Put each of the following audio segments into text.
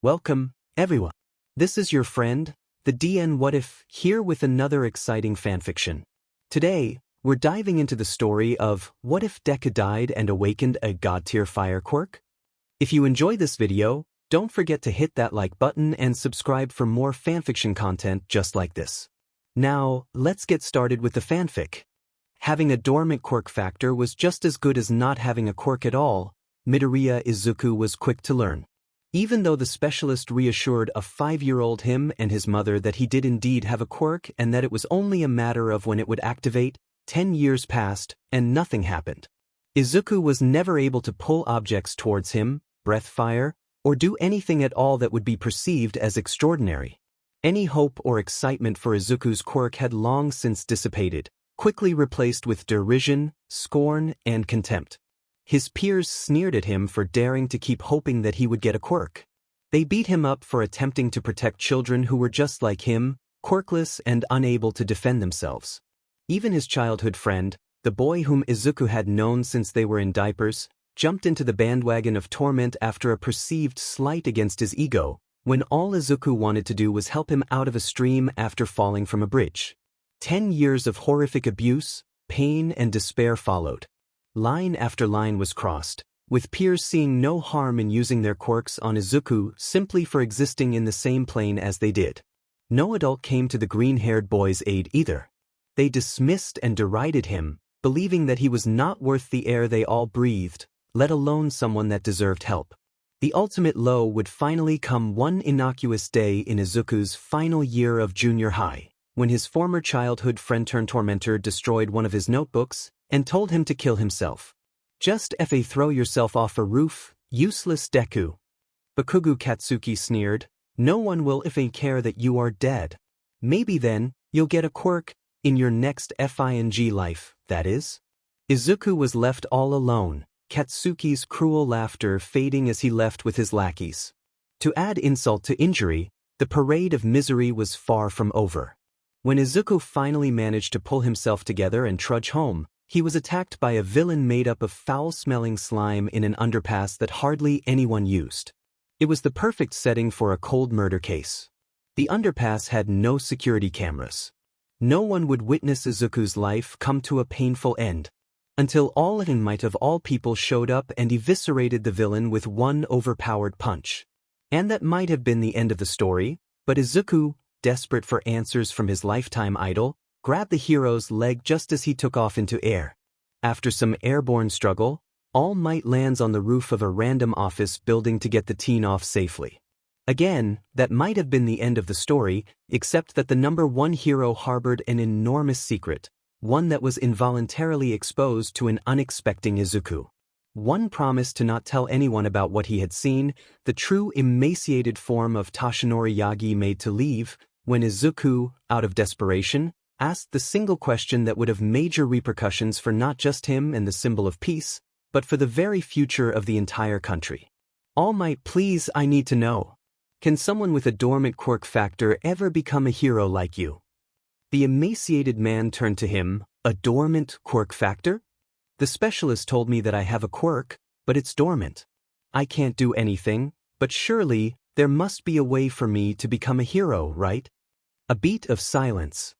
Welcome, everyone. This is your friend, the DN What If, here with another exciting fanfiction. Today, we're diving into the story of What If Deku Died and Awakened a God-tier Fire Quirk? If you enjoy this video, don't forget to hit that like button and subscribe for more fanfiction content just like this. Now, let's get started with the fanfic. Having a dormant quirk factor was just as good as not having a quirk at all, Midoriya Izuku was quick to learn. Even though the specialist reassured a 5-year-old him and his mother that he did indeed have a quirk and that it was only a matter of when it would activate, 10 years passed and nothing happened. Izuku was never able to pull objects towards him, breath fire, or do anything at all that would be perceived as extraordinary. Any hope or excitement for Izuku's quirk had long since dissipated, quickly replaced with derision, scorn, and contempt. His peers sneered at him for daring to keep hoping that he would get a quirk. They beat him up for attempting to protect children who were just like him, quirkless and unable to defend themselves. Even his childhood friend, the boy whom Izuku had known since they were in diapers, jumped into the bandwagon of torment after a perceived slight against his ego, when all Izuku wanted to do was help him out of a stream after falling from a bridge. 10 years of horrific abuse, pain, and despair followed. Line after line was crossed, with peers seeing no harm in using their quirks on Izuku simply for existing in the same plane as they did. No adult came to the green-haired boy's aid either. They dismissed and derided him, believing that he was not worth the air they all breathed, let alone someone that deserved help. The ultimate low would finally come one innocuous day in Izuku's final year of junior high, when his former childhood friend-turned-tormentor destroyed one of his notebooks and told him to kill himself. Just throw yourself off a roof, useless Deku. Bakugo Katsuki sneered, no one will care that you are dead. Maybe then, you'll get a quirk, in your next FING life, that is. Izuku was left all alone, Katsuki's cruel laughter fading as he left with his lackeys. To add insult to injury, the parade of misery was far from over. When Izuku finally managed to pull himself together and trudge home, he was attacked by a villain made up of foul-smelling slime in an underpass that hardly anyone used. It was the perfect setting for a cold murder case. The underpass had no security cameras. No one would witness Izuku's life come to a painful end, until All Might of all people showed up and eviscerated the villain with one overpowered punch. And that might have been the end of the story, but Izuku, desperate for answers from his lifetime idol, grabbed the hero's leg just as he took off into air. After some airborne struggle, All Might lands on the roof of a random office building to get the teen off safely. Again, that might have been the end of the story, except that the number one hero harbored an enormous secret, one that was involuntarily exposed to an unexpected Izuku. One promised to not tell anyone about what he had seen, the true emaciated form of Toshinori Yagi made to leave, when Izuku, out of desperation, asked the single question that would have major repercussions for not just him and the symbol of peace, but for the very future of the entire country. All Might, please, I need to know. Can someone with a dormant quirk factor ever become a hero like you? The emaciated man turned to him, a dormant quirk factor? The specialist told me that I have a quirk, but it's dormant. I can't do anything, but surely, there must be a way for me to become a hero, right? A beat of silence.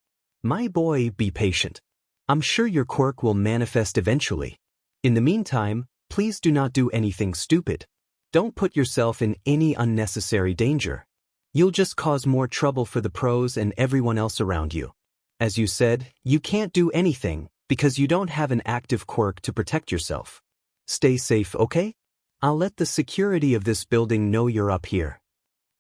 My boy, be patient. I'm sure your quirk will manifest eventually. In the meantime, please do not do anything stupid. Don't put yourself in any unnecessary danger. You'll just cause more trouble for the pros and everyone else around you. As you said, you can't do anything because you don't have an active quirk to protect yourself. Stay safe, okay? I'll let the security of this building know you're up here.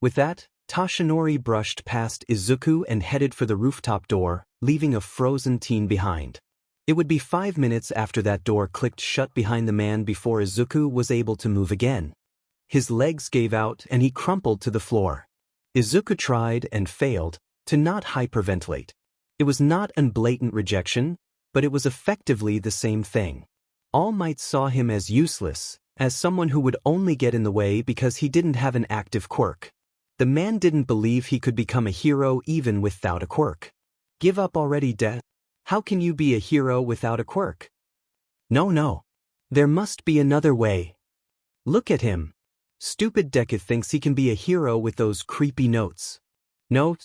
With that, Toshinori brushed past Izuku and headed for the rooftop door, leaving a frozen teen behind. It would be 5 minutes after that door clicked shut behind the man before Izuku was able to move again. His legs gave out and he crumpled to the floor. Izuku tried and failed to not hyperventilate. It was not a blatant rejection, but it was effectively the same thing. All Might saw him as useless, as someone who would only get in the way because he didn't have an active quirk. The man didn't believe he could become a hero even without a quirk. Give up already, Death. How can you be a hero without a quirk? No. There must be another way. Look at him. Stupid Deku thinks he can be a hero with those creepy notes. No.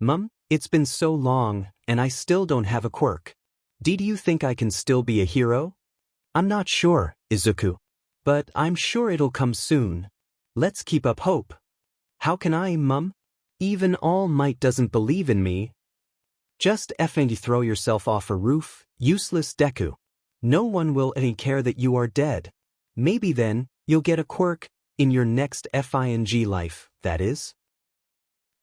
Mum, it's been so long, and I still don't have a quirk. Do you think I can still be a hero? I'm not sure, Izuku. But I'm sure it'll come soon. Let's keep up hope. How can I, Mum? Even All Might doesn't believe in me. Just effing throw yourself off a roof, useless Deku. No one will any care that you are dead. Maybe then, you'll get a quirk, in your next FING life, that is.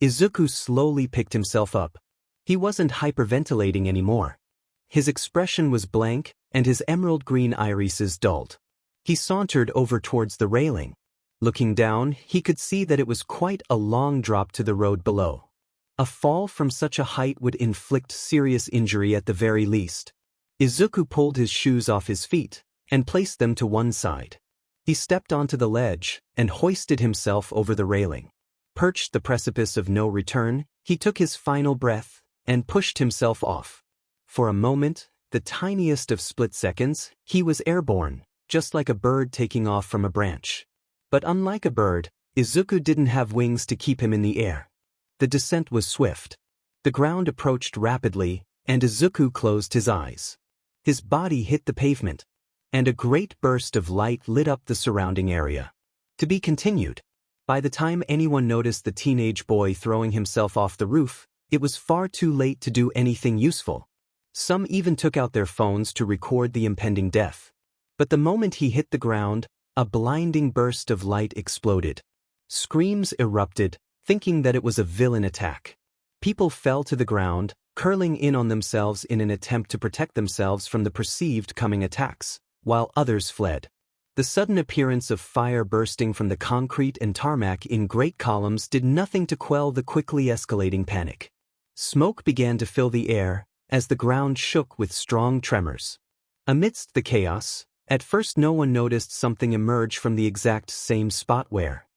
Izuku slowly picked himself up. He wasn't hyperventilating anymore. His expression was blank, and his emerald green irises dulled. He sauntered over towards the railing. Looking down, he could see that it was quite a long drop to the road below. A fall from such a height would inflict serious injury at the very least. Izuku pulled his shoes off his feet, and placed them to one side. He stepped onto the ledge, and hoisted himself over the railing. Perched the precipice of no return, he took his final breath, and pushed himself off. For a moment, the tiniest of split seconds, he was airborne, just like a bird taking off from a branch. But unlike a bird, Izuku didn't have wings to keep him in the air. The descent was swift. The ground approached rapidly, and Izuku closed his eyes. His body hit the pavement, and a great burst of light lit up the surrounding area. To be continued. By the time anyone noticed the teenage boy throwing himself off the roof, it was far too late to do anything useful. Some even took out their phones to record the impending death. But the moment he hit the ground, a blinding burst of light exploded. Screams erupted, thinking that it was a villain attack. People fell to the ground, curling in on themselves in an attempt to protect themselves from the perceived coming attacks, while others fled. The sudden appearance of fire bursting from the concrete and tarmac in great columns did nothing to quell the quickly escalating panic. Smoke began to fill the air, as the ground shook with strong tremors. Amidst the chaos, at first no one noticed something emerge from the exact same spot where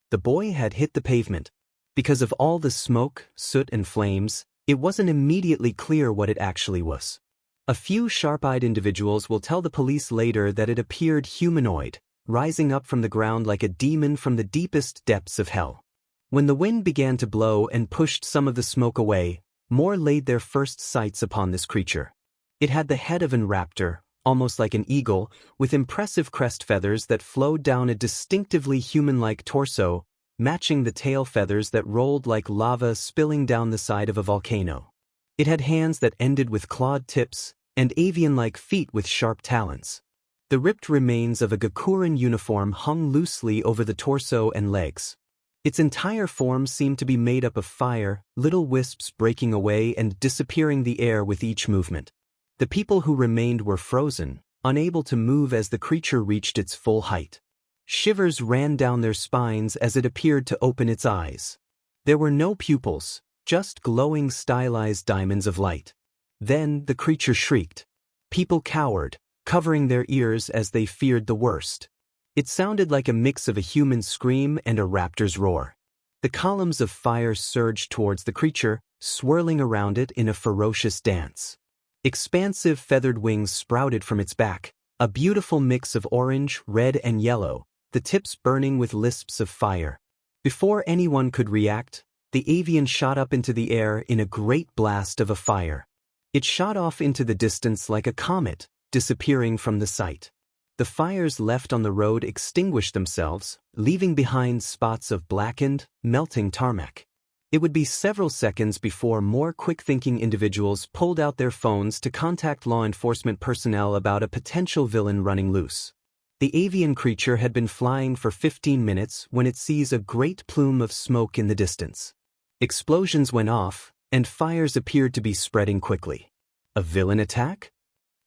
the boy had hit the pavement. Because of all the smoke, soot and flames, it wasn't immediately clear what it actually was. A few sharp-eyed individuals will tell the police later that it appeared humanoid, rising up from the ground like a demon from the deepest depths of hell. When the wind began to blow and pushed some of the smoke away, more laid their first sights upon this creature. It had the head of an raptor, almost like an eagle, with impressive crest feathers that flowed down a distinctively human-like torso, matching the tail feathers that rolled like lava spilling down the side of a volcano. It had hands that ended with clawed tips, and avian-like feet with sharp talons. The ripped remains of a Gakuran uniform hung loosely over the torso and legs. Its entire form seemed to be made up of fire, little wisps breaking away and disappearing the air with each movement. The people who remained were frozen, unable to move as the creature reached its full height. Shivers ran down their spines as it appeared to open its eyes. There were no pupils, just glowing stylized diamonds of light. Then the creature shrieked. People cowered, covering their ears as they feared the worst. It sounded like a mix of a human scream and a raptor's roar. The columns of fire surged towards the creature, swirling around it in a ferocious dance. Expansive feathered wings sprouted from its back, a beautiful mix of orange, red and yellow, the tips burning with lisps of fire. Before anyone could react, the avian shot up into the air in a great blast of a fire. It shot off into the distance like a comet, disappearing from the sight. The fires left on the road extinguished themselves, leaving behind spots of blackened, melting tarmac. It would be several seconds before more quick-thinking individuals pulled out their phones to contact law enforcement personnel about a potential villain running loose. The avian creature had been flying for 15 minutes when it sees a great plume of smoke in the distance. Explosions went off, and fires appeared to be spreading quickly. A villain attack?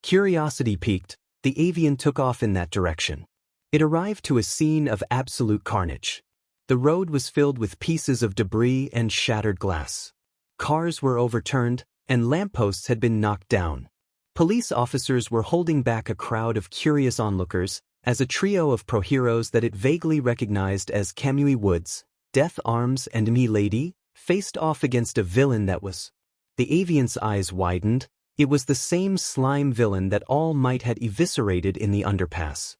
Curiosity piqued, the avian took off in that direction. It arrived to a scene of absolute carnage. The road was filled with pieces of debris and shattered glass. Cars were overturned, and lampposts had been knocked down. Police officers were holding back a crowd of curious onlookers as a trio of pro-heroes that it vaguely recognized as Kamui Woods, Death Arms and Me Lady faced off against a villain that was. The avian's eyes widened. It was the same slime villain that All Might had eviscerated in the underpass.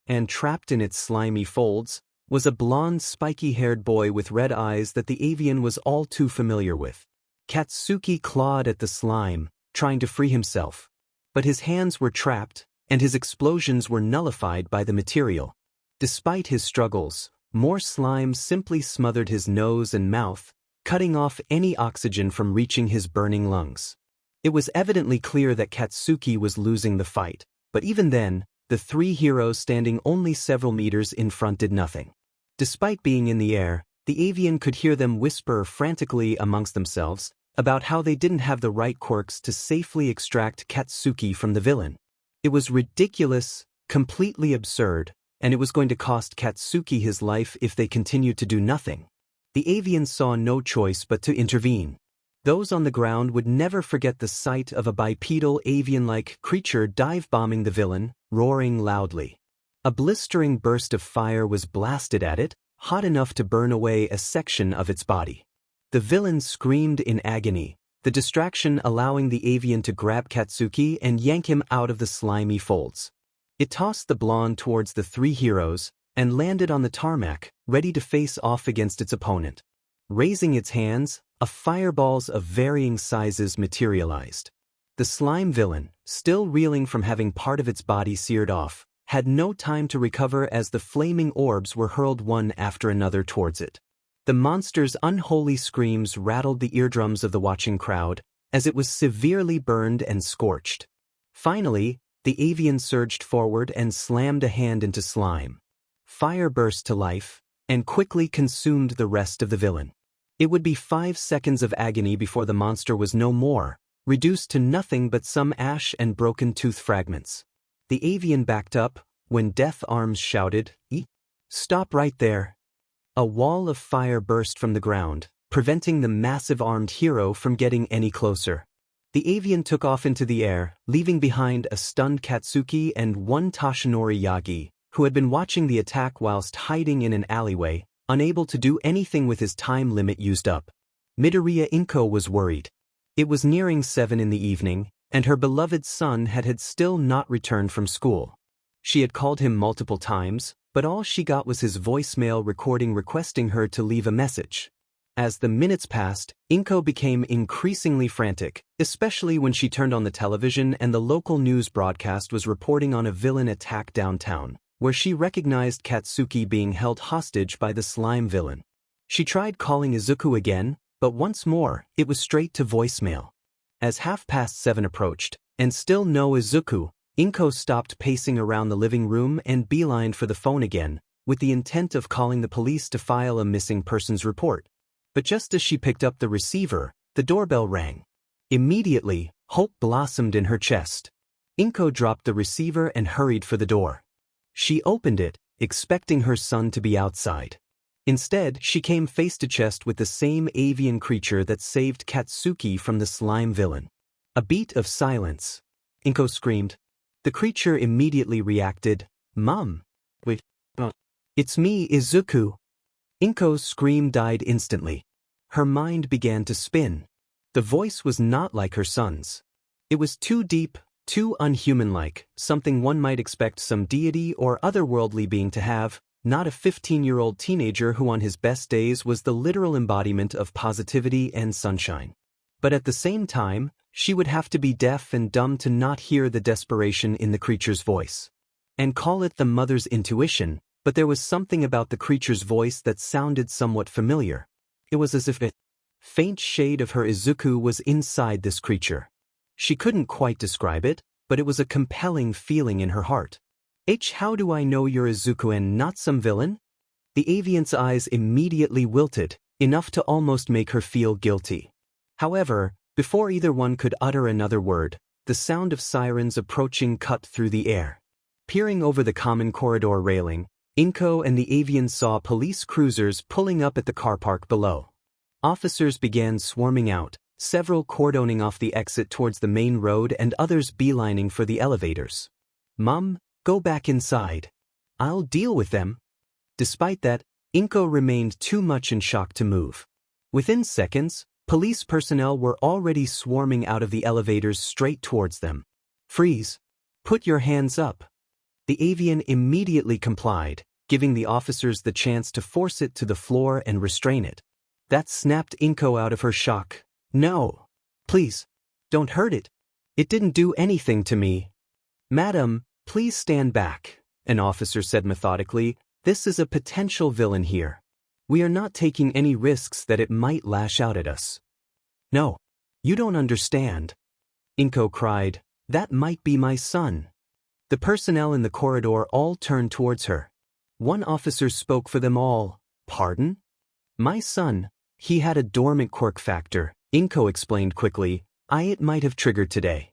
and trapped in its slimy folds, was a blond, spiky-haired boy with red eyes that the avian was all too familiar with. Katsuki clawed at the slime, trying to free himself. But his hands were trapped, and his explosions were nullified by the material. Despite his struggles, more slime simply smothered his nose and mouth, cutting off any oxygen from reaching his burning lungs. It was evidently clear that Katsuki was losing the fight, but even then, the three heroes standing only several meters in front did nothing. Despite being in the air, the avian could hear them whisper frantically amongst themselves about how they didn't have the right quirks to safely extract Katsuki from the villain. It was ridiculous, completely absurd, and it was going to cost Katsuki his life if they continued to do nothing. The avian saw no choice but to intervene. Those on the ground would never forget the sight of a bipedal avian-like creature dive-bombing the villain, roaring loudly. A blistering burst of fire was blasted at it, hot enough to burn away a section of its body. The villain screamed in agony, the distraction allowing the avian to grab Katsuki and yank him out of the slimy folds. It tossed the blonde towards the three heroes and landed on the tarmac, ready to face off against its opponent. Raising its hands, fireballs of varying sizes materialized. The slime villain, still reeling from having part of its body seared off, had no time to recover as the flaming orbs were hurled one after another towards it. The monster's unholy screams rattled the eardrums of the watching crowd as it was severely burned and scorched. Finally, the avian surged forward and slammed a hand into slime. Fire burst to life and quickly consumed the rest of the villain. It would be 5 seconds of agony before the monster was no more, reduced to nothing but some ash and broken tooth fragments. The avian backed up when Death Arms shouted, "Stop right there!" A wall of fire burst from the ground, preventing the massive armed hero from getting any closer. The avian took off into the air, leaving behind a stunned Katsuki and one Toshinori Yagi, who had been watching the attack whilst hiding in an alleyway, unable to do anything with his time limit used up. Midoriya Inko was worried. It was nearing 7 in the evening, and her beloved son had still not returned from school. She had called him multiple times, but all she got was his voicemail recording requesting her to leave a message. As the minutes passed, Inko became increasingly frantic, especially when she turned on the television and the local news broadcast was reporting on a villain attack downtown, where she recognized Katsuki being held hostage by the slime villain. She tried calling Izuku again, but once more, it was straight to voicemail. As 7:30 approached, and still no Izuku, Inko stopped pacing around the living room and beelined for the phone again, with the intent of calling the police to file a missing persons report. But just as she picked up the receiver, the doorbell rang. Immediately, hope blossomed in her chest. Inko dropped the receiver and hurried for the door. She opened it, expecting her son to be outside. Instead, she came face to chest with the same avian creature that saved Katsuki from the slime villain. A beat of silence. Inko screamed. The creature immediately reacted, "Mom. Wait. It's me, Izuku." Inko's scream died instantly. Her mind began to spin. The voice was not like her son's. It was too deep, too unhuman-like, something one might expect some deity or otherworldly being to have, not a 15-year-old teenager who on his best days was the literal embodiment of positivity and sunshine. But at the same time, she would have to be deaf and dumb to not hear the desperation in the creature's voice. And call it the mother's intuition, but there was something about the creature's voice that sounded somewhat familiar. It was as if a faint shade of her Izuku was inside this creature. She couldn't quite describe it, but it was a compelling feeling in her heart. How do I know you're Izuku and not some villain? The avian's eyes immediately wilted, enough to almost make her feel guilty. However, before either one could utter another word, the sound of sirens approaching cut through the air. Peering over the common corridor railing, Inko and the avian saw police cruisers pulling up at the car park below. Officers began swarming out, several cordoning off the exit towards the main road and others beelining for the elevators. "Mom, go back inside. I'll deal with them." Despite that, Inko remained too much in shock to move. Within seconds, police personnel were already swarming out of the elevators straight towards them. "Freeze! Put your hands up!" The avian immediately complied, giving the officers the chance to force it to the floor and restrain it. That snapped Inko out of her shock. "No. Please. Don't hurt it. It didn't do anything to me." "Madam, please stand back," an officer said methodically. "This is a potential villain here. We are not taking any risks that it might lash out at us." "No. You don't understand," Inko cried. "That might be my son." The personnel in the corridor all turned towards her. One officer spoke for them all. "Pardon? My son, he had a dormant quirk factor," Inko explained quickly. "It might have triggered today.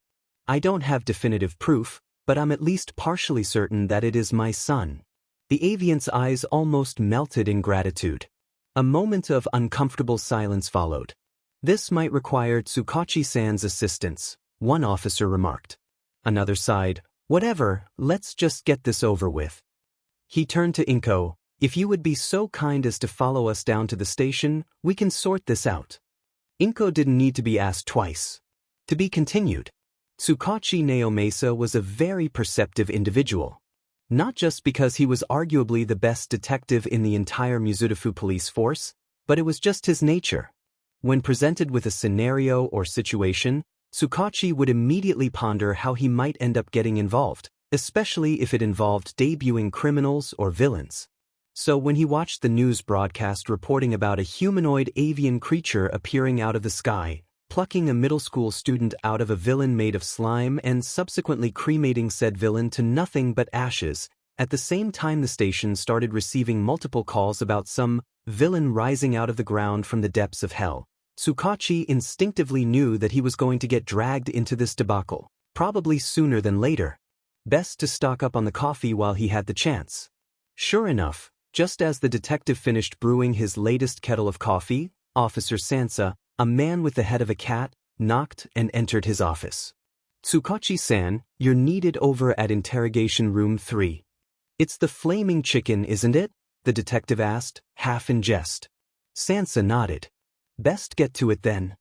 I don't have definitive proof, but I'm at least partially certain that it is my son." The avian's eyes almost melted in gratitude. A moment of uncomfortable silence followed. "This might require Tsukachi-san's assistance," one officer remarked. Another sighed. "Whatever, let's just get this over with." He turned to Inko. "If you would be so kind as to follow us down to the station, we can sort this out." Inko didn't need to be asked twice. To be continued. Tsukachi Naomasa was a very perceptive individual. Not just because he was arguably the best detective in the entire Mizudafu police force, but it was just his nature. When presented with a scenario or situation, Tsukachi would immediately ponder how he might end up getting involved, especially if it involved debuting criminals or villains. So when he watched the news broadcast reporting about a humanoid avian creature appearing out of the sky, plucking a middle school student out of a villain made of slime and subsequently cremating said villain to nothing but ashes, at the same time the station started receiving multiple calls about some villain rising out of the ground from the depths of hell, Tsukachi instinctively knew that he was going to get dragged into this debacle, probably sooner than later. Best to stock up on the coffee while he had the chance. Sure enough, just as the detective finished brewing his latest kettle of coffee, Officer Sansa, a man with the head of a cat, knocked and entered his office. "Tsukachi-san, you're needed over at interrogation room 3. "It's the flaming chicken, isn't it?" the detective asked, half in jest. Sansa nodded. "Best get to it then."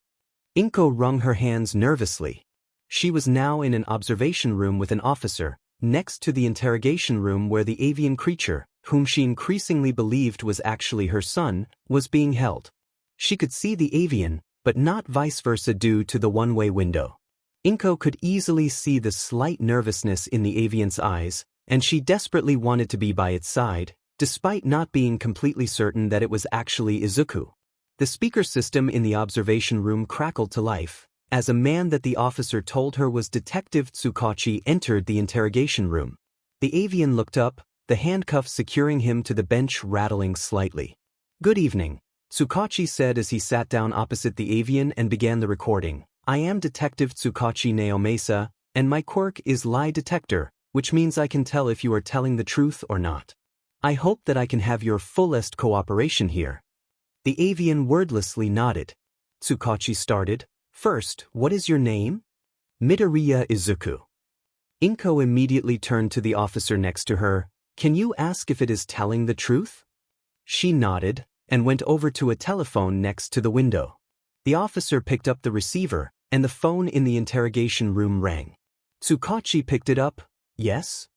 Inko wrung her hands nervously. She was now in an observation room with an officer, next to the interrogation room where the avian creature, whom she increasingly believed was actually her son, was being held. She could see the avian, but not vice versa due to the one-way window. Inko could easily see the slight nervousness in the avian's eyes, and she desperately wanted to be by its side, despite not being completely certain that it was actually Izuku. The speaker system in the observation room crackled to life, as a man that the officer told her was Detective Tsukachi entered the interrogation room. The avian looked up, the handcuffs securing him to the bench rattling slightly. "Good evening," Tsukachi said as he sat down opposite the avian and began the recording. "I am Detective Tsukachi Naomasa, and my quirk is lie detector, which means I can tell if you are telling the truth or not. I hope that I can have your fullest cooperation here." The avian wordlessly nodded. Tsukachi started. "First, what is your name?" "Midoriya Izuku." Inko immediately turned to the officer next to her. "Can you ask if it is telling the truth?" She nodded, and went over to a telephone next to the window. The officer picked up the receiver, and the phone in the interrogation room rang. Tsukachi picked it up. "Yes?"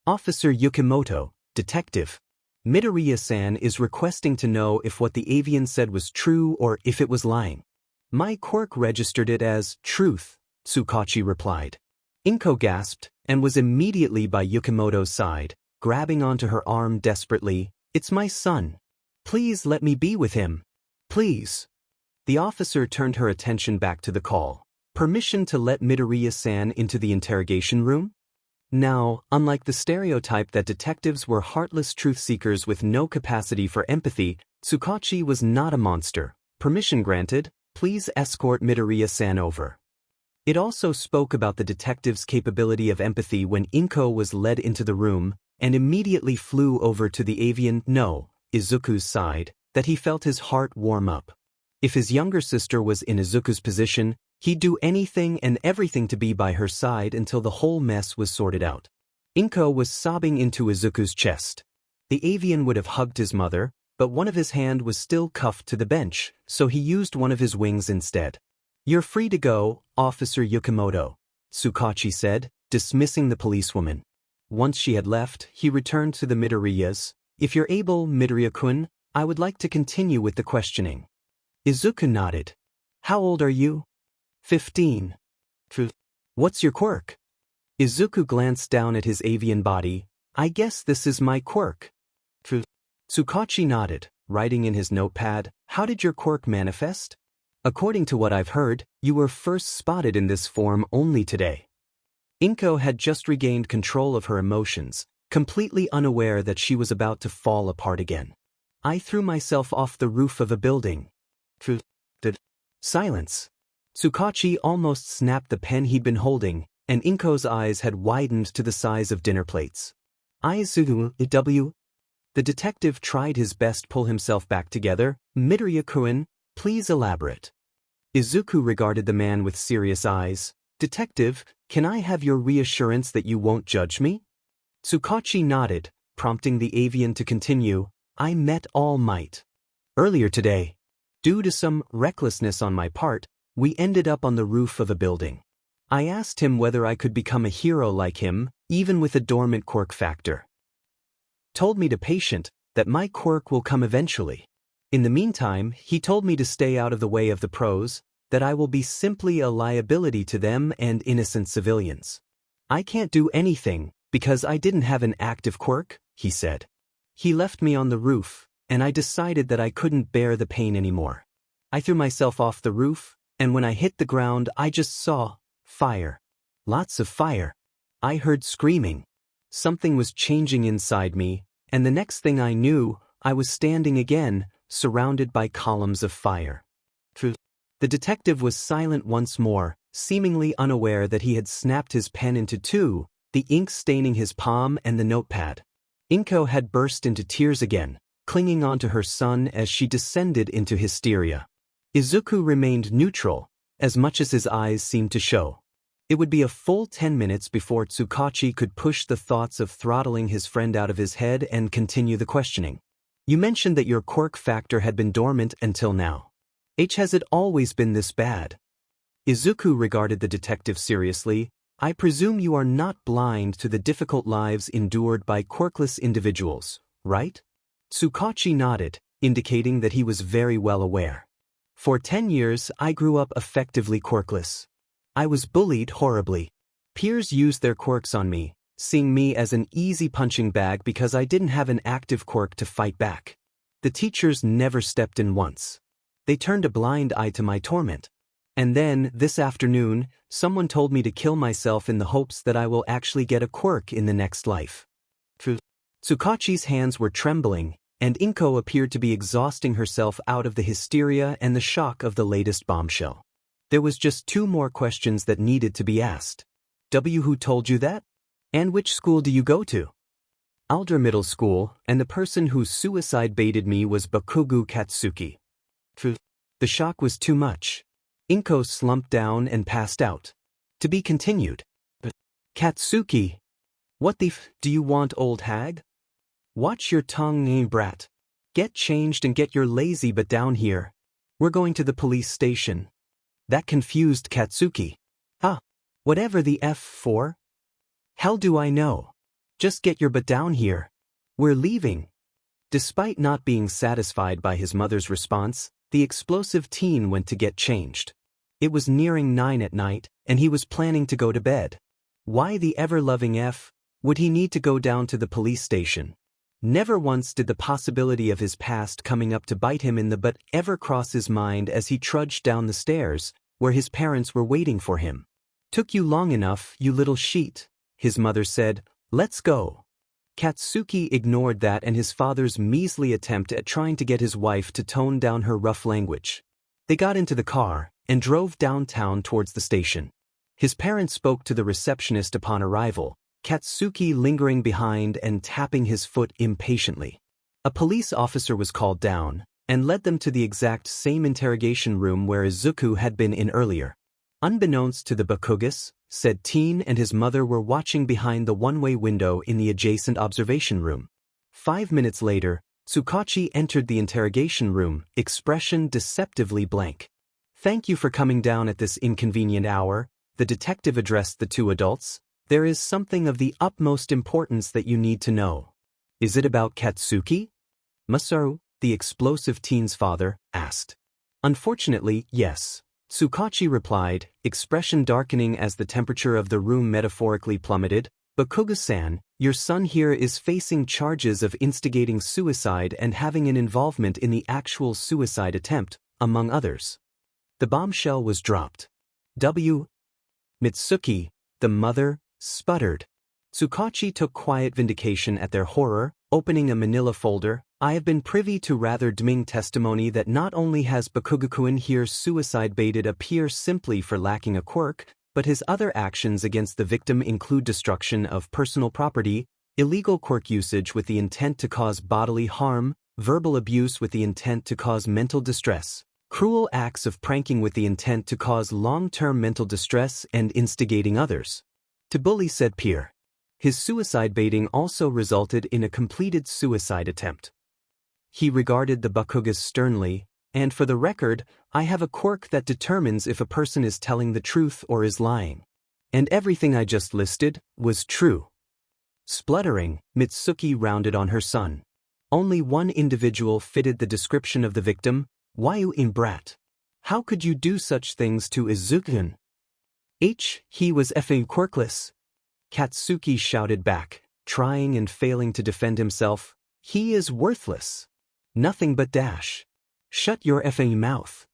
"Officer Yukimoto, detective. Midoriya-san is requesting to know if what the avian said was true or if it was lying." "My quirk registered it as truth," Tsukachi replied. Inko gasped, and was immediately by Yukimoto's side, grabbing onto her arm desperately. "It's my son. Please let me be with him. Please." The officer turned her attention back to the call. "Permission to let Midoriya-san into the interrogation room?" Now, unlike the stereotype that detectives were heartless truth-seekers with no capacity for empathy, Tsukachi was not a monster. "Permission granted. Please escort Midoriya-san over." It also spoke about the detective's capability of empathy when Inko was led into the room, and immediately flew over to the avian, no, Izuku's side, that he felt his heart warm up. If his younger sister was in Izuku's position, he'd do anything and everything to be by her side until the whole mess was sorted out. Inko was sobbing into Izuku's chest. The avian would have hugged his mother, but one of his hand was still cuffed to the bench, so he used one of his wings instead. "You're free to go, Officer Yukimoto," Tsukachi said, dismissing the policewoman. Once she had left, he returned to the Midoriyas. If you're able, Midoriya-kun, I would like to continue with the questioning. Izuku nodded. How old are you? 15. What's your quirk? Izuku glanced down at his avian body. I guess this is my quirk. Tsukachi nodded, writing in his notepad, how did your quirk manifest? According to what I've heard, you were first spotted in this form only today. Inko had just regained control of her emotions, completely unaware that she was about to fall apart again. I threw myself off the roof of a building. Silence. Tsukachi almost snapped the pen he'd been holding, and Inko's eyes had widened to the size of dinner plates. Izuku. The detective tried his best to pull himself back together. Midoriya-kun, please elaborate. Izuku regarded the man with serious eyes. Detective, can I have your reassurance that you won't judge me? Tsukachi nodded, prompting the avian to continue. I met All Might. Earlier today. Due to some recklessness on my part, we ended up on the roof of a building. I asked him whether I could become a hero like him, even with a dormant quirk factor. Told me to patient, that my quirk will come eventually. In the meantime, he told me to stay out of the way of the pros, that I will be simply a liability to them and innocent civilians. I can't do anything, because I didn't have an active quirk, he said. He left me on the roof, and I decided that I couldn't bear the pain anymore. I threw myself off the roof, and when I hit the ground I just saw fire. Lots of fire. I heard screaming. Something was changing inside me, and the next thing I knew, I was standing again, surrounded by columns of fire. The detective was silent once more, seemingly unaware that he had snapped his pen into two, the ink staining his palm and the notepad. Inko had burst into tears again, clinging onto her son as she descended into hysteria. Izuku remained neutral, as much as his eyes seemed to show. It would be a full 10 minutes before Tsukachi could push the thoughts of throttling his friend out of his head and continue the questioning. You mentioned that your quirk factor had been dormant until now. Has it always been this bad? Izuku regarded the detective seriously. I presume you are not blind to the difficult lives endured by quirkless individuals, right? Tsukachi nodded, indicating that he was very well aware. For 10 years, I grew up effectively quirkless. I was bullied horribly. Peers used their quirks on me, seeing me as an easy punching bag because I didn't have an active quirk to fight back. The teachers never stepped in once. They turned a blind eye to my torment. And then, this afternoon, someone told me to kill myself in the hopes that I will actually get a quirk in the next life. Tsukachi's hands were trembling, and Inko appeared to be exhausting herself out of the hysteria and the shock of the latest bombshell. There was just 2 more questions that needed to be asked. Who told you that? And which school do you go to? Aldra Middle School, and the person whose suicide baited me was Bakugo Katsuki. The shock was too much. Inko slumped down and passed out. To be continued. But Katsuki, what the do you want, old hag? Watch your tongue, brat. Get changed and get your lazy butt down here. We're going to the police station. That confused Katsuki. Whatever the F for? Hell do I know. Just get your butt down here. We're leaving. Despite not being satisfied by his mother's response, the explosive teen went to get changed. It was nearing 9 at night, and he was planning to go to bed. Why the ever-loving F would he need to go down to the police station? Never once did the possibility of his past coming up to bite him in the butt ever cross his mind as he trudged down the stairs, where his parents were waiting for him. Took you long enough, you little sheet, his mother said. Let's go. Katsuki ignored that and his father's measly attempt at trying to get his wife to tone down her rough language. They got into the car and drove downtown towards the station. His parents spoke to the receptionist upon arrival, Katsuki lingering behind and tapping his foot impatiently. A police officer was called down and led them to the exact same interrogation room where Izuku had been in earlier. Unbeknownst to the Bakugas, said teen and his mother were watching behind the one-way window in the adjacent observation room. 5 minutes later, Tsukachi entered the interrogation room, expression deceptively blank. Thank you for coming down at this inconvenient hour, the detective addressed the 2 adults. There is something of the utmost importance that you need to know. Is it about Katsuki? Masaru, the explosive teen's father, asked. Unfortunately, yes. Tsukachi replied, expression darkening as the temperature of the room metaphorically plummeted. Bakugo-san, your son here is facing charges of instigating suicide and having an involvement in the actual suicide attempt, among others. The bombshell was dropped. Mitsuki, the mother, sputtered. Tsukachi took quiet vindication at their horror, opening a manila folder. I have been privy to rather damning testimony that not only has Bakugo-kun here suicide-baited a peer simply for lacking a quirk, but his other actions against the victim include destruction of personal property, illegal quirk usage with the intent to cause bodily harm, verbal abuse with the intent to cause mental distress, cruel acts of pranking with the intent to cause long-term mental distress and instigating others to bully said peer. His suicide baiting also resulted in a completed suicide attempt. He regarded the Bakugas sternly, and for the record, I have a quirk that determines if a person is telling the truth or is lying. And everything I just listed was true. Spluttering, Mitsuki rounded on her son. Only one individual fitted the description of the victim, Wyu in brat. How could you do such things to Izuku? He was effing quirkless. Katsuki shouted back, trying and failing to defend himself. He is worthless. Nothing but dash. Shut your effing mouth.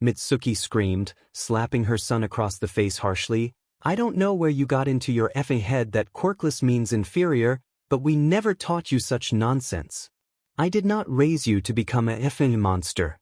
Mitsuki screamed, slapping her son across the face harshly. I don't know where you got into your effing head that quirkless means inferior, but we never taught you such nonsense. I did not raise you to become a effing monster.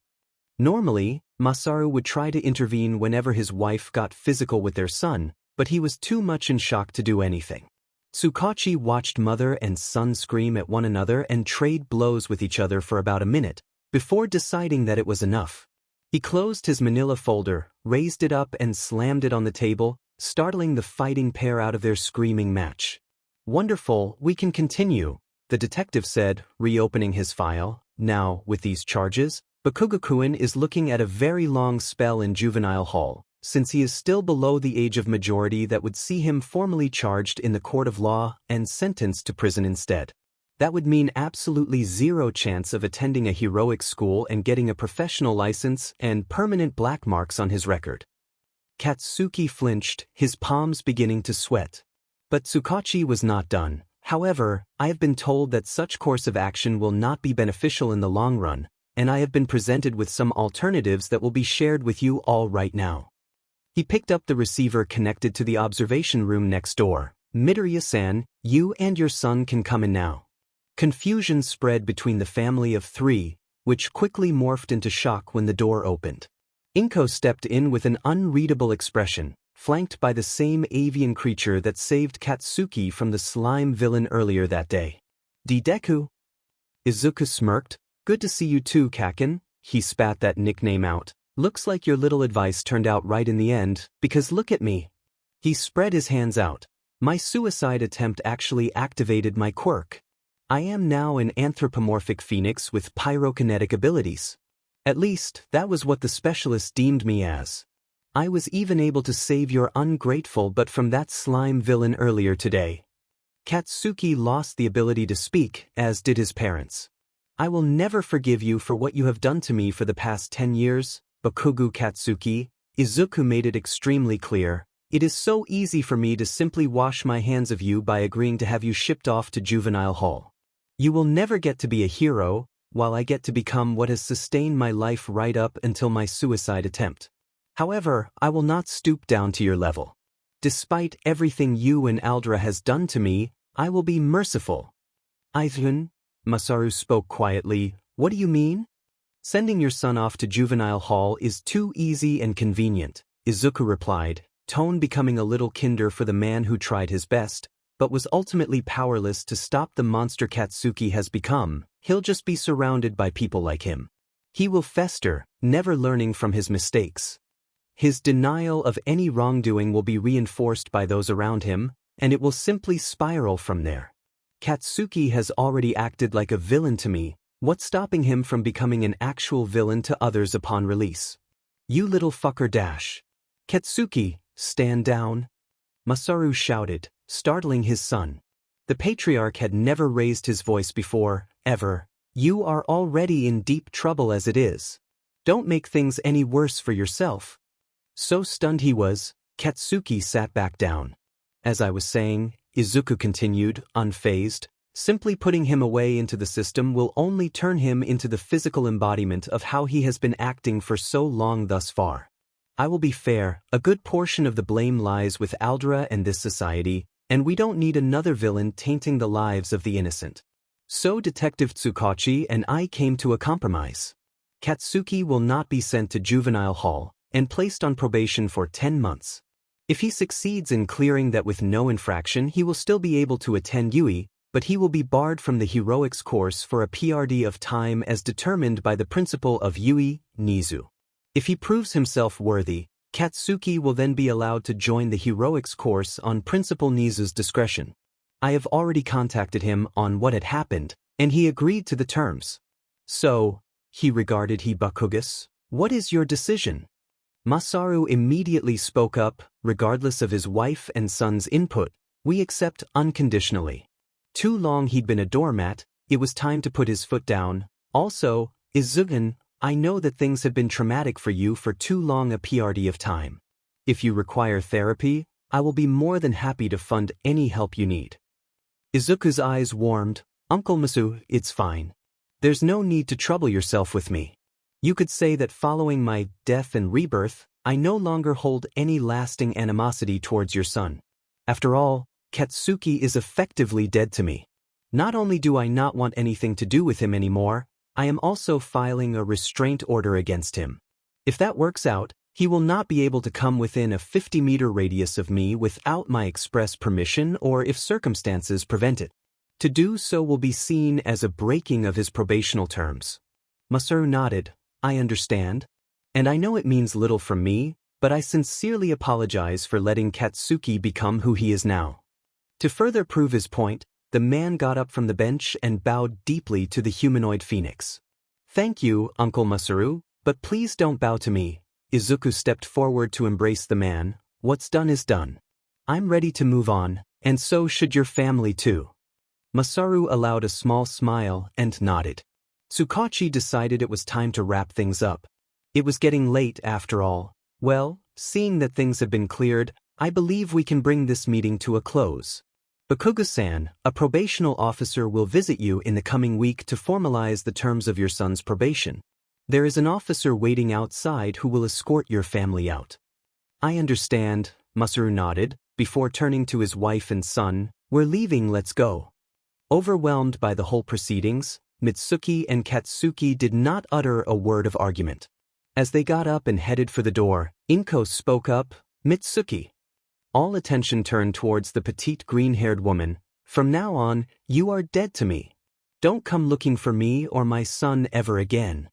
Normally, Masaru would try to intervene whenever his wife got physical with their son, but he was too much in shock to do anything. Tsukachi watched mother and son scream at one another and trade blows with each other for about a minute, before deciding that it was enough. He closed his manila folder, raised it up and slammed it on the table, startling the fighting pair out of their screaming match. Wonderful, we can continue, the detective said, reopening his file. Now, with these charges, Bakugo-kun is looking at a very long spell in juvenile hall, since he is still below the age of majority that would see him formally charged in the court of law and sentenced to prison instead. That would mean absolutely zero chance of attending a heroic school and getting a professional license and permanent black marks on his record. Katsuki flinched, his palms beginning to sweat. But Tsukachi was not done. However, I have been told that such course of action will not be beneficial in the long run, and I have been presented with some alternatives that will be shared with you all right now. He picked up the receiver connected to the observation room next door. Midoriya-san, you and your son can come in now. Confusion spread between the family of three, which quickly morphed into shock when the door opened. Inko stepped in with an unreadable expression, flanked by the same avian creature that saved Katsuki from the slime villain earlier that day. Deku? Izuku smirked. Good to see you too, Kaken. He spat that nickname out. Looks like your little advice turned out right in the end, because look at me. He spread his hands out. My suicide attempt actually activated my quirk. I am now an anthropomorphic phoenix with pyrokinetic abilities. At least, that was what the specialist deemed me as. I was even able to save your ungrateful but from that slime villain earlier today. Katsuki lost the ability to speak, as did his parents. I will never forgive you for what you have done to me for the past 10 years, Bakugo Katsuki. Izuku made it extremely clear. It is so easy for me to simply wash my hands of you by agreeing to have you shipped off to juvenile hall. You will never get to be a hero, while I get to become what has sustained my life right up until my suicide attempt. However, I will not stoop down to your level. Despite everything you and Aldra has done to me, I will be merciful. Aizawa, Masaru spoke quietly. What do you mean? Sending your son off to juvenile hall is too easy and convenient, Izuku replied, tone becoming a little kinder for the man who tried his best, but was ultimately powerless to stop the monster Katsuki has become. He'll just be surrounded by people like him. He will fester, never learning from his mistakes. His denial of any wrongdoing will be reinforced by those around him, and it will simply spiral from there. Katsuki has already acted like a villain to me. What's stopping him from becoming an actual villain to others upon release? You little fucker dash. Katsuki, stand down. Masaru shouted, startling his son. The patriarch had never raised his voice before, ever. You are already in deep trouble as it is. Don't make things any worse for yourself. So stunned he was, Katsuki sat back down. As I was saying, Izuku continued, unfazed, simply putting him away into the system will only turn him into the physical embodiment of how he has been acting for so long thus far. I will be fair, a good portion of the blame lies with Aldra and this society, and we don't need another villain tainting the lives of the innocent. So Detective Tsukachi and I came to a compromise. Katsuki will not be sent to juvenile hall and placed on probation for 10 months. If he succeeds in clearing that with no infraction, he will still be able to attend UE, but he will be barred from the heroics course for a PRD of time as determined by the principal of UE, Nizu. If he proves himself worthy, Katsuki will then be allowed to join the heroics course on Principal Nizu's discretion. I have already contacted him on what had happened, and he agreed to the terms. So, he regarded Bakugo, what is your decision? Masaru immediately spoke up, regardless of his wife and son's input, we accept unconditionally. Too long he'd been a doormat, it was time to put his foot down. Also, Izuku, I know that things have been traumatic for you for too long a PRD of time. If you require therapy, I will be more than happy to fund any help you need. Izuku's eyes warmed. Uncle Masu, it's fine. There's no need to trouble yourself with me. You could say that following my death and rebirth, I no longer hold any lasting animosity towards your son. After all, Katsuki is effectively dead to me. Not only do I not want anything to do with him anymore, I am also filing a restraint order against him. If that works out, he will not be able to come within a 50-meter radius of me without my express permission or if circumstances prevent it. To do so will be seen as a breaking of his probational terms. Masaru nodded. I understand. And I know it means little from me, but I sincerely apologize for letting Katsuki become who he is now. To further prove his point, the man got up from the bench and bowed deeply to the humanoid phoenix. Thank you, Uncle Masaru, but please don't bow to me. Izuku stepped forward to embrace the man. What's done is done. I'm ready to move on, and so should your family too. Masaru allowed a small smile and nodded. Tsukachi decided it was time to wrap things up. It was getting late after all. Well, seeing that things have been cleared, I believe we can bring this meeting to a close. Bakugo-san, a probational officer will visit you in the coming week to formalize the terms of your son's probation. There is an officer waiting outside who will escort your family out. I understand, Masaru nodded, before turning to his wife and son. We're leaving, let's go. Overwhelmed by the whole proceedings, Mitsuki and Katsuki did not utter a word of argument. As they got up and headed for the door, Inko spoke up, Mitsuki. All attention turned towards the petite green-haired woman. From now on, you are dead to me. Don't come looking for me or my son ever again.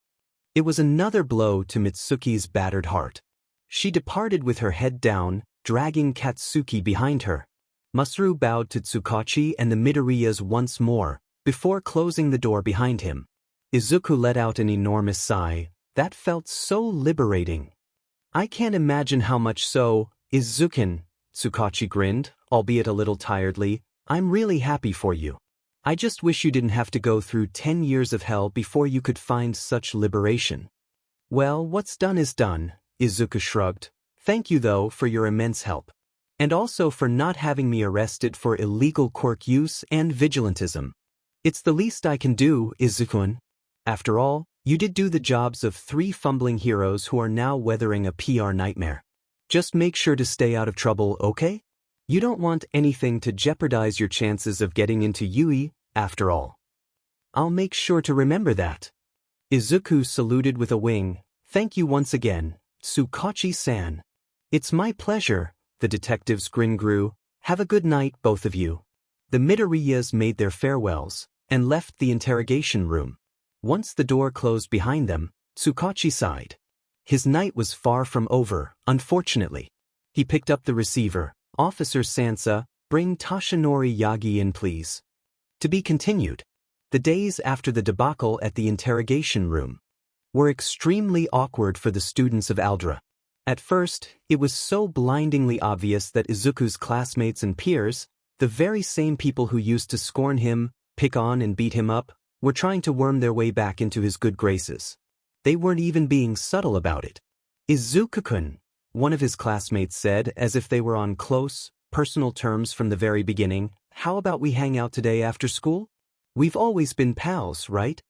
It was another blow to Mitsuki's battered heart. She departed with her head down, dragging Katsuki behind her. Masaru bowed to Tsukachi and the Midoriyas once more, before closing the door behind him. Izuku let out an enormous sigh. That felt so liberating. I can't imagine how much so, Izuku. Tsukachi grinned, albeit a little tiredly. I'm really happy for you. I just wish you didn't have to go through 10 years of hell before you could find such liberation. Well, what's done is done, Izuku shrugged. Thank you though for your immense help. And also for not having me arrested for illegal quirk use and vigilantism. It's the least I can do, Izuku. After all, you did do the jobs of 3 fumbling heroes who are now weathering a PR nightmare. Just make sure to stay out of trouble, okay? You don't want anything to jeopardize your chances of getting into UE, after all. I'll make sure to remember that. Izuku saluted with a wing. Thank you once again, Tsukachi-san. It's my pleasure, the detective's grin grew. Have a good night, both of you. The Midoriyas made their farewells, and left the interrogation room. Once the door closed behind them, Tsukachi sighed. His night was far from over, unfortunately. He picked up the receiver. Officer Sansa, bring Tashinori Yagi in please. To be continued. The days after the debacle at the interrogation room were extremely awkward for the students of Aldra. At first, it was so blindingly obvious that Izuku's classmates and peers, The very same people who used to scorn him, pick on and beat him up, were trying to worm their way back into his good graces. They weren't even being subtle about it. Izuku-kun, one of his classmates said, as if they were on close, personal terms from the very beginning, how about we hang out today after school? We've always been pals, right?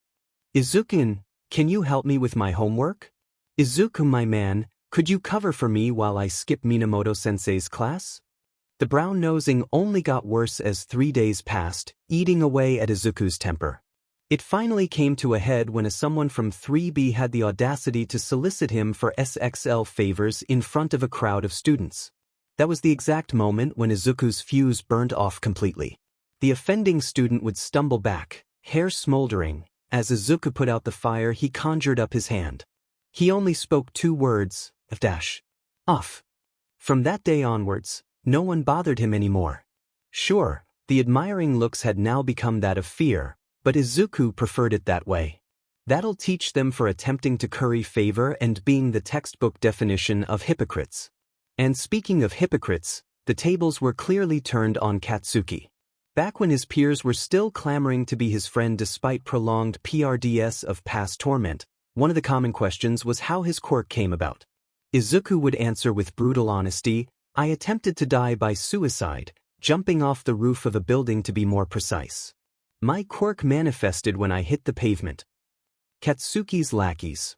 Izuku, can you help me with my homework? Izuku, my man, could you cover for me while I skip Minamoto-sensei's class? The brown-nosing only got worse as 3 days passed, eating away at Izuku's temper. It finally came to a head when someone from 3B had the audacity to solicit him for SXL favors in front of a crowd of students. That was the exact moment when Izuku's fuse burned off completely. The offending student would stumble back, hair smoldering. As Izuku put out the fire, he conjured up his hand. He only spoke 2 words, off. From that day onwards, no one bothered him anymore. Sure, the admiring looks had now become that of fear, but Izuku preferred it that way. That'll teach them for attempting to curry favor and being the textbook definition of hypocrites. And speaking of hypocrites, the tables were clearly turned on Katsuki. Back when his peers were still clamoring to be his friend despite prolonged PRDS of past torment, one of the common questions was how his quirk came about. Izuku would answer with brutal honesty, I attempted to die by suicide, jumping off the roof of a building to be more precise. My quirk manifested when I hit the pavement. Katsuki's lackeys,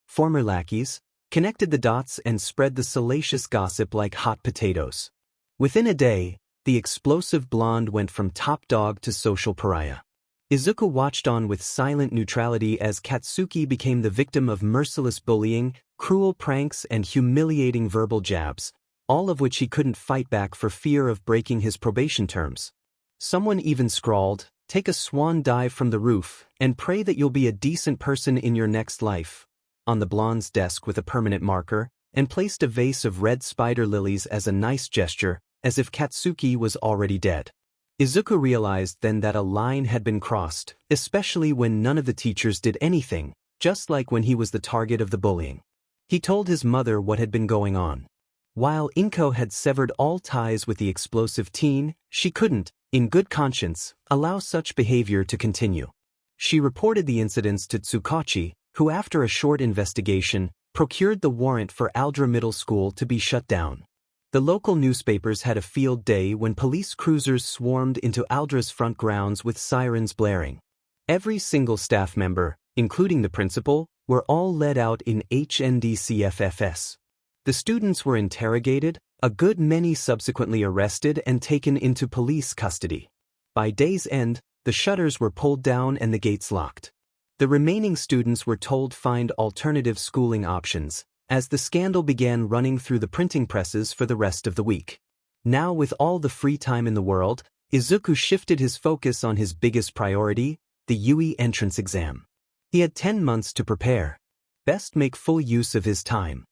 former lackeys, connected the dots and spread the salacious gossip like hot potatoes. Within a day, the explosive blonde went from top dog to social pariah. Izuku watched on with silent neutrality as Katsuki became the victim of merciless bullying, cruel pranks and humiliating verbal jabs, all of which he couldn't fight back for fear of breaking his probation terms. Someone even scrawled, "Take a swan dive from the roof and pray that you'll be a decent person in your next life," on the blonde's desk with a permanent marker, and placed a vase of red spider lilies as a nice gesture, as if Katsuki was already dead. Izuku realized then that a line had been crossed, especially when none of the teachers did anything, just like when he was the target of the bullying. He told his mother what had been going on. While Inko had severed all ties with the explosive teen, she couldn't, in good conscience, allow such behavior to continue. She reported the incidents to Tsukachi, who after a short investigation, procured the warrant for Aldra Middle School to be shut down. The local newspapers had a field day when police cruisers swarmed into Aldra's front grounds with sirens blaring. Every single staff member, including the principal, were all led out in HNDCFFS. The students were interrogated, a good many subsequently arrested and taken into police custody. By day's end, the shutters were pulled down and the gates locked. The remaining students were told find alternative schooling options, as the scandal began running through the printing presses for the rest of the week. Now with all the free time in the world, Izuku shifted his focus on his biggest priority, the UE entrance exam. He had 10 months to prepare. Best make full use of his time.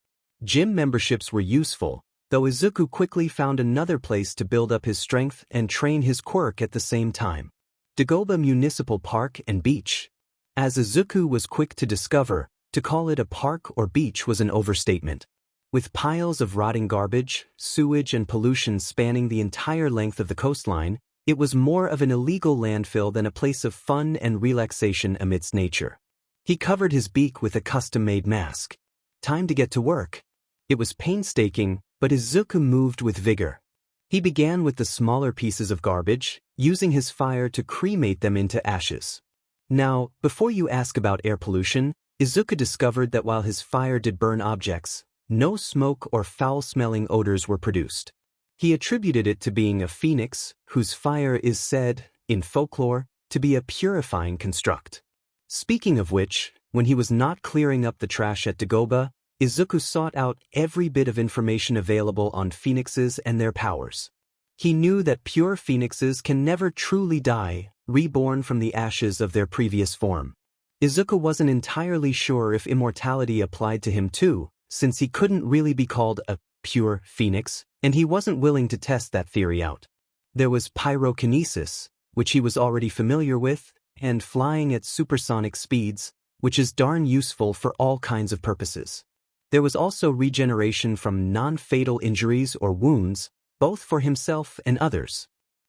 Gym memberships were useful, though Izuku quickly found another place to build up his strength and train his quirk at the same time. Dagoba Municipal Park and Beach. As Izuku was quick to discover, to call it a park or beach was an overstatement. With piles of rotting garbage, sewage and pollution spanning the entire length of the coastline, it was more of an illegal landfill than a place of fun and relaxation amidst nature. He covered his beak with a custom-made mask. Time to get to work. It was painstaking, but Izuku moved with vigor. He began with the smaller pieces of garbage, using his fire to cremate them into ashes. Now, before you ask about air pollution, Izuku discovered that while his fire did burn objects, no smoke or foul-smelling odors were produced. He attributed it to being a phoenix, whose fire is said, in folklore, to be a purifying construct. Speaking of which, when he was not clearing up the trash at Dagoba, Izuku sought out every bit of information available on phoenixes and their powers. He knew that pure phoenixes can never truly die, reborn from the ashes of their previous form. Izuku wasn't entirely sure if immortality applied to him too, since he couldn't really be called a pure phoenix, and he wasn't willing to test that theory out. There was pyrokinesis, which he was already familiar with, and flying at supersonic speeds, which is darn useful for all kinds of purposes. There was also regeneration from non-fatal injuries or wounds, both for himself and others.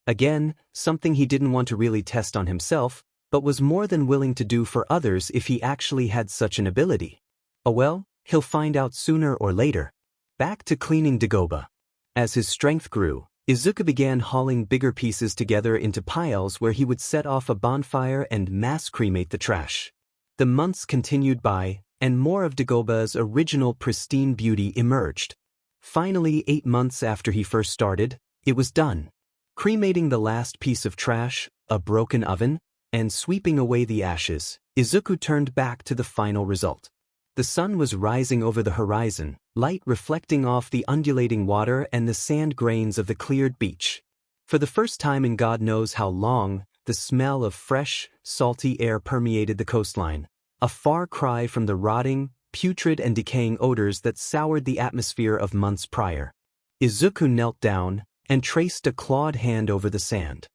Again, something he didn't want to really test on himself, but was more than willing to do for others if he actually had such an ability. Oh well, he'll find out sooner or later. Back to cleaning Dagobah. As his strength grew, Izuku began hauling bigger pieces together into piles where he would set off a bonfire and mass cremate the trash. The months continued by, and more of Dagobah's original pristine beauty emerged. Finally, 8 months after he first started, it was done. Cremating the last piece of trash, a broken oven, and sweeping away the ashes, Izuku turned back to the final result. The sun was rising over the horizon, light reflecting off the undulating water and the sand grains of the cleared beach. For the first time in God knows how long, the smell of fresh, salty air permeated the coastline, a far cry from the rotting, putrid and decaying odors that soured the atmosphere of months prior. Izuku knelt down and traced a clawed hand over the sand.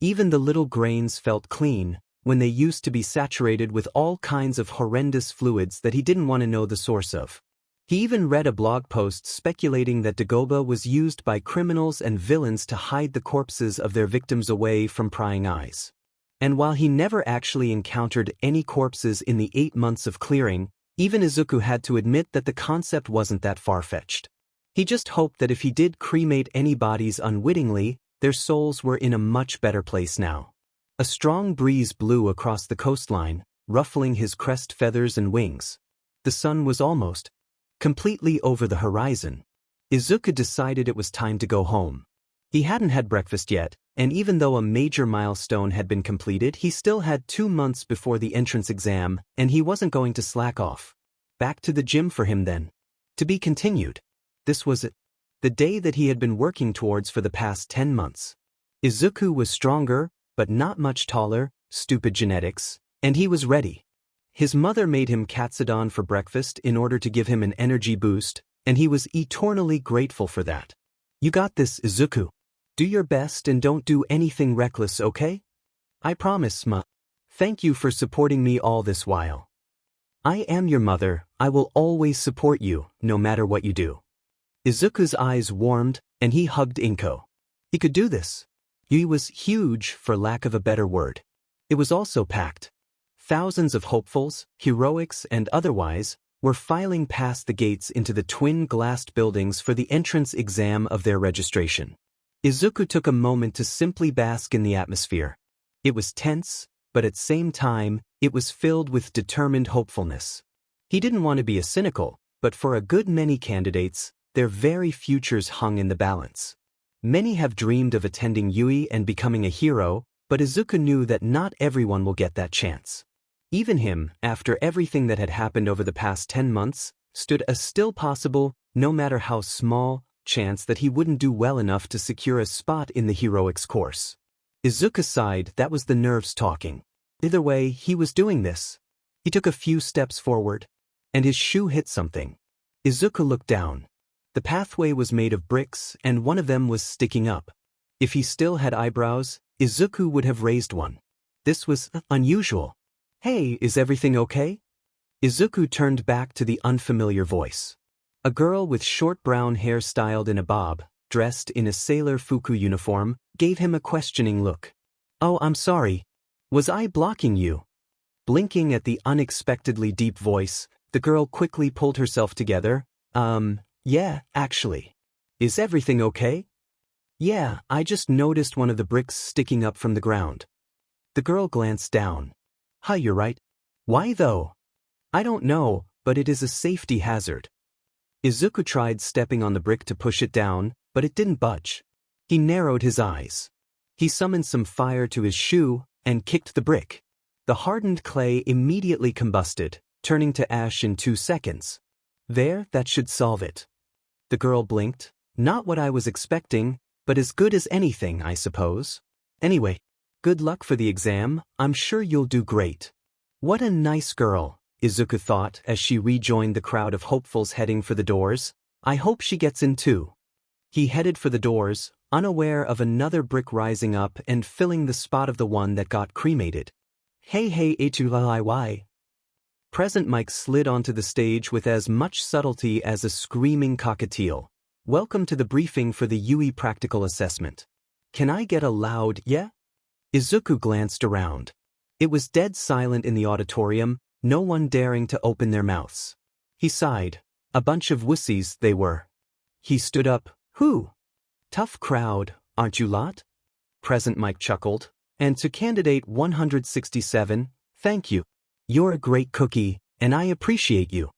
Even the little grains felt clean, when they used to be saturated with all kinds of horrendous fluids that he didn't want to know the source of. He even read a blog post speculating that Dagobah was used by criminals and villains to hide the corpses of their victims away from prying eyes. And while he never actually encountered any corpses in the 8 months of clearing, even Izuku had to admit that the concept wasn't that far-fetched. He just hoped that if he did cremate any bodies unwittingly, their souls were in a much better place now. A strong breeze blew across the coastline, ruffling his crest feathers and wings. The sun was almost completely over the horizon. Izuku decided it was time to go home. He hadn't had breakfast yet, and even though a major milestone had been completed, he still had 2 months before the entrance exam, and he wasn't going to slack off. Back to the gym for him then. To be continued. This was it. The day that he had been working towards for the past 10 months. Izuku was stronger, but not much taller, stupid genetics, and he was ready. His mother made him katsudon for breakfast in order to give him an energy boost, and he was eternally grateful for that. You got this, Izuku. Do your best and don't do anything reckless, okay? I promise, Ma. Thank you for supporting me all this while. I am your mother, I will always support you, no matter what you do. Izuku's eyes warmed, and he hugged Inko. He could do this. Yui was huge, for lack of a better word. It was also packed. Thousands of hopefuls, heroics and otherwise, were filing past the gates into the twin glassed buildings for the entrance exam of their registration. Izuku took a moment to simply bask in the atmosphere. It was tense, but at the same time, it was filled with determined hopefulness. He didn't want to be a cynical, but for a good many candidates, their very futures hung in the balance. Many have dreamed of attending Yui and becoming a hero, but Izuku knew that not everyone will get that chance. Even him, after everything that had happened over the past 10 months, stood a still possible, no matter how small, chance that he wouldn't do well enough to secure a spot in the heroics course. Izuku sighed, that was the nerves talking. Either way, he was doing this. He took a few steps forward, and his shoe hit something. Izuku looked down. The pathway was made of bricks, and one of them was sticking up. If he still had eyebrows, Izuku would have raised one. This was unusual. Hey, is everything okay? Izuku turned back to the unfamiliar voice. A girl with short brown hair styled in a bob, dressed in a sailor fuku uniform, gave him a questioning look. Oh, I'm sorry. Was I blocking you? Blinking at the unexpectedly deep voice, the girl quickly pulled herself together. Yeah, actually. Is everything okay? Yeah, I just noticed one of the bricks sticking up from the ground. The girl glanced down. Huh, you're right. Why though? I don't know, but it is a safety hazard. Izuku tried stepping on the brick to push it down, but it didn't budge. He narrowed his eyes. He summoned some fire to his shoe and kicked the brick. The hardened clay immediately combusted, turning to ash in 2 seconds. There, that should solve it. The girl blinked. Not what I was expecting, but as good as anything, I suppose. Anyway, good luck for the exam, I'm sure you'll do great. What a nice girl, Izuku thought as she rejoined the crowd of hopefuls heading for the doors. I hope she gets in too. He headed for the doors, unaware of another brick rising up and filling the spot of the one that got cremated. Hey Etulaiwai. Present Mike slid onto the stage with as much subtlety as a screaming cockatiel. Welcome to the briefing for the Yui practical assessment. Can I get a loud yeah? Izuku glanced around. It was dead silent in the auditorium, no one daring to open their mouths. He sighed. A bunch of wussies they were. He stood up. Who? Tough crowd, aren't you lot? Present Mike chuckled. And to candidate 167, thank you. You're a great cookie, and I appreciate you.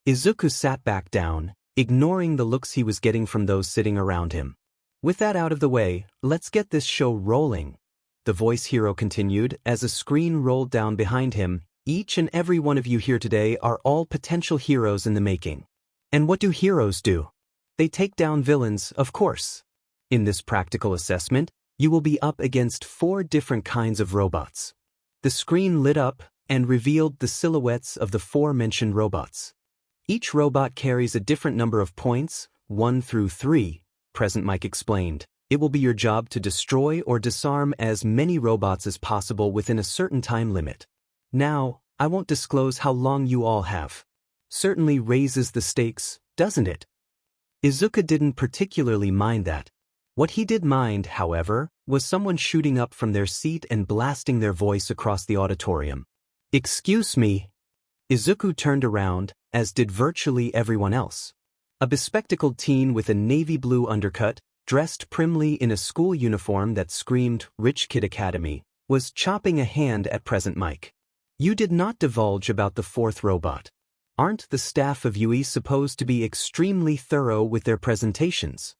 Izuku sat back down, ignoring the looks he was getting from those sitting around him. With that out of the way, let's get this show rolling. The voice hero continued as a screen rolled down behind him. Each and every one of you here today are all potential heroes in the making. And what do heroes do? They take down villains, of course. In this practical assessment, you will be up against 4 different kinds of robots. The screen lit up and revealed the silhouettes of the 4 mentioned robots. Each robot carries a different number of points, 1 through 3, Present Mike explained. It will be your job to destroy or disarm as many robots as possible within a certain time limit. Now, I won't disclose how long you all have. Certainly raises the stakes, doesn't it? Izuku didn't particularly mind that. What he did mind, however, was someone shooting up from their seat and blasting their voice across the auditorium. Excuse me. Izuku turned around, as did virtually everyone else. A bespectacled teen with a navy blue undercut, dressed primly in a school uniform that screamed Rich Kid Academy, was chopping a hand at Present Mike. You did not divulge about the 4th robot. Aren't the staff of UE supposed to be extremely thorough with their presentations?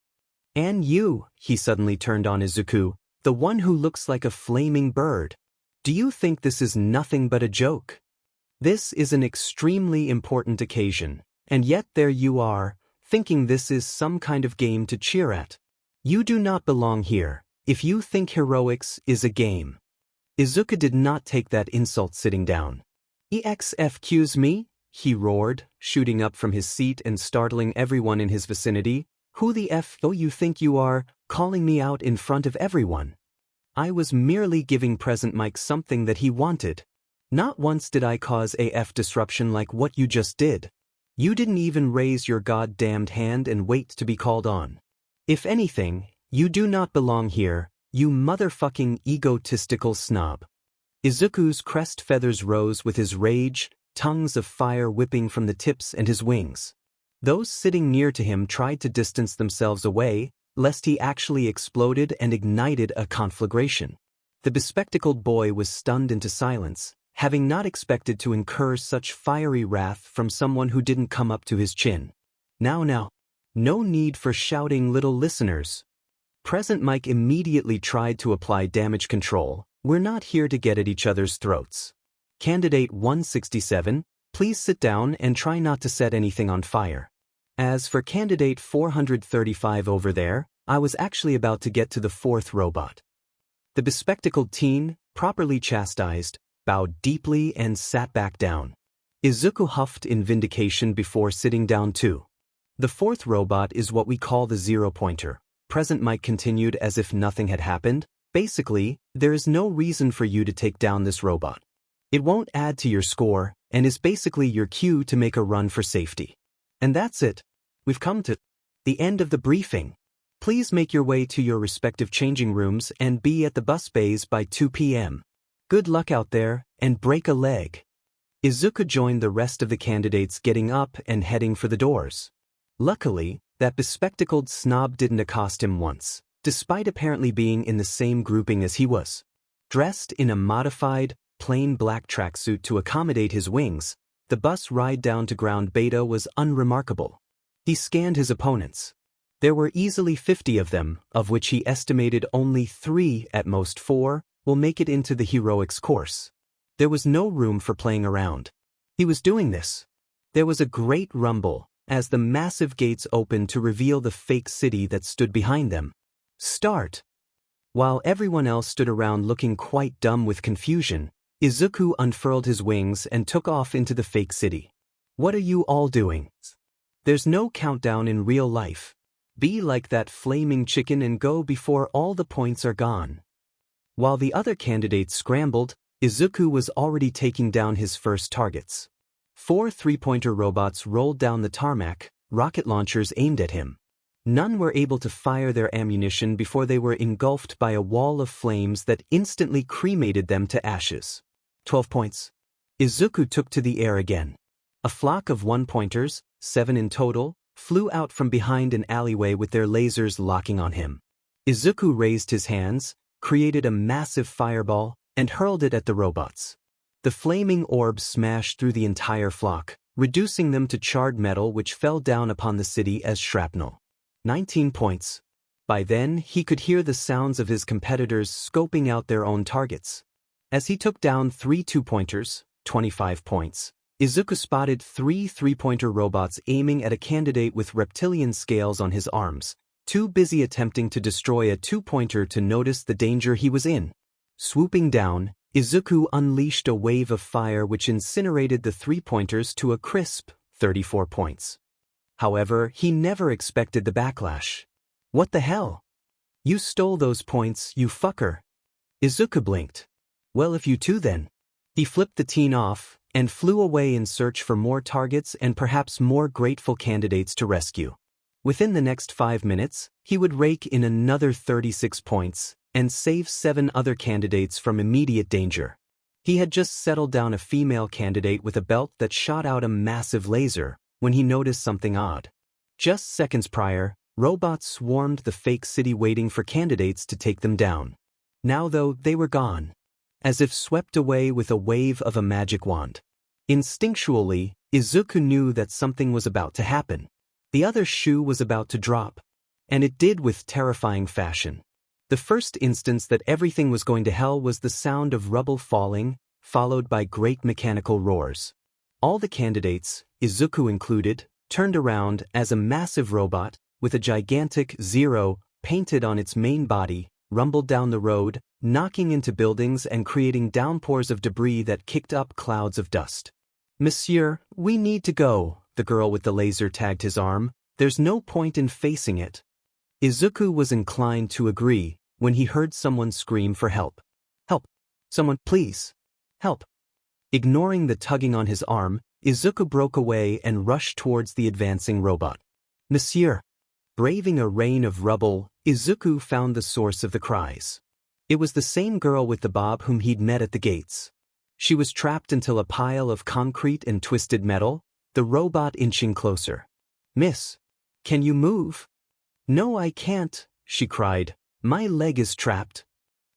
And you, he suddenly turned on Izuku, the one who looks like a flaming bird. Do you think this is nothing but a joke? This is an extremely important occasion, and yet there you are, thinking this is some kind of game to cheer at. You do not belong here, if you think heroics is a game. Izuku did not take that insult sitting down. Excuse me? He roared, shooting up from his seat and startling everyone in his vicinity. Who the F do you think you are, calling me out in front of everyone? I was merely giving Present Mike something that he wanted. Not once did I cause AF disruption like what you just did. You didn't even raise your goddamned hand and wait to be called on. If anything, you do not belong here, you motherfucking egotistical snob. Izuku's crest feathers rose with his rage, tongues of fire whipping from the tips and his wings. Those sitting near to him tried to distance themselves away, lest he actually exploded and ignited a conflagration. The bespectacled boy was stunned into silence, having not expected to incur such fiery wrath from someone who didn't come up to his chin. Now, no need for shouting, little listeners. Present Mike immediately tried to apply damage control. We're not here to get at each other's throats. Candidate 167, please sit down and try not to set anything on fire. As for candidate 435 over there, I was actually about to get to the 4th robot. The bespectacled teen, properly chastised, bowed deeply and sat back down. Izuku huffed in vindication before sitting down too. The 4th robot is what we call the 0-pointer. Present Mike continued as if nothing had happened. Basically, there is no reason for you to take down this robot. It won't add to your score, and is basically your cue to make a run for safety. And that's it. We've come to the end of the briefing. Please make your way to your respective changing rooms and be at the bus bays by 2 p.m. Good luck out there, and break a leg. Izuku joined the rest of the candidates getting up and heading for the doors. Luckily, that bespectacled snob didn't accost him once, despite apparently being in the same grouping as he was. Dressed in a modified, plain black tracksuit to accommodate his wings, the bus ride down to ground beta was unremarkable. He scanned his opponents. There were easily 50 of them, of which he estimated only 3, at most 4, will make it into the heroics course. There was no room for playing around. He was doing this. There was a great rumble, as the massive gates opened to reveal the fake city that stood behind them. Start! While everyone else stood around looking quite dumb with confusion, Izuku unfurled his wings and took off into the fake city. What are you all doing? There's no countdown in real life. Be like that flaming chicken and go before all the points are gone. While the other candidates scrambled, Izuku was already taking down his first targets. 4 3-pointer robots rolled down the tarmac, rocket launchers aimed at him. None were able to fire their ammunition before they were engulfed by a wall of flames that instantly cremated them to ashes. 12 points. Izuku took to the air again. A flock of one-pointers, 7 in total, flew out from behind an alleyway with their lasers locking on him. Izuku raised his hands, created a massive fireball, and hurled it at the robots. The flaming orb smashed through the entire flock, reducing them to charred metal which fell down upon the city as shrapnel. 19 points. By then, he could hear the sounds of his competitors scoping out their own targets. As he took down 3 two-pointers, 25 points, Izuku spotted 3 three-pointer robots aiming at a candidate with reptilian scales on his arms, too busy attempting to destroy a two-pointer to notice the danger he was in. Swooping down, Izuku unleashed a wave of fire which incinerated the three-pointers to a crisp 34 points. However, he never expected the backlash. What the hell? You stole those points, you fucker. Izuku blinked. Well, if you too then. He flipped the teen off and flew away in search for more targets and perhaps more grateful candidates to rescue. Within the next 5 minutes, he would rake in another 36 points and save 7 other candidates from immediate danger. He had just settled down a female candidate with a belt that shot out a massive laser when he noticed something odd. Just seconds prior, robots swarmed the fake city waiting for candidates to take them down. Now though, they were gone, as if swept away with a wave of a magic wand. Instinctually, Izuku knew that something was about to happen. The other shoe was about to drop. And it did with terrifying fashion. The first instance that everything was going to hell was the sound of rubble falling, followed by great mechanical roars. All the candidates, Izuku included, turned around as a massive robot, with a gigantic 0 painted on its main body, rumbled down the road, knocking into buildings and creating downpours of debris that kicked up clouds of dust. "Monsieur, we need to go," the girl with the laser tagged his arm. "There's no point in facing it." Izuku was inclined to agree when he heard someone scream for help. "Help! Someone, please! Help!" Ignoring the tugging on his arm, Izuku broke away and rushed towards the advancing robot. "Monsieur!" Braving a rain of rubble, Izuku found the source of the cries. It was the same girl with the bob whom he'd met at the gates. She was trapped until a pile of concrete and twisted metal, the robot inching closer. "Miss, can you move?" "No, I can't," she cried. "My leg is trapped."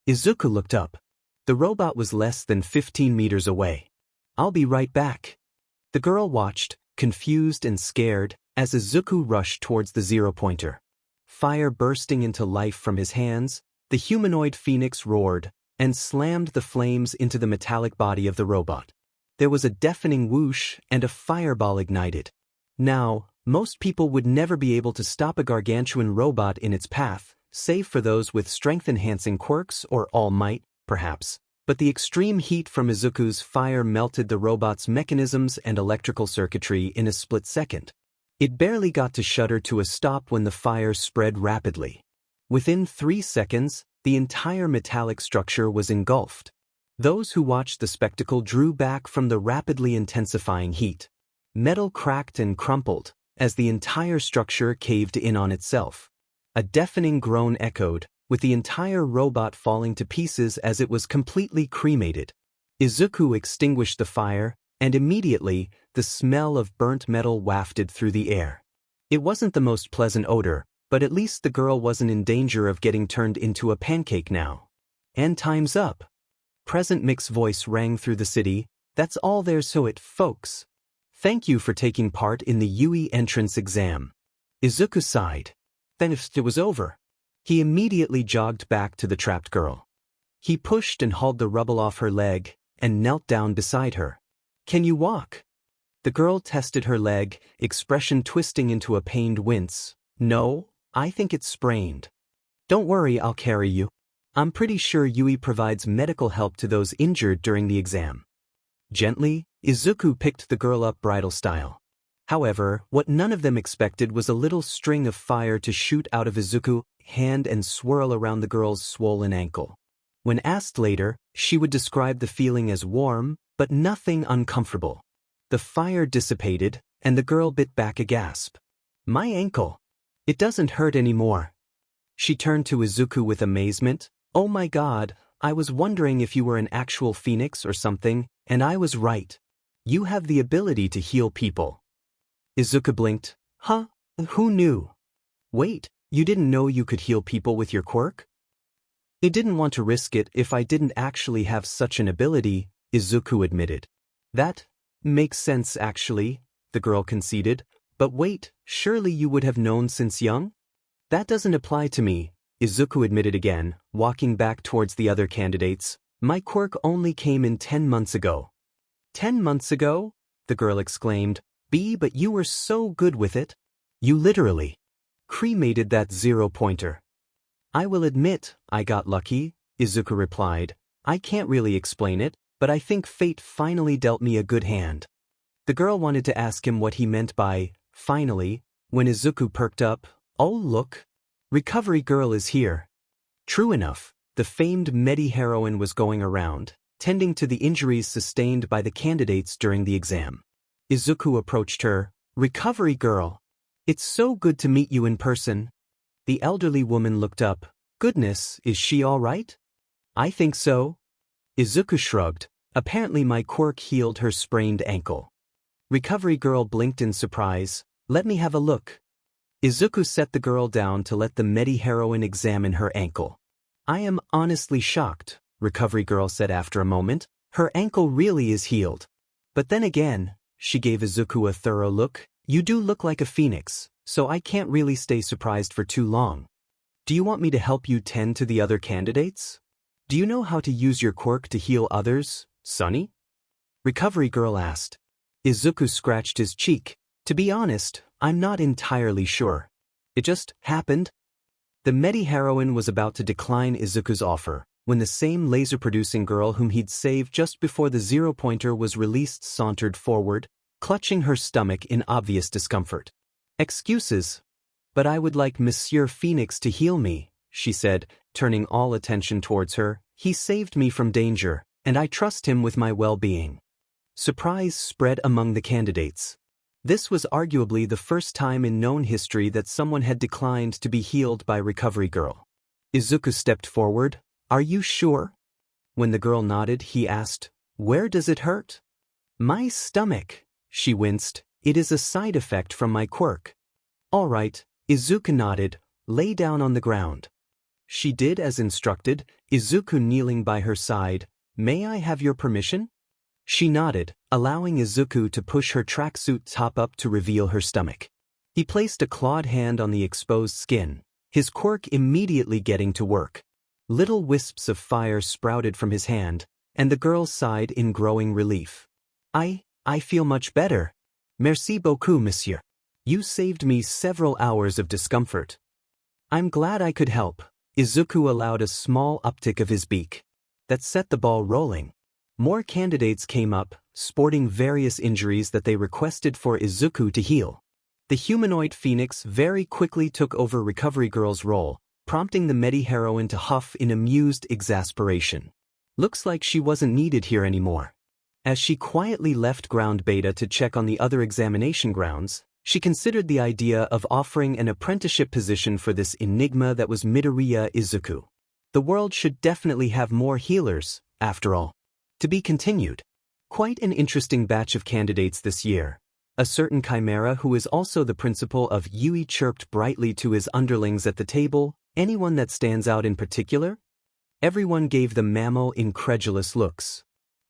Izuku looked up. The robot was less than 15 meters away. "I'll be right back." The girl watched, confused and scared, as Izuku rushed towards the 0-pointer. Fire bursting into life from his hands, the humanoid phoenix roared and slammed the flames into the metallic body of the robot. There was a deafening whoosh and a fireball ignited. Now, most people would never be able to stop a gargantuan robot in its path, save for those with strength-enhancing quirks or All Might, perhaps. But the extreme heat from Izuku's fire melted the robot's mechanisms and electrical circuitry in a split second. It barely got to shudder to a stop when the fire spread rapidly. Within 3 seconds, the entire metallic structure was engulfed. Those who watched the spectacle drew back from the rapidly intensifying heat. Metal cracked and crumpled as the entire structure caved in on itself. A deafening groan echoed, with the entire robot falling to pieces as it was completely cremated. Izuku extinguished the fire, and immediately, the smell of burnt metal wafted through the air. It wasn't the most pleasant odor, but at least the girl wasn't in danger of getting turned into a pancake now. "And time's up." Present Mick's voice rang through the city. "That's all there's to it, folks. Thank you for taking part in the UE entrance exam." Izuku sighed. Then if it was over, he immediately jogged back to the trapped girl. He pushed and hauled the rubble off her leg and knelt down beside her. "Can you walk?" The girl tested her leg, expression twisting into a pained wince. "No, I think it's sprained." "Don't worry, I'll carry you. I'm pretty sure UE provides medical help to those injured during the exam." Gently, Izuku picked the girl up bridal style. However, what none of them expected was a little string of fire to shoot out of Izuku's hand and swirl around the girl's swollen ankle. When asked later, she would describe the feeling as warm, but nothing uncomfortable. The fire dissipated, and the girl bit back a gasp. "My ankle." It doesn't hurt anymore. She turned to Izuku with amazement. Oh my god, I was wondering if you were an actual phoenix or something, and I was right. You have the ability to heal people. Izuku blinked. Huh? Who knew? Wait, you didn't know you could heal people with your quirk? I didn't want to risk it if I didn't actually have such an ability, Izuku admitted. That makes sense actually, the girl conceded. But wait, surely you would have known since young? That doesn't apply to me, Izuku admitted again, walking back towards the other candidates. My quirk only came in 10 months ago. 10 months ago? The girl exclaimed. But you were so good with it. You literally cremated that 0-pointer. I will admit, I got lucky, Izuku replied. I can't really explain it, but I think fate finally dealt me a good hand. The girl wanted to ask him what he meant by finally, when Izuku perked up. Oh look, Recovery Girl is here. True enough, the famed medi-heroine was going around, tending to the injuries sustained by the candidates during the exam. Izuku approached her. Recovery Girl. It's so good to meet you in person. The elderly woman looked up. Goodness, is she all right? I think so. Izuku shrugged. Apparently my quirk healed her sprained ankle. Recovery Girl blinked in surprise. Let me have a look. Izuku set the girl down to let the medi-heroine examine her ankle. I am honestly shocked, Recovery Girl said after a moment. Her ankle really is healed. But then again, she gave Izuku a thorough look. You do look like a phoenix, so I can't really stay surprised for too long. Do you want me to help you tend to the other candidates? Do you know how to use your quirk to heal others, Sonny? Recovery Girl asked. Izuku scratched his cheek. To be honest, I'm not entirely sure. It just happened. The medi-heroine was about to decline Izuku's offer, when the same laser-producing girl whom he'd saved just before the 0-pointer was released sauntered forward, clutching her stomach in obvious discomfort. Excuses, but I would like Monsieur Phoenix to heal me, she said, turning all attention towards her. He saved me from danger, and I trust him with my well-being. Surprise spread among the candidates. This was arguably the first time in known history that someone had declined to be healed by Recovery Girl. Izuku stepped forward. Are you sure? When the girl nodded, he asked, Where does it hurt? My stomach, she winced. It is a side effect from my quirk. All right, Izuku nodded. Lay down on the ground. She did as instructed, Izuku kneeling by her side. May I have your permission? She nodded, allowing Izuku to push her tracksuit top up to reveal her stomach. He placed a clawed hand on the exposed skin, his quirk immediately getting to work. Little wisps of fire sprouted from his hand, and the girl sighed in growing relief. I feel much better. Merci beaucoup, monsieur. You saved me several hours of discomfort. I'm glad I could help. Izuku allowed a small uptick of his beak. That set the ball rolling. More candidates came up, sporting various injuries that they requested for Izuku to heal. The humanoid phoenix very quickly took over Recovery Girl's role, prompting the medi-heroine to huff in amused exasperation. Looks like she wasn't needed here anymore. As she quietly left Ground Beta to check on the other examination grounds, she considered the idea of offering an apprenticeship position for this enigma that was Midoriya Izuku. The world should definitely have more healers, after all. To be continued. Quite an interesting batch of candidates this year. A certain Chimera who is also the principal of Yui chirped brightly to his underlings at the table. Anyone that stands out in particular? Everyone gave the mammal incredulous looks.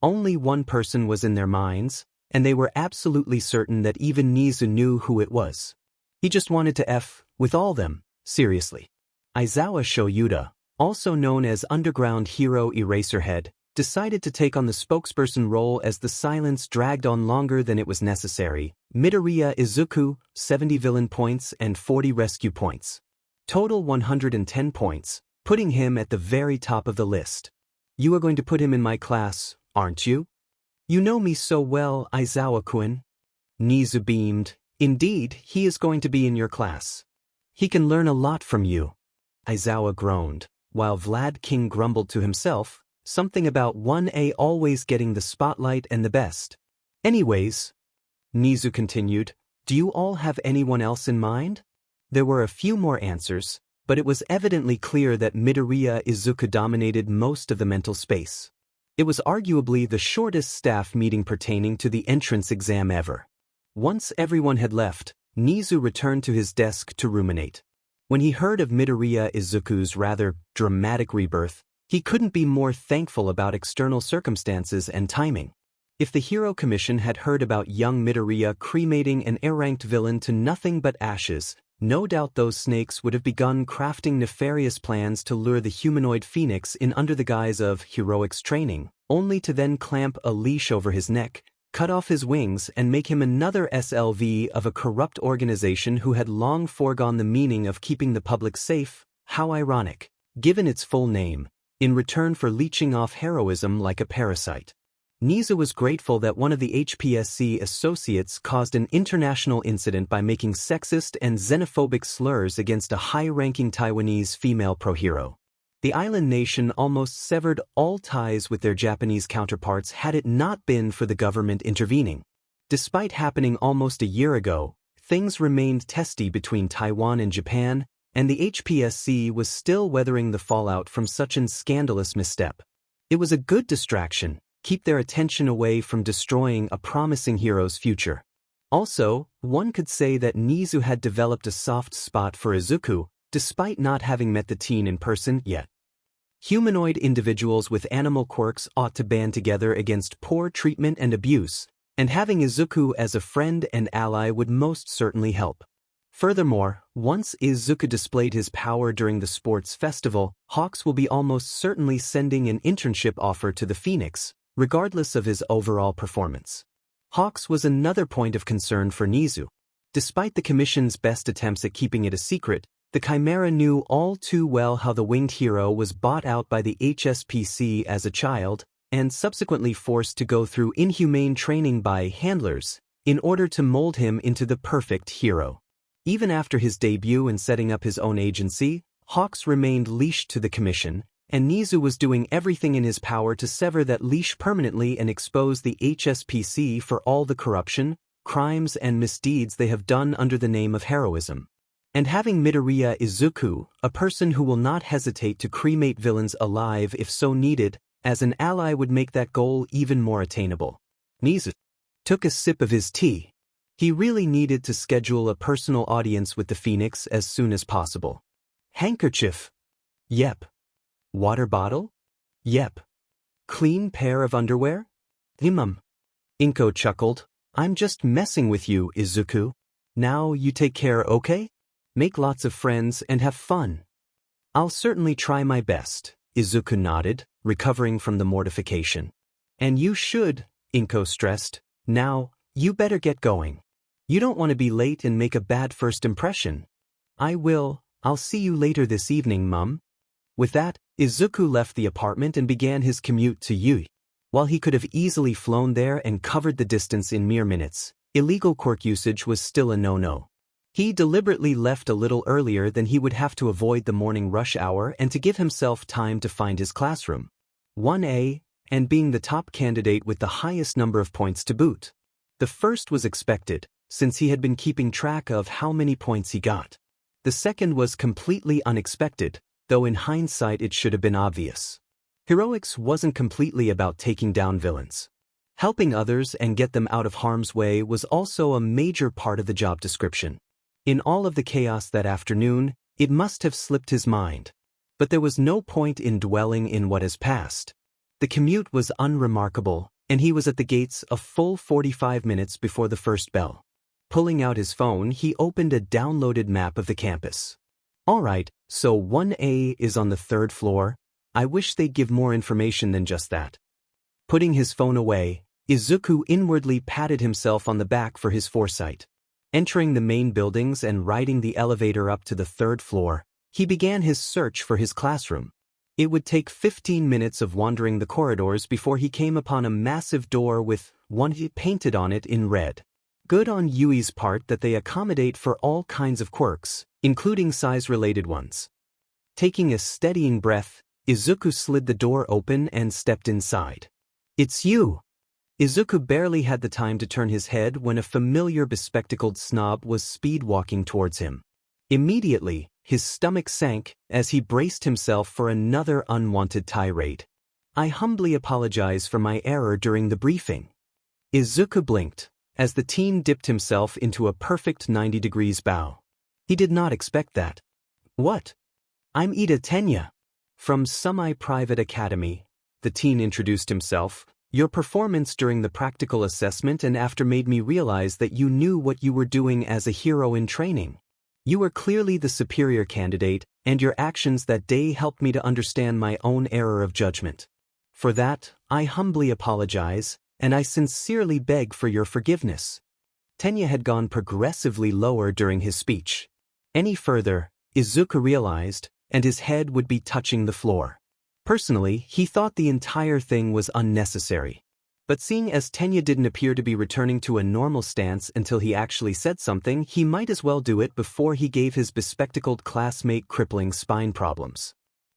Only one person was in their minds, and they were absolutely certain that even Nizu knew who it was. He just wanted to F with all them, seriously. Aizawa Shoyuda, also known as Underground Hero Eraserhead, decided to take on the spokesperson role as the silence dragged on longer than it was necessary. Midoriya Izuku, 70 villain points and 40 rescue points. Total 110 points, putting him at the very top of the list. You are going to put him in my class, aren't you? You know me so well, Aizawa-kun. Nizu beamed. Indeed, he is going to be in your class. He can learn a lot from you. Aizawa groaned, while Vlad King grumbled to himself, something about 1A always getting the spotlight and the best. Anyways, Nizu continued, do you all have anyone else in mind? There were a few more answers, but it was evidently clear that Midoriya Izuku dominated most of the mental space. It was arguably the shortest staff meeting pertaining to the entrance exam ever. Once everyone had left, Nizu returned to his desk to ruminate. When he heard of Midoriya Izuku's rather dramatic rebirth, he couldn't be more thankful about external circumstances and timing. If the Hero Commission had heard about young Midoriya cremating an A-ranked villain to nothing but ashes, no doubt those snakes would have begun crafting nefarious plans to lure the humanoid phoenix in under the guise of heroics training, only to then clamp a leash over his neck, cut off his wings and make him another SLV of a corrupt organization who had long foregone the meaning of keeping the public safe. How ironic, given its full name, in return for leeching off heroism like a parasite. Nizu was grateful that one of the HPSC associates caused an international incident by making sexist and xenophobic slurs against a high-ranking Taiwanese female pro-hero. The island nation almost severed all ties with their Japanese counterparts had it not been for the government intervening. Despite happening almost a year ago, things remained testy between Taiwan and Japan, and the HPSC was still weathering the fallout from such an scandalous misstep. It was a good distraction. Keep their attention away from destroying a promising hero's future. Also, one could say that Nizu had developed a soft spot for Izuku, despite not having met the teen in person yet. Humanoid individuals with animal quirks ought to band together against poor treatment and abuse, and having Izuku as a friend and ally would most certainly help. Furthermore, once Izuku displayed his power during the sports festival, Hawks will be almost certainly sending an internship offer to the Phoenix, regardless of his overall performance. Hawks was another point of concern for Nizu. Despite the Commission's best attempts at keeping it a secret, the Chimera knew all too well how the winged hero was bought out by the HSPC as a child, and subsequently forced to go through inhumane training by handlers, in order to mold him into the perfect hero. Even after his debut and setting up his own agency, Hawks remained leashed to the Commission, and Nizu was doing everything in his power to sever that leash permanently and expose the HSPC for all the corruption, crimes and misdeeds they have done under the name of heroism. And having Midoriya Izuku, a person who will not hesitate to cremate villains alive if so needed, as an ally would make that goal even more attainable. Nizu took a sip of his tea. He really needed to schedule a personal audience with the Phoenix as soon as possible. Handkerchief? Yep. Water bottle? Yep. Clean pair of underwear? Inko chuckled. I'm just messing with you, Izuku. Now you take care, okay? Make lots of friends and have fun. I'll certainly try my best, Izuku nodded, recovering from the mortification. And you should, Inko stressed. Now, you better get going. You don't want to be late and make a bad first impression. I will. I'll see you later this evening, Mum. With that, Izuku left the apartment and began his commute to Yui. While he could have easily flown there and covered the distance in mere minutes, illegal quirk usage was still a no-no. He deliberately left a little earlier than he would have to avoid the morning rush hour and to give himself time to find his classroom. 1A, and being the top candidate with the highest number of points to boot. The first was expected, since he had been keeping track of how many points he got. The second was completely unexpected, though in hindsight it should have been obvious. Heroics wasn't completely about taking down villains. Helping others and get them out of harm's way was also a major part of the job description. In all of the chaos that afternoon, it must have slipped his mind. But there was no point in dwelling in what has passed. The commute was unremarkable, and he was at the gates a full 45 minutes before the first bell. Pulling out his phone, he opened a downloaded map of the campus. All right, so 1A is on the 3rd floor. I wish they'd give more information than just that. Putting his phone away, Izuku inwardly patted himself on the back for his foresight. Entering the main buildings and riding the elevator up to the 3rd floor, he began his search for his classroom. It would take 15 minutes of wandering the corridors before he came upon a massive door with 1 painted on it in red. Good on Yui's part that they accommodate for all kinds of quirks, including size-related ones. Taking a steadying breath, Izuku slid the door open and stepped inside. It's you! Izuku barely had the time to turn his head when a familiar bespectacled snob was speed-walking towards him. Immediately, his stomach sank as he braced himself for another unwanted tirade. I humbly apologize for my error during the briefing. Izuku blinked, as the teen dipped himself into a perfect 90 degrees bow. He did not expect that. What? I'm Ida Tenya. From Semi-Private Academy, the teen introduced himself. Your performance during the practical assessment and after made me realize that you knew what you were doing as a hero in training. You were clearly the superior candidate, and your actions that day helped me to understand my own error of judgment. For that, I humbly apologize, and I sincerely beg for your forgiveness. Tenya had gone progressively lower during his speech. Any further, Izuku realized, and his head would be touching the floor. Personally, he thought the entire thing was unnecessary. But seeing as Tenya didn't appear to be returning to a normal stance until he actually said something, he might as well do it before he gave his bespectacled classmate crippling spine problems.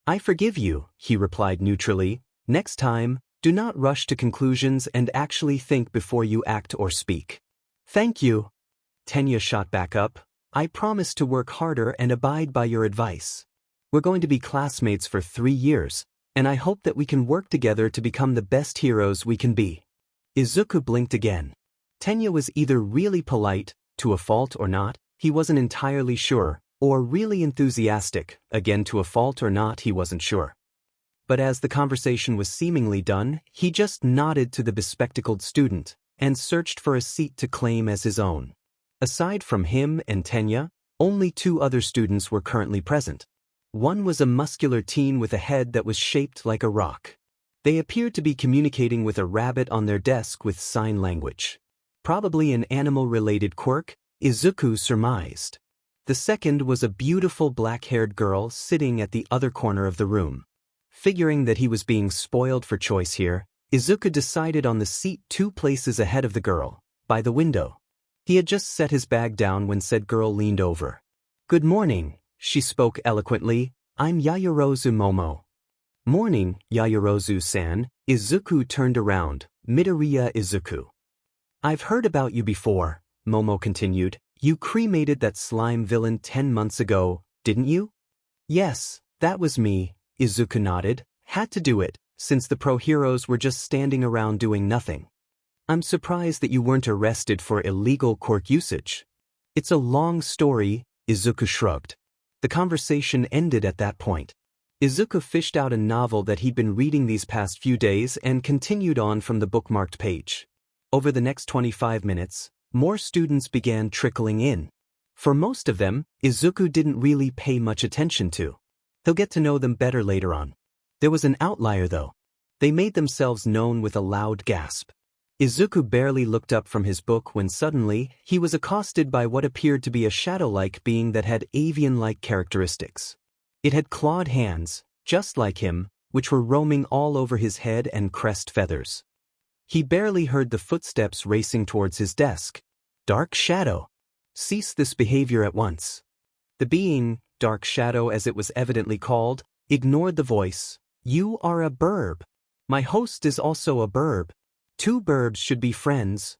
I forgive you, he replied neutrally. Next time, do not rush to conclusions and actually think before you act or speak. Thank you. Tenya shot back up. I promise to work harder and abide by your advice. We're going to be classmates for 3 years, and I hope that we can work together to become the best heroes we can be. Izuku blinked again. Tenya was either really polite, to a fault or not, he wasn't entirely sure, or really enthusiastic, again to a fault or not, he wasn't sure. But as the conversation was seemingly done, he just nodded to the bespectacled student, and searched for a seat to claim as his own. Aside from him and Tenya, only 2 other students were currently present. One was a muscular teen with a head that was shaped like a rock. They appeared to be communicating with a rabbit on their desk with sign language. Probably an animal-related quirk, Izuku surmised. The second was a beautiful black-haired girl sitting at the other corner of the room. Figuring that he was being spoiled for choice here, Izuku decided on the seat 2 places ahead of the girl, by the window. He had just set his bag down when said girl leaned over. Good morning, she spoke eloquently. I'm Yaoyorozu Momo. Morning, Yaoyorozu-san. Izuku turned around. Midoriya Izuku. I've heard about you before, Momo continued. You cremated that slime villain 10 months ago, didn't you? Yes, that was me, Izuku nodded. Had to do it, since the pro-heroes were just standing around doing nothing. I'm surprised that you weren't arrested for illegal quirk usage. It's a long story, Izuku shrugged. The conversation ended at that point. Izuku fished out a novel that he'd been reading these past few days and continued on from the bookmarked page. Over the next 25 minutes, more students began trickling in. For most of them, Izuku didn't really pay much attention to. He'll get to know them better later on. There was an outlier though. They made themselves known with a loud gasp. Izuku barely looked up from his book when suddenly, he was accosted by what appeared to be a shadow-like being that had avian-like characteristics. It had clawed hands, just like him, which were roaming all over his head and crest feathers. He barely heard the footsteps racing towards his desk. Dark Shadow. Cease this behavior at once. The being, Dark Shadow as it was evidently called, ignored the voice. You are a burb. My host is also a burb. 2 burbs should be friends.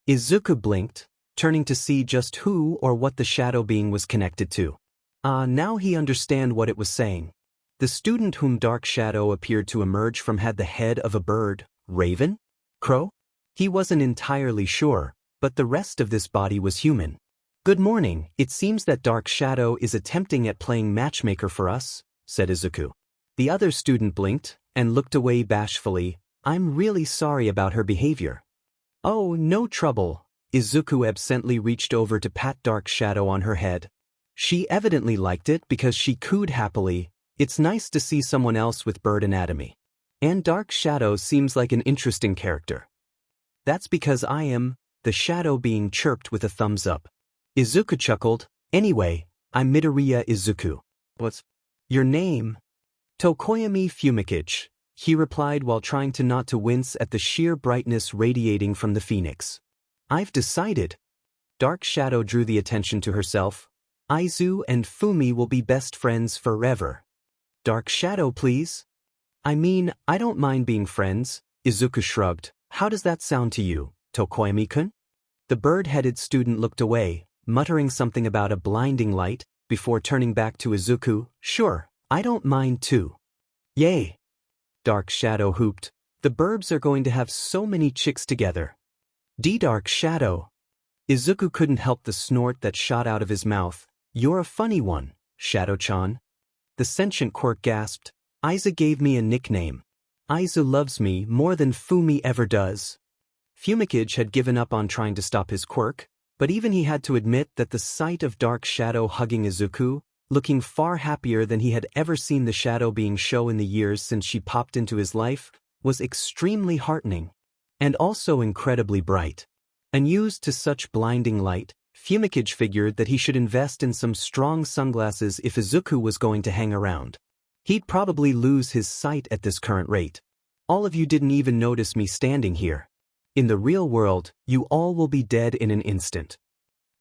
Izuku blinked, turning to see just who or what the shadow being was connected to. Now he understood what it was saying. The student whom Dark Shadow appeared to emerge from had the head of a bird, raven? Crow? He wasn't entirely sure, but the rest of this body was human. Good morning, it seems that Dark Shadow is attempting at playing matchmaker for us, said Izuku. The other student blinked, and looked away bashfully. I'm really sorry about her behavior. Oh, no trouble. Izuku absently reached over to pat Dark Shadow on her head. She evidently liked it because she cooed happily. It's nice to see someone else with bird anatomy. And Dark Shadow seems like an interesting character. That's because I am, the shadow being chirped with a thumbs up. Izuku chuckled. Anyway, I'm Midoriya Izuku. What's your name? Tokoyami Fumikage, he replied while trying to not to wince at the sheer brightness radiating from the phoenix. I've decided. Dark Shadow drew the attention to herself. Aizu and Fumi will be best friends forever. Dark Shadow, please. I mean, I don't mind being friends, Izuku shrugged. How does that sound to you, Tokoyami-kun? The bird-headed student looked away, muttering something about a blinding light. before turning back to Izuku. Sure, I don't mind too. Yay! Dark Shadow hooped. The burbs are going to have so many chicks together. Dark Shadow. Izuku couldn't help the snort that shot out of his mouth. You're a funny one, Shadow-chan. The sentient Quirk gasped. Aiza gave me a nickname. Aizu loves me more than Fumi ever does. Fumikage had given up on trying to stop his quirk, but even he had to admit that the sight of Dark Shadow hugging Izuku, looking far happier than he had ever seen the shadow being show in the years since she popped into his life, was extremely heartening. And also incredibly bright. Unused to such blinding light, Fumikage figured that he should invest in some strong sunglasses if Izuku was going to hang around. He'd probably lose his sight at this current rate. All of you didn't even notice me standing here. In the real world, you all will be dead in an instant.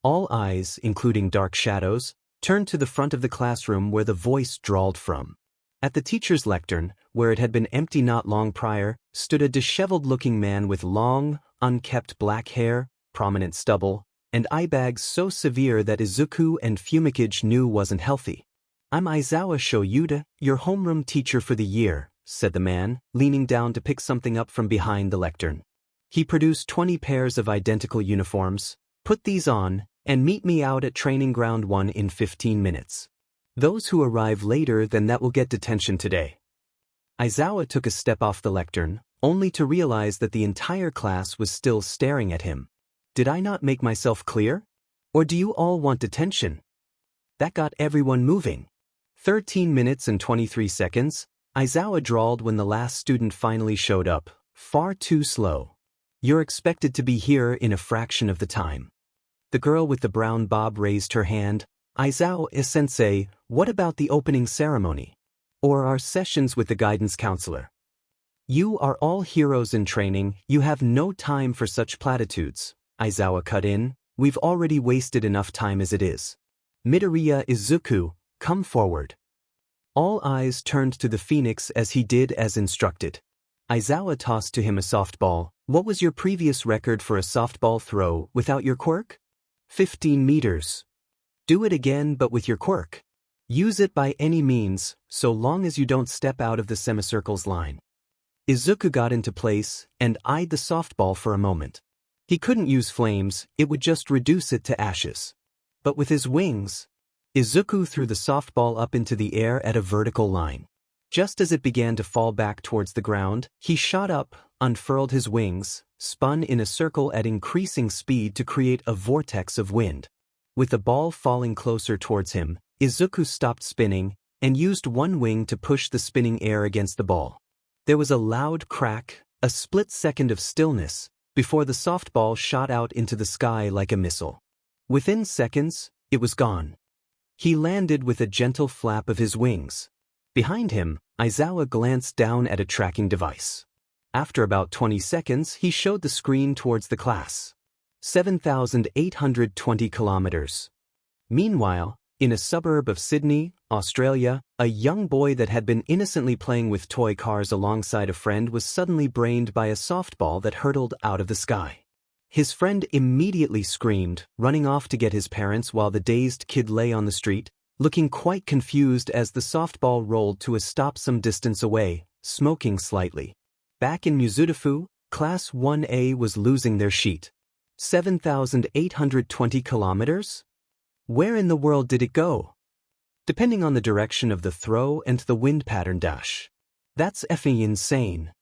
All eyes, including Dark Shadow's, turned to the front of the classroom where the voice drawled from. At the teacher's lectern, where it had been empty not long prior, stood a disheveled-looking man with long, unkempt black hair, prominent stubble, and eye bags so severe that Izuku and Fumikage knew wasn't healthy. I'm Aizawa Shoyuda, your homeroom teacher for the year, said the man, leaning down to pick something up from behind the lectern. He produced 20 pairs of identical uniforms. Put these on, and meet me out at Training Ground 1 in 15 minutes. Those who arrive later than that will get detention today. Aizawa took a step off the lectern, only to realize that the entire class was still staring at him. Did I not make myself clear? Or do you all want detention? That got everyone moving. 13 minutes and 23 seconds, Aizawa drawled when the last student finally showed up. Far too slow. You're expected to be here in a fraction of the time. The girl with the brown bob raised her hand. Aizawa-sensei, what about the opening ceremony? Or our sessions with the guidance counselor? You are all heroes in training, you have no time for such platitudes. Aizawa cut in. We've already wasted enough time as it is. Midoriya Izuku, come forward. All eyes turned to the phoenix as he did as instructed. Aizawa tossed to him a softball. What was your previous record for a softball throw without your quirk? 15 meters. Do it again but with your quirk. Use it by any means, so long as you don't step out of the semicircle's line. Izuku got into place and eyed the softball for a moment. He couldn't use flames, it would just reduce it to ashes. But with his wings, Izuku threw the softball up into the air at a vertical line. Just as it began to fall back towards the ground, he shot up, unfurled his wings, spun in a circle at increasing speed to create a vortex of wind. With the ball falling closer towards him, Izuku stopped spinning and used one wing to push the spinning air against the ball. There was a loud crack, a split second of stillness, before the softball shot out into the sky like a missile. Within seconds, it was gone. He landed with a gentle flap of his wings. Behind him, Aizawa glanced down at a tracking device. After about 20 seconds, he showed the screen towards the class. 7,820 kilometers. Meanwhile, in a suburb of Sydney, Australia, a young boy that had been innocently playing with toy cars alongside a friend was suddenly brained by a softball that hurtled out of the sky. His friend immediately screamed, running off to get his parents while the dazed kid lay on the street, looking quite confused as the softball rolled to a stop some distance away, smoking slightly. Back in Mizudafu, Class 1A was losing their sheet. 7,820 kilometers? Where in the world did it go? Depending on the direction of the throw and the wind pattern dash. That's effing insane.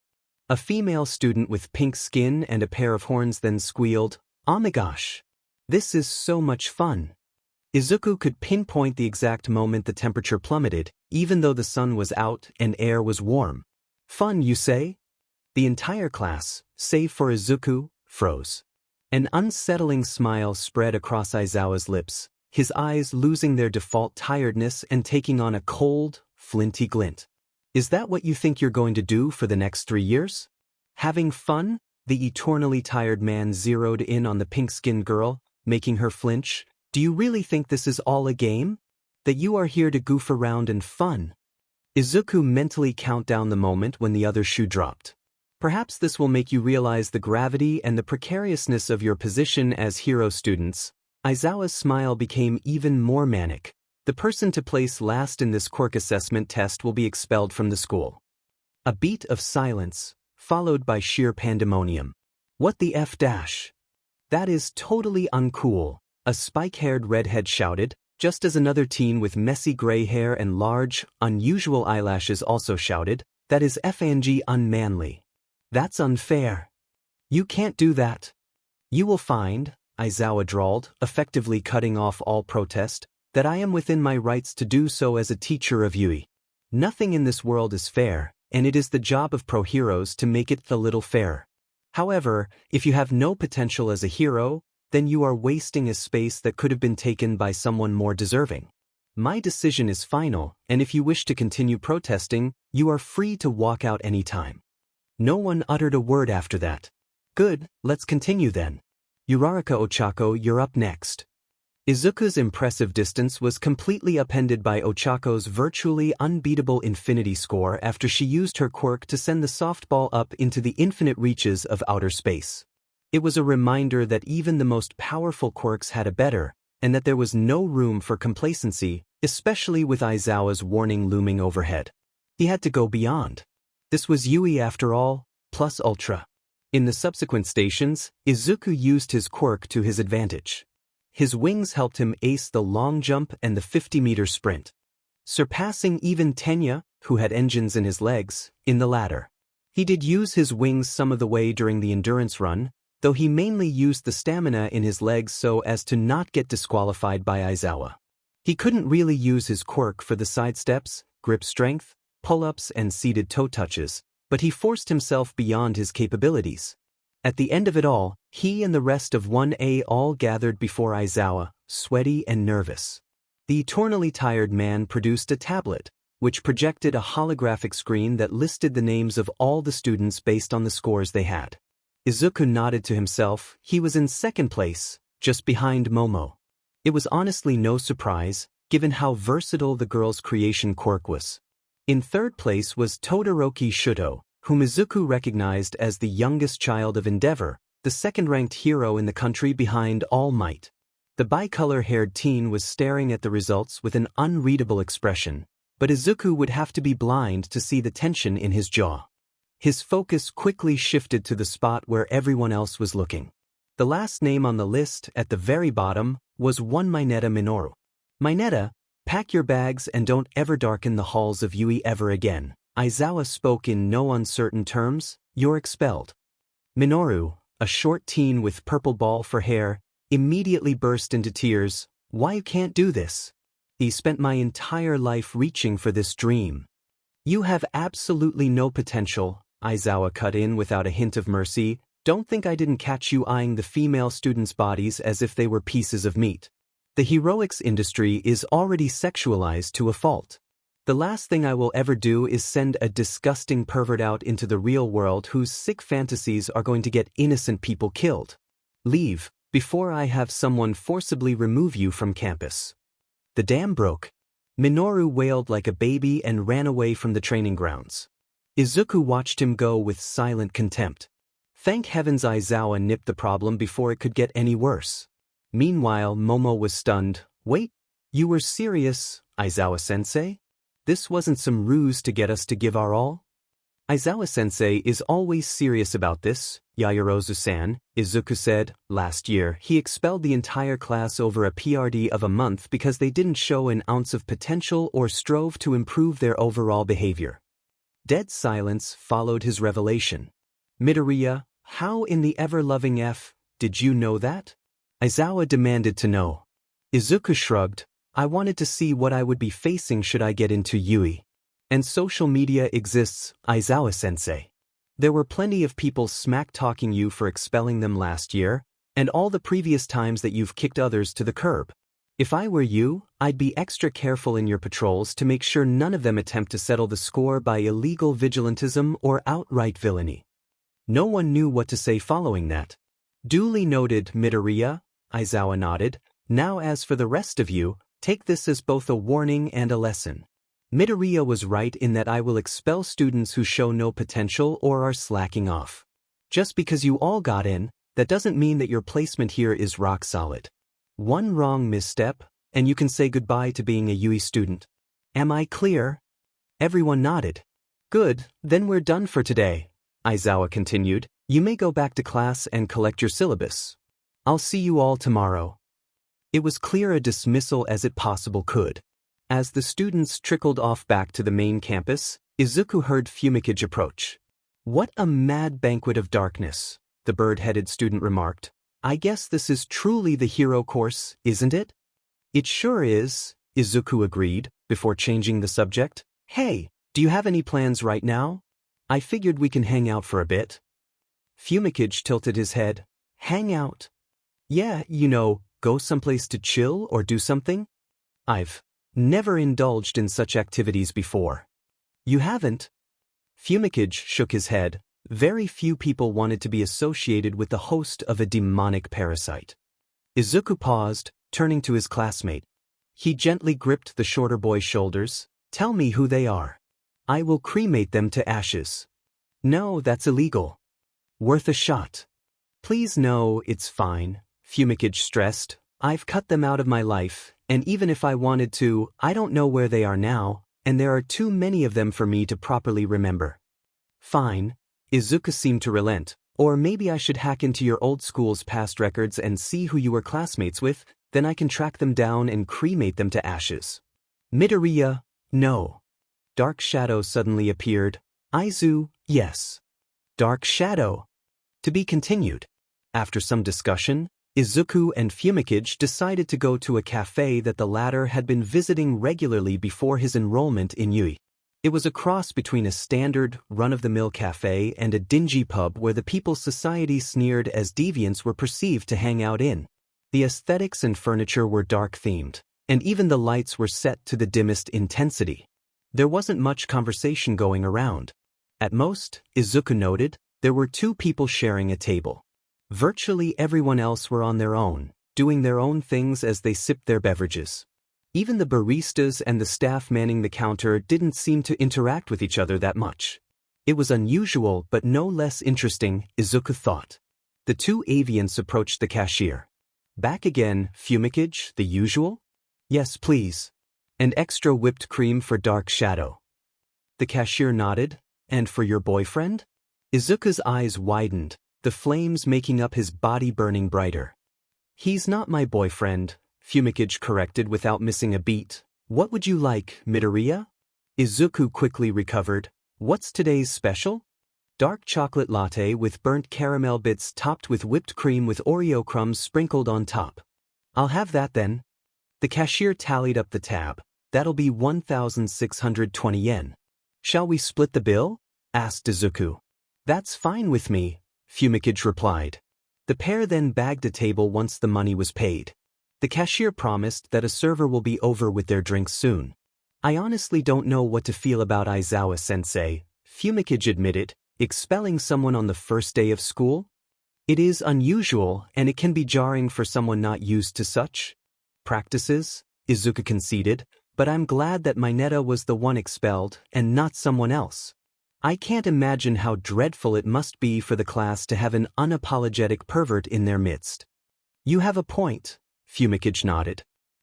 A female student with pink skin and a pair of horns then squealed, "Oh my gosh. This is so much fun." Izuku could pinpoint the exact moment the temperature plummeted, even though the sun was out and air was warm. Fun, you say? The entire class, save for Izuku, froze. An unsettling smile spread across Aizawa's lips, his eyes losing their default tiredness and taking on a cold, flinty glint. Is that what you think you're going to do for the next 3 years? Having fun? The eternally tired man zeroed in on the pink-skinned girl, making her flinch. Do you really think this is all a game? That you are here to goof around and fun? Izuku mentally count down the moment when the other shoe dropped. Perhaps this will make you realize the gravity and the precariousness of your position as hero students. Aizawa's smile became even more manic. The person to place last in this quirk assessment test will be expelled from the school. A beat of silence, followed by sheer pandemonium. What the F dash? That is totally uncool, a spike-haired redhead shouted, just as another teen with messy gray hair and large, unusual eyelashes also shouted, that is FNG unmanly. That's unfair. You can't do that. You will find, Aizawa drawled, effectively cutting off all protest, that I am within my rights to do so as a teacher of Yui. Nothing in this world is fair, and it is the job of pro-heroes to make it a little fairer. However, if you have no potential as a hero, then you are wasting a space that could have been taken by someone more deserving. My decision is final, and if you wish to continue protesting, you are free to walk out anytime. No one uttered a word after that. Good, let's continue then. Uraraka Ochako, you're up next. Izuku's impressive distance was completely upended by Ochako's virtually unbeatable infinity score after she used her quirk to send the softball up into the infinite reaches of outer space. It was a reminder that even the most powerful quirks had a better, and that there was no room for complacency, especially with Aizawa's warning looming overhead. He had to go beyond. This was Yui after all, plus Ultra. In the subsequent stations, Izuku used his quirk to his advantage. His wings helped him ace the long jump and the 50-meter sprint, surpassing even Tenya, who had engines in his legs, in the latter. He did use his wings some of the way during the endurance run, though he mainly used the stamina in his legs so as to not get disqualified by Aizawa. He couldn't really use his quirk for the sidesteps, grip strength, pull-ups and seated toe touches, but he forced himself beyond his capabilities. At the end of it all, he and the rest of 1A all gathered before Aizawa, sweaty and nervous. The eternally tired man produced a tablet, which projected a holographic screen that listed the names of all the students based on the scores they had. Izuku nodded to himself. He was in second place, just behind Momo. It was honestly no surprise, given how versatile the girl's creation quirk was. In third place was Todoroki Shuto, whom Izuku recognized as the youngest child of Endeavor, the second-ranked hero in the country behind All Might. The bicolor-haired teen was staring at the results with an unreadable expression, but Izuku would have to be blind to see the tension in his jaw. His focus quickly shifted to the spot where everyone else was looking. The last name on the list, at the very bottom, was one Minetta Minoru. Minetta, pack your bags and don't ever darken the halls of Yui ever again. Aizawa spoke in no uncertain terms. You're expelled. Minoru, a short teen with purple ball for hair, immediately burst into tears. Why you can't do this? He spent my entire life reaching for this dream. You have absolutely no potential, Aizawa cut in without a hint of mercy. Don't think I didn't catch you eyeing the female students' bodies as if they were pieces of meat. The heroics industry is already sexualized to a fault. The last thing I will ever do is send a disgusting pervert out into the real world whose sick fantasies are going to get innocent people killed. Leave, before I have someone forcibly remove you from campus. The dam broke. Minoru wailed like a baby and ran away from the training grounds. Izuku watched him go with silent contempt. Thank heavens Aizawa nipped the problem before it could get any worse. Meanwhile, Momo was stunned. Wait, you were serious, Aizawa-sensei? This wasn't some ruse to get us to give our all? Aizawa-sensei is always serious about this, Yaoyorozu-san, Izuku said. Last year, he expelled the entire class over a PRD of a month because they didn't show an ounce of potential or strove to improve their overall behavior. Dead silence followed his revelation. Midoriya, how in the ever-loving F, did you know that? Aizawa demanded to know. Izuku shrugged. I wanted to see what I would be facing should I get into Yui. And social media exists, Aizawa-sensei. There were plenty of people smack-talking you for expelling them last year, and all the previous times that you've kicked others to the curb. If I were you, I'd be extra careful in your patrols to make sure none of them attempt to settle the score by illegal vigilantism or outright villainy. No one knew what to say following that. Duly noted, Midoriya, Aizawa nodded. Now as for the rest of you, take this as both a warning and a lesson. Midoriya was right in that I will expel students who show no potential or are slacking off. Just because you all got in, that doesn't mean that your placement here is rock solid. One wrong misstep, and you can say goodbye to being a UE student. Am I clear? Everyone nodded. Good, then we're done for today, Aizawa continued. You may go back to class and collect your syllabus. I'll see you all tomorrow. It was clear a dismissal as it possible could. As the students trickled off back to the main campus, Izuku heard Fumikage approach. What a mad banquet of darkness, the bird-headed student remarked. I guess this is truly the hero course, isn't it? It sure is, Izuku agreed, before changing the subject. Hey, do you have any plans right now? I figured we can hang out for a bit. Fumikage tilted his head. Hang out? Yeah, go someplace to chill or do something? I've never indulged in such activities before. You haven't? Fumikage shook his head. Very few people wanted to be associated with the host of a demonic parasite. Izuku paused, turning to his classmate. He gently gripped the shorter boy's shoulders. Tell me who they are. I will cremate them to ashes. No, that's illegal. Worth a shot. Please no, it's fine, Fumikage stressed. I've cut them out of my life, and even if I wanted to, I don't know where they are now, and there are too many of them for me to properly remember. Fine. Izuku seemed to relent. Or maybe I should hack into your old school's past records and see who you were classmates with, then I can track them down and cremate them to ashes. Midoriya, no. Dark Shadow suddenly appeared. Aizu, yes. Dark Shadow. To be continued. After some discussion, Izuku and Fumikage decided to go to a cafe that the latter had been visiting regularly before his enrollment in UE. It was a cross between a standard, run-of-the-mill cafe and a dingy pub where the people's society sneered as deviants were perceived to hang out in. The aesthetics and furniture were dark-themed, and even the lights were set to the dimmest intensity. There wasn't much conversation going around. At most, Izuku noted, there were 2 people sharing a table. Virtually everyone else were on their own, doing their own things as they sipped their beverages. Even the baristas and the staff manning the counter didn't seem to interact with each other that much. It was unusual but no less interesting, Izuku thought. The 2 avians approached the cashier. Back again, Fumikage, the usual? Yes, please. And extra whipped cream for Dark Shadow. The cashier nodded. And for your boyfriend? Izuku's eyes widened, the flames making up his body burning brighter. He's not my boyfriend, Fumikage corrected without missing a beat. What would you like, Midoriya? Izuku quickly recovered. What's today's special? Dark chocolate latte with burnt caramel bits topped with whipped cream with Oreo crumbs sprinkled on top. I'll have that then. The cashier tallied up the tab. That'll be 1,620 yen. Shall we split the bill? Asked Izuku. That's fine with me, Fumikage replied. The pair then bagged a table once the money was paid. The cashier promised that a server will be over with their drinks soon. I honestly don't know what to feel about Aizawa-sensei, Fumikage admitted, expelling someone on the first day of school? It is unusual and it can be jarring for someone not used to such practices, Izuku conceded, but I'm glad that Minetta was the one expelled and not someone else. I can't imagine how dreadful it must be for the class to have an unapologetic pervert in their midst. You have a point, Fumikage nodded.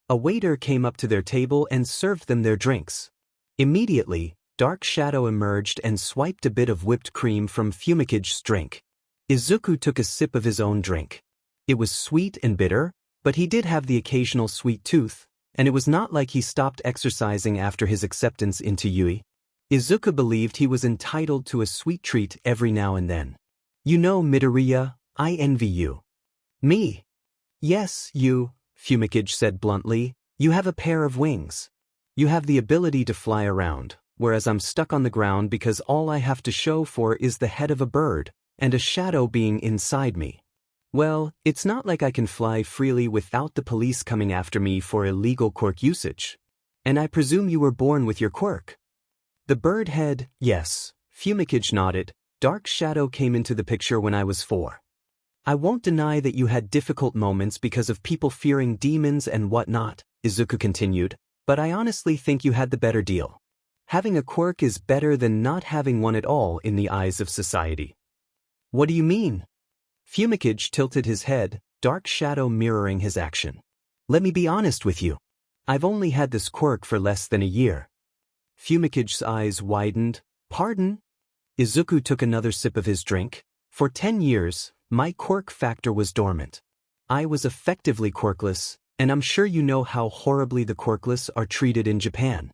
A waiter came up to their table and served them their drinks. Immediately, Dark Shadow emerged and swiped a bit of whipped cream from Fumicage's drink. Izuku took a sip of his own drink. It was sweet and bitter, but he did have the occasional sweet tooth, and it was not like he stopped exercising after his acceptance into UE. Izuku believed he was entitled to a sweet treat every now and then. You know, Midoriya, I envy you. Me? Yes, you, Fumikage said bluntly. You have a pair of wings. You have the ability to fly around, whereas I'm stuck on the ground because all I have to show for is the head of a bird, and a shadow being inside me. Well, it's not like I can fly freely without the police coming after me for illegal quirk usage. And I presume you were born with your quirk. The bird head, yes, Fumikage nodded. Dark Shadow came into the picture when I was 4. I won't deny that you had difficult moments because of people fearing demons and whatnot, Izuku continued, but I honestly think you had the better deal. Having a quirk is better than not having one at all in the eyes of society. What do you mean? Fumikage tilted his head, Dark Shadow mirroring his action. Let me be honest with you. I've only had this quirk for less than a year. Fumicage's eyes widened. Pardon? Izuku took another sip of his drink. For 10 years, my quirk factor was dormant. I was effectively quirkless, and I'm sure you know how horribly the quirkless are treated in Japan.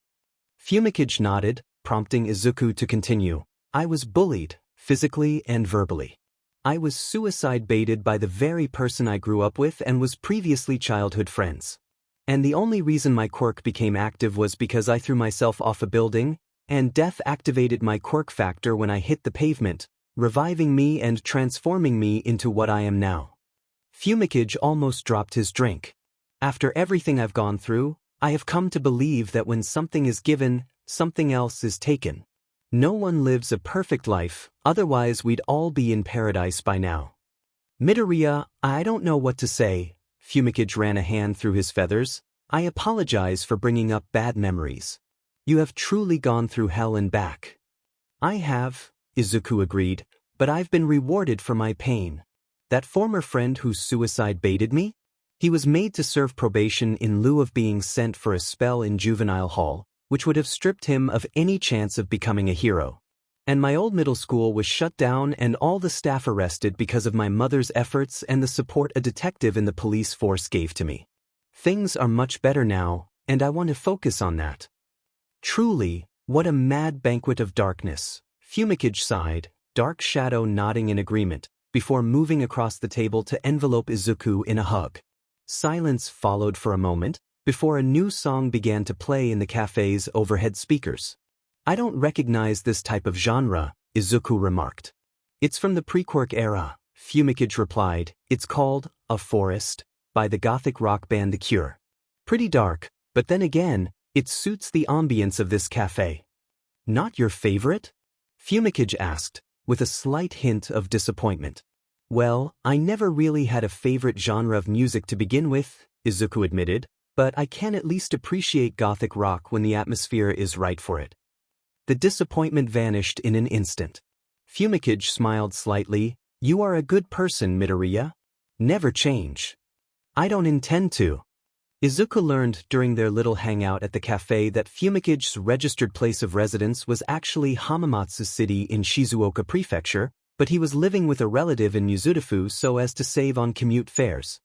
Fumicage nodded, prompting Izuku to continue. I was bullied, physically and verbally. I was suicide-baited by the very person I grew up with and was previously childhood friends. And the only reason my quirk became active was because I threw myself off a building, and death activated my quirk factor when I hit the pavement, reviving me and transforming me into what I am now. Fumicage almost dropped his drink. After everything I've gone through, I have come to believe that when something is given, something else is taken. No one lives a perfect life, otherwise we'd all be in paradise by now. Midoriya, I don't know what to say. Fumicage ran a hand through his feathers. I apologize for bringing up bad memories. You have truly gone through hell and back. I have, Izuku agreed, but I've been rewarded for my pain. That former friend who suicide-baited me? He was made to serve probation in lieu of being sent for a spell in juvenile hall, which would have stripped him of any chance of becoming a hero. And my old middle school was shut down and all the staff arrested because of my mother's efforts and the support a detective in the police force gave to me. Things are much better now, and I want to focus on that. Truly, what a mad banquet of darkness. Fumicage sighed, dark shadow nodding in agreement, before moving across the table to envelope Izuku in a hug. Silence followed for a moment, before a new song began to play in the cafe's overhead speakers. I don't recognize this type of genre, Izuku remarked. It's from the pre-quirk era, Fumicage replied. It's called A Forest, by the gothic rock band The Cure. Pretty dark, but then again, it suits the ambience of this cafe. Not your favorite? Fumicage asked, with a slight hint of disappointment. Well, I never really had a favorite genre of music to begin with, Izuku admitted, but I can at least appreciate gothic rock when the atmosphere is right for it. The disappointment vanished in an instant. Fumicage smiled slightly. You are a good person, Midoriya. Never change. I don't intend to. Izuku learned during their little hangout at the cafe that Fumicage's registered place of residence was actually Hamamatsu City in Shizuoka Prefecture, but he was living with a relative in Mizudafu so as to save on commute fares.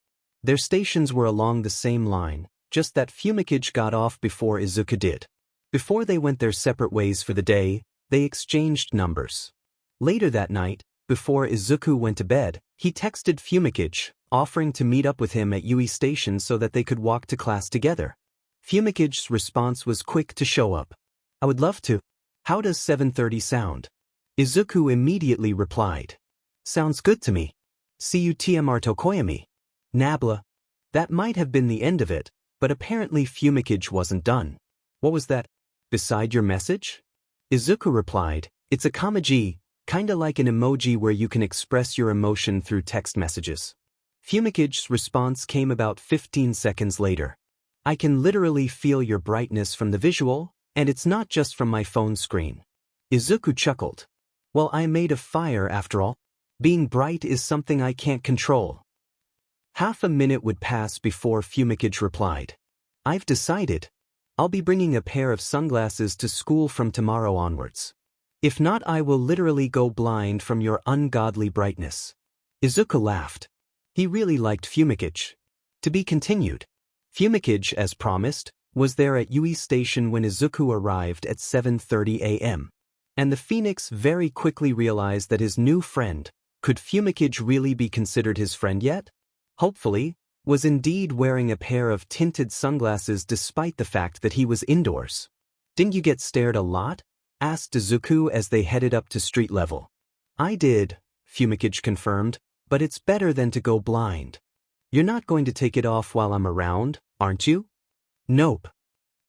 Their stations were along the same line, just that Fumicage got off before Izuku did. Before they went their separate ways for the day, they exchanged numbers. Later that night, before Izuku went to bed, he texted Fumicage, offering to meet up with him at UE Station so that they could walk to class together. Fumicage's response was quick to show up. I would love to. How does 7:30 sound? Izuku immediately replied. Sounds good to me. See you TMR Tokoyami. Nabla. That might have been the end of it, but apparently Fumicage wasn't done. What was that? Beside your message? Izuku replied, it's a kamaji, kinda like an emoji where you can express your emotion through text messages. Fumicage's response came about 15 seconds later. I can literally feel your brightness from the visual, and it's not just from my phone screen. Izuku chuckled. Well, I'm made of fire after all. Being bright is something I can't control. Half a minute would pass before Fumicage replied. I've decided. I'll be bringing a pair of sunglasses to school from tomorrow onwards. If not, I will literally go blind from your ungodly brightness. Izuku laughed. He really liked Fumicage. To be continued. Fumicage, as promised, was there at UE Station when Izuku arrived at 7:30 a.m. And the Phoenix very quickly realized that his new friend, could Fumicage really be considered his friend yet? Hopefully, was indeed wearing a pair of tinted sunglasses despite the fact that he was indoors. Didn't you get stared a lot? Asked Izuku as they headed up to street level. I did, Fumicage confirmed, but it's better than to go blind. You're not going to take it off while I'm around, aren't you? Nope.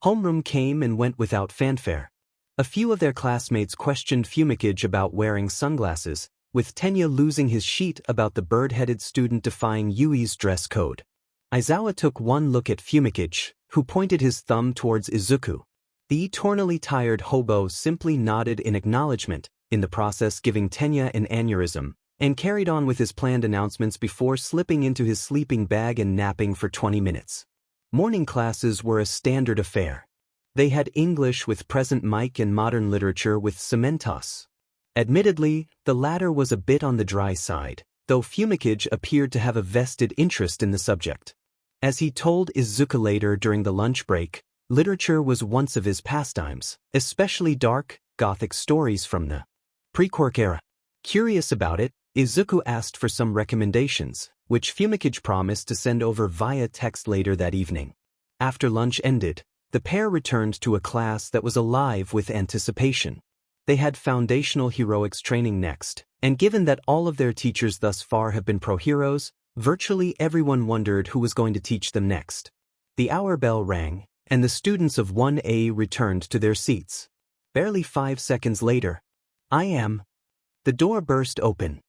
Homeroom came and went without fanfare. A few of their classmates questioned Fumicage about wearing sunglasses, with Tenya losing his sheet about the bird-headed student defying Yui's dress code. Aizawa took one look at Fumicage, who pointed his thumb towards Izuku. The eternally tired hobo simply nodded in acknowledgement, in the process giving Tenya an aneurysm, and carried on with his planned announcements before slipping into his sleeping bag and napping for 20 minutes. Morning classes were a standard affair. They had English with present mic and modern literature with Cementos. Admittedly, the latter was a bit on the dry side, though Fumikage appeared to have a vested interest in the subject. As he told Izuku later during the lunch break, literature was once of his pastimes, especially dark, gothic stories from the pre-Quirk era. Curious about it, Izuku asked for some recommendations, which Fumikage promised to send over via text later that evening. After lunch ended, the pair returned to a class that was alive with anticipation. They had foundational heroics training next, and given that all of their teachers thus far have been pro-heroes, virtually everyone wondered who was going to teach them next. The hour bell rang, and the students of 1A returned to their seats. Barely 5 seconds later, the door burst open.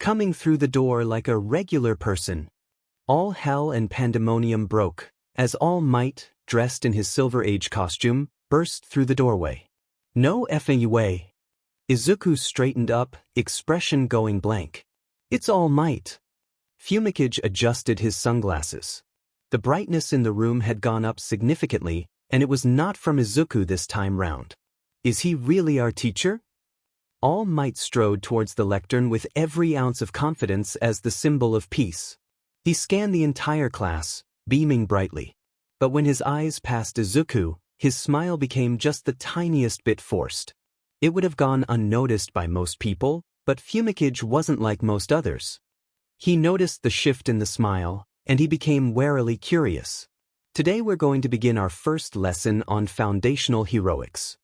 Coming through the door like a regular person, all hell and pandemonium broke, as All Might, dressed in his Silver Age costume, burst through the doorway. No effing way. Izuku straightened up, expression going blank. It's All Might. Fumikage adjusted his sunglasses. The brightness in the room had gone up significantly, and it was not from Izuku this time round. Is he really our teacher? All Might strode towards the lectern with every ounce of confidence as the symbol of peace. He scanned the entire class, beaming brightly. But when his eyes passed Izuku, his smile became just the tiniest bit forced. It would have gone unnoticed by most people, but Fumikage wasn't like most others. He noticed the shift in the smile, and he became warily curious. Today we're going to begin our first lesson on foundational heroics.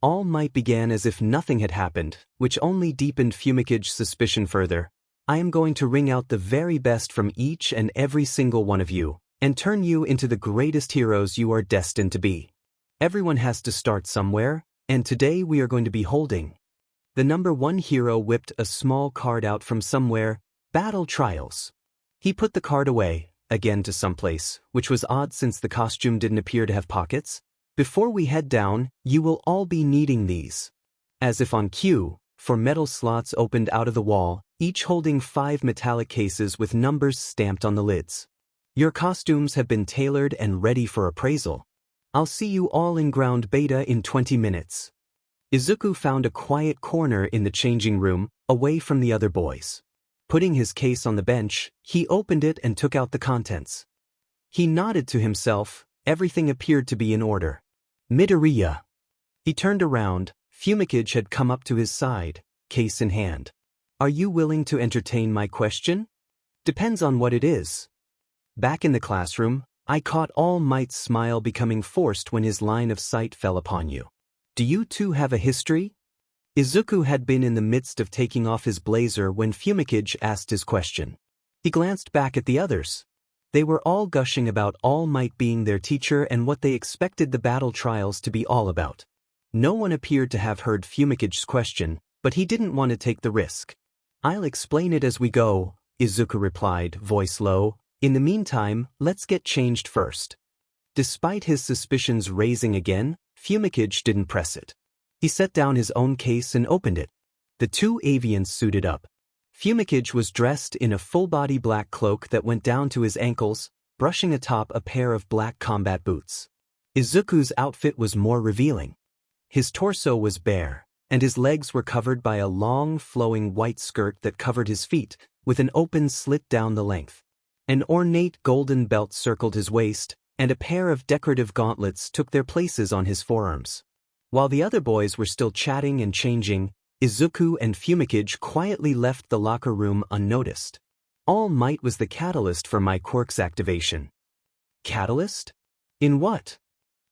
All Might began as if nothing had happened, which only deepened Fumicage's suspicion further. I am going to wring out the very best from each and every single one of you, and turn you into the greatest heroes you are destined to be. Everyone has to start somewhere, and today we are going to be holding. The number 1 hero whipped a small card out from somewhere, Battle Trials. He put the card away, again to someplace, which was odd since the costume didn't appear to have pockets. Before we head down, you will all be needing these. As if on cue, 4 metal slots opened out of the wall, each holding 5 metallic cases with numbers stamped on the lids. Your costumes have been tailored and ready for appraisal. I'll see you all in ground beta in 20 minutes. Izuku found a quiet corner in the changing room, away from the other boys. Putting his case on the bench, he opened it and took out the contents. He nodded to himself, everything appeared to be in order. Midoriya. He turned around, Fumikage had come up to his side, case in hand. Are you willing to entertain my question? Depends on what it is. Back in the classroom, I caught All Might's smile becoming forced when his line of sight fell upon you. Do you two have a history? Izuku had been in the midst of taking off his blazer when Fumikage asked his question. He glanced back at the others. They were all gushing about All Might being their teacher and what they expected the battle trials to be all about. No one appeared to have heard Fumicage's question, but he didn't want to take the risk. I'll explain it as we go, Izuku replied, voice low. In the meantime, let's get changed first. Despite his suspicions raising again, Fumikage didn't press it. He set down his own case and opened it. The 2 avians suited up. Fumikage was dressed in a full-body black cloak that went down to his ankles, brushing atop a pair of black combat boots. Izuku's outfit was more revealing. His torso was bare, and his legs were covered by a long, flowing white skirt that covered his feet, with an open slit down the length. An ornate golden belt circled his waist, and a pair of decorative gauntlets took their places on his forearms. While the other boys were still chatting and changing, Izuku and Fumikage quietly left the locker room unnoticed. All Might was the catalyst for my Quirk's activation. Catalyst? In what?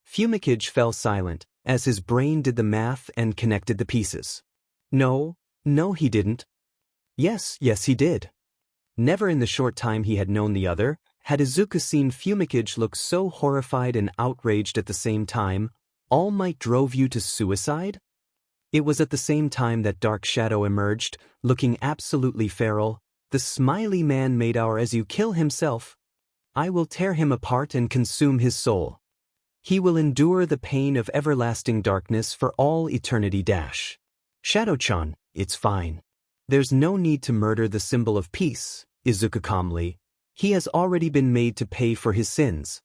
Fumikage fell silent, as his brain did the math and connected the pieces. No, he didn't. Yes, he did. Never in the short time he had known the other, had Izuku seen Fumikage look so horrified and outraged at the same time. All Might drove you to suicide? It was at the same time that Dark Shadow emerged, looking absolutely feral. The smiley man made our as you kill himself. I will tear him apart and consume his soul. He will endure the pain of everlasting darkness for all eternity. Shadow-chan, it's fine. There's no need to murder the symbol of peace, Izuku calmly. He has already been made to pay for his sins.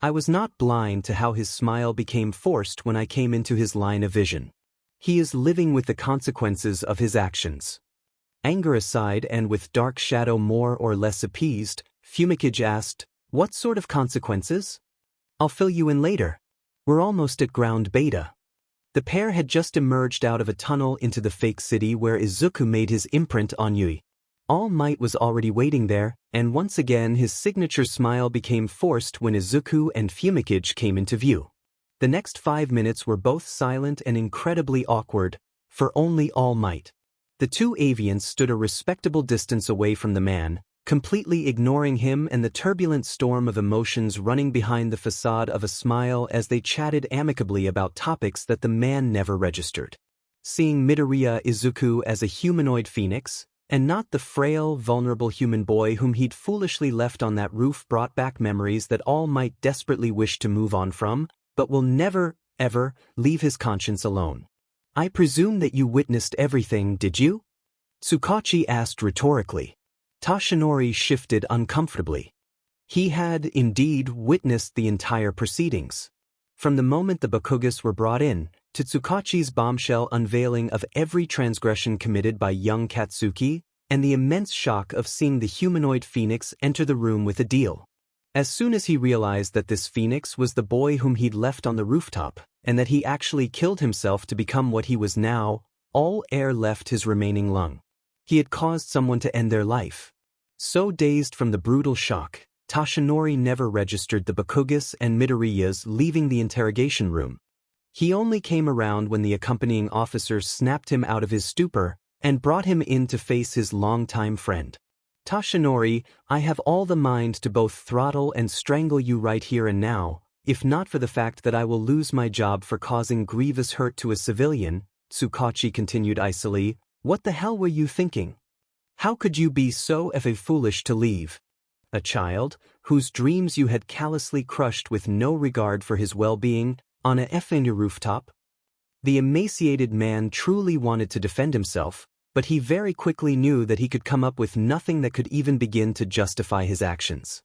I was not blind to how his smile became forced when I came into his line of vision. He is living with the consequences of his actions. Anger aside and with Dark Shadow more or less appeased, Fumikage asked, "What sort of consequences?" "I'll fill you in later. We're almost at ground beta." The pair had just emerged out of a tunnel into the fake city where Izuku made his imprint on Yui. All Might was already waiting there, and once again his signature smile became forced when Izuku and Fumikage came into view. The next 5 minutes were both silent and incredibly awkward, for only All Might. The two avians stood a respectable distance away from the man, completely ignoring him and the turbulent storm of emotions running behind the facade of a smile as they chatted amicably about topics that the man never registered. Seeing Midoriya Izuku as a humanoid phoenix, and not the frail, vulnerable human boy whom he'd foolishly left on that roof, brought back memories that All Might desperately wished to move on from, but will never, ever, leave his conscience alone. "I presume that you witnessed everything, did you?" Tsukachi asked rhetorically. Toshinori shifted uncomfortably. He had, indeed, witnessed the entire proceedings. From the moment the Bakugas were brought in, to Tsukachi's bombshell unveiling of every transgression committed by young Katsuki, and the immense shock of seeing the humanoid phoenix enter the room with a deal. As soon as he realized that this phoenix was the boy whom he'd left on the rooftop, and that he actually killed himself to become what he was now, all air left his remaining lung. He had caused someone to end their life. So dazed from the brutal shock, Toshinori never registered the Bakugas and Midoriya's leaving the interrogation room. He only came around when the accompanying officer snapped him out of his stupor and brought him in to face his longtime friend. "Toshinori, I have all the mind to both throttle and strangle you right here and now, if not for the fact that I will lose my job for causing grievous hurt to a civilian," Tsukachi continued icily. "What the hell were you thinking? How could you be so foolish to leave a child, whose dreams you had callously crushed with no regard for his well-being, on a effing rooftop?" The emaciated man truly wanted to defend himself, but he very quickly knew that he could come up with nothing that could even begin to justify his actions.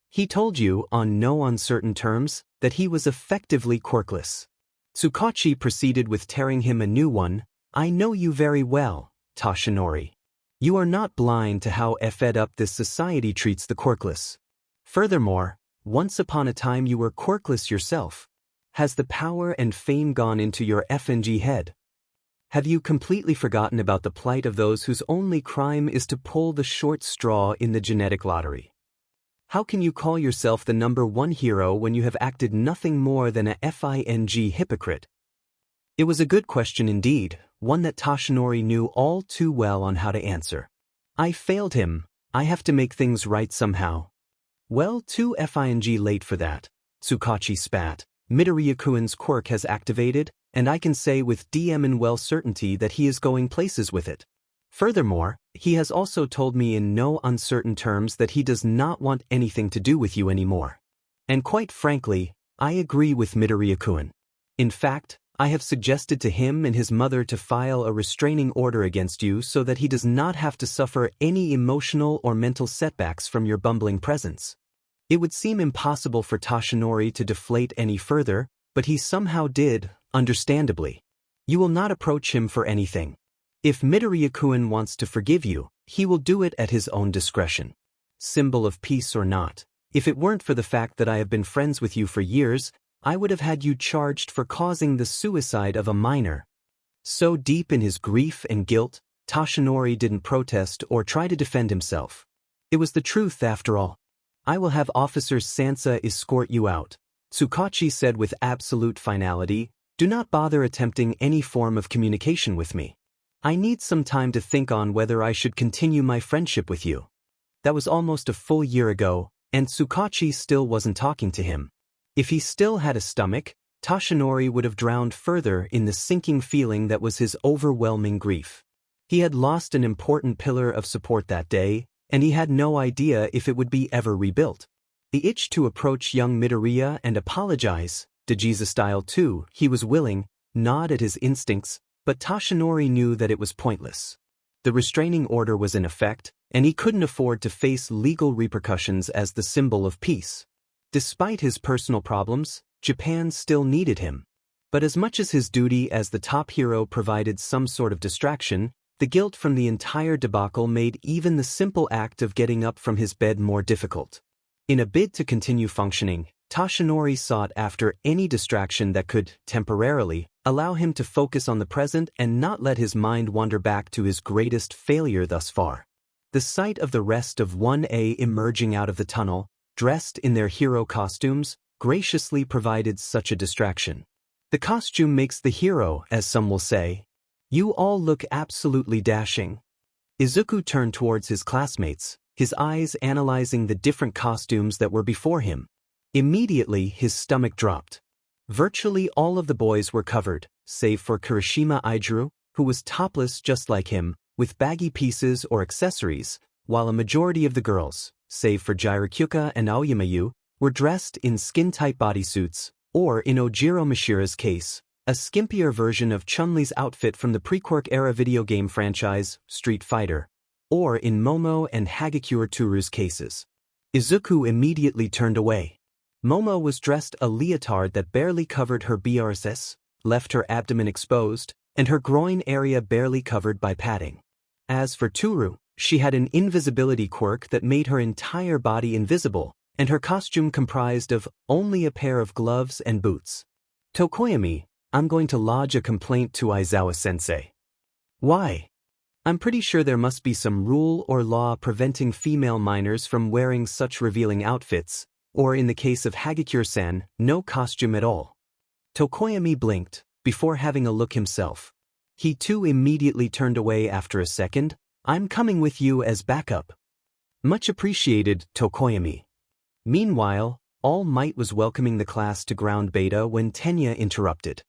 "He told you, on no uncertain terms, that he was effectively quirkless." Tsukachi proceeded with tearing him a new one. "I know you very well, Toshinori. You are not blind to how fed up this society treats the quirkless. Furthermore, once upon a time you were quirkless yourself. Has the power and fame gone into your FNG head? Have you completely forgotten about the plight of those whose only crime is to pull the short straw in the genetic lottery? How can you call yourself the #1 hero when you have acted nothing more than a FING hypocrite?" It was a good question indeed, one that Toshinori knew all too well on how to answer. "I failed him. I have to make things right somehow." "Well, too FING late for that," Tsukachi spat. "Midoriya-kun's quirk has activated, and I can say with well certainty that he is going places with it. Furthermore, he has also told me in no uncertain terms that he does not want anything to do with you anymore. And quite frankly, I agree with Midoriya-kun. In fact, I have suggested to him and his mother to file a restraining order against you so that he does not have to suffer any emotional or mental setbacks from your bumbling presence." It would seem impossible for Toshinori to deflate any further, but he somehow did, understandably. "You will not approach him for anything. If Midoriya-kun wants to forgive you, he will do it at his own discretion. Symbol of peace or not, if it weren't for the fact that I have been friends with you for years, I would have had you charged for causing the suicide of a minor." So deep in his grief and guilt, Toshinori didn't protest or try to defend himself. It was the truth after all. "I will have Officer Sansa escort you out," Tsukachi said with absolute finality. "Do not bother attempting any form of communication with me. I need some time to think on whether I should continue my friendship with you." That was almost a full year ago, and Tsukachi still wasn't talking to him. If he still had a stomach, Toshinori would have drowned further in the sinking feeling that was his overwhelming grief. He had lost an important pillar of support that day, and he had no idea if it would be ever rebuilt. The itch to approach young Midoriya and apologize, Dejiza style too, he was willing, gnawed at his instincts, but Toshinori knew that it was pointless. The restraining order was in effect, and he couldn't afford to face legal repercussions as the symbol of peace. Despite his personal problems, Japan still needed him. But as much as his duty as the top hero provided some sort of distraction, the guilt from the entire debacle made even the simple act of getting up from his bed more difficult. In a bid to continue functioning, Toshinori sought after any distraction that could, temporarily, allow him to focus on the present and not let his mind wander back to his greatest failure thus far. The sight of the rest of 1A emerging out of the tunnel, dressed in their hero costumes, graciously provided such a distraction. The costume makes the hero, as some will say. You all look absolutely dashing. Izuku turned towards his classmates, his eyes analyzing the different costumes that were before him. Immediately his stomach dropped. Virtually all of the boys were covered, save for Kirishima Aijuru, who was topless just like him, with baggy pieces or accessories, while a majority of the girls, save for Jirokyuka and Aoyamayu, were dressed in skin-tight bodysuits, or in Ojiro Mishira's case, a skimpier version of Chun-Li's outfit from the pre-Quirk era video game franchise, Street Fighter, or in Momo and Hagakure Turu's cases. Izuku immediately turned away. Momo was dressed a leotard that barely covered her BRSS, left her abdomen exposed, and her groin area barely covered by padding. As for Turu, she had an invisibility quirk that made her entire body invisible, and her costume comprised of only a pair of gloves and boots. Tokoyami, I'm going to lodge a complaint to Aizawa-sensei. Why? I'm pretty sure there must be some rule or law preventing female minors from wearing such revealing outfits, or in the case of Hagakure-san, no costume at all. Tokoyami blinked, before having a look himself. He too immediately turned away after a second. I'm coming with you as backup. Much appreciated, Tokoyami. Meanwhile, All Might was welcoming the class to ground beta when Tenya interrupted.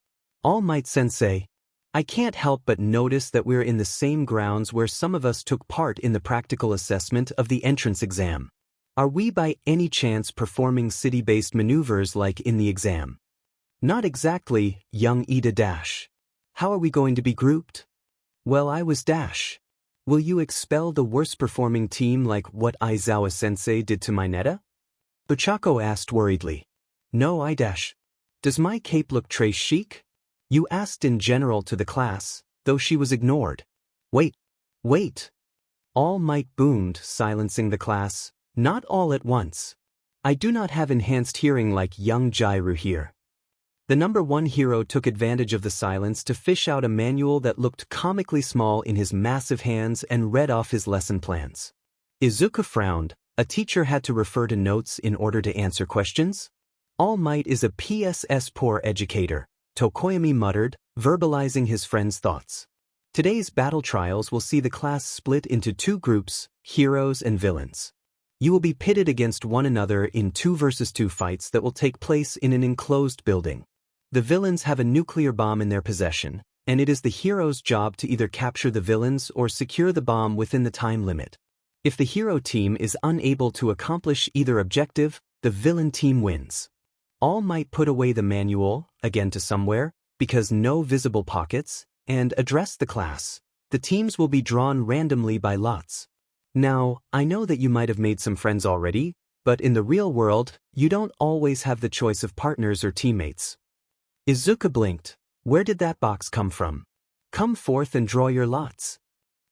All Might sensei, I can't help but notice that we're in the same grounds where some of us took part in the practical assessment of the entrance exam. Are we by any chance performing city-based maneuvers like in the exam? Not exactly, young Ida Dash. How are we going to be grouped? Well, I was Dash. Will you expel the worst-performing team like what Aizawa-sensei did to Minetta? Buchako asked worriedly. No, I Dash. Does my cape look très chic? You asked in general to the class, though she was ignored. Wait. All Might boomed, silencing the class. Not all at once. I do not have enhanced hearing like young Jairu here. The number one hero took advantage of the silence to fish out a manual that looked comically small in his massive hands and read off his lesson plans. Izuku frowned. A teacher had to refer to notes in order to answer questions? All Might is a PSS poor educator, Tokoyami muttered, verbalizing his friend's thoughts. Today's battle trials will see the class split into two groups, heroes and villains. You will be pitted against one another in 2 versus 2 fights that will take place in an enclosed building. The villains have a nuclear bomb in their possession, and it is the hero's job to either capture the villains or secure the bomb within the time limit. If the hero team is unable to accomplish either objective, the villain team wins. All Might put away the manual, again to somewhere, because no visible pockets, and address the class. The teams will be drawn randomly by lots. Now, I know that you might have made some friends already, but in the real world, you don't always have the choice of partners or teammates. Izuku blinked. Where did that box come from? Come forth and draw your lots.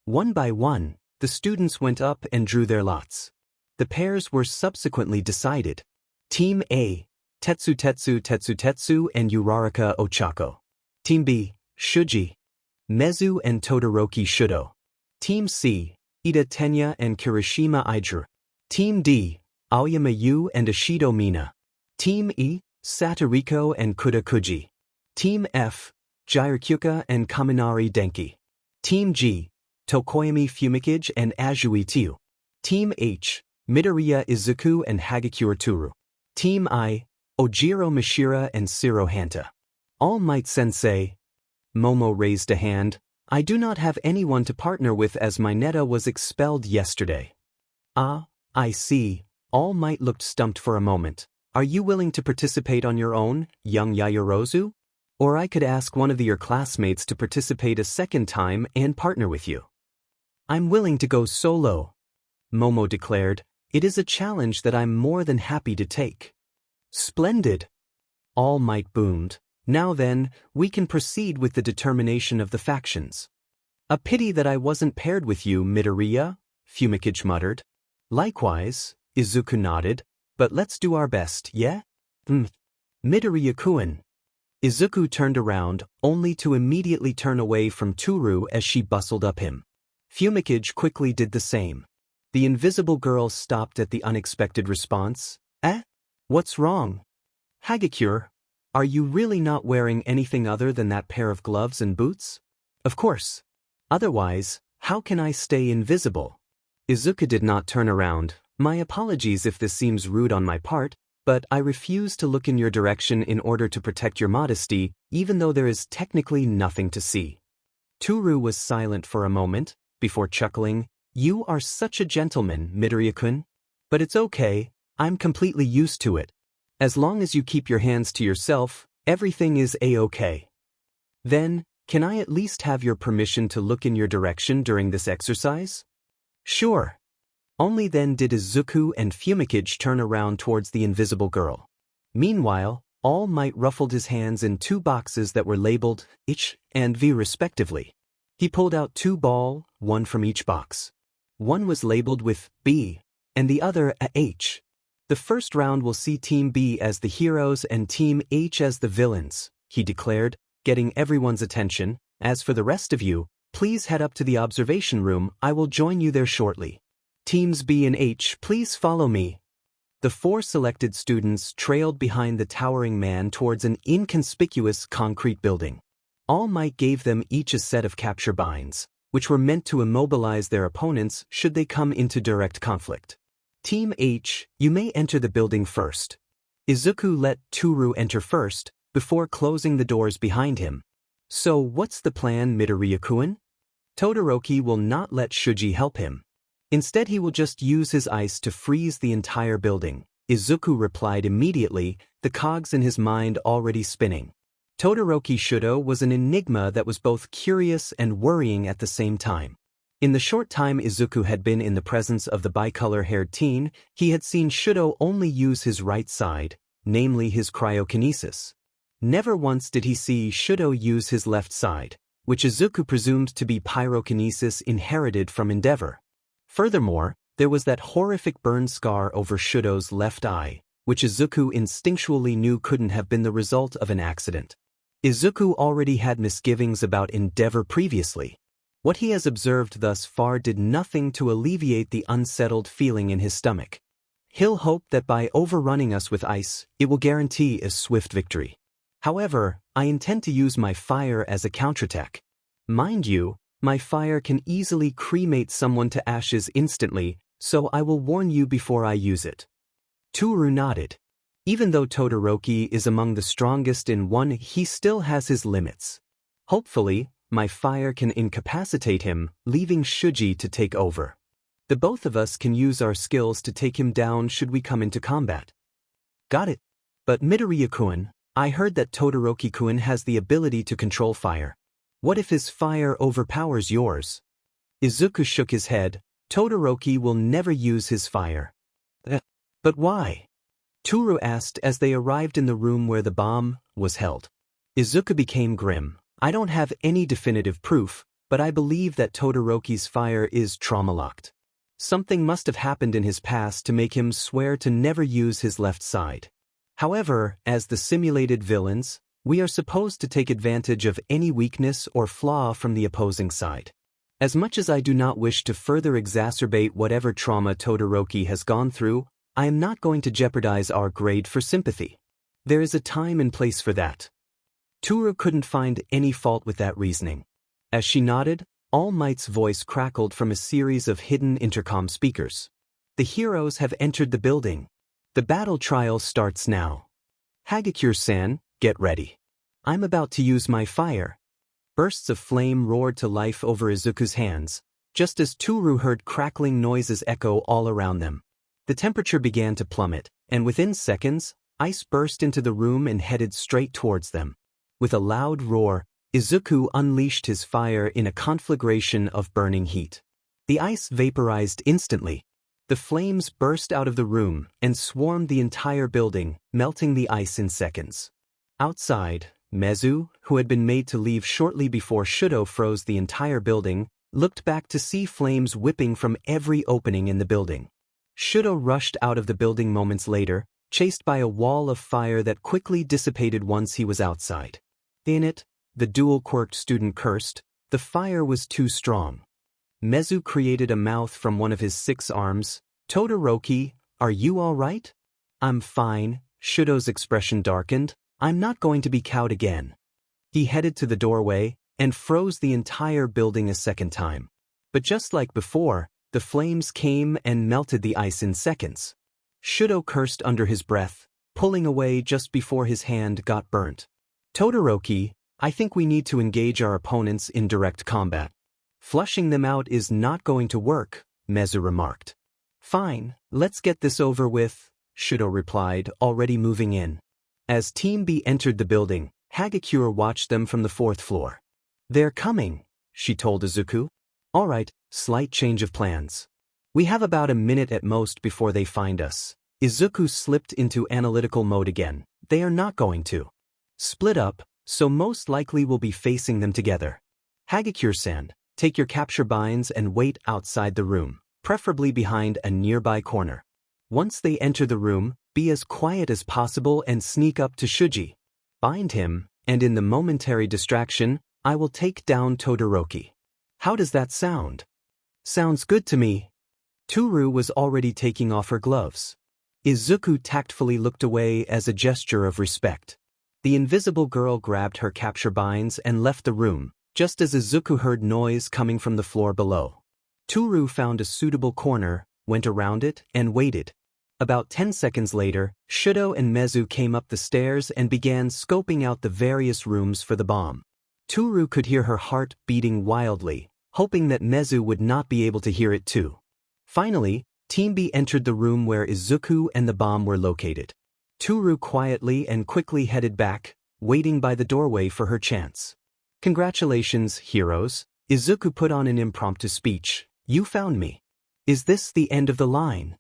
One by one, the students went up and drew their lots. The pairs were subsequently decided. Team A, Tetsu and Uraraka Ochako. Team B, Shuji, Mezu and Todoroki Shudo. Team C, Ida Tenya and Kirishima Aijuru. Team D, Aoyama Yu and Ishido Mina. Team E, Satoriko and Kudakuji. Team F, Jirokyuka and Kaminari Denki. Team G, Tokoyami Fumikage and Azui Tiu. Team H, Midoriya Izuku and Hagakure Turu. Team I, Ojiro Mishira and Shiro Hanta. All Might sensei. Momo raised a hand. I do not have anyone to partner with as Minetta was expelled yesterday. Ah, I see. All Might looked stumped for a moment. Are you willing to participate on your own, young Yayorozu? Or I could ask one of your classmates to participate a second time and partner with you. I'm willing to go solo, Momo declared. It is a challenge that I'm more than happy to take. Splendid! All Might boomed. Now then, we can proceed with the determination of the factions. A pity that I wasn't paired with you, Midoriya, Fumikage muttered. Likewise, Izuku nodded, but let's do our best, yeah? Midoriya-kun. Izuku turned around, only to immediately turn away from Toru as she bustled up him. Fumikage quickly did the same. The invisible girl stopped at the unexpected response. What's wrong? Hagakure, are you really not wearing anything other than that pair of gloves and boots? Of course. Otherwise, how can I stay invisible? Izuku did not turn around. My apologies if this seems rude on my part, but I refuse to look in your direction in order to protect your modesty, even though there is technically nothing to see. Toru was silent for a moment, before chuckling. You are such a gentleman, Midoriya-kun. But it's okay, I'm completely used to it. As long as you keep your hands to yourself, everything is a-okay. Then, can I at least have your permission to look in your direction during this exercise? Sure. Only then did Izuku and Fumikage turn around towards the invisible girl. Meanwhile, All Might ruffled his hands in two boxes that were labeled H and V respectively. He pulled out two balls, one from each box. One was labeled with B, and the other a H. The first round will see Team B as the heroes and Team H as the villains, he declared, getting everyone's attention. As for the rest of you, please head up to the observation room, I will join you there shortly. Teams B and H, please follow me. The four selected students trailed behind the towering man towards an inconspicuous concrete building. All Might gave them each a set of capture binds, which were meant to immobilize their opponents should they come into direct conflict. Team H, you may enter the building first. Izuku let Toru enter first, before closing the doors behind him. So what's the plan, Midoriya-kun? Todoroki will not let Shuji help him. Instead he will just use his ice to freeze the entire building, Izuku replied immediately, the cogs in his mind already spinning. Todoroki Shudo was an enigma that was both curious and worrying at the same time. In the short time Izuku had been in the presence of the bicolor-haired teen, he had seen Shudo only use his right side, namely his cryokinesis. Never once did he see Shudo use his left side, which Izuku presumed to be pyrokinesis inherited from Endeavor. Furthermore, there was that horrific burn scar over Shudo's left eye, which Izuku instinctually knew couldn't have been the result of an accident. Izuku already had misgivings about Endeavor previously. What he has observed thus far did nothing to alleviate the unsettled feeling in his stomach. He'll hope that by overrunning us with ice, it will guarantee a swift victory. However, I intend to use my fire as a counterattack. Mind you, my fire can easily cremate someone to ashes instantly, so I will warn you before I use it. Toru nodded. Even though Todoroki is among the strongest in one, he still has his limits. Hopefully, my fire can incapacitate him, leaving Shuji to take over. The both of us can use our skills to take him down should we come into combat. Got it. But Midoriya-kun, I heard that Todoroki-kun has the ability to control fire. What if his fire overpowers yours? Izuku shook his head. Todoroki will never use his fire. But why? Toru asked as they arrived in the room where the bomb was held. Izuku became grim. I don't have any definitive proof, but I believe that Todoroki's fire is trauma-locked. Something must have happened in his past to make him swear to never use his left side. However, as the simulated villains, we are supposed to take advantage of any weakness or flaw from the opposing side. As much as I do not wish to further exacerbate whatever trauma Todoroki has gone through, I am not going to jeopardize our grade for sympathy. There is a time and place for that. Toru couldn't find any fault with that reasoning. As she nodded, All Might's voice crackled from a series of hidden intercom speakers. The heroes have entered the building. The battle trial starts now. Hagakure-san, get ready. I'm about to use my fire. Bursts of flame roared to life over Izuku's hands, just as Toru heard crackling noises echo all around them. The temperature began to plummet, and within seconds, ice burst into the room and headed straight towards them. With a loud roar, Izuku unleashed his fire in a conflagration of burning heat. The ice vaporized instantly. The flames burst out of the room and swarmed the entire building, melting the ice in seconds. Outside, Mezu, who had been made to leave shortly before Shudo froze the entire building, looked back to see flames whipping from every opening in the building. Shudo rushed out of the building moments later, chased by a wall of fire that quickly dissipated once he was outside. In it, the dual-quirked student cursed, "The fire was too strong." Mezu created a mouth from one of his 6 arms. "Todoroki, are you all right?" "I'm fine." Shudo's expression darkened. "I'm not going to be cowed again." He headed to the doorway and froze the entire building a second time. But just like before, the flames came and melted the ice in seconds. Shudo cursed under his breath, pulling away just before his hand got burnt. "Todoroki, I think we need to engage our opponents in direct combat." "Flushing them out is not going to work," Mezu remarked. "Fine, let's get this over with," Shudo replied, already moving in. As Team B entered the building, Hagakure watched them from the 4th floor. "They're coming," she told Izuku. "All right, slight change of plans. We have about a minute at most before they find us." Izuku slipped into analytical mode again. "They are not going to split up, so most likely we'll be facing them together. Hagakure-san, take your capture binds and wait outside the room, preferably behind a nearby corner. Once they enter the room, be as quiet as possible and sneak up to Shuji. Bind him, and in the momentary distraction, I will take down Todoroki." "How does that sound?" "Sounds good to me." Toru was already taking off her gloves. Izuku tactfully looked away as a gesture of respect. The invisible girl grabbed her capture binds and left the room, just as Izuku heard noise coming from the floor below. Toru found a suitable corner, went around it, and waited. About 10 seconds later, Shudo and Mezu came up the stairs and began scoping out the various rooms for the bomb. Toru could hear her heart beating wildly, hoping that Mezu would not be able to hear it too. Finally, Team B entered the room where Izuku and the bomb were located. Toru quietly and quickly headed back, waiting by the doorway for her chance. "Congratulations, heroes," Izuku put on an impromptu speech. "You found me. Is this the end of the line?"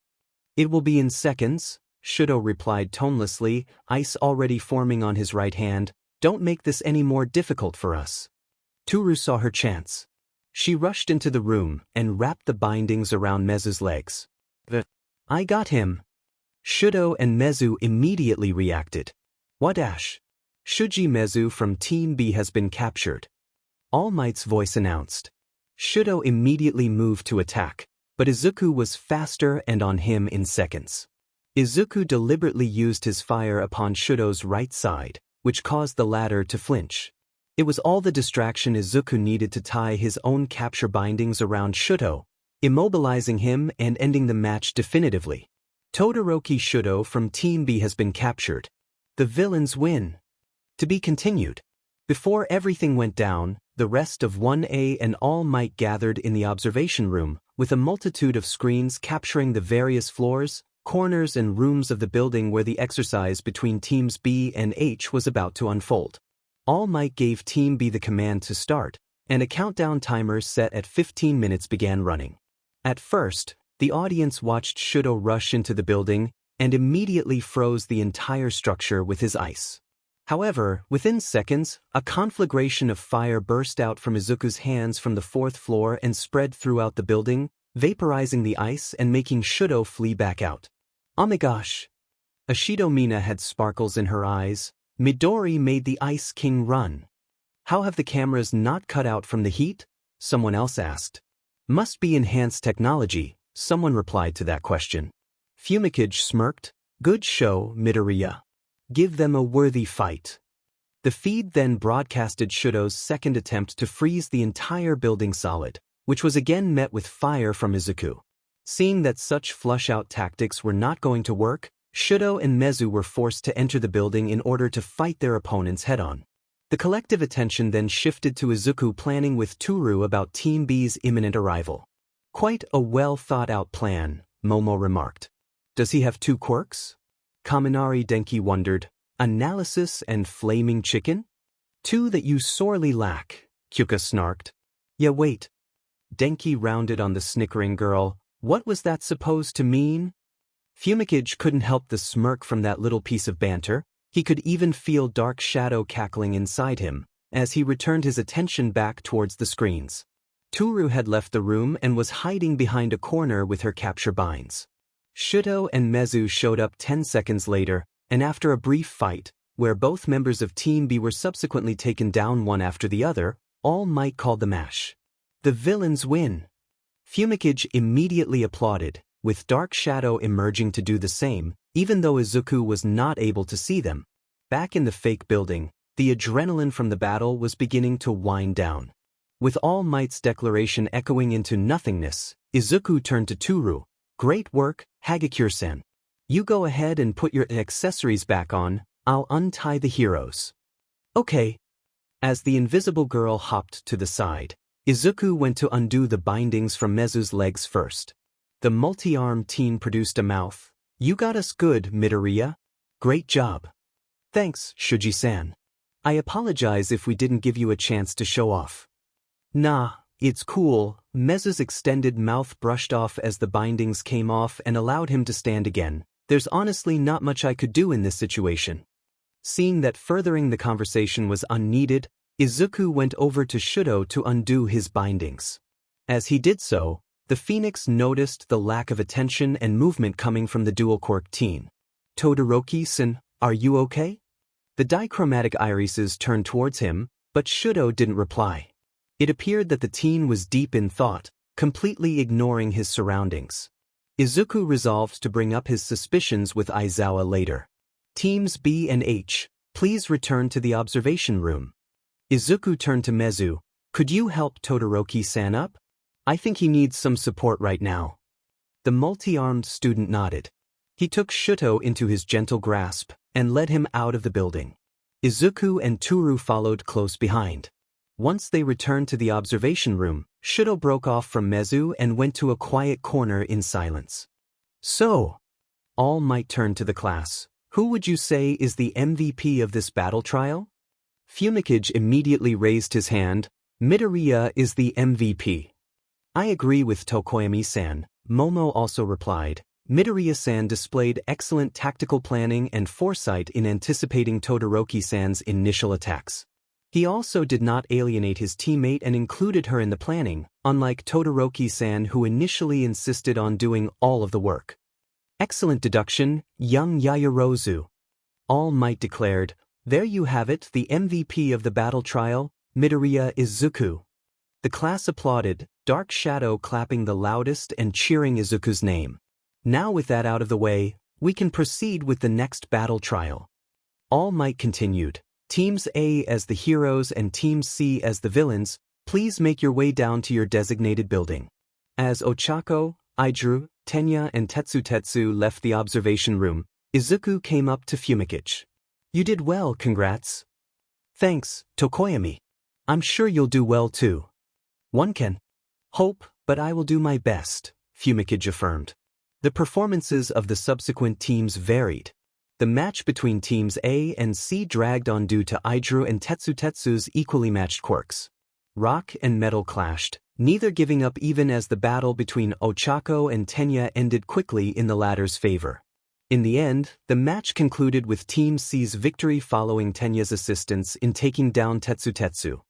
"It will be in seconds," Shudo replied tonelessly, ice already forming on his right hand. "Don't make this any more difficult for us." Toru saw her chance. She rushed into the room and wrapped the bindings around Mezu's legs. "I got him." Shudo and Mezu immediately reacted. "What dash?" "Shuji Mezu from Team B has been captured," All Might's voice announced. Shudo immediately moved to attack, but Izuku was faster and on him in seconds. Izuku deliberately used his fire upon Shudo's right side, which caused the latter to flinch. It was all the distraction Izuku needed to tie his own capture bindings around Shudo, immobilizing him and ending the match definitively. Todoroki Shudo from Team B has been captured. The villains win. To be continued. Before everything went down, the rest of 1A and All Might gathered in the observation room, with a multitude of screens capturing the various floors, corners and rooms of the building where the exercise between Teams B and H was about to unfold. All Might gave Team B the command to start, and a countdown timer set at 15 minutes began running. At first, the audience watched Shudo rush into the building and immediately froze the entire structure with his ice. However, within seconds, a conflagration of fire burst out from Izuku's hands from the 4th floor and spread throughout the building, vaporizing the ice and making Shudo flee back out. "Oh my gosh!" Ashido Mina had sparkles in her eyes. "Midori made the Ice King run." "How have the cameras not cut out from the heat?" someone else asked. "Must be enhanced technology," someone replied to that question. Fumikage smirked. "Good show, Midoriya. Give them a worthy fight." The feed then broadcasted Shudo's second attempt to freeze the entire building solid, which was again met with fire from Izuku. Seeing that such flush-out tactics were not going to work, Shudo and Mezu were forced to enter the building in order to fight their opponents head-on. The collective attention then shifted to Izuku planning with Toru about Team B's imminent arrival. "Quite a well-thought-out plan," Momo remarked. "Does he have 2 quirks?" Kaminari Denki wondered. "Analysis and flaming chicken?" "2 that you sorely lack," Kyuka snarked. "Yeah, wait." Denki rounded on the snickering girl. What was that supposed to mean? Fumikage couldn't help the smirk from that little piece of banter. He could even feel Dark Shadow cackling inside him, as he returned his attention back towards the screens. Toru had left the room and was hiding behind a corner with her capture binds. Shuto and Mezu showed up 10 seconds later, and after a brief fight, where both members of Team B were subsequently taken down one after the other, All Might called the match. The villains win. Fumikage immediately applauded, with Dark Shadow emerging to do the same, even though Izuku was not able to see them. Back in the fake building, the adrenaline from the battle was beginning to wind down. With All Might's declaration echoing into nothingness, Izuku turned to Toru. Great work, Hagakure-san. You go ahead and put your accessories back on, I'll untie the heroes. Okay. As the invisible girl hopped to the side, Izuku went to undo the bindings from Mezu's legs first. The multi-armed teen produced a mouth. You got us good, Midoriya. Great job. Thanks, Shuji-san. I apologize if we didn't give you a chance to show off. Nah, it's cool. Mezu's extended mouth brushed off as the bindings came off and allowed him to stand again. There's honestly not much I could do in this situation. Seeing that furthering the conversation was unneeded, Izuku went over to Shuto to undo his bindings. As he did so, the Phoenix noticed the lack of attention and movement coming from the dual Quirk teen. Todoroki-san, are you okay? The dichromatic irises turned towards him, but Shuto didn't reply. It appeared that the teen was deep in thought, completely ignoring his surroundings. Izuku resolved to bring up his suspicions with Aizawa later. Teams B and H, please return to the observation room. Izuku turned to Mezu. Could you help Todoroki-san up? I think he needs some support right now. The multi-armed student nodded. He took Shuto into his gentle grasp and led him out of the building. Izuku and Toru followed close behind. Once they returned to the observation room, Shuto broke off from Mezu and went to a quiet corner in silence. So, All Might turned to the class. Who would you say is the MVP of this battle trial? Fumikage immediately raised his hand. Midoriya is the MVP. I agree with Tokoyami-san, Momo also replied. Midoriya-san displayed excellent tactical planning and foresight in anticipating Todoroki-san's initial attacks. He also did not alienate his teammate and included her in the planning, unlike Todoroki-san who initially insisted on doing all of the work. Excellent deduction, young Yaoyorozu. All Might declared, there you have it, the MVP of the battle trial, Midoriya Izuku. The class applauded, Dark Shadow clapping the loudest and cheering Izuku's name. Now with that out of the way, we can proceed with the next battle trial. All Might continued. Teams A as the heroes and Team C as the villains, please make your way down to your designated building. As Ochako, Aidru, Tenya and Tetsu left the observation room, Izuku came up to Fumikage. You did well, congrats. Thanks, Tokoyami. I'm sure you'll do well too. One can hope, but I will do my best, Fumikage affirmed. The performances of the subsequent teams varied. The match between teams A and C dragged on due to Aidru and Tetsu's equally matched quirks. Rock and metal clashed, neither giving up even as the battle between Ochako and Tenya ended quickly in the latter's favor. In the end, the match concluded with Team C's victory following Tenya's assistance in taking down Tetsu.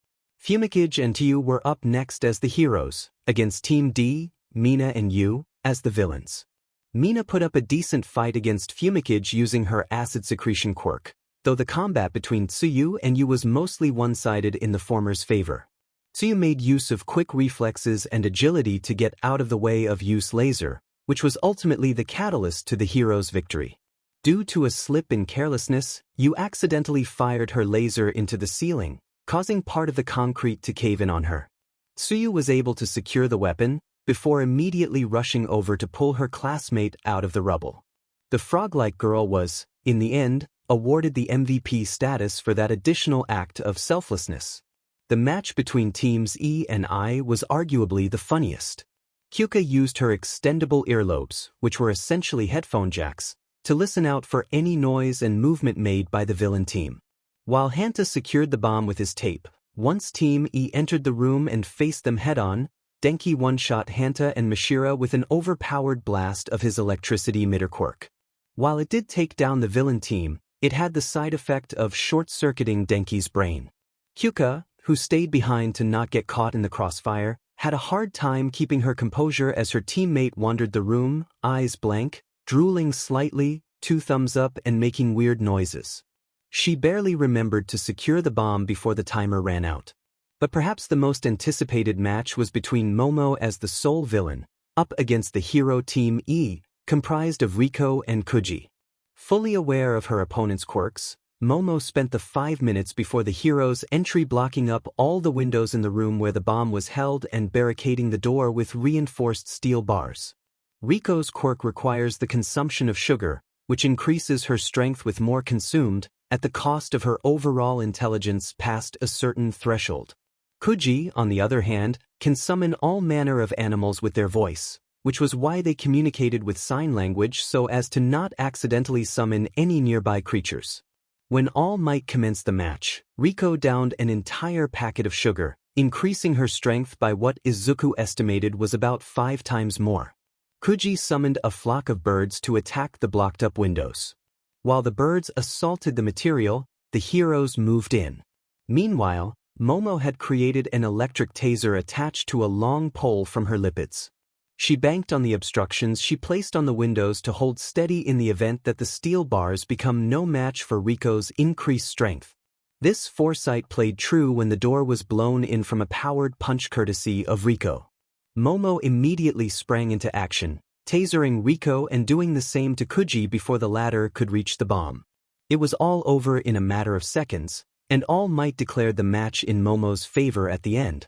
Fumikage and Tiu were up next as the heroes, against Team D, Mina and Yu, as the villains. Mina put up a decent fight against Fumikage using her acid secretion quirk, though the combat between Tsuyu and Yu was mostly one-sided in the former's favor. Tsuyu made use of quick reflexes and agility to get out of the way of Yu's laser, which was ultimately the catalyst to the hero's victory. Due to a slip in carelessness, Yu accidentally fired her laser into the ceiling, causing part of the concrete to cave in on her. Tsuyu was able to secure the weapon, before immediately rushing over to pull her classmate out of the rubble. The frog-like girl was, in the end, awarded the MVP status for that additional act of selflessness. The match between teams E and I was arguably the funniest. Kyuka used her extendable earlobes, which were essentially headphone jacks, to listen out for any noise and movement made by the villain team. While Hanta secured the bomb with his tape, once Team E entered the room and faced them head-on, Denki one-shot Hanta and Mashira with an overpowered blast of his electricity emitter quirk. While it did take down the villain team, it had the side effect of short-circuiting Denki's brain. Hyuka, who stayed behind to not get caught in the crossfire, had a hard time keeping her composure as her teammate wandered the room, eyes blank, drooling slightly, 2 thumbs up and making weird noises. She barely remembered to secure the bomb before the timer ran out. But perhaps the most anticipated match was between Momo as the sole villain, up against the hero Team E, comprised of Riko and Kuji. Fully aware of her opponent's quirks, Momo spent the 5 minutes before the hero's entry blocking up all the windows in the room where the bomb was held and barricading the door with reinforced steel bars. Riko's quirk requires the consumption of sugar, which increases her strength with more consumed, at the cost of her overall intelligence past a certain threshold. Kuji, on the other hand, can summon all manner of animals with their voice, which was why they communicated with sign language so as to not accidentally summon any nearby creatures. When All Might commenced the match, Riko downed an entire packet of sugar, increasing her strength by what Izuku estimated was about 5 times more. Kuji summoned a flock of birds to attack the blocked-up windows. While the birds assaulted the material, the heroes moved in. Meanwhile, Momo had created an electric taser attached to a long pole from her lipids. She banked on the obstructions she placed on the windows to hold steady in the event that the steel bars become no match for Riko's increased strength. This foresight played true when the door was blown in from a powered punch courtesy of Riko. Momo immediately sprang into action, tasering Riko and doing the same to Kuji before the latter could reach the bomb. It was all over in a matter of seconds, and All Might declared the match in Momo's favor at the end.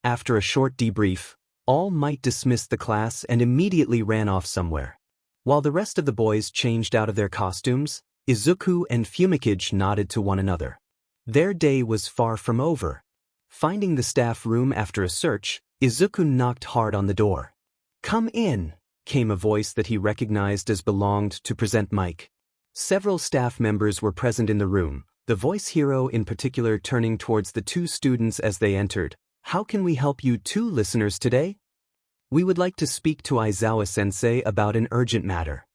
After a short debrief, All Might dismissed the class and immediately ran off somewhere. While the rest of the boys changed out of their costumes, Izuku and Fumikage nodded to one another. Their day was far from over. Finding the staff room after a search, Izuku knocked hard on the door. "Come in," came a voice that he recognized as belonged to Present Mike. Several staff members were present in the room, the voice hero in particular turning towards the 2 students as they entered. "How can we help you 2 listeners today? We would like to speak to Aizawa-sensei about an urgent matter."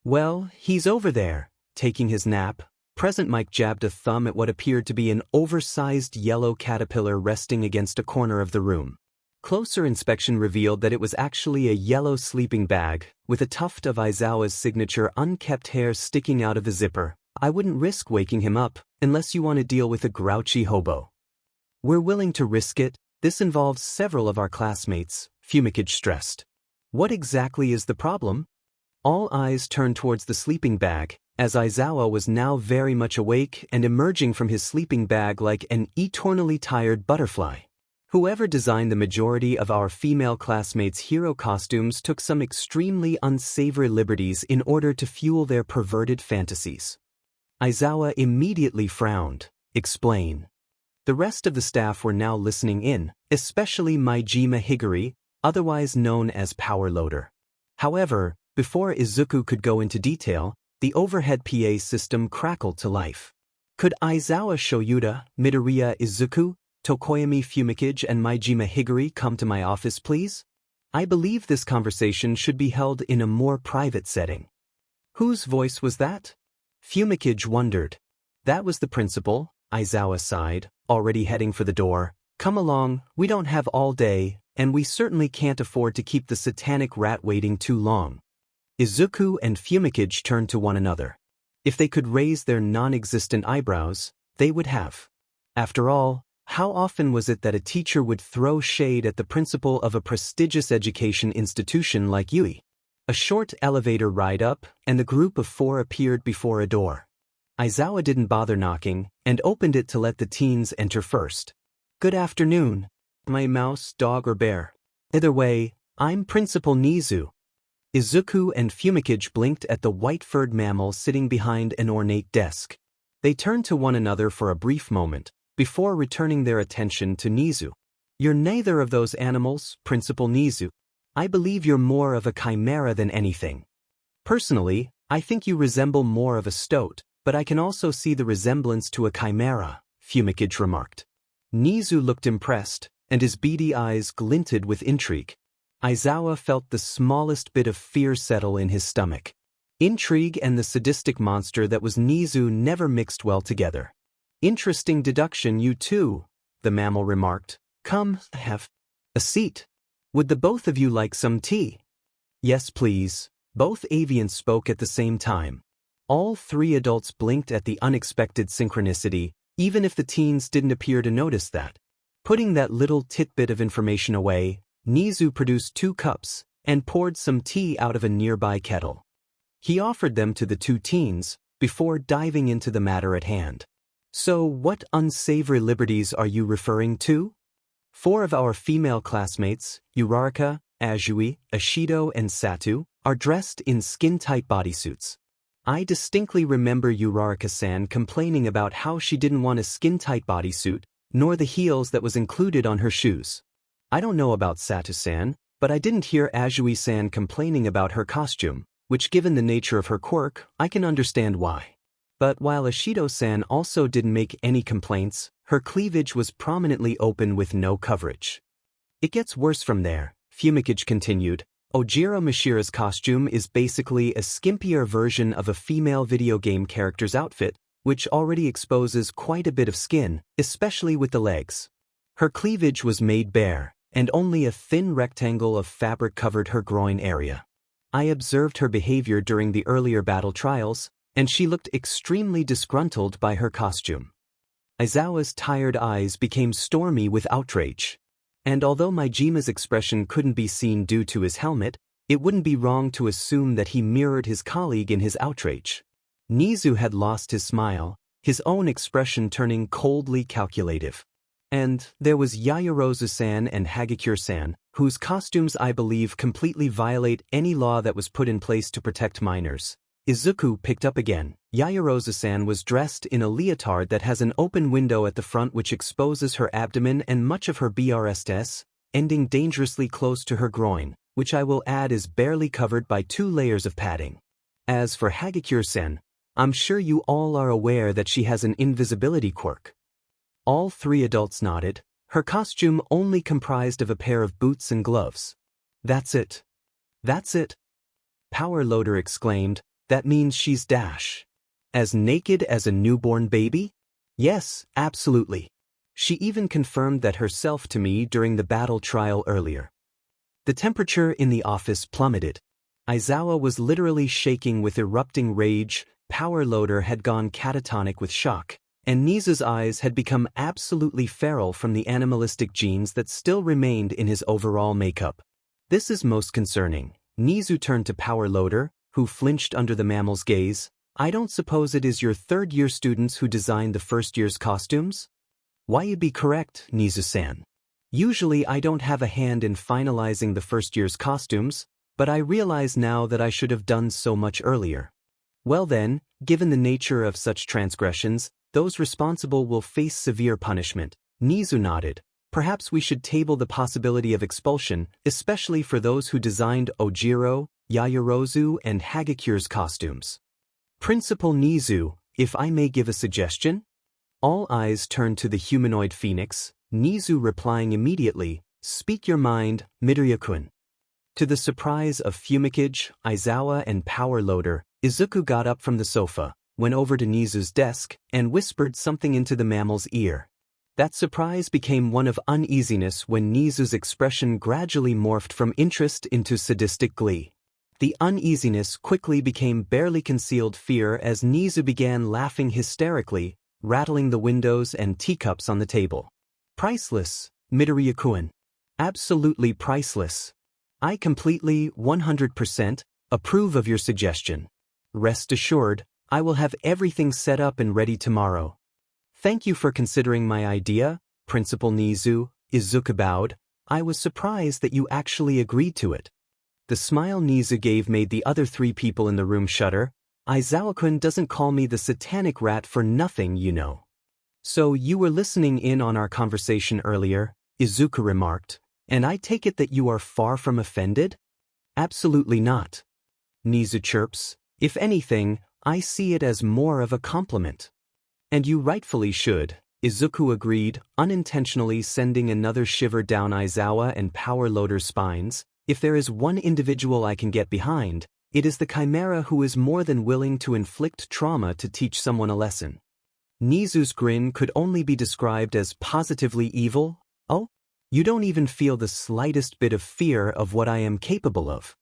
"Well, he's over there, taking his nap." Present Mike jabbed a thumb at what appeared to be an oversized yellow caterpillar resting against a corner of the room. Closer inspection revealed that it was actually a yellow sleeping bag, with a tuft of Aizawa's signature unkept hair sticking out of the zipper. "I wouldn't risk waking him up, unless you want to deal with a grouchy hobo." "We're willing to risk it. This involves several of our classmates," Fumikage stressed. "What exactly is the problem?" All eyes turned towards the sleeping bag, as Aizawa was now very much awake and emerging from his sleeping bag like an eternally tired butterfly. Whoever designed the majority of our female classmates' hero costumes took some extremely unsavory liberties in order to fuel their perverted fantasies. Aizawa immediately frowned. "Explain." The rest of the staff were now listening in, especially Maijima Higuri, otherwise known as Power Loader. However, before Izuku could go into detail, the overhead PA system crackled to life. "Could Aizawa Shoyuda, Midoriya Izuku, Tokoyami Fumikage and Maijima Higuri come to my office please? I believe this conversation should be held in a more private setting." Whose voice was that? Fumikage wondered. "That was the principal," Aizawa sighed, already heading for the door. "Come along, we don't have all day, and we certainly can't afford to keep the satanic rat waiting too long." Izuku and Fumikage turned to one another. If they could raise their non-existent eyebrows, they would have. After all, how often was it that a teacher would throw shade at the principal of a prestigious education institution like UE? A short elevator ride up, and the group of 4 appeared before a door. Aizawa didn't bother knocking, and opened it to let the teens enter first. "Good afternoon. My mouse, dog or bear? Either way, I'm Principal Nizu." Izuku and Fumikage blinked at the white-furred mammal sitting behind an ornate desk. They turned to one another for a brief moment, before returning their attention to Nizu. "You're neither of those animals, Principal Nizu. I believe you're more of a chimera than anything. Personally, I think you resemble more of a stoat, but I can also see the resemblance to a chimera," Fumikage remarked. Nizu looked impressed, and his beady eyes glinted with intrigue. Aizawa felt the smallest bit of fear settle in his stomach. Intrigue and the sadistic monster that was Nizu never mixed well together. "Interesting deduction, you too," the mammal remarked. "Come, have a seat. Would the both of you like some tea?" "Yes, please." Both avians spoke at the same time. All three adults blinked at the unexpected synchronicity, even if the teens didn't appear to notice that. Putting that little tidbit of information away, Nizu produced 2 cups and poured some tea out of a nearby kettle. He offered them to the 2 teens before diving into the matter at hand. "So what unsavory liberties are you referring to?" 4 of our female classmates, Uraraka, Azui, Ashido, and Satu, are dressed in skin-tight bodysuits. I distinctly remember Uraraka-san complaining about how she didn't want a skin-tight bodysuit, nor the heels that was included on her shoes. I don't know about Satu-san, but I didn't hear Azui-san complaining about her costume, which given the nature of her quirk, I can understand why. But while Ashido-san also didn't make any complaints, her cleavage was prominently open with no coverage. "It gets worse from there," Fumikage continued. "Ojiro Mishira's costume is basically a skimpier version of a female video game character's outfit, which already exposes quite a bit of skin, especially with the legs. Her cleavage was made bare, and only a thin rectangle of fabric covered her groin area. I observed her behavior during the earlier battle trials, and she looked extremely disgruntled by her costume." Aizawa's tired eyes became stormy with outrage. And although Maijima's expression couldn't be seen due to his helmet, it wouldn't be wrong to assume that he mirrored his colleague in his outrage. Nizu had lost his smile, his own expression turning coldly calculative. And there was Yaoyorozu-san and Hagakure-san, whose costumes I believe completely violate any law that was put in place to protect minors. Izuku picked up again. Yaoyorozu-san was dressed in a leotard that has an open window at the front which exposes her abdomen and much of her BRSS, ending dangerously close to her groin, which I will add is barely covered by 2 layers of padding. As for Hagakure-san, I'm sure you all are aware that she has an invisibility quirk. All 3 adults nodded. Her costume only comprised of a pair of boots and gloves. "That's it. That's it," Power Loader exclaimed. "That means she's as naked as a newborn baby?" "Yes, absolutely. She even confirmed that herself to me during the battle trial earlier." The temperature in the office plummeted. Aizawa was literally shaking with erupting rage, Power Loader had gone catatonic with shock, and Nizu's eyes had become absolutely feral from the animalistic genes that still remained in his overall makeup. "This is most concerning." Nizu turned to Power Loader, who flinched under the mammal's gaze. "I don't suppose it is your third-year students who designed the first year's costumes?" "Why, you'd be correct, Nizu-san. Usually I don't have a hand in finalizing the first year's costumes, but I realize now that I should have done so much earlier." "Well then, given the nature of such transgressions, those responsible will face severe punishment." Nizu nodded. "Perhaps we should table the possibility of expulsion, especially for those who designed Ojiro, Yaoyorozu, and Hagakure's costumes." "Principal Nizu, if I may give a suggestion?" All eyes turned to the humanoid phoenix, Nizu replying immediately, "Speak your mind, Midoriya-kun." To the surprise of Fumikage, Aizawa, and Power Loader, Izuku got up from the sofa, went over to Nizu's desk, and whispered something into the mammal's ear. That surprise became one of uneasiness when Nizu's expression gradually morphed from interest into sadistic glee. The uneasiness quickly became barely concealed fear as Nizu began laughing hysterically, rattling the windows and teacups on the table. "Priceless, Midoriya-kun. Absolutely priceless. I completely, 100%, approve of your suggestion. Rest assured, I will have everything set up and ready tomorrow." "Thank you for considering my idea, Principal Nizu," Izuku bowed. "I was surprised that you actually agreed to it." The smile Nizu gave made the other 3 people in the room shudder. "Aizawa-kun doesn't call me the satanic rat for nothing, you know." "So you were listening in on our conversation earlier," Izuku remarked, "and I take it that you are far from offended?" "Absolutely not." Nizu chirps. "If anything, I see it as more of a compliment." "And you rightfully should," Izuku agreed, unintentionally sending another shiver down Aizawa and Power Loader's spines. If there is one individual I can get behind, it is the Chimera who is more than willing to inflict trauma to teach someone a lesson. Nizu's grin could only be described as positively evil. Oh? You don't even feel the slightest bit of fear of what I am capable of.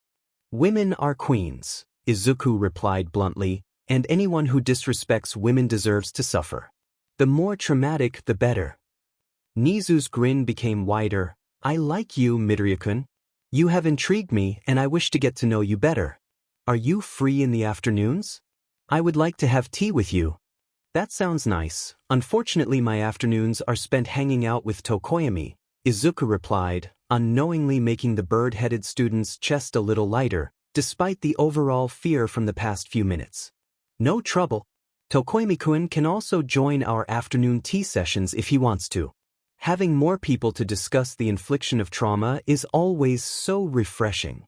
Women are queens, Izuku replied bluntly, and anyone who disrespects women deserves to suffer. The more traumatic, the better. Nizu's grin became wider. I like you, Midoriya-kun. You have intrigued me and I wish to get to know you better. Are you free in the afternoons? I would like to have tea with you. That sounds nice. Unfortunately, my afternoons are spent hanging out with Tokoyami, Izuku replied, unknowingly making the bird-headed student's chest a little lighter, despite the overall fear from the past few minutes. No trouble. Tokoyami-kun can also join our afternoon tea sessions if he wants to. Having more people to discuss the infliction of trauma is always so refreshing.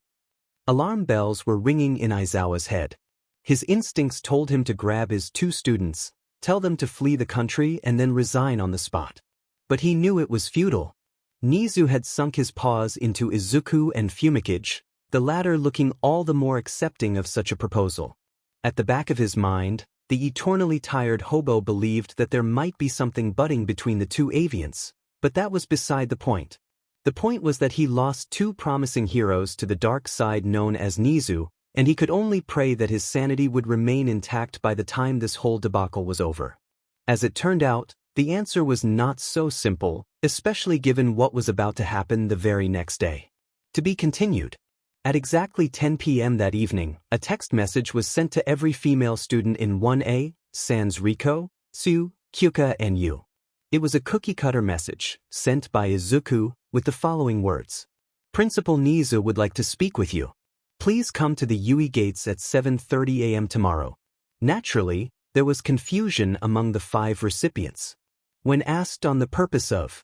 Alarm bells were ringing in Aizawa's head. His instincts told him to grab his two students, tell them to flee the country and then resign on the spot. But he knew it was futile. Nizu had sunk his paws into Izuku and Fumikage, the latter looking all the more accepting of such a proposal. At the back of his mind, the eternally tired hobo believed that there might be something budding between the two avians, but that was beside the point. The point was that he lost two promising heroes to the dark side known as Nizu, and he could only pray that his sanity would remain intact by the time this whole debacle was over. As it turned out, the answer was not so simple, especially given what was about to happen the very next day. To be continued. At exactly 10 p.m. that evening, a text message was sent to every female student in 1A, sans Riko, Tsu, Kyuka and Yu. It was a cookie-cutter message, sent by Izuku, with the following words. Principal Nizu would like to speak with you. Please come to the UE gates at 7:30 a.m. tomorrow. Naturally, there was confusion among the 5 recipients. When asked on the purpose of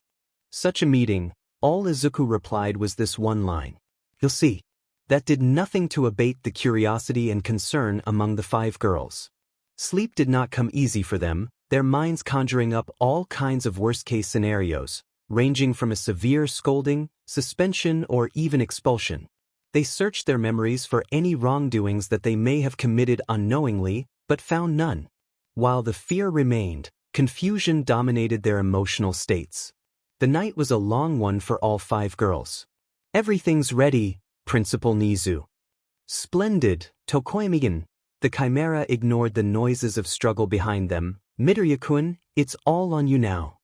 such a meeting, all Izuku replied was this one line. You'll see. That did nothing to abate the curiosity and concern among the 5 girls. Sleep did not come easy for them, their minds conjuring up all kinds of worst-case scenarios, ranging from a severe scolding, suspension, or even expulsion. They searched their memories for any wrongdoings that they may have committed unknowingly, but found none. While the fear remained, confusion dominated their emotional states. The night was a long one for all 5 girls. Everything's ready, Principal Nizu. Splendid, Tokoyami-kun. The Chimera ignored the noises of struggle behind them. Midoriya-kun, it's all on you now.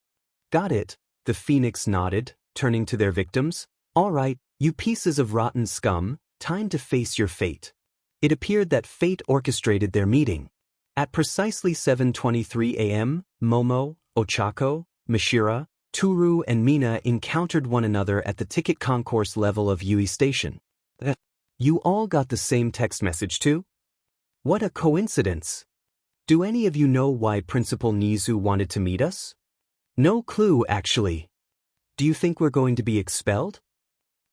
Got it, the Phoenix nodded, turning to their victims. All right, you pieces of rotten scum, time to face your fate. It appeared that fate orchestrated their meeting. At precisely 7:23 a.m., Momo, Ochako, Mishira, Toru and Mina encountered one another at the ticket concourse level of UE Station. You all got the same text message too? What a coincidence! Do any of you know why Principal Nizu wanted to meet us? No clue, actually. Do you think we're going to be expelled?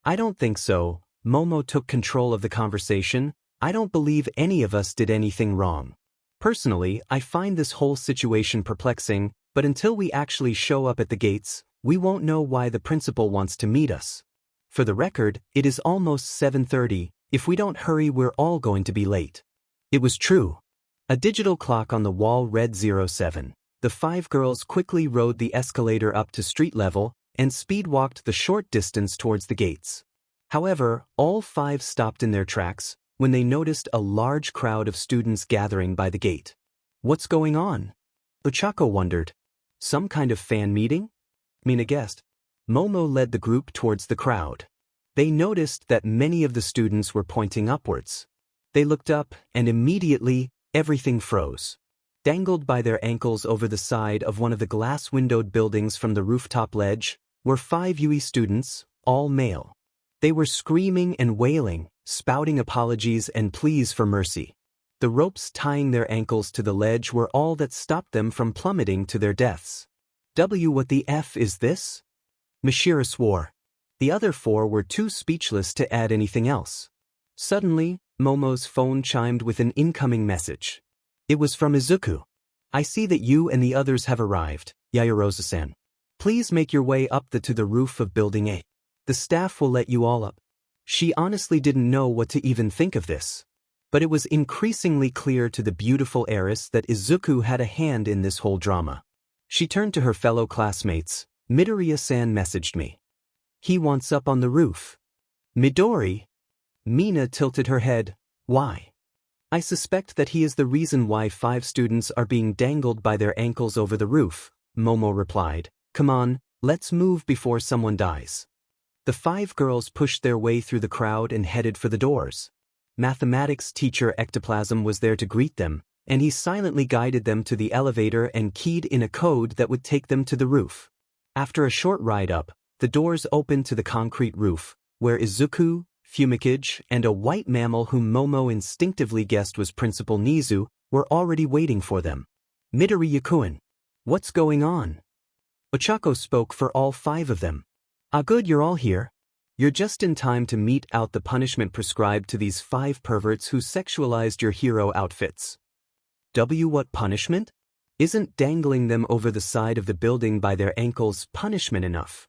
I don't think so. Momo took control of the conversation. I don't believe any of us did anything wrong. Personally, I find this whole situation perplexing, but until we actually show up at the gates, we won't know why the principal wants to meet us. For the record, it is almost 7:30. If we don't hurry, we're all going to be late. It was true. A digital clock on the wall read 07. The 5 girls quickly rode the escalator up to street level and speed-walked the short distance towards the gates. However, all 5 stopped in their tracks when they noticed a large crowd of students gathering by the gate. What's going on? Ochako wondered. Some kind of fan meeting? Mina guessed. Momo led the group towards the crowd. They noticed that many of the students were pointing upwards. They looked up, and immediately, everything froze. Dangled by their ankles over the side of one of the glass-windowed buildings from the rooftop ledge were 5 UE students, all male. They were screaming and wailing, spouting apologies and pleas for mercy. The ropes tying their ankles to the ledge were all that stopped them from plummeting to their deaths. What the F is this? Mishira swore. The other 4 were too speechless to add anything else. Suddenly, Momo's phone chimed with an incoming message. It was from Izuku. I see that you and the others have arrived, Yayarosa-san. Please make your way up to the roof of Building A. The staff will let you all up. She honestly didn't know what to even think of this. But it was increasingly clear to the beautiful heiress that Izuku had a hand in this whole drama. She turned to her fellow classmates. Midoriya-san messaged me. He wants up on the roof. Midori? Mina tilted her head. Why? I suspect that he is the reason why 5 students are being dangled by their ankles over the roof, Momo replied. Come on, let's move before someone dies. The 5 girls pushed their way through the crowd and headed for the doors. Mathematics teacher Ectoplasm was there to greet them, and he silently guided them to the elevator and keyed in a code that would take them to the roof. After a short ride up, the doors opened to the concrete roof, where Izuku, Fumikage, and a white mammal whom Momo instinctively guessed was Principal Nizu were already waiting for them. Midori-kun, what's going on? Ochako spoke for all 5 of them. Ah, good, you're all here. You're just in time to mete out the punishment prescribed to these 5 perverts who sexualized your hero outfits. What punishment? Isn't dangling them over the side of the building by their ankles punishment enough?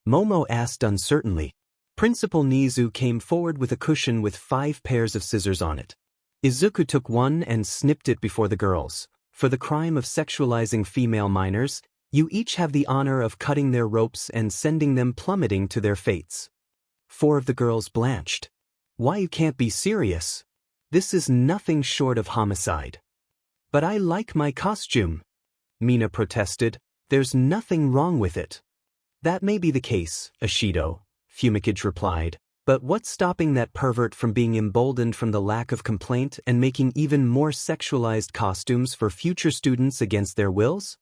Momo asked uncertainly. Principal Nizu came forward with a cushion with 5 pairs of scissors on it. Izuku took one and snipped it before the girls. For the crime of sexualizing female minors, you each have the honor of cutting their ropes and sending them plummeting to their fates. 4 of the girls blanched. Why, you can't be serious. This is nothing short of homicide. But I like my costume, Mina protested. There's nothing wrong with it. That may be the case, Ashido, Fumikage replied, but what's stopping that pervert from being emboldened from the lack of complaint and making even more sexualized costumes for future students against their wills?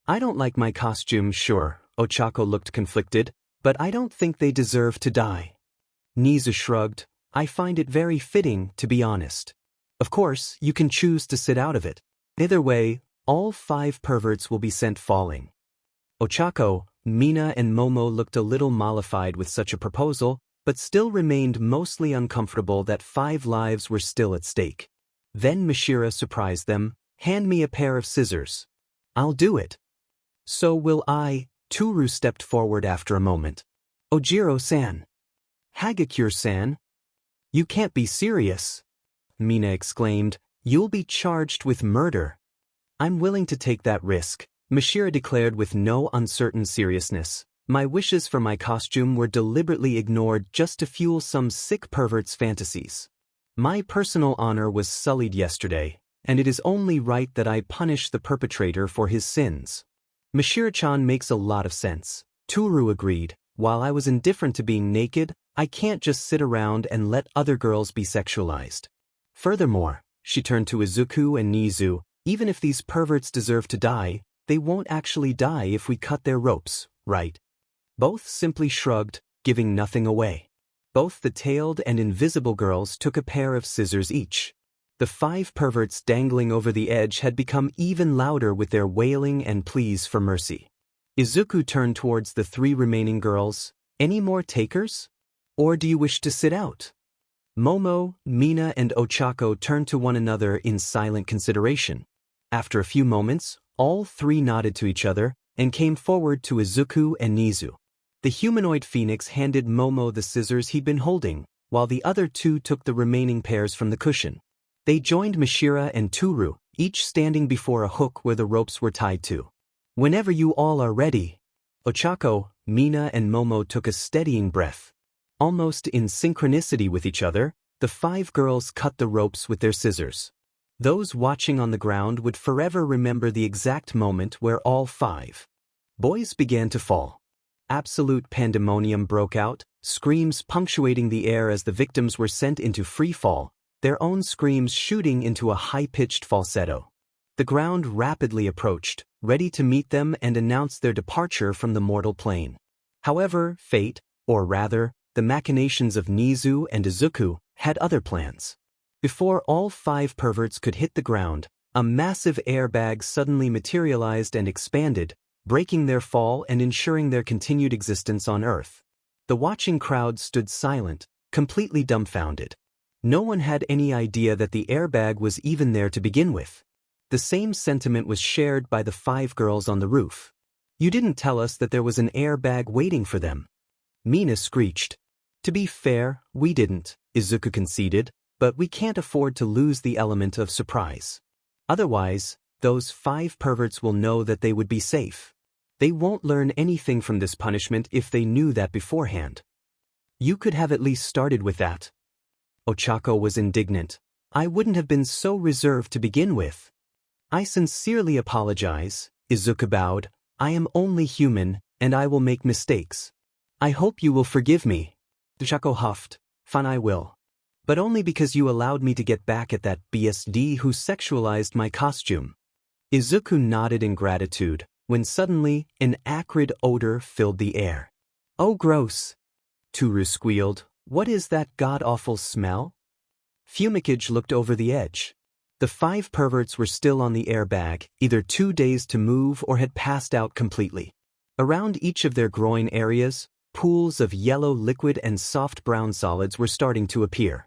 I don't like my costume, sure, Ochako looked conflicted, but I don't think they deserve to die. Nizu shrugged. I find it very fitting, to be honest. Of course, you can choose to sit out of it. Either way, all 5 perverts will be sent falling. Ochako, Mina and Momo looked a little mollified with such a proposal, but still remained mostly uncomfortable that 5 lives were still at stake. Then Mishira surprised them. Hand me a pair of scissors. I'll do it. So will I, Toru stepped forward after a moment. Ojiro-san. Hagakure-san. You can't be serious, Mina exclaimed. You'll be charged with murder. I'm willing to take that risk, Mishira declared with no uncertain seriousness. My wishes for my costume were deliberately ignored just to fuel some sick pervert's fantasies. My personal honor was sullied yesterday, and it is only right that I punish the perpetrator for his sins. Mishira-chan makes a lot of sense, Toru agreed. While I was indifferent to being naked, I can't just sit around and let other girls be sexualized. Furthermore, she turned to Izuku and Nizu, even if these perverts deserve to die, they won't actually die if we cut their ropes, right? Both simply shrugged, giving nothing away. Both the tailed and invisible girls took a pair of scissors each. The 5 perverts dangling over the edge had become even louder with their wailing and pleas for mercy. Izuku turned towards the 3 remaining girls. Any more takers? Or do you wish to sit out? Momo, Mina and Ochako turned to one another in silent consideration. After a few moments, all 3 nodded to each other and came forward to Izuku and Nizu. The humanoid phoenix handed Momo the scissors he'd been holding, while the other 2 took the remaining pairs from the cushion. They joined Mishira and Toru, each standing before a hook where the ropes were tied to. Whenever you all are ready. Ochako, Mina and Momo took a steadying breath. Almost in synchronicity with each other, the 5 girls cut the ropes with their scissors. Those watching on the ground would forever remember the exact moment where all 5 boys began to fall. Absolute pandemonium broke out, screams punctuating the air as the victims were sent into free fall, their own screams shooting into a high-pitched falsetto. The ground rapidly approached, ready to meet them and announce their departure from the mortal plane. However, fate, or rather, the machinations of Nizu and Izuku, had other plans. Before all 5 perverts could hit the ground, a massive airbag suddenly materialized and expanded, breaking their fall and ensuring their continued existence on Earth. The watching crowd stood silent, completely dumbfounded. No one had any idea that the airbag was even there to begin with. The same sentiment was shared by the 5 girls on the roof. You didn't tell us that there was an airbag waiting for them. Mina screeched. To be fair, we didn't, Izuku conceded, but we can't afford to lose the element of surprise. Otherwise, those 5 perverts will know that they would be safe. They won't learn anything from this punishment if they knew that beforehand. You could have at least started with that. Ochako was indignant. I wouldn't have been so reserved to begin with. I sincerely apologize, Izuku bowed. I am only human, and I will make mistakes. I hope you will forgive me. Ochako huffed. Fine, I will. But only because you allowed me to get back at that BSD who sexualized my costume. Izuku nodded in gratitude, when suddenly, an acrid odor filled the air. Oh, gross. Toru squealed. What is that god-awful smell? Fumikage looked over the edge. The 5 perverts were still on the airbag, either too dazed to move or had passed out completely. Around each of their groin areas, pools of yellow liquid and soft brown solids were starting to appear.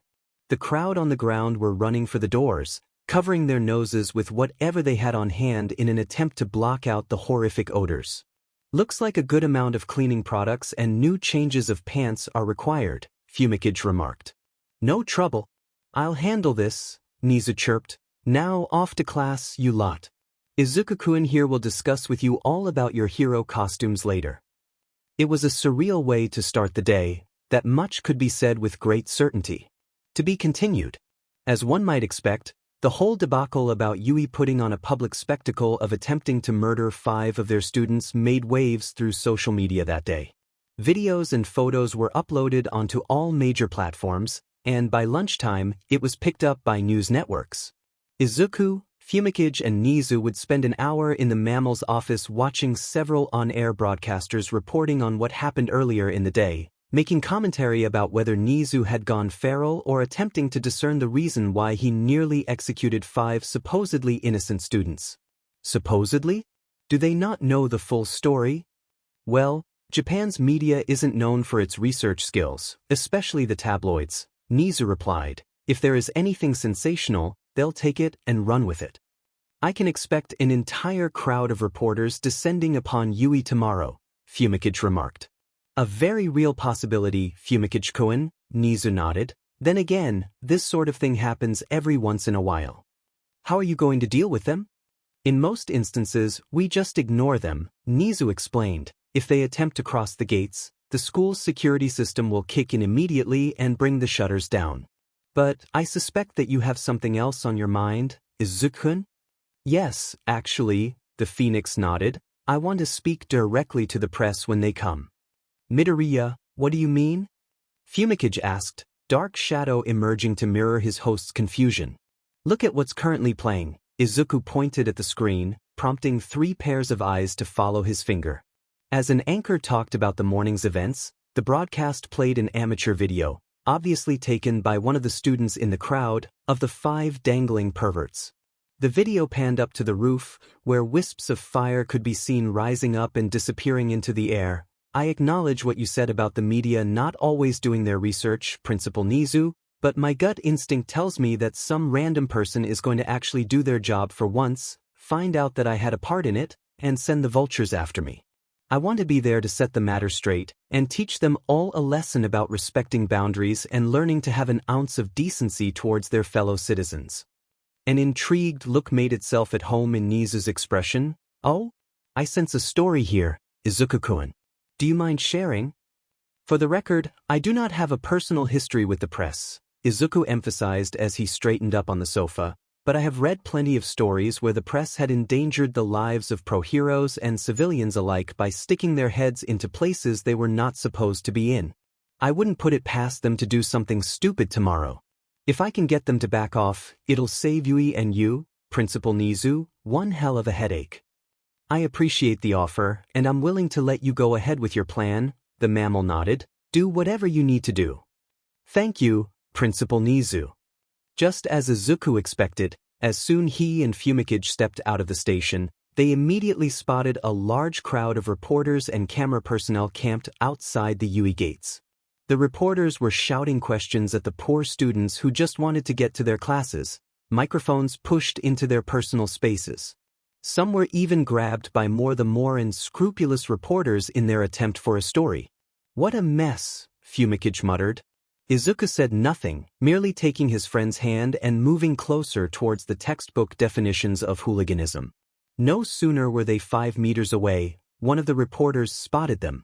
The crowd on the ground were running for the doors, covering their noses with whatever they had on hand in an attempt to block out the horrific odors. Looks like a good amount of cleaning products and new changes of pants are required, Fumikage remarked. No trouble. I'll handle this, Nizu chirped. Now off to class, you lot. Izuku-kun here will discuss with you all about your hero costumes later. It was a surreal way to start the day, that much could be said with great certainty. To be continued. As one might expect, the whole debacle about Yui putting on a public spectacle of attempting to murder 5 of their students made waves through social media that day. Videos and photos were uploaded onto all major platforms, and by lunchtime, it was picked up by news networks. Izuku, Fumikage and Nizu would spend an hour in the mammal's office watching several on-air broadcasters reporting on what happened earlier in the day, making commentary about whether Nizu had gone feral or attempting to discern the reason why he nearly executed 5 supposedly innocent students. Supposedly? Do they not know the full story? Well, Japan's media isn't known for its research skills, especially the tabloids, Nizu replied. If there is anything sensational, they'll take it and run with it. I can expect an entire crowd of reporters descending upon Yui tomorrow, Fumikage remarked. A very real possibility, Fumikage-kun, Nizu nodded. Then again, this sort of thing happens every once in a while. How are you going to deal with them? In most instances, we just ignore them, Nizu explained. If they attempt to cross the gates, the school's security system will kick in immediately and bring the shutters down. But I suspect that you have something else on your mind, Izuku-kun? Yes, actually, the Phoenix nodded. I want to speak directly to the press when they come. Midoriya, what do you mean? Fumikage asked, dark shadow emerging to mirror his host's confusion. Look at what's currently playing. Izuku pointed at the screen, prompting 3 pairs of eyes to follow his finger. As an anchor talked about the morning's events, the broadcast played an amateur video, obviously taken by one of the students in the crowd, of the 5 dangling perverts. The video panned up to the roof, where wisps of fire could be seen rising up and disappearing into the air. I acknowledge what you said about the media not always doing their research, Principal Nizu, but my gut instinct tells me that some random person is going to actually do their job for once, find out that I had a part in it, and send the vultures after me. I want to be there to set the matter straight and teach them all a lesson about respecting boundaries and learning to have an ounce of decency towards their fellow citizens. An intrigued look made itself at home in Nizu's expression. Oh? I sense a story here, Izuku-kun. Do you mind sharing? For the record, I do not have a personal history with the press, Izuku emphasized as he straightened up on the sofa, but I have read plenty of stories where the press had endangered the lives of pro-heroes and civilians alike by sticking their heads into places they were not supposed to be in. I wouldn't put it past them to do something stupid tomorrow. If I can get them to back off, it'll save Yui and you, Principal Nizu, one hell of a headache. I appreciate the offer, and I'm willing to let you go ahead with your plan, the mammal nodded. Do whatever you need to do. Thank you, Principal Nizu. Just as Izuku expected, as soon he and Fumikage stepped out of the station, they immediately spotted a large crowd of reporters and camera personnel camped outside the Yui gates. The reporters were shouting questions at the poor students who just wanted to get to their classes, Microphones pushed into their personal spaces. Some were even grabbed by the more unscrupulous reporters in their attempt for a story. "What a mess," Fumikage muttered. Izuku said nothing, merely taking his friend's hand and moving closer towards the textbook definitions of hooliganism. No sooner were they 5 meters away, one of the reporters spotted them.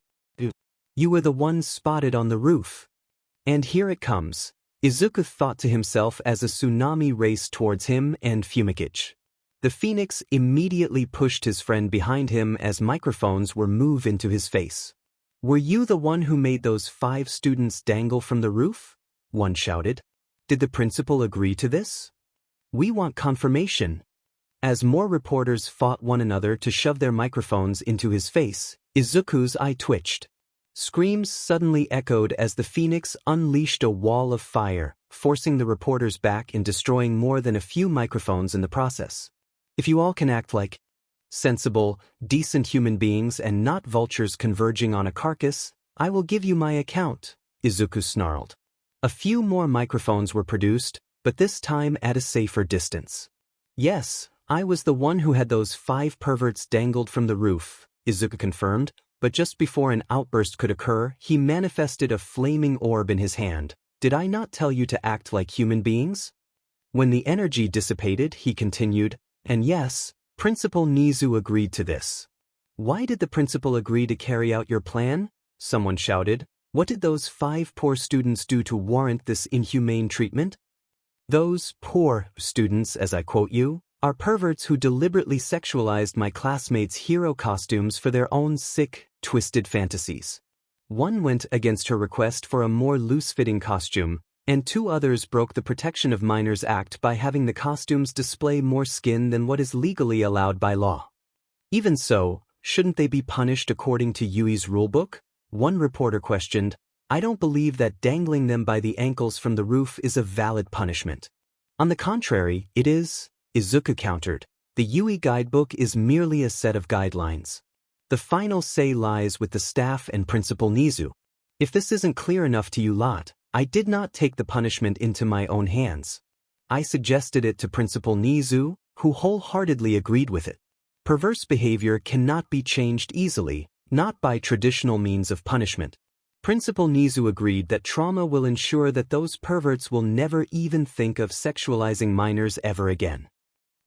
"You were the one spotted on the roof. And here it comes," Izuku thought to himself as a tsunami raced towards him and Fumikage. The Phoenix immediately pushed his friend behind him as microphones were moved into his face. "Were you the one who made those 5 students dangle from the roof?" one shouted. "Did the principal agree to this? We want confirmation." As more reporters fought one another to shove their microphones into his face, Izuku's eye twitched. Screams suddenly echoed as the Phoenix unleashed a wall of fire, forcing the reporters back and destroying more than a few microphones in the process. "If you all can act like sensible, decent human beings and not vultures converging on a carcass, I will give you my account," Izuku snarled. A few more microphones were produced, but this time at a safer distance. "Yes, I was the one who had those 5 perverts dangled from the roof," Izuku confirmed, but just before an outburst could occur, he manifested a flaming orb in his hand. "Did I not tell you to act like human beings?" When the energy dissipated, he continued, "And yes, Principal Nizu agreed to this." "Why did the principal agree to carry out your plan?" someone shouted. "What did those 5 poor students do to warrant this inhumane treatment?" "Those poor students, as I quote you, are perverts who deliberately sexualized my classmates' hero costumes for their own sick, twisted fantasies. One went against her request for a more loose-fitting costume, and 2 others broke the Protection of Minors Act by having the costumes display more skin than what is legally allowed by law. Even so, shouldn't they be punished according to Yui's rulebook?" one reporter questioned. "I don't believe that dangling them by the ankles from the roof is a valid punishment." "On the contrary, it is," Izuku countered. "The Yui guidebook is merely a set of guidelines. The final say lies with the staff and Principal Nizu. If this isn't clear enough to you lot, I did not take the punishment into my own hands. I suggested it to Principal Nizu, who wholeheartedly agreed with it. Perverse behavior cannot be changed easily, not by traditional means of punishment. Principal Nizu agreed that trauma will ensure that those perverts will never even think of sexualizing minors ever again."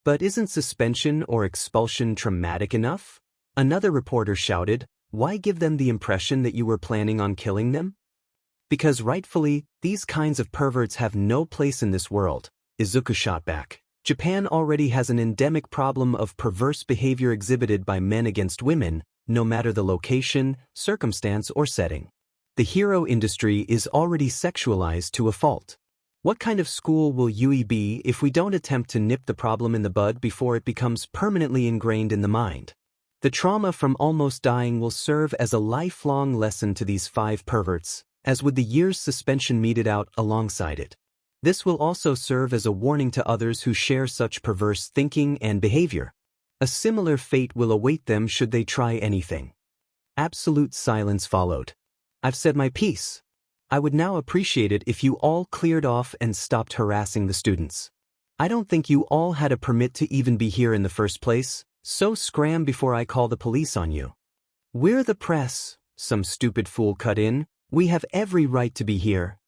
"But isn't suspension or expulsion traumatic enough?" another reporter shouted. "Why give them the impression that you were planning on killing them?" "Because rightfully, these kinds of perverts have no place in this world," Izuku shot back. "Japan already has an endemic problem of perverse behavior exhibited by men against women, no matter the location, circumstance, or setting. The hero industry is already sexualized to a fault. What kind of school will Yui be if we don't attempt to nip the problem in the bud before it becomes permanently ingrained in the mind? The trauma from almost dying will serve as a lifelong lesson to these 5 perverts, as would the year's suspension meted out alongside it. This will also serve as a warning to others who share such perverse thinking and behavior. A similar fate will await them should they try anything." Absolute silence followed. "I've said my piece. I would now appreciate it if you all cleared off and stopped harassing the students. I don't think you all had a permit to even be here in the first place, so scram before I call the police on you." "We're the press," some stupid fool cut in. "We have every right to be here."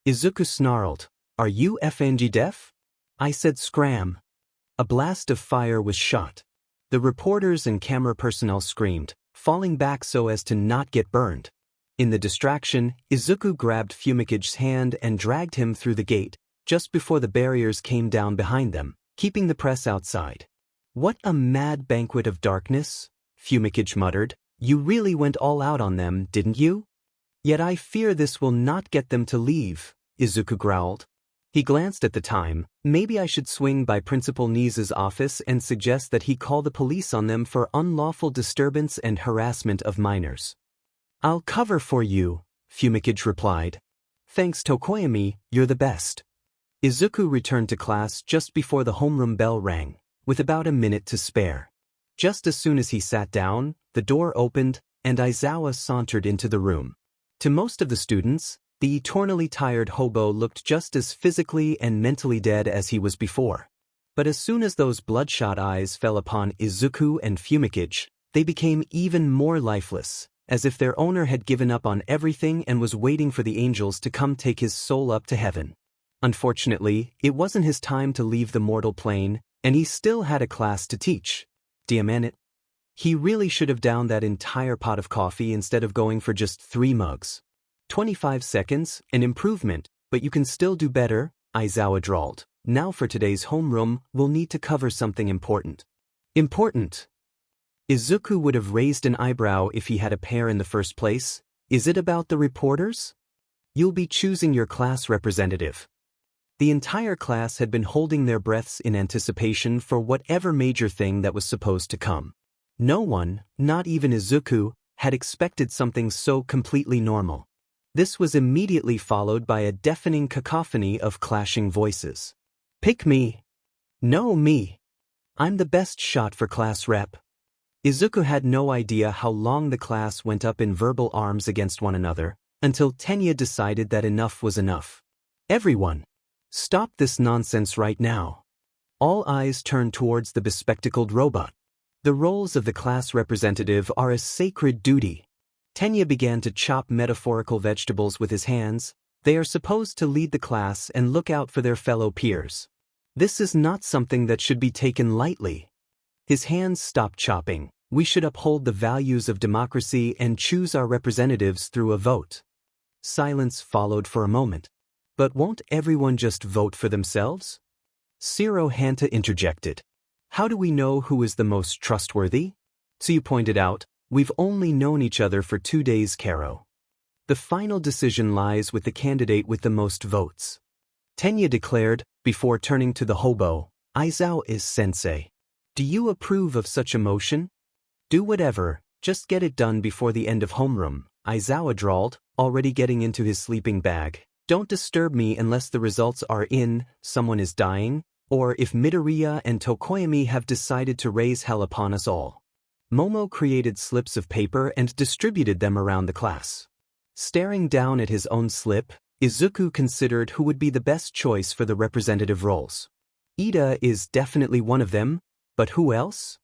Izuku snarled. "Are you FNG deaf? I said scram." A blast of fire was shot. The reporters and camera personnel screamed, falling back so as to not get burned. In the distraction, Izuku grabbed Fumikage's hand and dragged him through the gate, just before the barriers came down behind them, keeping the press outside. "What a mad banquet of darkness," Fumikage muttered. "You really went all out on them, didn't you?" "Yet I fear this will not get them to leave," Izuku growled. He glanced at the time. "Maybe I should swing by Principal Nizu's office and suggest that he call the police on them for unlawful disturbance and harassment of minors." "I'll cover for you," Fumikage replied. "Thanks Tokoyami, you're the best." Izuku returned to class just before the homeroom bell rang, with about a minute to spare. Just as soon as he sat down, the door opened, and Aizawa sauntered into the room. To most of the students, The eternally tired hobo looked just as physically and mentally dead as he was before. But as soon as those bloodshot eyes fell upon Izuku and Fumikage, they became even more lifeless, as if their owner had given up on everything and was waiting for the angels to come take his soul up to heaven. Unfortunately, it wasn't his time to leave the mortal plane, and he still had a class to teach. Damn it. He really should have downed that entire pot of coffee instead of going for just 3 mugs. 25 seconds, an improvement, but you can still do better, Aizawa drawled. Now for today's homeroom, we'll need to cover something important. Important? Izuku would have raised an eyebrow if he had a pair in the first place. Is it about the reporters? You'll be choosing your class representative. The entire class had been holding their breaths in anticipation for whatever major thing that was supposed to come. No one, not even Izuku, had expected something so completely normal. This was immediately followed by a deafening cacophony of clashing voices. Pick me. No, me. I'm the best shot for class rep. Izuku had no idea how long the class went up in verbal arms against one another, until Tenya decided that enough was enough. Everyone, stop this nonsense right now. All eyes turned towards the bespectacled robot. The roles of the class representative are a sacred duty. Tenya began to chop metaphorical vegetables with his hands. They are supposed to lead the class and look out for their fellow peers. This is not something that should be taken lightly. His hands stopped chopping. We should uphold the values of democracy and choose our representatives through a vote. Silence followed for a moment. But won't everyone just vote for themselves? Zero Hanta interjected. How do we know who is the most trustworthy? Tsuyu pointed out, we've only known each other for 2 days, Karo. The final decision lies with the candidate with the most votes. Tenya declared, before turning to the hobo, Aizawa is sensei. Do you approve of such a motion? Do whatever, just get it done before the end of homeroom, Aizawa drawled, already getting into his sleeping bag. Don't disturb me unless the results are in, someone is dying, or if Midoriya and Tokoyami have decided to raise hell upon us all. Momo created slips of paper and distributed them around the class. Staring down at his own slip, Izuku considered who would be the best choice for the representative roles. Ida is definitely one of them, but who else?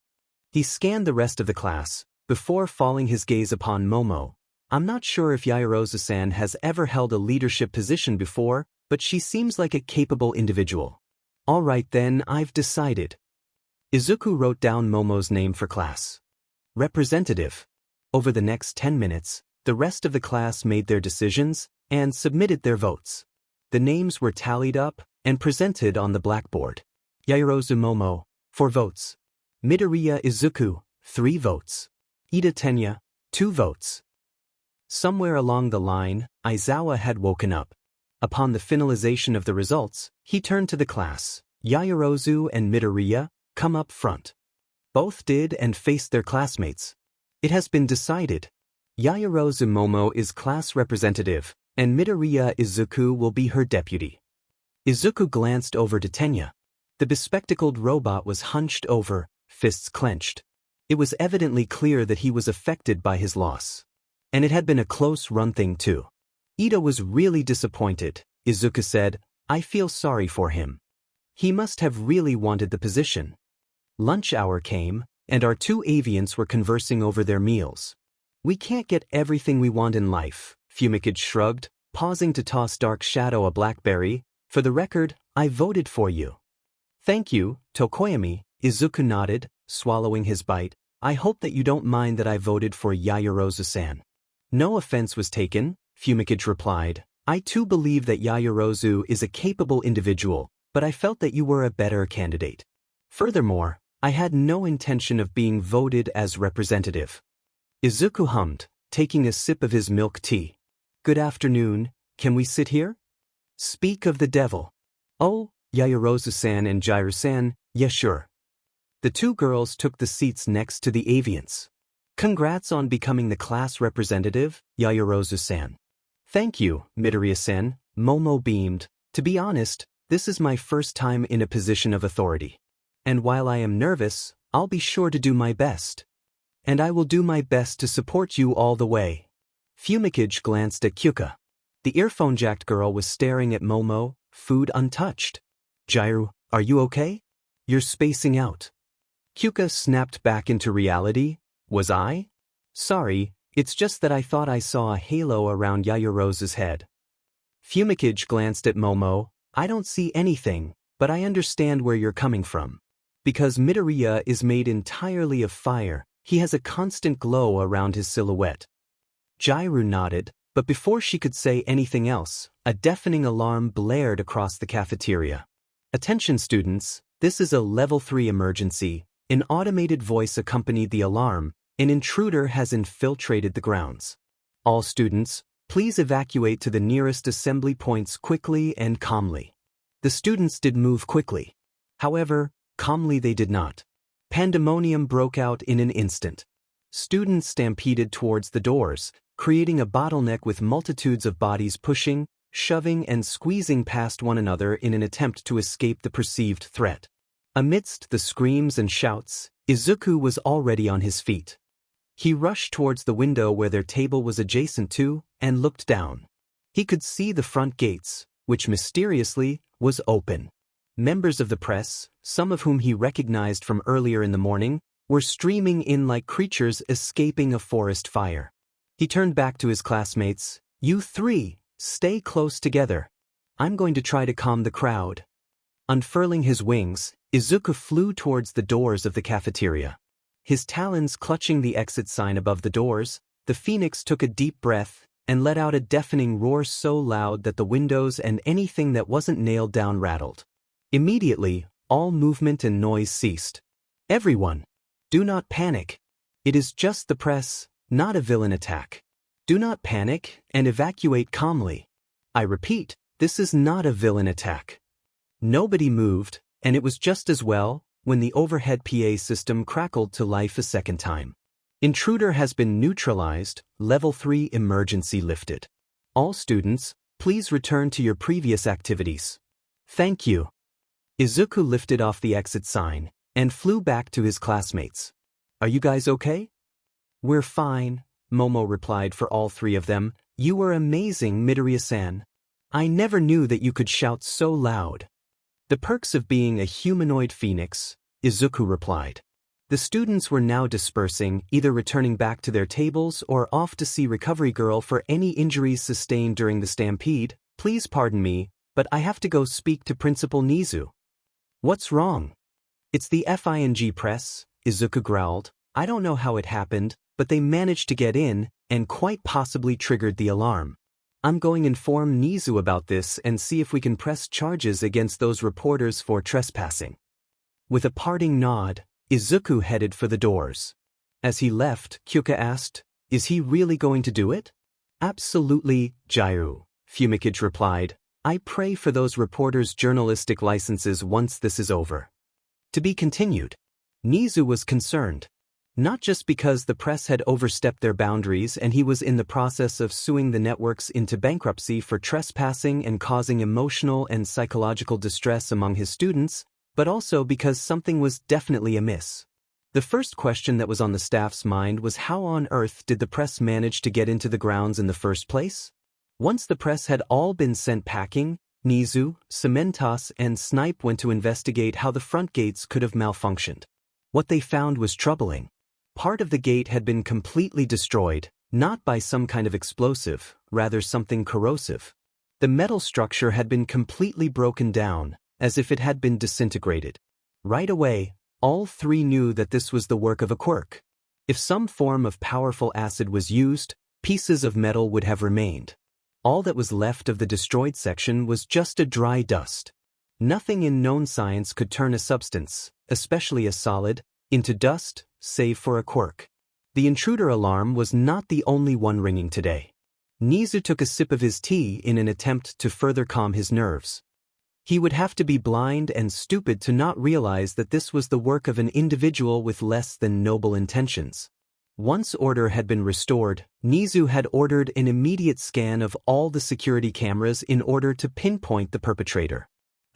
He scanned the rest of the class, before falling his gaze upon Momo. I'm not sure if Yaoyorozu-san has ever held a leadership position before, but she seems like a capable individual. All right then, I've decided. Izuku wrote down Momo's name for class representative. Over the next 10 minutes, the rest of the class made their decisions and submitted their votes. The names were tallied up and presented on the blackboard. Yaoyorozu Momo, 4 votes. Midoriya Izuku, 3 votes. Ida Tenya, 2 votes. Somewhere along the line, Aizawa had woken up. Upon the finalization of the results, he turned to the class. Yaoyorozu and Midoriya, come up front. Both did and faced their classmates. It has been decided. Yaoyorozu Momo is class representative, and Midoriya Izuku will be her deputy. Izuku glanced over to Tenya. The bespectacled robot was hunched over, fists clenched. It was evidently clear that he was affected by his loss. And it had been a close-run thing too. Ida was really disappointed. Izuku said, I feel sorry for him. He must have really wanted the position. Lunch hour came, and our 2 avians were conversing over their meals. We can't get everything we want in life, Fumikage shrugged, pausing to toss Dark Shadow a blackberry. For the record, I voted for you. Thank you, Tokoyami, Izuku nodded, swallowing his bite. I hope that you don't mind that I voted for Yaoyorozu-san. No offense was taken, Fumikage replied. I too believe that Yaoyorozu is a capable individual, but I felt that you were a better candidate. Furthermore, I had no intention of being voted as representative. Izuku hummed, taking a sip of his milk tea. Good afternoon, can we sit here? Speak of the devil. Oh, Yaoyorozu-san and Jiru-san, yeah sure. The 2 girls took the seats next to the avians. Congrats on becoming the class representative, Yaoyorozu-san. Thank you, Midoriya-san, Momo beamed. To be honest, this is my first time in a position of authority. And while I am nervous, I'll be sure to do my best. And I will do my best to support you all the way. Fumikage glanced at Kyuka. The earphone-jacked girl was staring at Momo, food untouched. Jiru, are you okay? You're spacing out. Kyuka snapped back into reality. Was I? Sorry, it's just that I thought I saw a halo around Yayarose's head. Fumikage glanced at Momo. I don't see anything, but I understand where you're coming from. Because Midoriya is made entirely of fire, he has a constant glow around his silhouette. Jiru nodded, but before she could say anything else, a deafening alarm blared across the cafeteria. Attention students, this is a level 3 emergency. An automated voice accompanied the alarm. An intruder has infiltrated the grounds. All students, please evacuate to the nearest assembly points quickly and calmly. The students did move quickly. However, calmly they did not. Pandemonium broke out in an instant. Students stampeded towards the doors, creating a bottleneck with multitudes of bodies pushing, shoving and squeezing past one another in an attempt to escape the perceived threat. Amidst the screams and shouts, Izuku was already on his feet. He rushed towards the window where their table was adjacent to, and looked down. He could see the front gates, which mysteriously was open. Members of the press, some of whom he recognized from earlier in the morning, were streaming in like creatures escaping a forest fire. He turned back to his classmates. You three, stay close together. I'm going to try to calm the crowd. Unfurling his wings, Izuku flew towards the doors of the cafeteria. His talons clutching the exit sign above the doors, the phoenix took a deep breath and let out a deafening roar so loud that the windows and anything that wasn't nailed down rattled. Immediately, all movement and noise ceased. Everyone, do not panic. It is just the press, not a villain attack. Do not panic and evacuate calmly. I repeat, this is not a villain attack. Nobody moved, and it was just as well when the overhead PA system crackled to life a second time. Intruder has been neutralized, level 3 emergency lifted. All students, please return to your previous activities. Thank you. Izuku lifted off the exit sign and flew back to his classmates. Are you guys okay? We're fine, Momo replied for all three of them. You were amazing, Midoriya-san. I never knew that you could shout so loud. The perks of being a humanoid phoenix, Izuku replied. The students were now dispersing, either returning back to their tables or off to see Recovery Girl for any injuries sustained during the stampede. Please pardon me, but I have to go speak to Principal Nizu. What's wrong? It's the FING press, Izuku growled. I don't know how it happened, but they managed to get in, and quite possibly triggered the alarm. I'm going to inform Nizu about this and see if we can press charges against those reporters for trespassing. With a parting nod, Izuku headed for the doors. As he left, Kyuka asked, is he really going to do it? Absolutely, Jiru, Fumikage replied. I pray for those reporters' journalistic licenses once this is over. To be continued. Nizu was concerned. Not just because the press had overstepped their boundaries and he was in the process of suing the networks into bankruptcy for trespassing and causing emotional and psychological distress among his students, but also because something was definitely amiss. The first question that was on the staff's mind was how on earth did the press manage to get into the grounds in the first place? Once the press had all been sent packing, Nizu, Cementos, and Snipe went to investigate how the front gates could have malfunctioned. What they found was troubling. Part of the gate had been completely destroyed, not by some kind of explosive, rather something corrosive. The metal structure had been completely broken down, as if it had been disintegrated. Right away, all three knew that this was the work of a Quirk. If some form of powerful acid was used, pieces of metal would have remained. All that was left of the destroyed section was just a dry dust. Nothing in known science could turn a substance, especially a solid, into dust, save for a Quirk. The intruder alarm was not the only one ringing today. Nizu took a sip of his tea in an attempt to further calm his nerves. He would have to be blind and stupid to not realize that this was the work of an individual with less than noble intentions. Once order had been restored, Nizu had ordered an immediate scan of all the security cameras in order to pinpoint the perpetrator.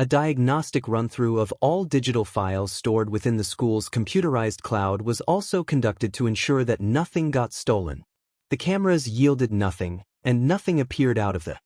A diagnostic run-through of all digital files stored within the school's computerized cloud was also conducted to ensure that nothing got stolen. The cameras yielded nothing, and nothing appeared out of the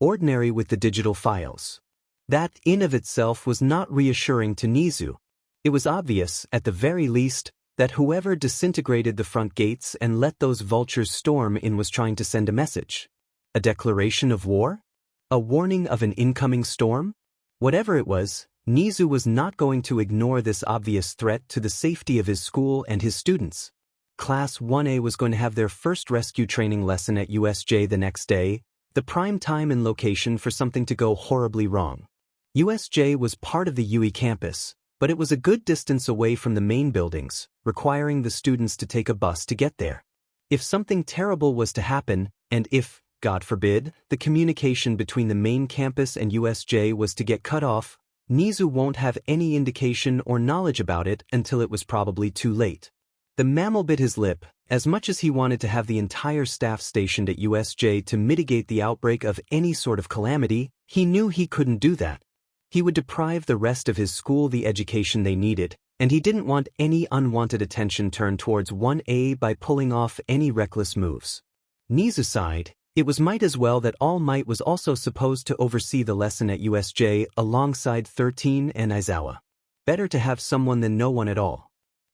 ordinary with the digital files. That in of itself was not reassuring to Nizu. It was obvious, at the very least, that whoever disintegrated the front gates and let those vultures storm in was trying to send a message. A declaration of war? A warning of an incoming storm? Whatever it was, Nizu was not going to ignore this obvious threat to the safety of his school and his students. Class 1A was going to have their first rescue training lesson at U.S.J. the next day, the prime time and location for something to go horribly wrong. U.S.J. was part of the UE campus, but it was a good distance away from the main buildings, requiring the students to take a bus to get there. If something terrible was to happen, and if, God forbid, the communication between the main campus and U.S.J. was to get cut off, Nizu won't have any indication or knowledge about it until it was probably too late. The mammal bit his lip. As much as he wanted to have the entire staff stationed at U.S.J. to mitigate the outbreak of any sort of calamity, he knew he couldn't do that. He would deprive the rest of his school the education they needed, and he didn't want any unwanted attention turned towards 1A by pulling off any reckless moves. Nizu sighed. It was might as well that All Might was also supposed to oversee the lesson at U.S.J. alongside 13 and Aizawa. Better to have someone than no one at all.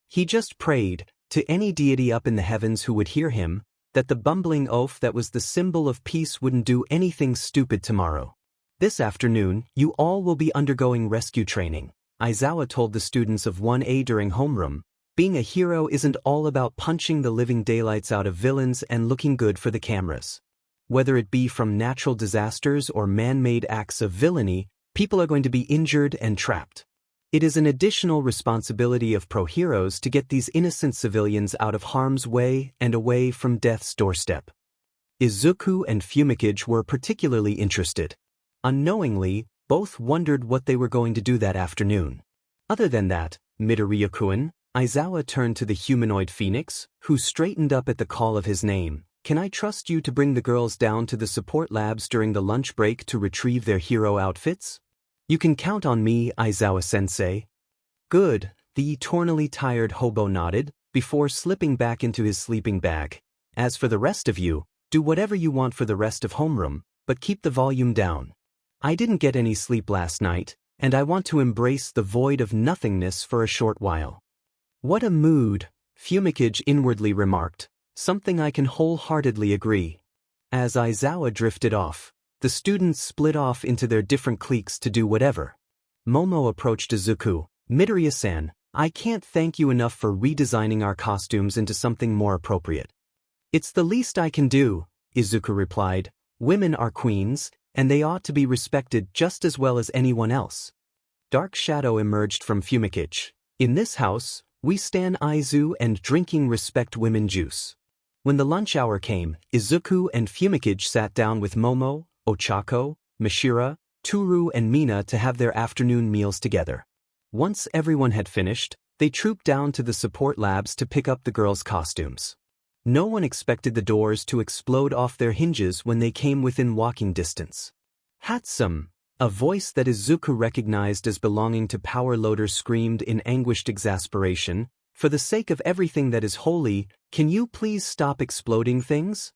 He just prayed, to any deity up in the heavens who would hear him, that the bumbling oaf that was the symbol of peace wouldn't do anything stupid tomorrow. This afternoon, you all will be undergoing rescue training, Aizawa told the students of 1A during homeroom. Being a hero isn't all about punching the living daylights out of villains and looking good for the cameras. Whether it be from natural disasters or man-made acts of villainy, people are going to be injured and trapped. It is an additional responsibility of pro-heroes to get these innocent civilians out of harm's way and away from death's doorstep. Izuku and Fumikage were particularly interested. Unknowingly, both wondered what they were going to do that afternoon. Other than that, Midoriya-kun, Aizawa turned to the humanoid phoenix, who straightened up at the call of his name. Can I trust you to bring the girls down to the support labs during the lunch break to retrieve their hero outfits? You can count on me, Aizawa-sensei. Good, the eternally tired hobo nodded, before slipping back into his sleeping bag. As for the rest of you, do whatever you want for the rest of homeroom, but keep the volume down. I didn't get any sleep last night, and I want to embrace the void of nothingness for a short while. What a mood, Fumikage inwardly remarked, something I can wholeheartedly agree. As Aizawa drifted off, the students split off into their different cliques to do whatever. Momo approached Izuku. Midoriya-san, I can't thank you enough for redesigning our costumes into something more appropriate. It's the least I can do, Izuku replied. Women are queens, and they ought to be respected just as well as anyone else. Dark shadow emerged from Fumikage. In this house, we stand Aizu and drinking respect women juice. When the lunch hour came, Izuku and Fumikage sat down with Momo, Ochako, Mishira, Toru and Mina to have their afternoon meals together. Once everyone had finished, they trooped down to the support labs to pick up the girls' costumes. No one expected the doors to explode off their hinges when they came within walking distance. Hatsum, a voice that Izuku recognized as belonging to Power Loader, screamed in anguished exasperation, for the sake of everything that is holy, can you please stop exploding things?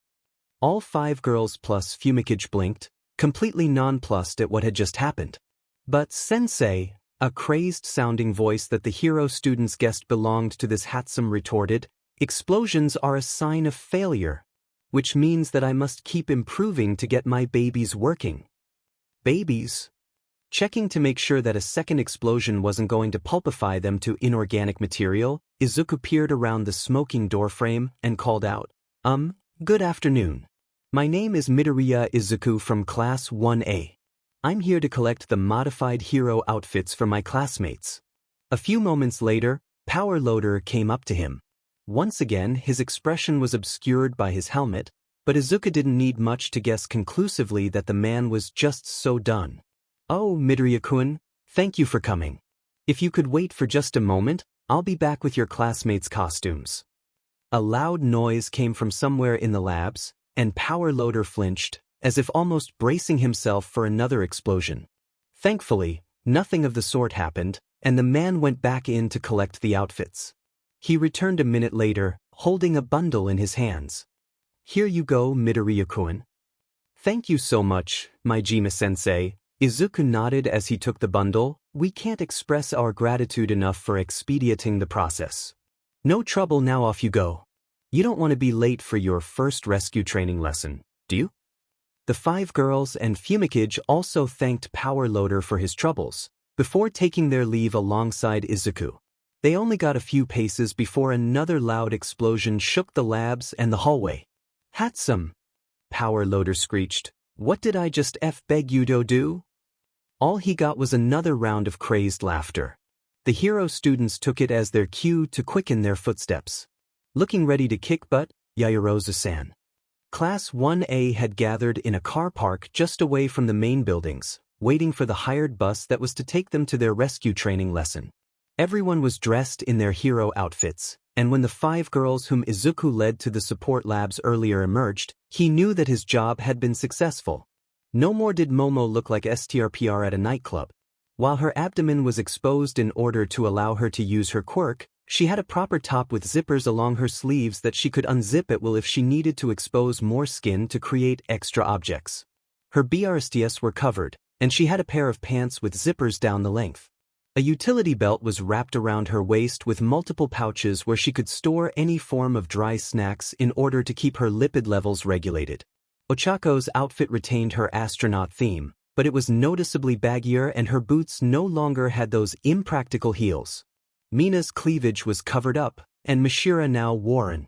All 5 girls plus Fumikage blinked, completely nonplussed at what had just happened. But sensei, a crazed-sounding voice that the hero students guessed belonged to this Hatsum retorted, explosions are a sign of failure, which means that I must keep improving to get my babies working. Babies? Checking to make sure that a second explosion wasn't going to pulpify them to inorganic material, Izuku peered around the smoking doorframe and called out, good afternoon. My name is Midoriya Izuku from Class 1A. I'm here to collect the modified hero outfits for my classmates. A few moments later, Power Loader came up to him. Once again, his expression was obscured by his helmet, but Izuku didn't need much to guess conclusively that the man was just so done. Oh, Midoriya-kun, thank you for coming. If you could wait for just a moment, I'll be back with your classmates' costumes. A loud noise came from somewhere in the labs, and Power Loader flinched, as if almost bracing himself for another explosion. Thankfully, nothing of the sort happened, and the man went back in to collect the outfits. He returned a minute later, holding a bundle in his hands. Here you go, Midoriya-kun. Thank you so much, Majima-sensei. Izuku nodded as he took the bundle. We can't express our gratitude enough for expediting the process. No trouble, now off you go. You don't want to be late for your first rescue training lesson, do you? The 5 girls and Fumikage also thanked Power Loader for his troubles, before taking their leave alongside Izuku. They only got a few paces before another loud explosion shook the labs and the hallway. Hatsum! Power Loader screeched. What did I just beg you to do? All he got was another round of crazed laughter. The hero students took it as their cue to quicken their footsteps. Looking ready to kick butt, Yaoyorozu-san. Class 1A had gathered in a car park just away from the main buildings, waiting for the hired bus that was to take them to their rescue training lesson. Everyone was dressed in their hero outfits, and when the 5 girls whom Izuku led to the support labs earlier emerged, he knew that his job had been successful. No more did Momo look like STRPR at a nightclub. While her abdomen was exposed in order to allow her to use her quirk, she had a proper top with zippers along her sleeves that she could unzip at will if she needed to expose more skin to create extra objects. Her BRSTs were covered, and she had a pair of pants with zippers down the length. A utility belt was wrapped around her waist with multiple pouches where she could store any form of dry snacks in order to keep her lipid levels regulated. Ochako's outfit retained her astronaut theme, but it was noticeably baggier and her boots no longer had those impractical heels. Mina's cleavage was covered up, and Mishira now wore an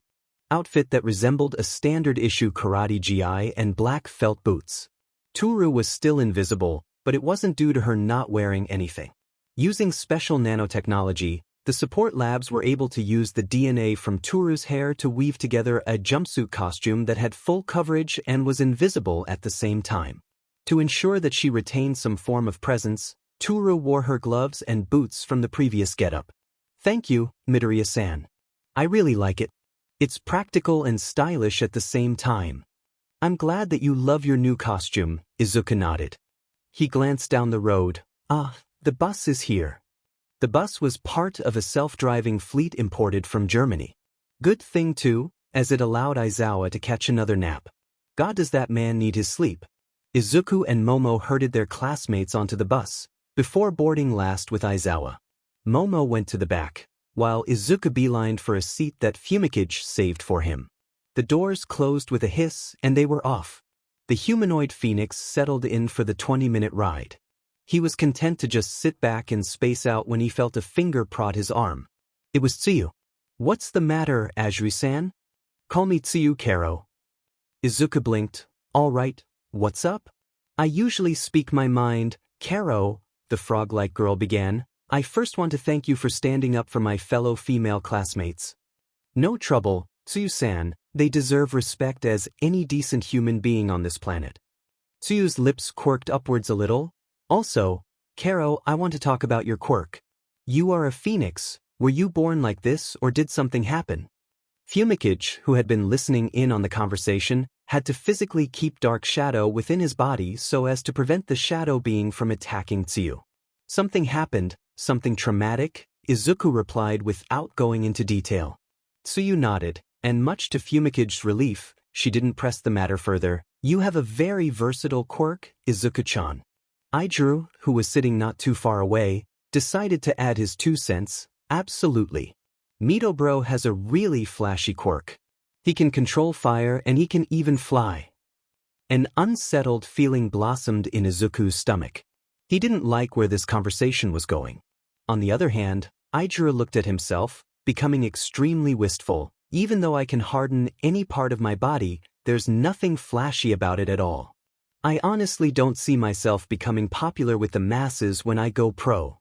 outfit that resembled a standard-issue karate gi and black felt boots. Toru was still invisible, but it wasn't due to her not wearing anything. Using special nanotechnology, the support labs were able to use the DNA from Toru's hair to weave together a jumpsuit costume that had full coverage and was invisible at the same time. To ensure that she retained some form of presence, Toru wore her gloves and boots from the previous getup. Thank you, Midoriya-san. I really like it. It's practical and stylish at the same time. I'm glad that you love your new costume, Izuku nodded. He glanced down the road. The bus is here. The bus was part of a self-driving fleet imported from Germany. Good thing too, as it allowed Aizawa to catch another nap. God, does that man need his sleep. Izuku and Momo herded their classmates onto the bus, before boarding last with Aizawa. Momo went to the back, while Izuku beelined for a seat that Fumikage saved for him. The doors closed with a hiss and they were off. The humanoid phoenix settled in for the 20-minute ride. He was content to just sit back and space out when he felt a finger prod his arm. It was Tsuyu. What's the matter, Ajuri-san? Call me Tsuyu, Karo. Izuku blinked. All right, what's up? I usually speak my mind, Karo, the frog-like girl began. I first want to thank you for standing up for my fellow female classmates. No trouble, Tsuyu-san, they deserve respect as any decent human being on this planet. Tsuyu's lips quirked upwards a little. Also, Karo, I want to talk about your quirk. You are a phoenix. Were you born like this or did something happen? Fumikage, who had been listening in on the conversation, had to physically keep Dark Shadow within his body so as to prevent the shadow being from attacking Tsuyu. Something happened, something traumatic, Izuku replied without going into detail. Tsuyu nodded, and much to Fumikage's relief, she didn't press the matter further. You have a very versatile quirk, Izuku-chan. Aijuru, who was sitting not too far away, decided to add his 2 cents. Absolutely. Midobro has a really flashy quirk. He can control fire and he can even fly. An unsettled feeling blossomed in Izuku's stomach. He didn't like where this conversation was going. On the other hand, Aijuru looked at himself, becoming extremely wistful. Even though I can harden any part of my body, there's nothing flashy about it at all. I honestly don't see myself becoming popular with the masses when I go pro.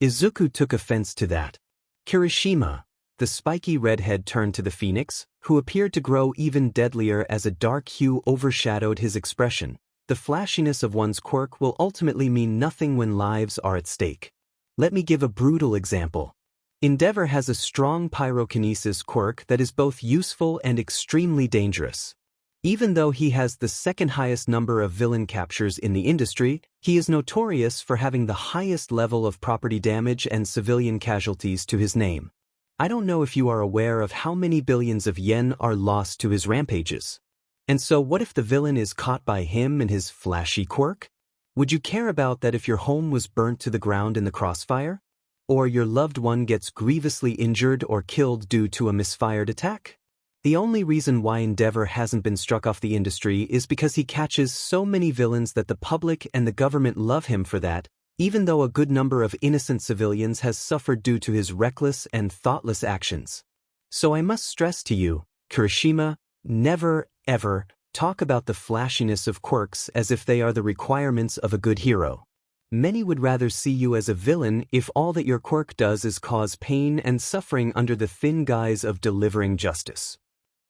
Izuku took offense to that. Kirishima, the spiky redhead, turned to the phoenix, who appeared to grow even deadlier as a dark hue overshadowed his expression. The flashiness of one's quirk will ultimately mean nothing when lives are at stake. Let me give a brutal example. Endeavor has a strong pyrokinesis quirk that is both useful and extremely dangerous. Even though he has the second highest number of villain captures in the industry, he is notorious for having the highest level of property damage and civilian casualties to his name. I don't know if you are aware of how many billions of yen are lost to his rampages. And so what if the villain is caught by him and his flashy quirk? Would you care about that if your home was burnt to the ground in the crossfire? Or your loved one gets grievously injured or killed due to a misfired attack? The only reason why Endeavor hasn't been struck off the industry is because he catches so many villains that the public and the government love him for that, even though a good number of innocent civilians has suffered due to his reckless and thoughtless actions. So I must stress to you, Kirishima, never, ever, talk about the flashiness of quirks as if they are the requirements of a good hero. Many would rather see you as a villain if all that your quirk does is cause pain and suffering under the thin guise of delivering justice.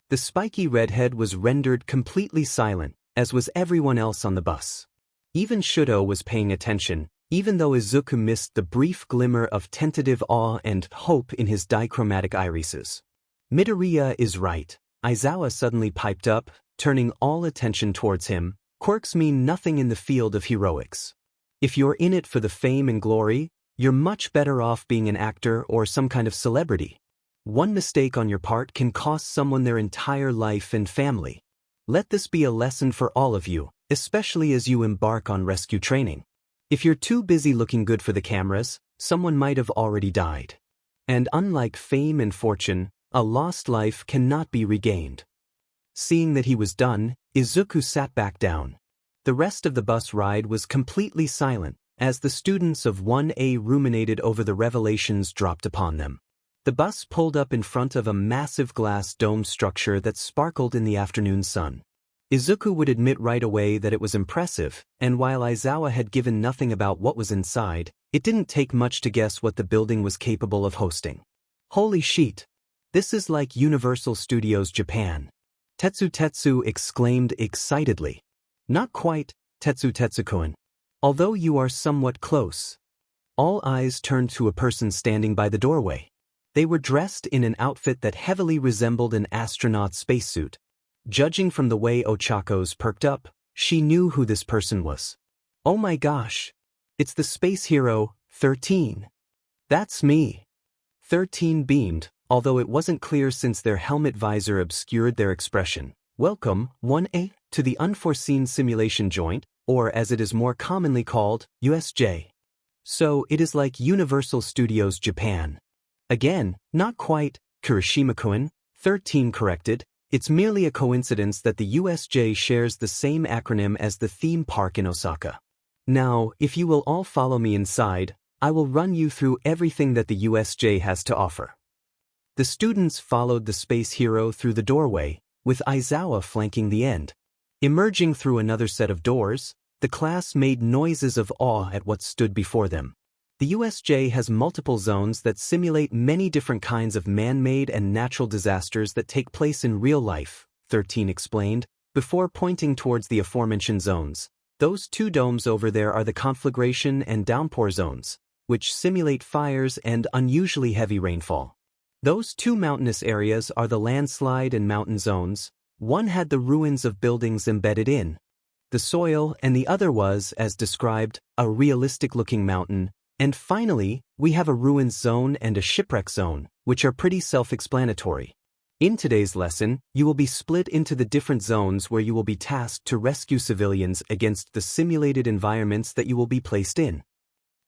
The spiky redhead was rendered completely silent, as was everyone else on the bus. Even Shudo was paying attention, even though Izuku missed the brief glimmer of tentative awe and hope in his dichromatic irises. Midoriya is right, Aizawa suddenly piped up, turning all attention towards him. Quirks mean nothing in the field of heroics. If you're in it for the fame and glory, you're much better off being an actor or some kind of celebrity. One mistake on your part can cost someone their entire life and family. Let this be a lesson for all of you, especially as you embark on rescue training. If you're too busy looking good for the cameras, someone might have already died. And unlike fame and fortune, a lost life cannot be regained. Seeing that he was done, Izuku sat back down. The rest of the bus ride was completely silent, as the students of 1A ruminated over the revelations dropped upon them. The bus pulled up in front of a massive glass dome structure that sparkled in the afternoon sun. Izuku would admit right away that it was impressive, and while Aizawa had given nothing about what was inside, it didn't take much to guess what the building was capable of hosting. Holy shit! This is like Universal Studios Japan. Tetsu exclaimed excitedly. Not quite, Tetsu-kun. Although you are somewhat close. All eyes turned to a person standing by the doorway. They were dressed in an outfit that heavily resembled an astronaut's spacesuit. Judging from the way Ochako's perked up, she knew who this person was. Oh my gosh! It's the space hero, 13. That's me. 13 beamed, although it wasn't clear since their helmet visor obscured their expression. Welcome, 1A, to the Unforeseen Simulation Joint, or as it is more commonly called, U.S.J. So it is like Universal Studios Japan. Again, not quite, Kirishima-kun, 13 corrected. It's merely a coincidence that the U.S.J shares the same acronym as the theme park in Osaka. Now, if you will all follow me inside, I will run you through everything that the U.S.J has to offer. The students followed the space hero through the doorway, with Aizawa flanking the end. Emerging through another set of doors, the class made noises of awe at what stood before them. The U.S.J has multiple zones that simulate many different kinds of man-made and natural disasters that take place in real life, 13 explained, before pointing towards the aforementioned zones. Those two domes over there are the conflagration and downpour zones, which simulate fires and unusually heavy rainfall. Those two mountainous areas are the landslide and mountain zones. One had the ruins of buildings embedded in the soil, and the other was, as described, a realistic-looking mountain. And finally, we have a ruins zone and a shipwreck zone, which are pretty self-explanatory. In today's lesson, you will be split into the different zones where you will be tasked to rescue civilians against the simulated environments that you will be placed in.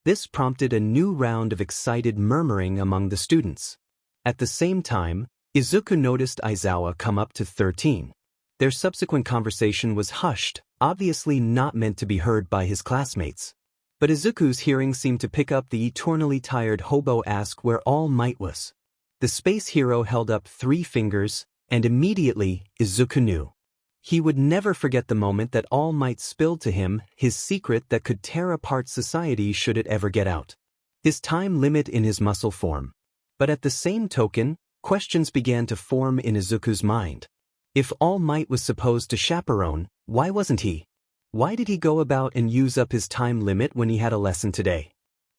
This prompted a new round of excited murmuring among the students. At the same time, Izuku noticed Aizawa come up to 13. Their subsequent conversation was hushed, obviously not meant to be heard by his classmates. But Izuku's hearing seemed to pick up the eternally tired hobo ask where All Might was. The space hero held up 3 fingers, and immediately, Izuku knew. He would never forget the moment that All Might spilled to him his secret that could tear apart society should it ever get out. His time limit in his muscle form. But at the same token, questions began to form in Izuku's mind. If All Might was supposed to chaperone, why wasn't he? Why did he go about and use up his time limit when he had a lesson today?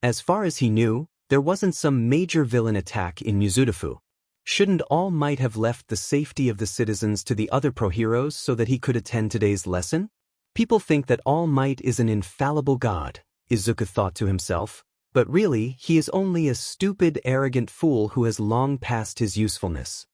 As far as he knew, there wasn't some major villain attack in Mizudafu. Shouldn't All Might have left the safety of the citizens to the other pro-heroes so that he could attend today's lesson? People think that All Might is an infallible god, Izuku thought to himself, but really he is only a stupid, arrogant fool who has long passed his usefulness.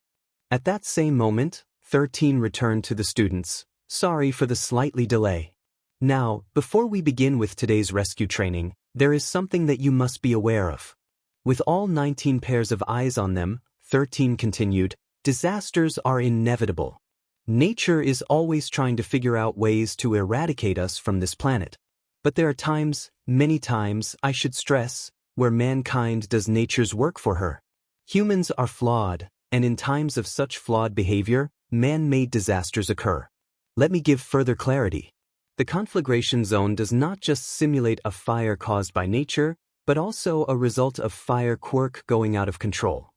At that same moment, 13 returned to the students. Sorry for the slightly delay. Now, before we begin with today's rescue training, there is something that you must be aware of. With all 19 pairs of eyes on them, 13 continued, disasters are inevitable. Nature is always trying to figure out ways to eradicate us from this planet. But there are times, many times, I should stress, where mankind does nature's work for her. Humans are flawed, and in times of such flawed behavior, man-made disasters occur. Let me give further clarity. The conflagration zone does not just simulate a fire caused by nature, but also a result of fire Quirk going out of control.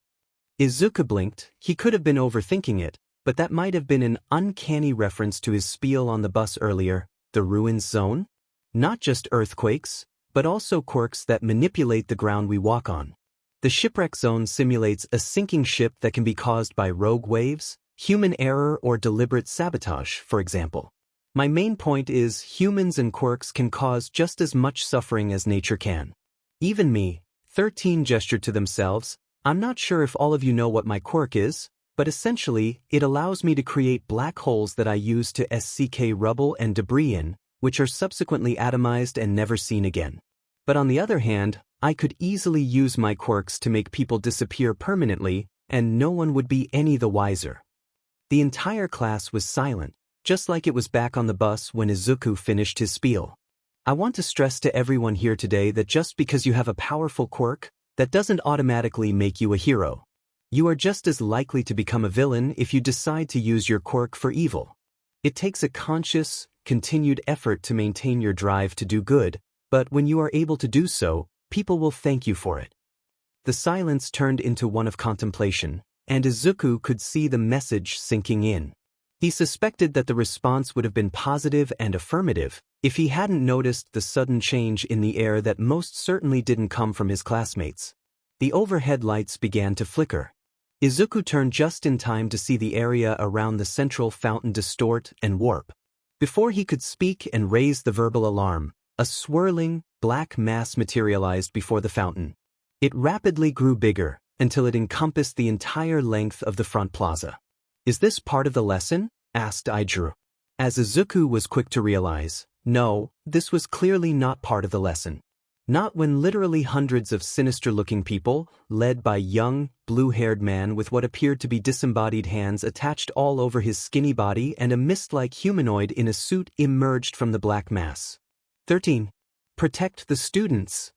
Izuku blinked. He could have been overthinking it, but that might have been an uncanny reference to his spiel on the bus earlier, the ruins zone? Not just earthquakes, but also quirks that manipulate the ground we walk on. The shipwreck zone simulates a sinking ship that can be caused by rogue waves, human error, or deliberate sabotage, for example. My main point is humans and quirks can cause just as much suffering as nature can. Even me, 13 gestured to themselves. I'm not sure if all of you know what my quirk is, but essentially, it allows me to create black holes that I use to SCK rubble and debris in, which are subsequently atomized and never seen again. But on the other hand, I could easily use my quirks to make people disappear permanently, and no one would be any the wiser. The entire class was silent, just like it was back on the bus when Izuku finished his spiel. I want to stress to everyone here today that just because you have a powerful quirk, that doesn't automatically make you a hero. You are just as likely to become a villain if you decide to use your quirk for evil. It takes a conscious, continued effort to maintain your drive to do good, but when you are able to do so, people will thank you for it. The silence turned into one of contemplation, and Izuku could see the message sinking in. He suspected that the response would have been positive and affirmative if he hadn't noticed the sudden change in the air that most certainly didn't come from his classmates. The overhead lights began to flicker. Izuku turned just in time to see the area around the central fountain distort and warp. Before he could speak and raise the verbal alarm, a swirling, black mass materialized before the fountain. It rapidly grew bigger, until it encompassed the entire length of the front plaza. "Is this part of the lesson?" asked Izuku. As Izuku was quick to realize, no, this was clearly not part of the lesson. Not when literally hundreds of sinister-looking people, led by a young, blue-haired man with what appeared to be disembodied hands attached all over his skinny body and a mist-like humanoid in a suit emerged from the black mass. 13. Protect the students!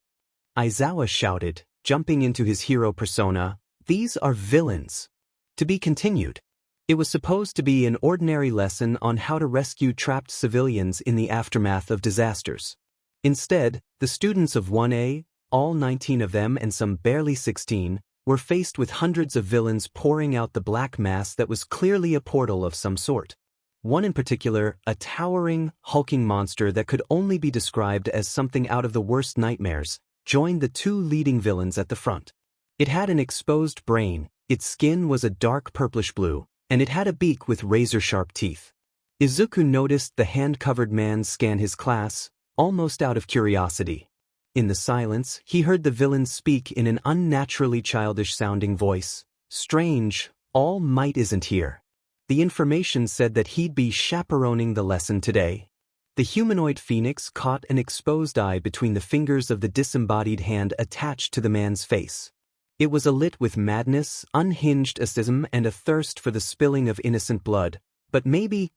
Aizawa shouted, jumping into his hero persona. These are villains. To be continued. It was supposed to be an ordinary lesson on how to rescue trapped civilians in the aftermath of disasters. Instead, the students of 1A, all 19 of them and some barely 16, were faced with hundreds of villains pouring out the black mass that was clearly a portal of some sort. One in particular, a towering, hulking monster that could only be described as something out of the worst nightmares, joined the two leading villains at the front. It had an exposed brain, its skin was a dark purplish blue, and it had a beak with razor-sharp teeth. Izuku noticed the hand-covered man scan his class, almost out of curiosity. In the silence, he heard the villain speak in an unnaturally childish-sounding voice. Strange, All Might isn't here. The information said that he'd be chaperoning the lesson today. The humanoid phoenix caught an exposed eye between the fingers of the disembodied hand attached to the man's face. It was alit with madness, unhinged asceticism, and a thirst for the spilling of innocent blood, but maybe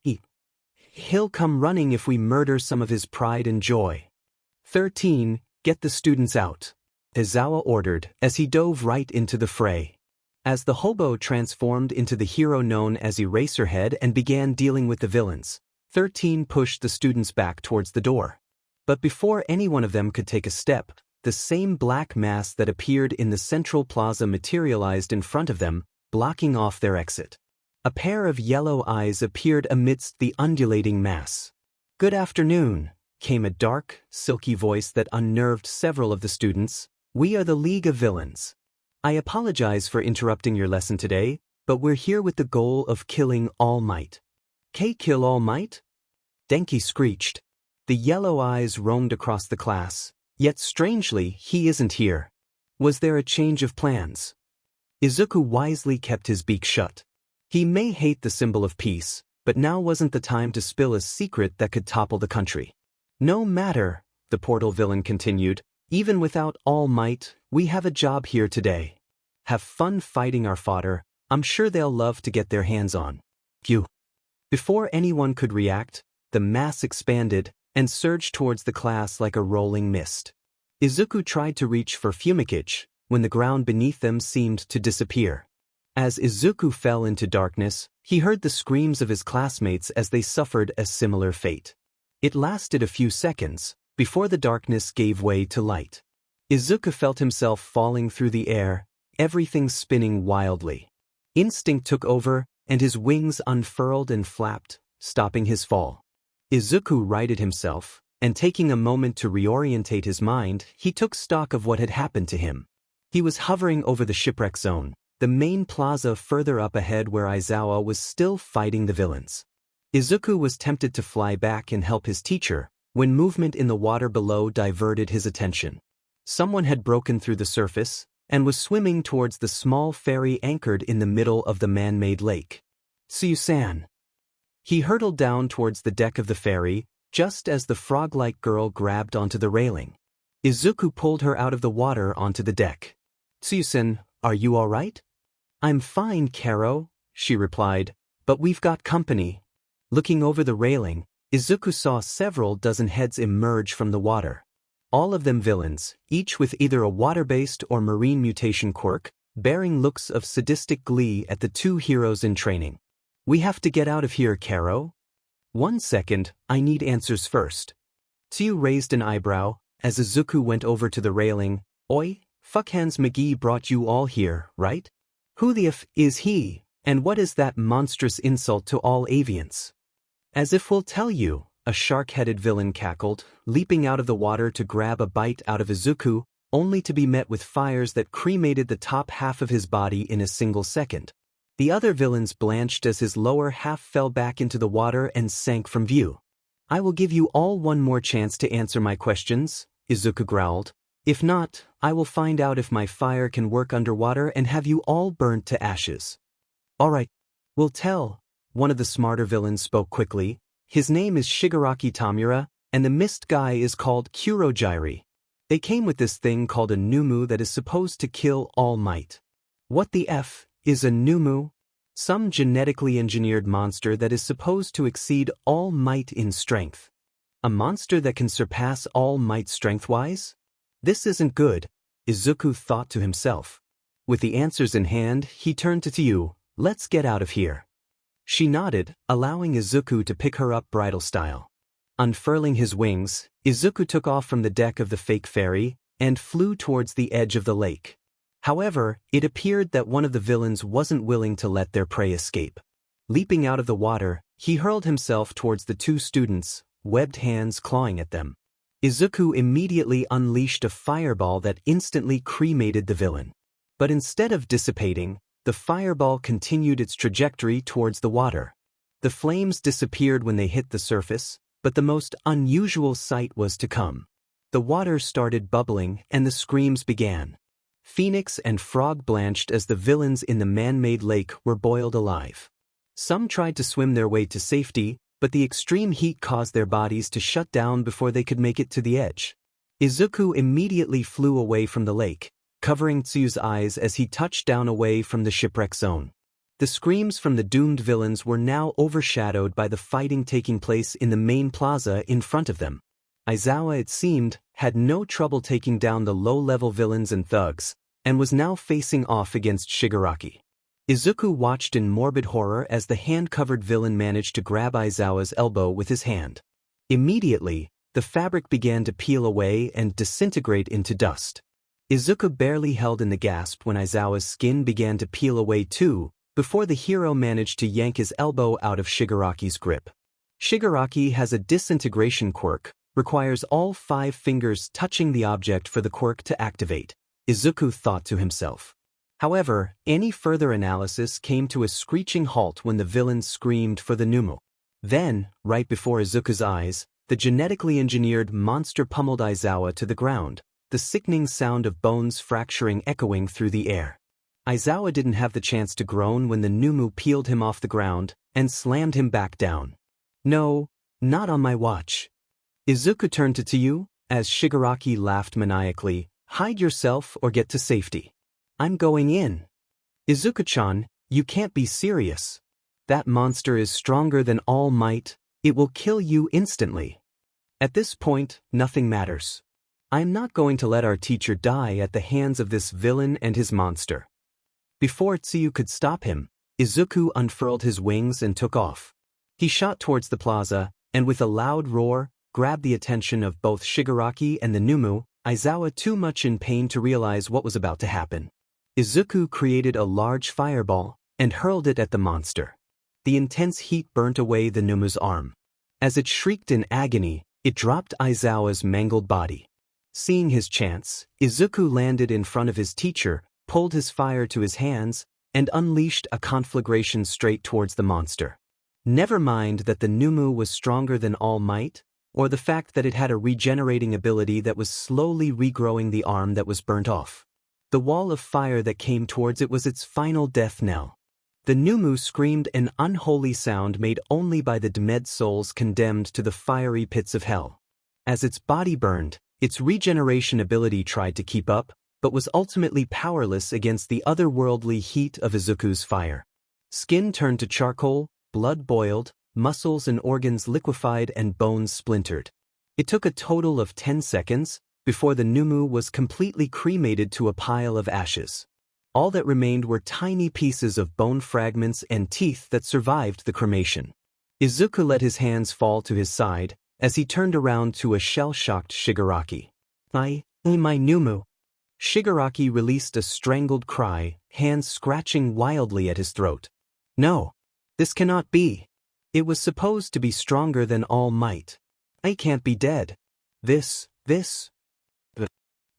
he'll come running if we murder some of his pride and joy. 13. Get the students out, Aizawa ordered as he dove right into the fray. As the hobo transformed into the hero known as Eraserhead and began dealing with the villains, 13 pushed the students back towards the door. But before any one of them could take a step, the same black mass that appeared in the central plaza materialized in front of them, blocking off their exit. A pair of yellow eyes appeared amidst the undulating mass. "Good afternoon," came a dark, silky voice that unnerved several of the students. "We are the League of Villains. I apologize for interrupting your lesson today, but we're here with the goal of killing All Might." "Kill All Might?" Denki screeched. The yellow eyes roamed across the class, yet strangely, he isn't here. Was there a change of plans? Izuku wisely kept his beak shut. He may hate the symbol of peace, but now wasn't the time to spill a secret that could topple the country. No matter, the portal villain continued, even without All Might, we have a job here today. Have fun fighting our fodder, I'm sure they'll love to get their hands on you. Before anyone could react, the mass expanded and surged towards the class like a rolling mist. Izuku tried to reach for Fumikage, when the ground beneath them seemed to disappear. As Izuku fell into darkness, he heard the screams of his classmates as they suffered a similar fate. It lasted a few seconds, before the darkness gave way to light. Izuku felt himself falling through the air, everything spinning wildly. Instinct took over, and his wings unfurled and flapped, stopping his fall. Izuku righted himself, and taking a moment to reorientate his mind, he took stock of what had happened to him. He was hovering over the shipwreck zone, the main plaza further up ahead where Aizawa was still fighting the villains. Izuku was tempted to fly back and help his teacher, when movement in the water below diverted his attention. Someone had broken through the surface, and was swimming towards the small ferry anchored in the middle of the man-made lake. Tsuyu-san. He hurtled down towards the deck of the ferry, just as the frog-like girl grabbed onto the railing. Izuku pulled her out of the water onto the deck. Tsuyu-san, are you all right? I'm fine, Karo, she replied, but we've got company. Looking over the railing, Izuku saw several dozen heads emerge from the water. All of them villains, each with either a water-based or marine mutation quirk, bearing looks of sadistic glee at the two heroes in training. We have to get out of here, Karo. 1 second, I need answers first. Tsuyu raised an eyebrow, as Izuku went over to the railing. Oi, Fuckhands McGee brought you all here, right? Who the f is he, and what is that monstrous insult to all avians? As if we'll tell you, a shark-headed villain cackled, leaping out of the water to grab a bite out of Izuku, only to be met with fires that cremated the top half of his body in a single second. The other villains blanched as his lower half fell back into the water and sank from view. I will give you all one more chance to answer my questions, Izuku growled. If not, I will find out if my fire can work underwater and have you all burnt to ashes. All right, we'll tell, one of the smarter villains spoke quickly. His name is Shigaraki Tamura, and the mist guy is called Kurojairi. They came with this thing called a Numu that is supposed to kill All Might. What the F is a Numu? Some genetically engineered monster that is supposed to exceed All Might in strength. A monster that can surpass All Might strength-wise? This isn't good, Izuku thought to himself. With the answers in hand, he turned to Tsuyu. Let's get out of here. She nodded, allowing Izuku to pick her up bridal style. Unfurling his wings, Izuku took off from the deck of the fake ferry and flew towards the edge of the lake. However, it appeared that one of the villains wasn't willing to let their prey escape. Leaping out of the water, he hurled himself towards the two students, webbed hands clawing at them. Izuku immediately unleashed a fireball that instantly cremated the villain. But instead of dissipating, the fireball continued its trajectory towards the water. The flames disappeared when they hit the surface, but the most unusual sight was to come. The water started bubbling and the screams began. Phoenix and Frog blanched as the villains in the man-made lake were boiled alive. Some tried to swim their way to safety, but the extreme heat caused their bodies to shut down before they could make it to the edge. Izuku immediately flew away from the lake, covering Tsuyu's eyes as he touched down away from the shipwreck zone. The screams from the doomed villains were now overshadowed by the fighting taking place in the main plaza in front of them. Aizawa, it seemed, had no trouble taking down the low-level villains and thugs, and was now facing off against Shigaraki. Izuku watched in morbid horror as the hand-covered villain managed to grab Aizawa's elbow with his hand. Immediately, the fabric began to peel away and disintegrate into dust. Izuku barely held in the gasp when Aizawa's skin began to peel away too, before the hero managed to yank his elbow out of Shigaraki's grip. Shigaraki has a disintegration quirk, requires all 5 fingers touching the object for the quirk to activate, Izuku thought to himself. However, any further analysis came to a screeching halt when the villain screamed for the Numu. Then, right before Izuku's eyes, the genetically engineered monster pummeled Aizawa to the ground, the sickening sound of bones fracturing echoing through the air. Aizawa didn't have the chance to groan when the Numu peeled him off the ground and slammed him back down. No, not on my watch. Izuku turned to Tsuyu, as Shigaraki laughed maniacally. Hide yourself or get to safety. I'm going in. Izuku-chan, you can't be serious. That monster is stronger than All Might. It will kill you instantly. At this point, nothing matters. I'm not going to let our teacher die at the hands of this villain and his monster. Before Tsuyu could stop him, Izuku unfurled his wings and took off. He shot towards the plaza, and with a loud roar, grabbed the attention of both Shigaraki and the Numu, Aizawa too much in pain to realize what was about to happen. Izuku created a large fireball and hurled it at the monster. The intense heat burnt away the Numu's arm. As it shrieked in agony, it dropped Aizawa's mangled body. Seeing his chance, Izuku landed in front of his teacher, pulled his fire to his hands, and unleashed a conflagration straight towards the monster. Never mind that the Numu was stronger than All Might, or the fact that it had a regenerating ability that was slowly regrowing the arm that was burnt off. The wall of fire that came towards it was its final death knell. The Numu screamed an unholy sound made only by the dead souls condemned to the fiery pits of hell. As its body burned, its regeneration ability tried to keep up, but was ultimately powerless against the otherworldly heat of Izuku's fire. Skin turned to charcoal, blood boiled, muscles and organs liquefied and bones splintered. It took a total of 10 seconds before the Numu was completely cremated to a pile of ashes. All that remained were tiny pieces of bone fragments and teeth that survived the cremation. Izuku let his hands fall to his side as he turned around to a shell-shocked Shigaraki. My Numu. Shigaraki released a strangled cry, hands scratching wildly at his throat. No, this cannot be. It was supposed to be stronger than All Might. I can't be dead. This. The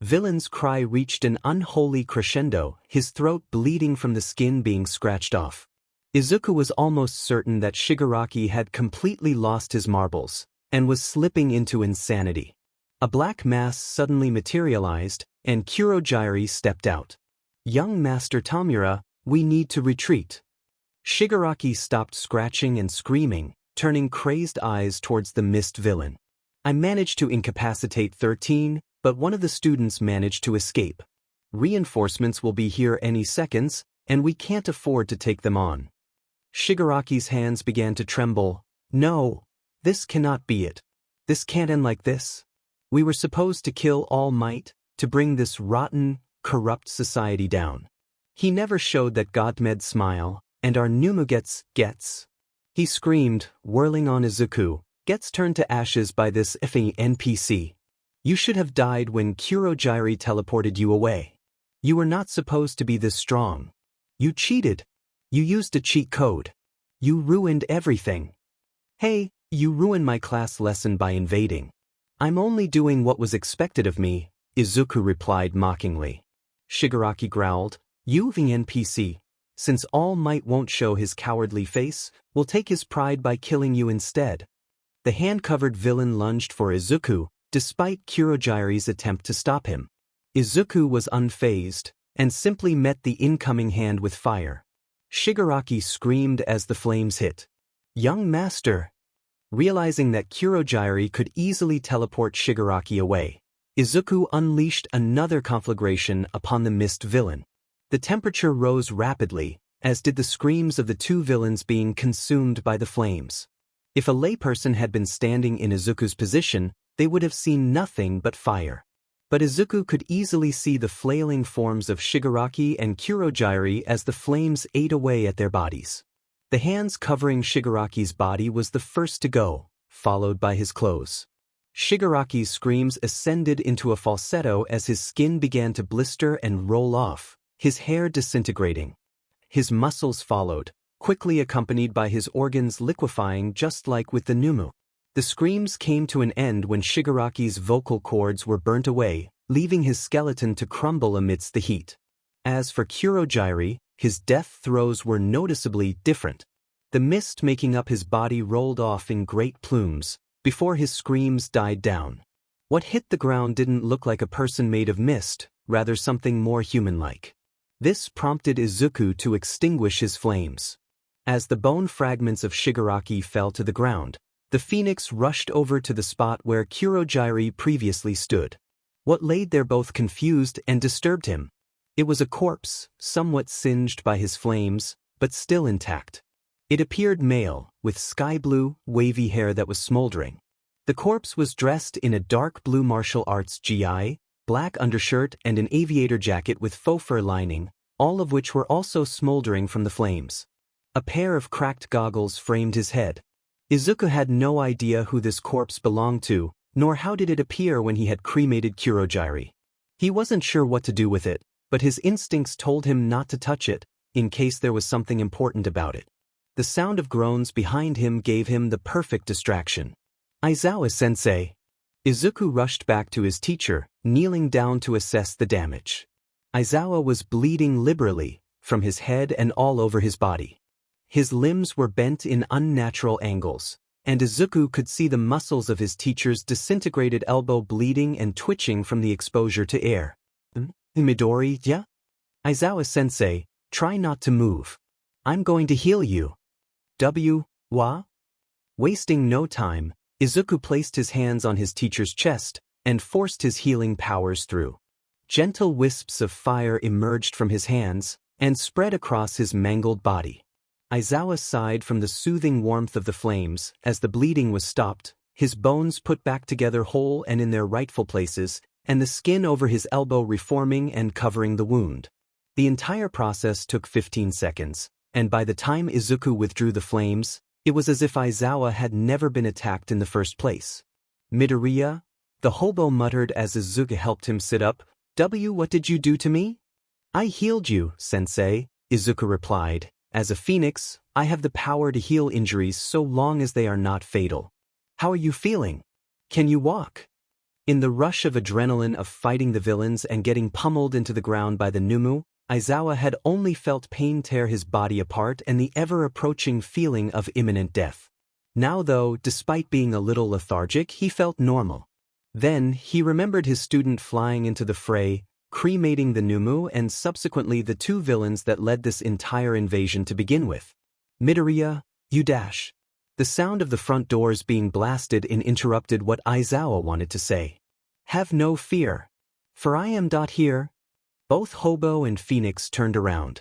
villain's cry reached an unholy crescendo, his throat bleeding from the skin being scratched off. Izuku was almost certain that Shigaraki had completely lost his marbles and was slipping into insanity. A black mass suddenly materialized, and Kurogyari stepped out. Young Master Tamura, we need to retreat. Shigaraki stopped scratching and screaming, turning crazed eyes towards the mist villain. I managed to incapacitate 13, but one of the students managed to escape. Reinforcements will be here any seconds, and we can't afford to take them on. Shigaraki's hands began to tremble. No, this cannot be it. This can't end like this. We were supposed to kill All Might, to bring this rotten, corrupt society down. He never showed that Godmed smile, and our Numu gets. He screamed, whirling on Izuku, gets turned to ashes by this effing NPC. You should have died when Kurogyari teleported you away. You were not supposed to be this strong. You cheated. You used a cheat code. You ruined everything. Hey, you ruined my class lesson by invading. I'm only doing what was expected of me, Izuku replied mockingly. Shigaraki growled, you the NPC. Since All Might won't show his cowardly face, we'll take his pride by killing you instead. The hand-covered villain lunged for Izuku, despite Kurogyari's attempt to stop him. Izuku was unfazed, and simply met the incoming hand with fire. Shigaraki screamed as the flames hit. Young Master! Realizing that Kurogyari could easily teleport Shigaraki away, Izuku unleashed another conflagration upon the mist villain. The temperature rose rapidly, as did the screams of the two villains being consumed by the flames. If a layperson had been standing in Izuku's position, they would have seen nothing but fire. But Izuku could easily see the flailing forms of Shigaraki and Kurogyari as the flames ate away at their bodies. The hands covering Shigaraki's body was the first to go, followed by his clothes. Shigaraki's screams ascended into a falsetto as his skin began to blister and roll off, his hair disintegrating. His muscles followed, quickly accompanied by his organs liquefying just like with the Numu. The screams came to an end when Shigaraki's vocal cords were burnt away, leaving his skeleton to crumble amidst the heat. As for Kurogyari, his death throes were noticeably different. The mist making up his body rolled off in great plumes, before his screams died down. What hit the ground didn't look like a person made of mist, rather something more human-like. This prompted Izuku to extinguish his flames. As the bone fragments of Shigaraki fell to the ground, the phoenix rushed over to the spot where Kurogiri previously stood. What laid there both confused and disturbed him. It was a corpse, somewhat singed by his flames, but still intact. It appeared male, with sky-blue, wavy hair that was smoldering. The corpse was dressed in a dark blue martial arts gi, black undershirt and an aviator jacket with faux fur lining, all of which were also smoldering from the flames. A pair of cracked goggles framed his head. Izuku had no idea who this corpse belonged to, nor how did it appear when he had cremated Kurogiri. He wasn't sure what to do with it, but his instincts told him not to touch it, in case there was something important about it. The sound of groans behind him gave him the perfect distraction. Aizawa-sensei. Izuku rushed back to his teacher, kneeling down to assess the damage. Aizawa was bleeding liberally, from his head and all over his body. His limbs were bent in unnatural angles, and Izuku could see the muscles of his teacher's disintegrated elbow bleeding and twitching from the exposure to air. Midori, yeah? Aizawa-sensei, try not to move. I'm going to heal you. Wa? Wasting no time, Izuku placed his hands on his teacher's chest and forced his healing powers through. Gentle wisps of fire emerged from his hands and spread across his mangled body. Aizawa sighed from the soothing warmth of the flames as the bleeding was stopped, his bones put back together whole and in their rightful places, and the skin over his elbow reforming and covering the wound. The entire process took 15 seconds, and by the time Izuku withdrew the flames, it was as if Aizawa had never been attacked in the first place. Midoriya? The hobo muttered as Izuku helped him sit up. What did you do to me? I healed you, sensei, Izuku replied. As a phoenix, I have the power to heal injuries so long as they are not fatal. How are you feeling? Can you walk? In the rush of adrenaline of fighting the villains and getting pummeled into the ground by the Numu, Aizawa had only felt pain tear his body apart and the ever-approaching feeling of imminent death. Now though, despite being a little lethargic, he felt normal. Then, he remembered his student flying into the fray, cremating the Numu and subsequently the two villains that led this entire invasion to begin with. Midoriya, U-. The sound of the front doors being blasted interrupted what Aizawa wanted to say. Have no fear. For I am here. Both Hobo and Phoenix turned around.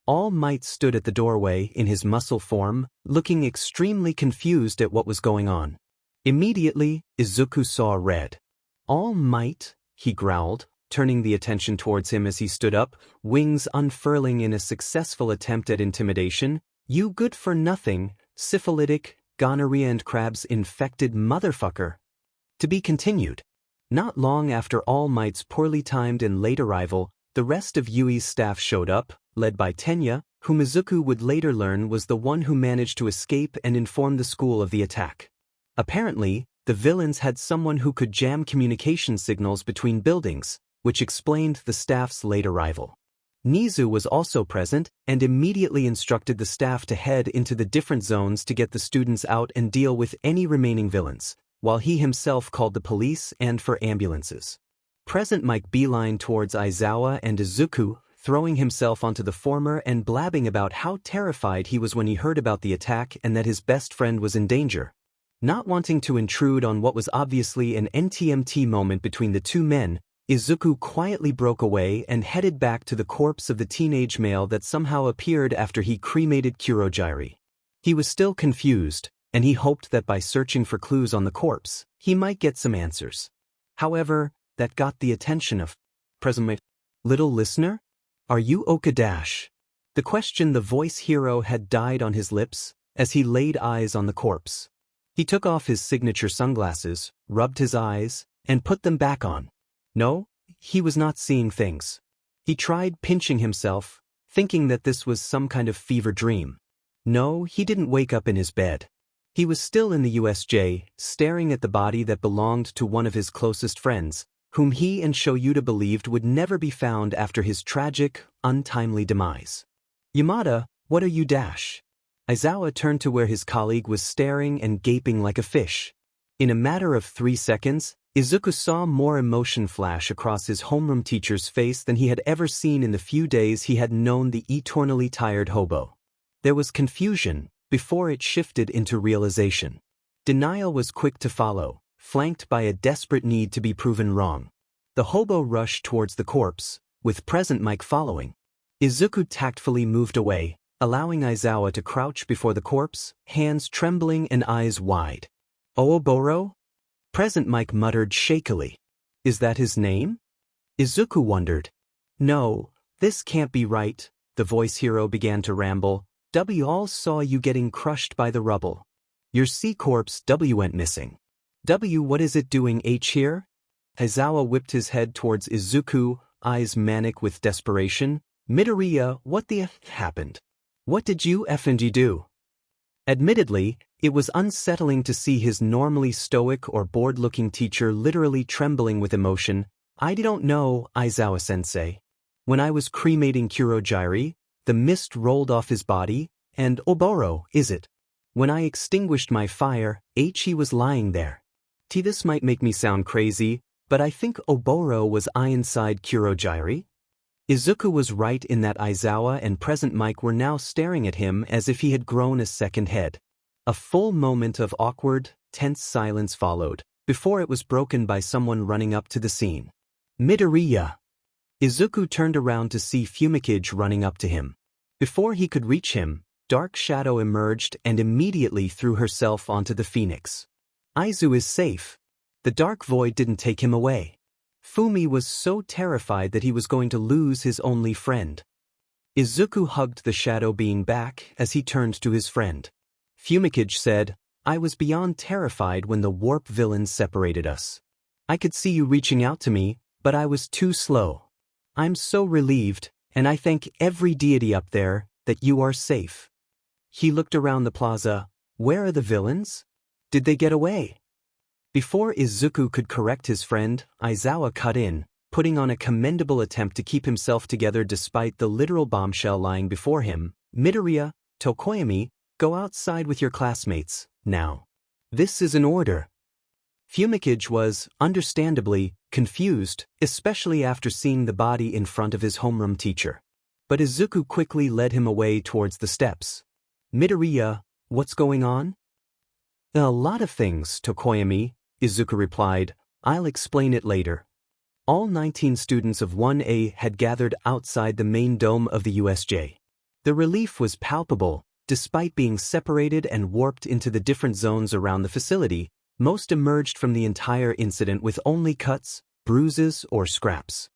All Might stood at the doorway in his muscle form, looking extremely confused at what was going on. Immediately, Izuku saw red. All Might, he growled, turning the attention towards him as he stood up, wings unfurling in a successful attempt at intimidation. You good-for-nothing, syphilitic, gonorrhea and crabs infected motherfucker. To be continued. Not long after All Might's poorly timed and late arrival, the rest of Yui's staff showed up, led by Tenya, whom Izuku would later learn was the one who managed to escape and inform the school of the attack. Apparently, the villains had someone who could jam communication signals between buildings, which explained the staff's late arrival. Nizu was also present and immediately instructed the staff to head into the different zones to get the students out and deal with any remaining villains, while he himself called the police and for ambulances. Present Mike beeline towards Aizawa and Izuku, throwing himself onto the former and blabbing about how terrified he was when he heard about the attack and that his best friend was in danger. Not wanting to intrude on what was obviously an NTMT moment between the two men, Izuku quietly broke away and headed back to the corpse of the teenage male that somehow appeared after he cremated Kurogiri. He was still confused, and he hoped that by searching for clues on the corpse, he might get some answers. However, that got the attention of Present Little listener? Are you Oka Dash? The question the voice hero had died on his lips as he laid eyes on the corpse. He took off his signature sunglasses, rubbed his eyes, and put them back on. No, he was not seeing things. He tried pinching himself, thinking that this was some kind of fever dream. No, he didn't wake up in his bed. He was still in the U.S.J, staring at the body that belonged to one of his closest friends, whom he and Shoyuta believed would never be found after his tragic, untimely demise. Yamada, what are you dash? Aizawa turned to where his colleague was staring and gaping like a fish. In a matter of 3 seconds, Izuku saw more emotion flash across his homeroom teacher's face than he had ever seen in the few days he had known the eternally tired hobo. There was confusion before it shifted into realization. Denial was quick to follow, flanked by a desperate need to be proven wrong. The hobo rushed towards the corpse, with present Mike following. Izuku tactfully moved away, allowing Aizawa to crouch before the corpse, hands trembling and eyes wide. Ooboro? Present Mike muttered shakily. Is that his name? Izuku wondered. No, this can't be right, the voice hero began to ramble. W all saw you getting crushed by the rubble. Your C corpse W went missing. W, what is it doing H here? Aizawa whipped his head towards Izuku, eyes manic with desperation. Midoriya, what the F happened? What did you effing do? Admittedly, it was unsettling to see his normally stoic or bored-looking teacher literally trembling with emotion. I don't know, Aizawa-sensei. When I was cremating Kurogyri, the mist rolled off his body, and Oboro, is it? When I extinguished my fire, he was lying there. This might make me sound crazy, but I think Oboro was inside Kurogyri. Izuku was right in that Aizawa and present Mike were now staring at him as if he had grown a second head. A full moment of awkward, tense silence followed, before it was broken by someone running up to the scene. Midoriya. Izuku turned around to see Fumikage running up to him. Before he could reach him, Dark Shadow emerged and immediately threw herself onto the phoenix. Aizu is safe. The Dark Void didn't take him away. Fumi was so terrified that he was going to lose his only friend. Izuku hugged the shadow being back as he turned to his friend. Fumikage said, I was beyond terrified when the warp villains separated us. I could see you reaching out to me, but I was too slow. I'm so relieved, and I thank every deity up there, that you are safe. He looked around the plaza. Where are the villains? Did they get away? Before Izuku could correct his friend, Aizawa cut in, putting on a commendable attempt to keep himself together despite the literal bombshell lying before him. Midoriya, Tokoyami, go outside with your classmates, now. This is an order. Fumikage was, understandably, confused, especially after seeing the body in front of his homeroom teacher. But Izuku quickly led him away towards the steps. Midoriya, what's going on? A lot of things, Tokoyami, Izuku replied. I'll explain it later. All 19 students of 1A had gathered outside the main dome of the U.S.J. The relief was palpable, despite being separated and warped into the different zones around the facility. Most emerged from the entire incident with only cuts, bruises, or scraps.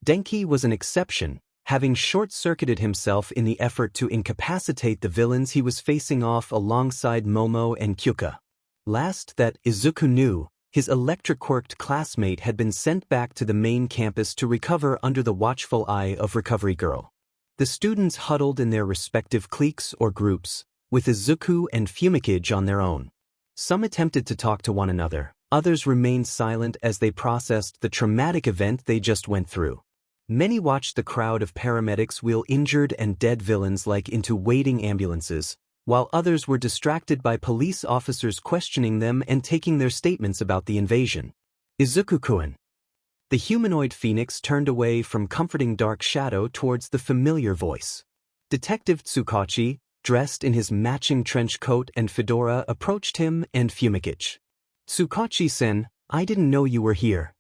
Denki was an exception, having short-circuited himself in the effort to incapacitate the villains he was facing off alongside Momo and Kyuka. Last that Izuku knew, his electric-quirked classmate had been sent back to the main campus to recover under the watchful eye of Recovery Girl. The students huddled in their respective cliques or groups, with Izuku and Fumikage on their own. Some attempted to talk to one another, others remained silent as they processed the traumatic event they just went through. Many watched the crowd of paramedics wheel injured and dead villains like into waiting ambulances, while others were distracted by police officers questioning them and taking their statements about the invasion. Izuku-kun. The humanoid phoenix turned away from comforting Dark Shadow towards the familiar voice. Detective Tsukachi, dressed in his matching trench coat and fedora, approached him and Fumikage. Tsukachi-sen, I didn't know you were here.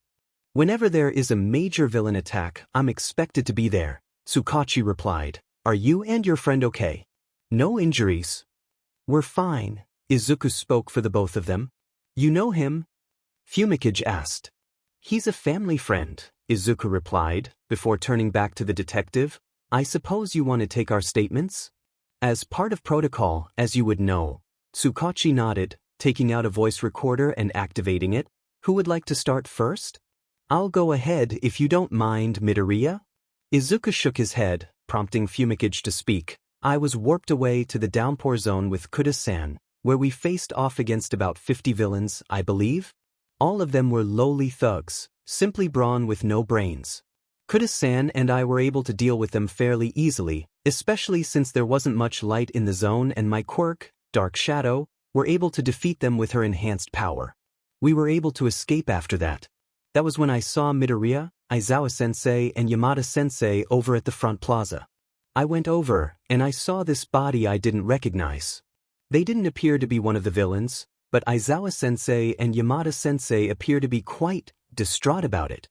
Whenever there is a major villain attack, I'm expected to be there, Tsukachi replied. Are you and your friend okay? No injuries. We're fine, Izuku spoke for the both of them. You know him? Fumikage asked. He's a family friend, Izuku replied, before turning back to the detective. I suppose you want to take our statements? As part of protocol, as you would know. Tsukachi nodded, taking out a voice recorder and activating it. Who would like to start first? I'll go ahead if you don't mind, Midoriya. Izuku shook his head, prompting Fumikage to speak. I was warped away to the downpour zone with Kuda-san, where we faced off against about 50 villains, I believe. All of them were lowly thugs, simply brawn with no brains. Kuda-san and I were able to deal with them fairly easily, especially since there wasn't much light in the zone and my quirk, Dark Shadow, were able to defeat them with her enhanced power. We were able to escape after that. That was when I saw Midoriya, Aizawa-sensei and Yamada-sensei over at the front plaza. I went over, and I saw this body I didn't recognize. They didn't appear to be one of the villains, but Aizawa-sensei and Yamada-sensei appear to be quite distraught about it.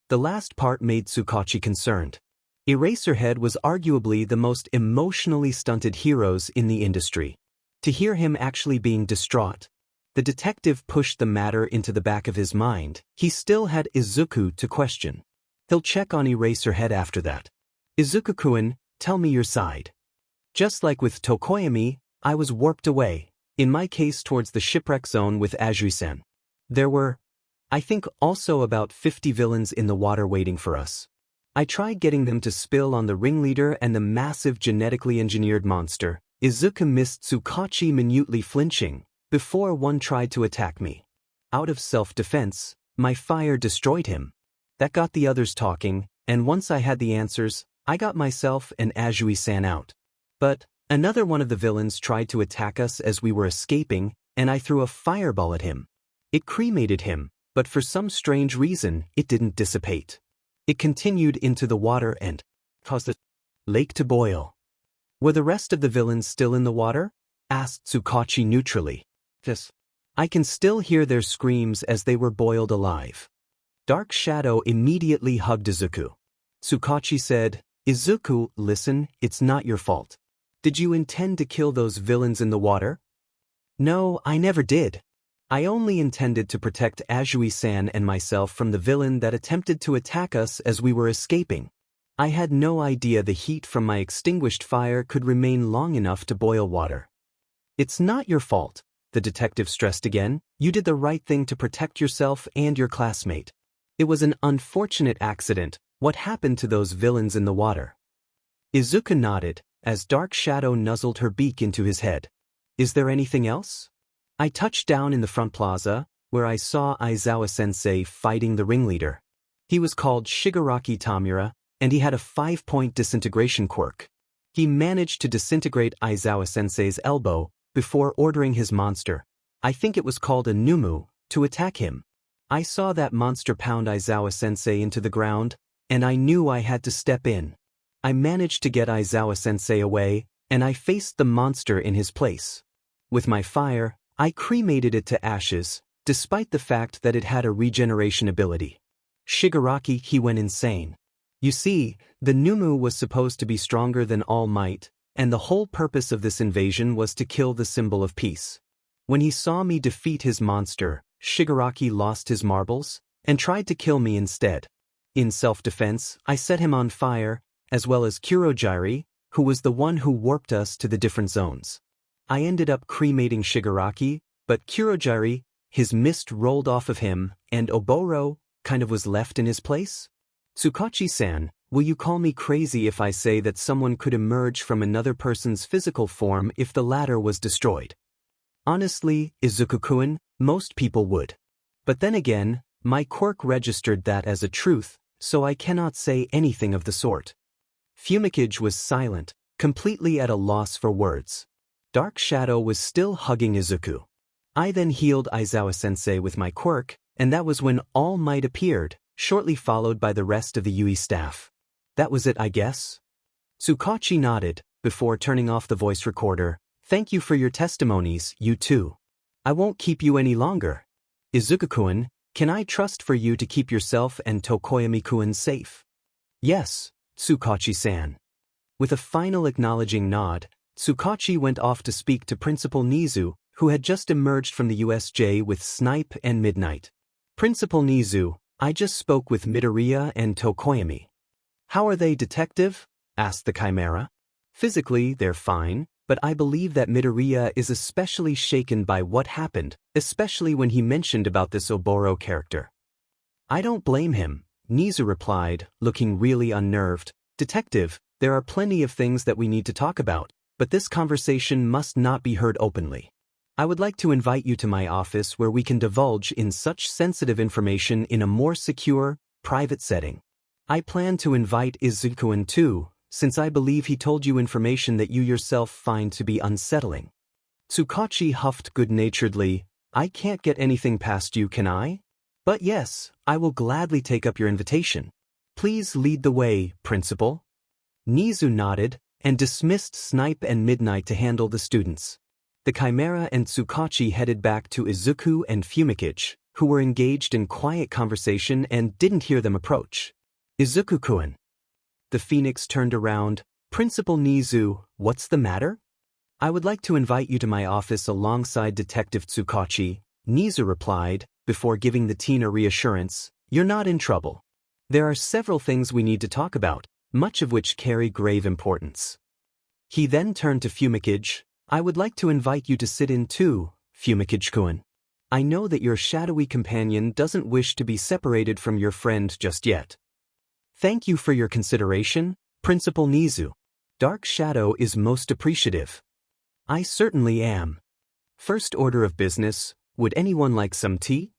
The last part made Tsukachi concerned. Eraserhead was arguably the most emotionally stunted heroes in the industry. To hear him actually being distraught, the detective pushed the matter into the back of his mind. He still had Izuku to question. He'll check on Eraserhead after that. Izuku-kun, tell me your side. Just like with Tokoyami, I was warped away, in my case towards the shipwreck zone with Azui-san. There were, I think, also about 50 villains in the water waiting for us. I tried getting them to spill on the ringleader and the massive genetically engineered monster. Izuku missed Tsukachi minutely flinching before one tried to attack me. Out of self-defense, my fire destroyed him. That got the others talking, and once I had the answers, I got myself and Azui-san out. But another one of the villains tried to attack us as we were escaping, and I threw a fireball at him. It cremated him, but for some strange reason, it didn't dissipate. It continued into the water and caused the lake to boil. Were the rest of the villains still in the water? Asked Tsukachi neutrally. Yes. I can still hear their screams as they were boiled alive. Dark Shadow immediately hugged Izuku. Tsukachi said, Izuku, listen, it's not your fault. Did you intend to kill those villains in the water? No, I never did. I only intended to protect Azui-san and myself from the villain that attempted to attack us as we were escaping. I had no idea the heat from my extinguished fire could remain long enough to boil water. It's not your fault, the detective stressed again. You did the right thing to protect yourself and your classmate. It was an unfortunate accident. What happened to those villains in the water? Izuku nodded, as Dark Shadow nuzzled her beak into his head. Is there anything else? I touched down in the front plaza, where I saw Aizawa-sensei fighting the ringleader. He was called Shigaraki Tamura, and he had a 5-point disintegration quirk. He managed to disintegrate Aizawa-sensei's elbow before ordering his monster, I think it was called a Numu, to attack him. I saw that monster pound Aizawa-sensei into the ground, and I knew I had to step in. I managed to get Aizawa-sensei away, and I faced the monster in his place. With my fire, I cremated it to ashes, despite the fact that it had a regeneration ability. Shigaraki, he went insane. You see, the Numu was supposed to be stronger than All Might, and the whole purpose of this invasion was to kill the symbol of peace. When he saw me defeat his monster, Shigaraki lost his marbles, and tried to kill me instead. In self-defense, I set him on fire, as well as Kurogiri, who was the one who warped us to the different zones. I ended up cremating Shigaraki, but Kurogiri, his mist rolled off of him, and Oboro, kind of was left in his place? Tsukachi-san, will you call me crazy if I say that someone could emerge from another person's physical form if the latter was destroyed? Honestly, Izuku-kun, most people would. But then again, my quirk registered that as a truth, so I cannot say anything of the sort. Fumikage was silent, completely at a loss for words. Dark Shadow was still hugging Izuku. I then healed Aizawa-sensei with my quirk, and that was when All Might appeared, shortly followed by the rest of the UE staff. That was it, I guess? Tsukachi nodded, before turning off the voice recorder. Thank you for your testimonies, you two. I won't keep you any longer. Izuku-kun, can I trust for you to keep yourself and Tokoyami-kun safe? Yes, Tsukachi-san. With a final acknowledging nod, Tsukachi went off to speak to Principal Nizu, who had just emerged from the U.S.J. with Snipe and Midnight. Principal Nizu, I just spoke with Midoriya and Tokoyami. How are they, detective? Asked the Chimera. Physically, they're fine, but I believe that Midoriya is especially shaken by what happened, especially when he mentioned about this Oboro character. I don't blame him, Nizu replied, looking really unnerved. Detective, there are plenty of things that we need to talk about, but this conversation must not be heard openly. I would like to invite you to my office where we can divulge in such sensitive information in a more secure, private setting. I plan to invite Izuku too, since I believe he told you information that you yourself find to be unsettling. Tsukachi huffed good-naturedly. I can't get anything past you, can I? But yes, I will gladly take up your invitation. Please lead the way, Principal. Nizu nodded and dismissed Snipe and Midnight to handle the students. The Chimera and Tsukachi headed back to Izuku and Fumikage, who were engaged in quiet conversation and didn't hear them approach. Izuku-kun. The Phoenix turned around. Principal Nizu, what's the matter? I would like to invite you to my office alongside Detective Tsukachi, Nizu replied, before giving the teen a reassurance. You're not in trouble. There are several things we need to talk about, much of which carry grave importance. He then turned to Fumikage. I would like to invite you to sit in too, Fumikage-kun. I know that your shadowy companion doesn't wish to be separated from your friend just yet. Thank you for your consideration, Principal Nizu. Dark Shadow is most appreciative. I certainly am. First order of business, would anyone like some tea?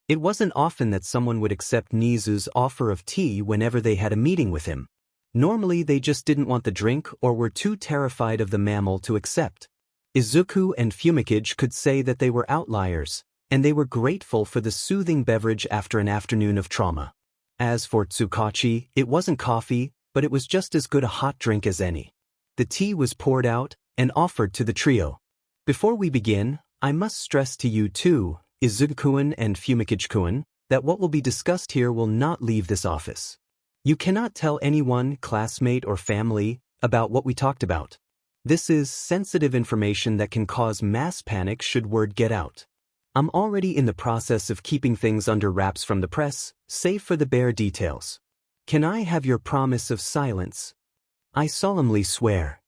It wasn't often that someone would accept Nizu's offer of tea whenever they had a meeting with him. Normally they just didn't want the drink or were too terrified of the mammal to accept. Izuku and Fumikage could say that they were outliers, and they were grateful for the soothing beverage after an afternoon of trauma. As for Tsukachi, it wasn't coffee, but it was just as good a hot drink as any. The tea was poured out and offered to the trio. Before we begin, I must stress to you too, Izuku-kun and Fumikage-kun, that what will be discussed here will not leave this office. You cannot tell anyone, classmate or family, about what we talked about. This is sensitive information that can cause mass panic should word get out. I'm already in the process of keeping things under wraps from the press, save for the bare details. Can I have your promise of silence? I solemnly swear.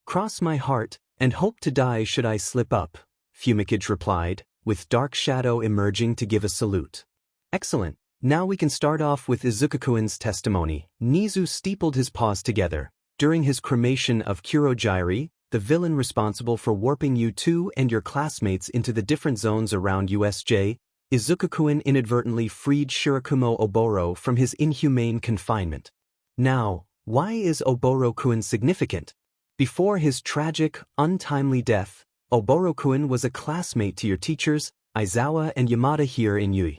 Cross my heart, and hope to die should I slip up, Fumikage replied, with Dark Shadow emerging to give a salute. Excellent. Now we can start off with Izuku-kun's testimony. Nizu steepled his paws together. During his cremation of Kurogiri, the villain responsible for warping you two and your classmates into the different zones around U.S.J, Izuku-kun inadvertently freed Shirakumo Oboro from his inhumane confinement. Now, why is Oboro-kun significant? Before his tragic, untimely death, Oboro-kun was a classmate to your teachers, Aizawa and Yamada here in Yui.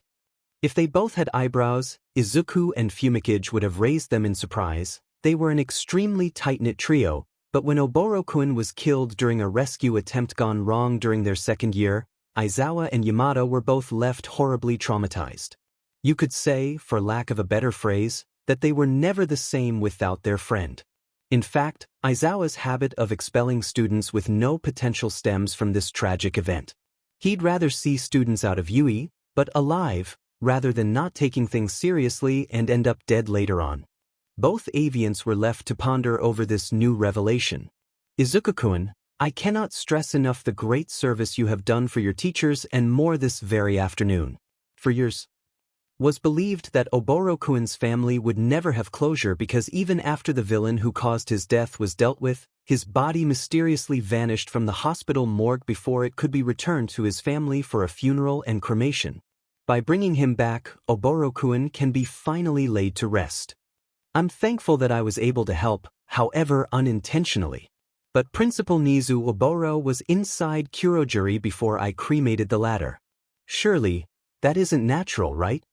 If they both had eyebrows, Izuku and Fumikage would have raised them in surprise. They were an extremely tight-knit trio, but when Oboro-kun was killed during a rescue attempt gone wrong during their second year, Aizawa and Yamada were both left horribly traumatized. You could say, for lack of a better phrase, that they were never the same without their friend. In fact, Aizawa's habit of expelling students with no potential stems from this tragic event. He'd rather see students out of Yui, but alive, rather than not taking things seriously and end up dead later on. Both avians were left to ponder over this new revelation. Izuku-kun, I cannot stress enough the great service you have done for your teachers and more this very afternoon. For years, was believed that Oboro-kun's family would never have closure because even after the villain who caused his death was dealt with, his body mysteriously vanished from the hospital morgue before it could be returned to his family for a funeral and cremation. By bringing him back, Oboro-kun can be finally laid to rest. I'm thankful that I was able to help, however unintentionally. But Principal Nizu Oboro was inside Kurogiri before I cremated the latter. Surely, that isn't natural, right?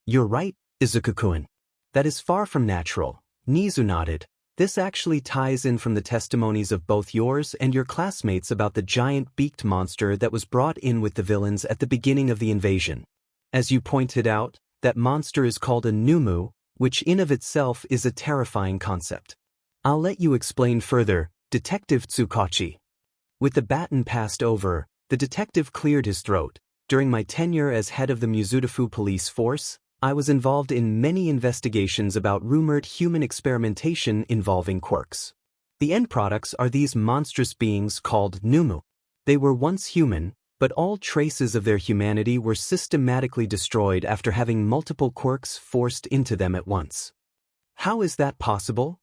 You're right, Izuku-kun. That is far from natural, Nizu nodded. This actually ties in from the testimonies of both yours and your classmates about the giant beaked monster that was brought in with the villains at the beginning of the invasion. As you pointed out, that monster is called a Numu, which in of itself is a terrifying concept. I'll let you explain further, Detective Tsukachi. With the baton passed over, the detective cleared his throat. During my tenure as head of the Muzutafu police force, I was involved in many investigations about rumored human experimentation involving quirks. The end products are these monstrous beings called Numu. They were once human, but all traces of their humanity were systematically destroyed after having multiple quirks forced into them at once. How is that possible?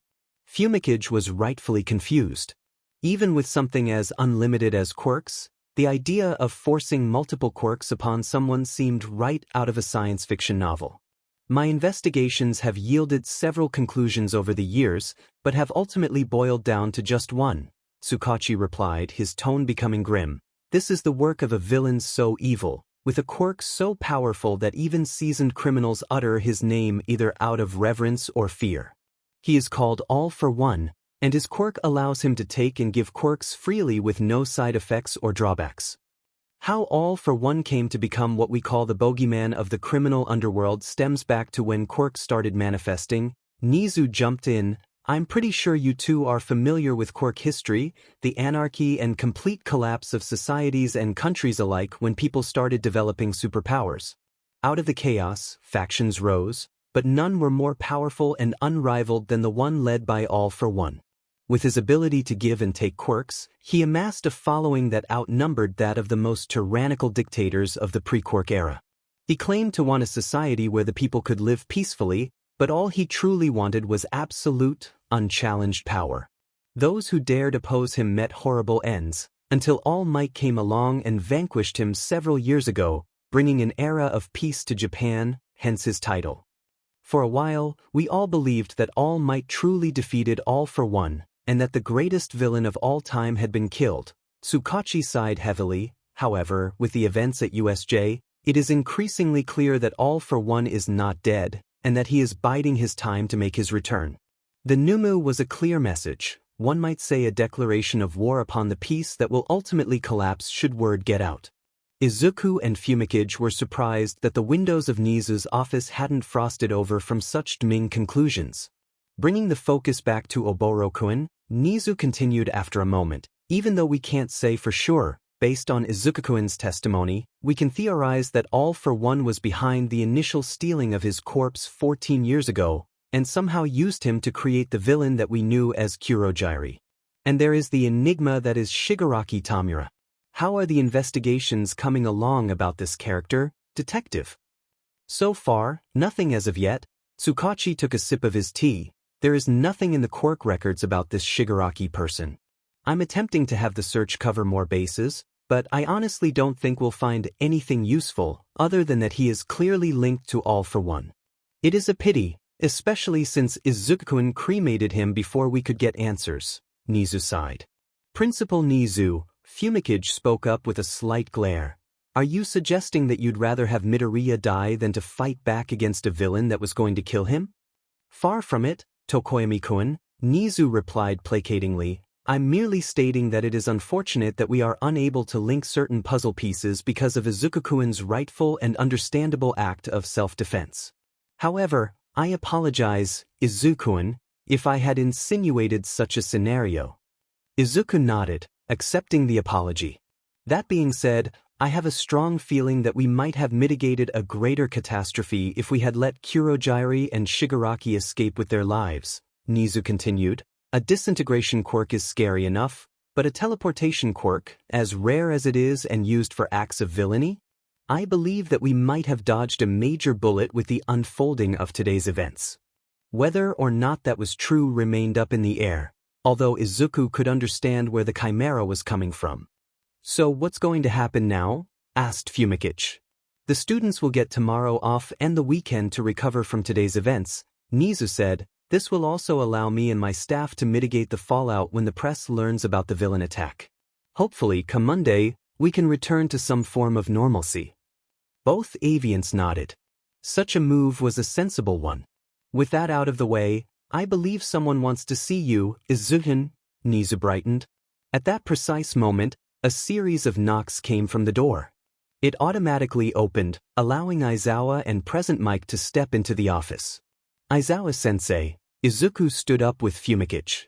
Fumikage was rightfully confused. Even with something as unlimited as quirks, the idea of forcing multiple quirks upon someone seemed right out of a science fiction novel. My investigations have yielded several conclusions over the years, but have ultimately boiled down to just one, Tsukachi replied, his tone becoming grim. This is the work of a villain so evil, with a quirk so powerful that even seasoned criminals utter his name either out of reverence or fear. He is called All for One, and his quirk allows him to take and give quirks freely with no side effects or drawbacks. How All for One came to become what we call the bogeyman of the criminal underworld stems back to when Quirk started manifesting. Nizu jumped in. I'm pretty sure you two are familiar with Quirk history, the anarchy and complete collapse of societies and countries alike when people started developing superpowers. Out of the chaos, factions rose, but none were more powerful and unrivaled than the one led by All for One. With his ability to give and take quirks, he amassed a following that outnumbered that of the most tyrannical dictators of the pre-Quirk era. He claimed to want a society where the people could live peacefully, but all he truly wanted was absolute, unchallenged power. Those who dared oppose him met horrible ends, until All Might came along and vanquished him several years ago, bringing an era of peace to Japan, hence his title. For a while, we all believed that All Might truly defeated All for One, and that the greatest villain of all time had been killed. Tsukachi sighed heavily. However, with the events at U.S.J, it is increasingly clear that All for One is not dead, and that he is biding his time to make his return. The Numu was a clear message, one might say a declaration of war upon the peace that will ultimately collapse should word get out. Izuku and Fumikage were surprised that the windows of Nizu's office hadn't frosted over from such damning conclusions. Bringing the focus back to Oboro-kun, Nizu continued after a moment. Even though we can't say for sure, based on Izuku-kun's testimony, we can theorize that All for One was behind the initial stealing of his corpse 14 years ago, and somehow used him to create the villain that we knew as Kurogyri. And there is the enigma that is Shigaraki Tamura. How are the investigations coming along about this character, detective? So far, nothing as of yet. Tsukachi took a sip of his tea. There is nothing in the Quirk records about this Shigaraki person. I'm attempting to have the search cover more bases, but I honestly don't think we'll find anything useful, other than that he is clearly linked to All for One. It is a pity, especially since Izuku-kun cremated him before we could get answers, Nizu sighed. Principal Nizu, Fumikage spoke up with a slight glare. Are you suggesting that you'd rather have Midoriya die than to fight back against a villain that was going to kill him? Far from it, Tokoyami-kun, Nizu replied placatingly. I'm merely stating that it is unfortunate that we are unable to link certain puzzle pieces because of Izuku-kun's rightful and understandable act of self-defense. However, I apologize, Izuku-kun, if I had insinuated such a scenario. Izuku nodded, accepting the apology. That being said, I have a strong feeling that we might have mitigated a greater catastrophe if we had let Kurogyri and Shigaraki escape with their lives, Nizu continued. A disintegration quirk is scary enough, but a teleportation quirk, as rare as it is and used for acts of villainy? I believe that we might have dodged a major bullet with the unfolding of today's events. Whether or not that was true remained up in the air, although Izuku could understand where the chimera was coming from. So what's going to happen now? Asked Fumikage. The students will get tomorrow off and the weekend to recover from today's events, Nizu said. This will also allow me and my staff to mitigate the fallout when the press learns about the villain attack. Hopefully, come Monday, we can return to some form of normalcy. Both avians nodded. Such a move was a sensible one. With that out of the way, I believe someone wants to see you, Izuku-kun, Nizu brightened. At that precise moment, a series of knocks came from the door. It automatically opened, allowing Aizawa and Present Mike to step into the office. Aizawa-sensei, Izuku stood up with Fumikage.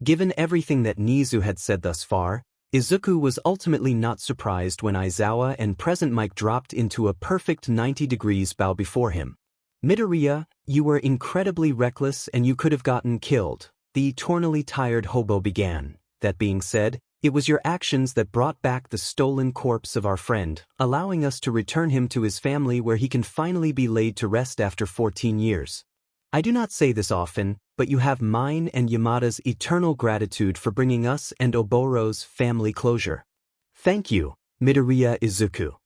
Given everything that Nizu had said thus far, Izuku was ultimately not surprised when Aizawa and Present Mike dropped into a perfect 90 degrees bow before him. Midoriya, you were incredibly reckless and you could have gotten killed, the eternally tired hobo began. That being said, it was your actions that brought back the stolen corpse of our friend, allowing us to return him to his family where he can finally be laid to rest after 14 years. I do not say this often, but you have mine and Yamada's eternal gratitude for bringing us and Oboro's family closure. Thank you, Midoriya Izuku.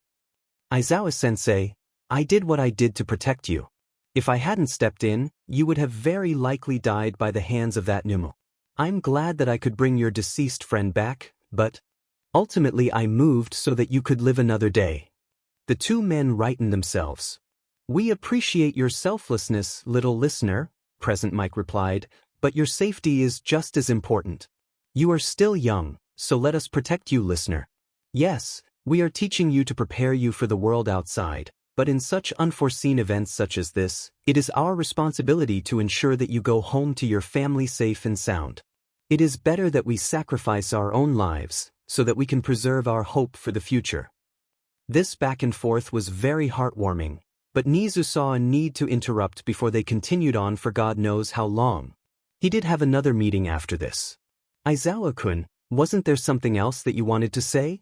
Aizawa-sensei, I did what I did to protect you. If I hadn't stepped in, you would have very likely died by the hands of that Numu. I'm glad that I could bring your deceased friend back, but Ultimately I moved so that you could live another day. The two men rightened themselves. We appreciate your selflessness, little listener, Present Mike replied, but your safety is just as important. You are still young, so let us protect you, listener. Yes, we are teaching you to prepare you for the world outside, but in such unforeseen events such as this, it is our responsibility to ensure that you go home to your family safe and sound. It is better that we sacrifice our own lives, so that we can preserve our hope for the future. This back and forth was very heartwarming, but Nizu saw a need to interrupt before they continued on for God knows how long. He did have another meeting after this. Aizawa-kun, wasn't there something else that you wanted to say?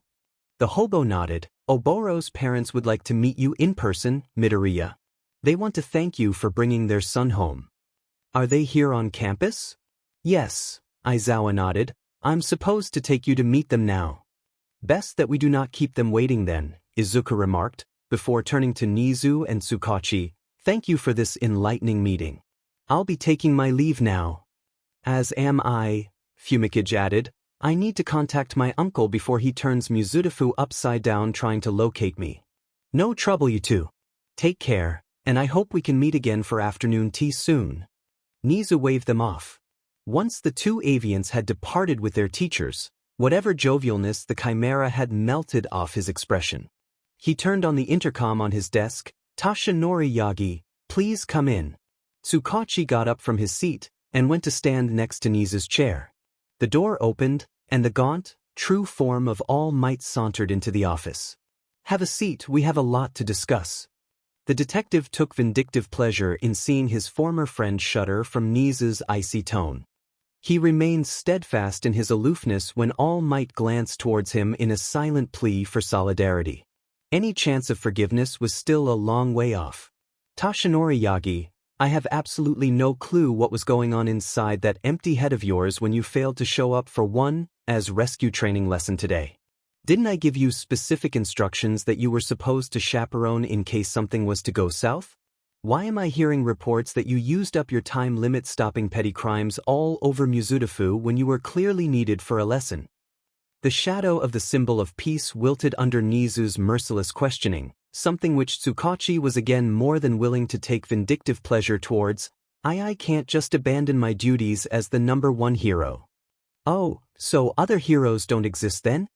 The hobo nodded. Oboro's parents would like to meet you in person, Midoriya. They want to thank you for bringing their son home. Are they here on campus? Yes, Aizawa nodded. I'm supposed to take you to meet them now. Best that we do not keep them waiting then, Izuku remarked, before turning to Nizu and Tsukachi. Thank you for this enlightening meeting. I'll be taking my leave now. As am I, Fumikage added. I need to contact my uncle before he turns Mizudafu upside down trying to locate me. No trouble, you two. Take care, and I hope we can meet again for afternoon tea soon. Nizu waved them off. Once the two avians had departed with their teachers, whatever jovialness the chimera had melted off his expression. He turned on the intercom on his desk. Tashinori Yagi, please come in. Tsukachi got up from his seat and went to stand next to Nizu's chair. The door opened, and the gaunt, true form of All Might sauntered into the office. Have a seat, we have a lot to discuss. The detective took vindictive pleasure in seeing his former friend shudder from Nizu's icy tone. He remained steadfast in his aloofness when All Might glanced towards him in a silent plea for solidarity. Any chance of forgiveness was still a long way off. Tashinori Yagi, I have absolutely no clue what was going on inside that empty head of yours when you failed to show up for one, as rescue training lesson today. Didn't I give you specific instructions that you were supposed to chaperone in case something was to go south? Why am I hearing reports that you used up your time limit stopping petty crimes all over Mizudafu when you were clearly needed for a lesson? The shadow of the symbol of peace wilted under Nizu's merciless questioning, something which Tsukachi was again more than willing to take vindictive pleasure towards. I can't just abandon my duties as the #1 hero. Oh, so other heroes don't exist then?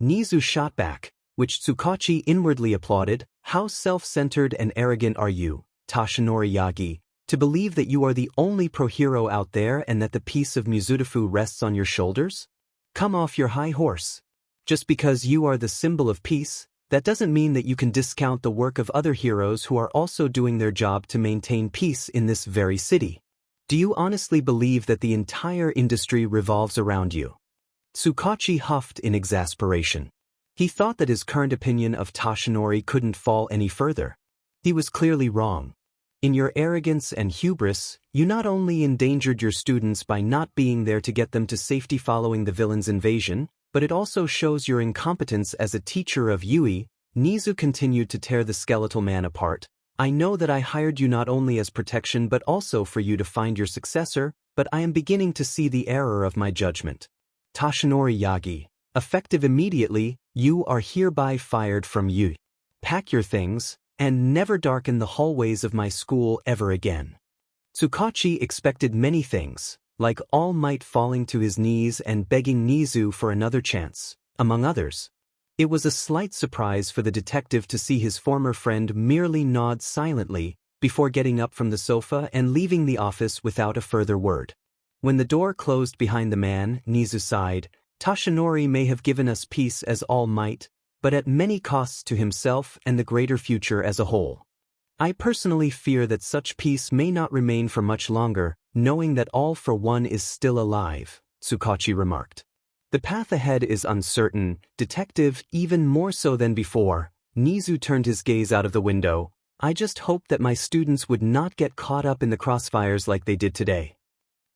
Nizu shot back, which Tsukachi inwardly applauded. How self-centered and arrogant are you, Tashinori Yagi, to believe that you are the only pro-hero out there and that the peace of Mizudafu rests on your shoulders? Come off your high horse. Just because you are the symbol of peace, that doesn't mean that you can discount the work of other heroes who are also doing their job to maintain peace in this very city. Do you honestly believe that the entire industry revolves around you? Tsukachi huffed in exasperation. He thought that his current opinion of Tashinori couldn't fall any further. He was clearly wrong. In your arrogance and hubris, you not only endangered your students by not being there to get them to safety following the villain's invasion, but it also shows your incompetence as a teacher of Yui. Nizu continued to tear the skeletal man apart. I know that I hired you not only as protection but also for you to find your successor, but I am beginning to see the error of my judgment. Tashinori Yagi, effective immediately, you are hereby fired from Yui. Pack your things, and never darken the hallways of my school ever again. Tsukachi expected many things, like All Might falling to his knees and begging Nizu for another chance, among others. It was a slight surprise for the detective to see his former friend merely nod silently before getting up from the sofa and leaving the office without a further word. When the door closed behind the man, Nizu sighed. Tashinori may have given us peace as All Might, but at many costs to himself and the greater future as a whole. I personally fear that such peace may not remain for much longer, knowing that All for One is still alive, Tsukachi remarked. The path ahead is uncertain, detective, even more so than before. Nizu turned his gaze out of the window. I just hoped that my students would not get caught up in the crossfires like they did today.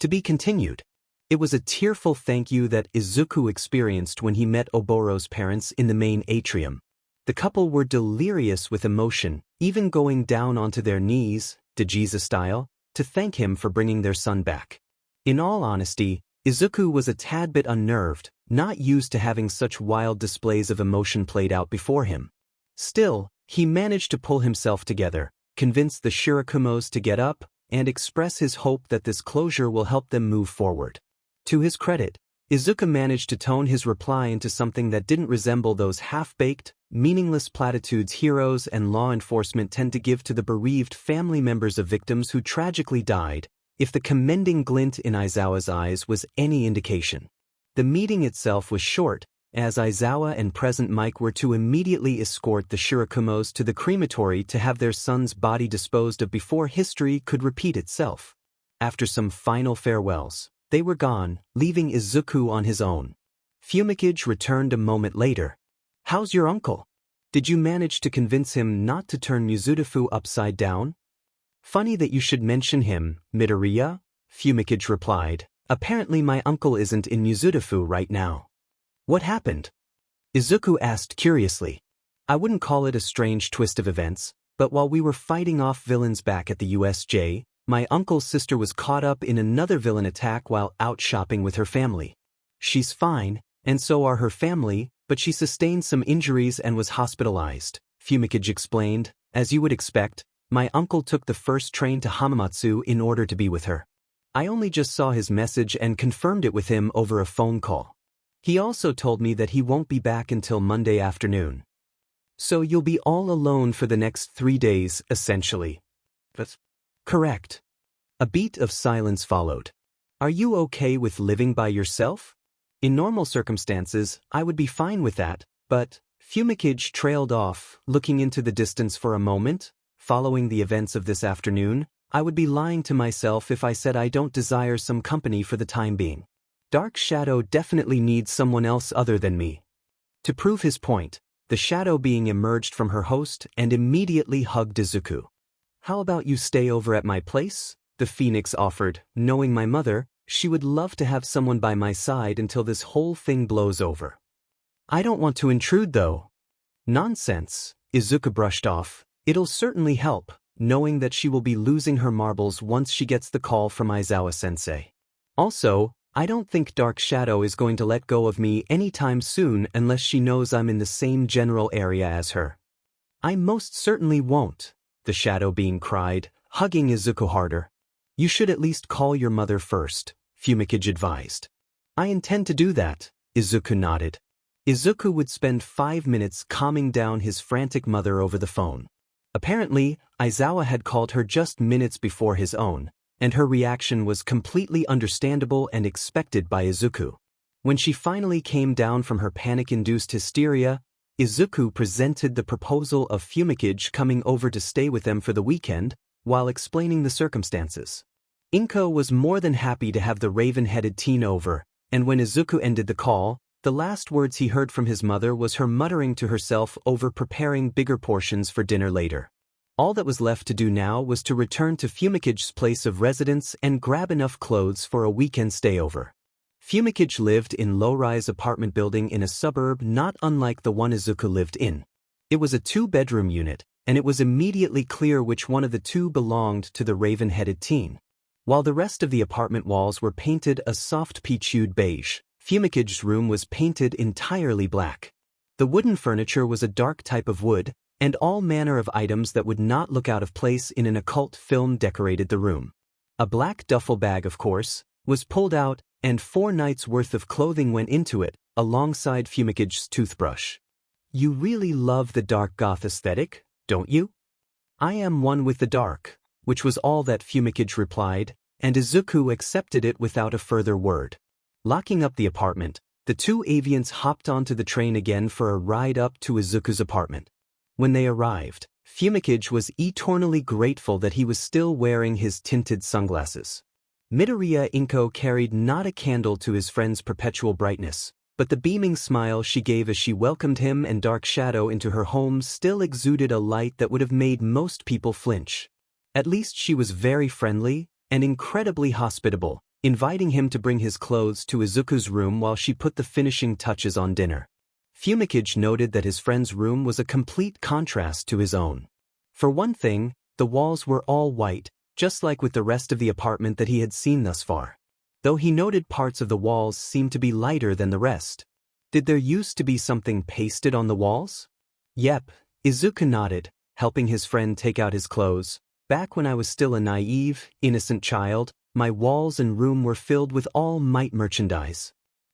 To be continued. It was a tearful thank you that Izuku experienced when he met Oboro's parents in the main atrium. The couple were delirious with emotion, even going down onto their knees, Dejiza style, to thank him for bringing their son back. In all honesty, Izuku was a tad bit unnerved, not used to having such wild displays of emotion played out before him. Still, he managed to pull himself together, convince the Shirakumos to get up, and express his hope that this closure will help them move forward. To his credit, Izuku managed to tone his reply into something that didn't resemble those half-baked, meaningless platitudes heroes and law enforcement tend to give to the bereaved family members of victims who tragically died, if the commending glint in Aizawa's eyes was any indication. The meeting itself was short, as Aizawa and Present Mike were to immediately escort the Shirakumos to the crematory to have their son's body disposed of before history could repeat itself. After some final farewells, they were gone, leaving Izuku on his own. Fumikage returned a moment later. "How's your uncle? Did you manage to convince him not to turn Mizudafu upside down?" "Funny that you should mention him, Midoriya," Fumikage replied. "Apparently my uncle isn't in Mizudafu right now." "What happened?" Izuku asked curiously. "I wouldn't call it a strange twist of events, but while we were fighting off villains back at the U.S.J, my uncle's sister was caught up in another villain attack while out shopping with her family. She's fine, and so are her family, but she sustained some injuries and was hospitalized," Fumikage explained. "As you would expect, my uncle took the first train to Hamamatsu in order to be with her. I only just saw his message and confirmed it with him over a phone call. He also told me that he won't be back until Monday afternoon. So you'll be all alone for the next 3 days, essentially." "That's correct." A beat of silence followed. "Are you okay with living by yourself?" "In normal circumstances, I would be fine with that, but..." Fumikage trailed off, looking into the distance for a moment. "Following the events of this afternoon, I would be lying to myself if I said I don't desire some company for the time being. Dark Shadow definitely needs someone else other than me." To prove his point, the shadow being emerged from her host and immediately hugged Izuku. "How about you stay over at my place?" the Phoenix offered. "Knowing my mother, she would love to have someone by my side until this whole thing blows over." "I don't want to intrude though." "Nonsense," Izuku brushed off. "It'll certainly help, knowing that she will be losing her marbles once she gets the call from Aizawa-sensei. Also, I don't think Dark Shadow is going to let go of me anytime soon unless she knows I'm in the same general area as her." "I most certainly won't," the shadow being cried, hugging Izuku harder. "You should at least call your mother first," Fumikage advised. "I intend to do that," Izuku nodded. Izuku would spend 5 minutes calming down his frantic mother over the phone. Apparently, Aizawa had called her just minutes before his own, and her reaction was completely understandable and expected by Izuku. When she finally came down from her panic-induced hysteria, Izuku presented the proposal of Fumikage coming over to stay with them for the weekend, while explaining the circumstances. Inko was more than happy to have the raven-headed teen over, and when Izuku ended the call, the last words he heard from his mother was her muttering to herself over preparing bigger portions for dinner later. All that was left to do now was to return to Fumikage's place of residence and grab enough clothes for a weekend stayover. Fumikage lived in low-rise apartment building in a suburb not unlike the one Izuku lived in. It was a 2-bedroom unit, and it was immediately clear which one of the two belonged to the raven-headed teen. While the rest of the apartment walls were painted a soft peach-hued beige, Fumikage's room was painted entirely black. The wooden furniture was a dark type of wood, and all manner of items that would not look out of place in an occult film decorated the room. A black duffel bag, of course, was pulled out, and 4 nights' worth of clothing went into it, alongside Fumikage's toothbrush. "You really love the dark goth aesthetic, don't you?" "I am one with the dark," which was all that Fumikage replied, and Izuku accepted it without a further word. Locking up the apartment, the two avians hopped onto the train again for a ride up to Izuku's apartment. When they arrived, Fumikage was eternally grateful that he was still wearing his tinted sunglasses. Midoriya Inko carried not a candle to his friend's perpetual brightness, but the beaming smile she gave as she welcomed him and Dark Shadow into her home still exuded a light that would have made most people flinch. At least she was very friendly and incredibly hospitable, inviting him to bring his clothes to Izuku's room while she put the finishing touches on dinner. Fumikage noted that his friend's room was a complete contrast to his own. For one thing, the walls were all white, just like with the rest of the apartment that he had seen thus far. though he noted parts of the walls seemed to be lighter than the rest. Did there used to be something pasted on the walls? Yep, Izuku nodded, helping his friend take out his clothes. Back when I was still a naive, innocent child, my walls and room were filled with All Might merchandise.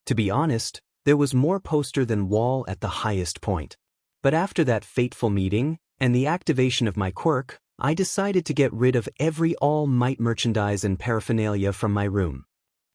To be honest, there was more poster than wall at the highest point. But after that fateful meeting, and the activation of my quirk, I decided to get rid of every All Might merchandise and paraphernalia from my room.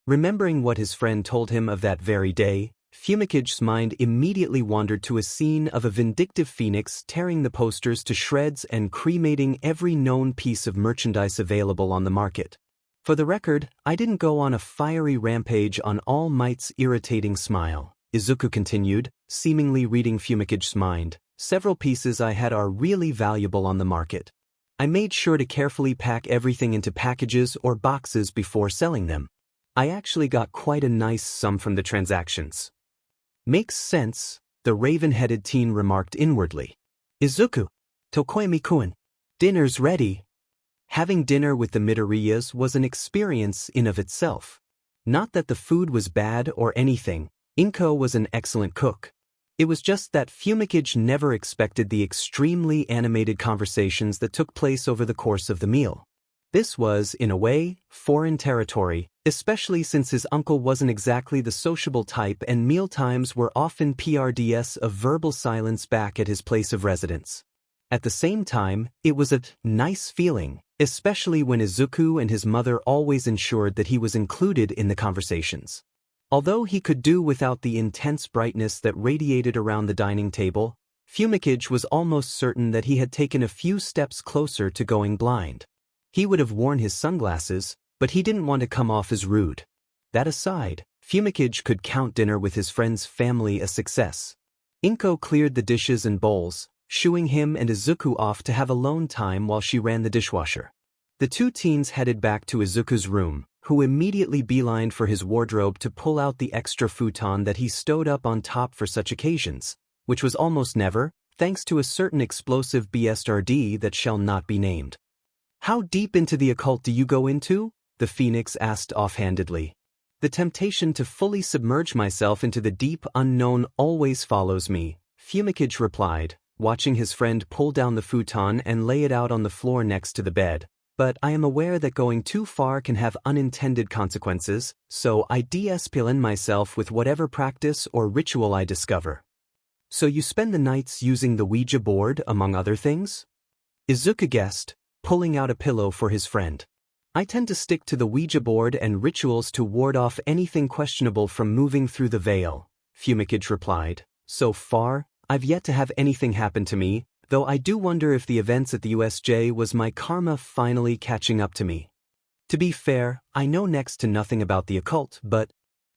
Remembering what his friend told him of that very day, Fumicage's mind immediately wandered to a scene of a vindictive phoenix tearing the posters to shreds and cremating every known piece of merchandise available on the market. For the record, I didn't go on a fiery rampage on All Might's irritating smile, Izuku continued, seemingly reading Fumicage's mind. Several pieces I had are really valuable on the market. I made sure to carefully pack everything into packages or boxes before selling them. I actually got quite a nice sum from the transactions. Makes sense, the raven-headed teen remarked inwardly. Izuku, Tokoemi-kun, dinner's ready. Having dinner with the Midoriyas was an experience in of itself. Not that the food was bad or anything, Inko was an excellent cook. It was just that Fumicage never expected the extremely animated conversations that took place over the course of the meal. This was, in a way, foreign territory, especially since his uncle wasn't exactly the sociable type and mealtimes were often PRDS of verbal silence back at his place of residence. At the same time, it was a nice feeling, especially when Izuku and his mother always ensured that he was included in the conversations. Although he could do without the intense brightness that radiated around the dining table, Fumicage was almost certain that he had taken a few steps closer to going blind. He would have worn his sunglasses, but he didn't want to come off as rude. That aside, Fumicage could count dinner with his friend's family a success. Inko cleared the dishes and bowls, shooing him and Izuku off to have alone time while she ran the dishwasher. The two teens headed back to Izuku's room, who immediately beelined for his wardrobe to pull out the extra futon that he stowed up on top for such occasions, which was almost never, thanks to a certain explosive BSRD that shall not be named. How deep into the occult do you go into? The Phoenix asked offhandedly. The temptation to fully submerge myself into the deep unknown always follows me, Fumicage replied, watching his friend pull down the futon and lay it out on the floor next to the bed. But I am aware that going too far can have unintended consequences, so I de-escalate myself with whatever practice or ritual I discover. So you spend the nights using the Ouija board, among other things? Izuku guessed, pulling out a pillow for his friend. I tend to stick to the Ouija board and rituals to ward off anything questionable from moving through the veil, Fumicage replied. So far, I've yet to have anything happen to me, though I do wonder if the events at the U.S.J. was my karma finally catching up to me. To be fair, I know next to nothing about the occult, but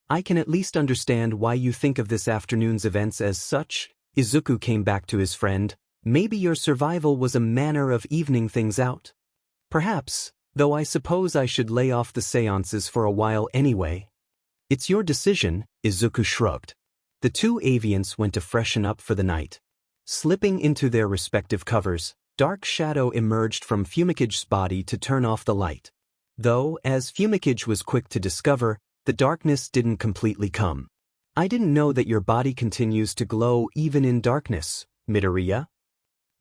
I can at least understand why you think of this afternoon's events as such. Izuku came back to his friend. Maybe your survival was a manner of evening things out. Perhaps, though I suppose I should lay off the seances for a while anyway. It's your decision, Izuku shrugged. The two avians went to freshen up for the night. Slipping into their respective covers, dark shadow emerged from Fumicage's body to turn off the light. Though, as Fumicage was quick to discover, the darkness didn't completely come. I didn't know that your body continues to glow even in darkness, Midoriya.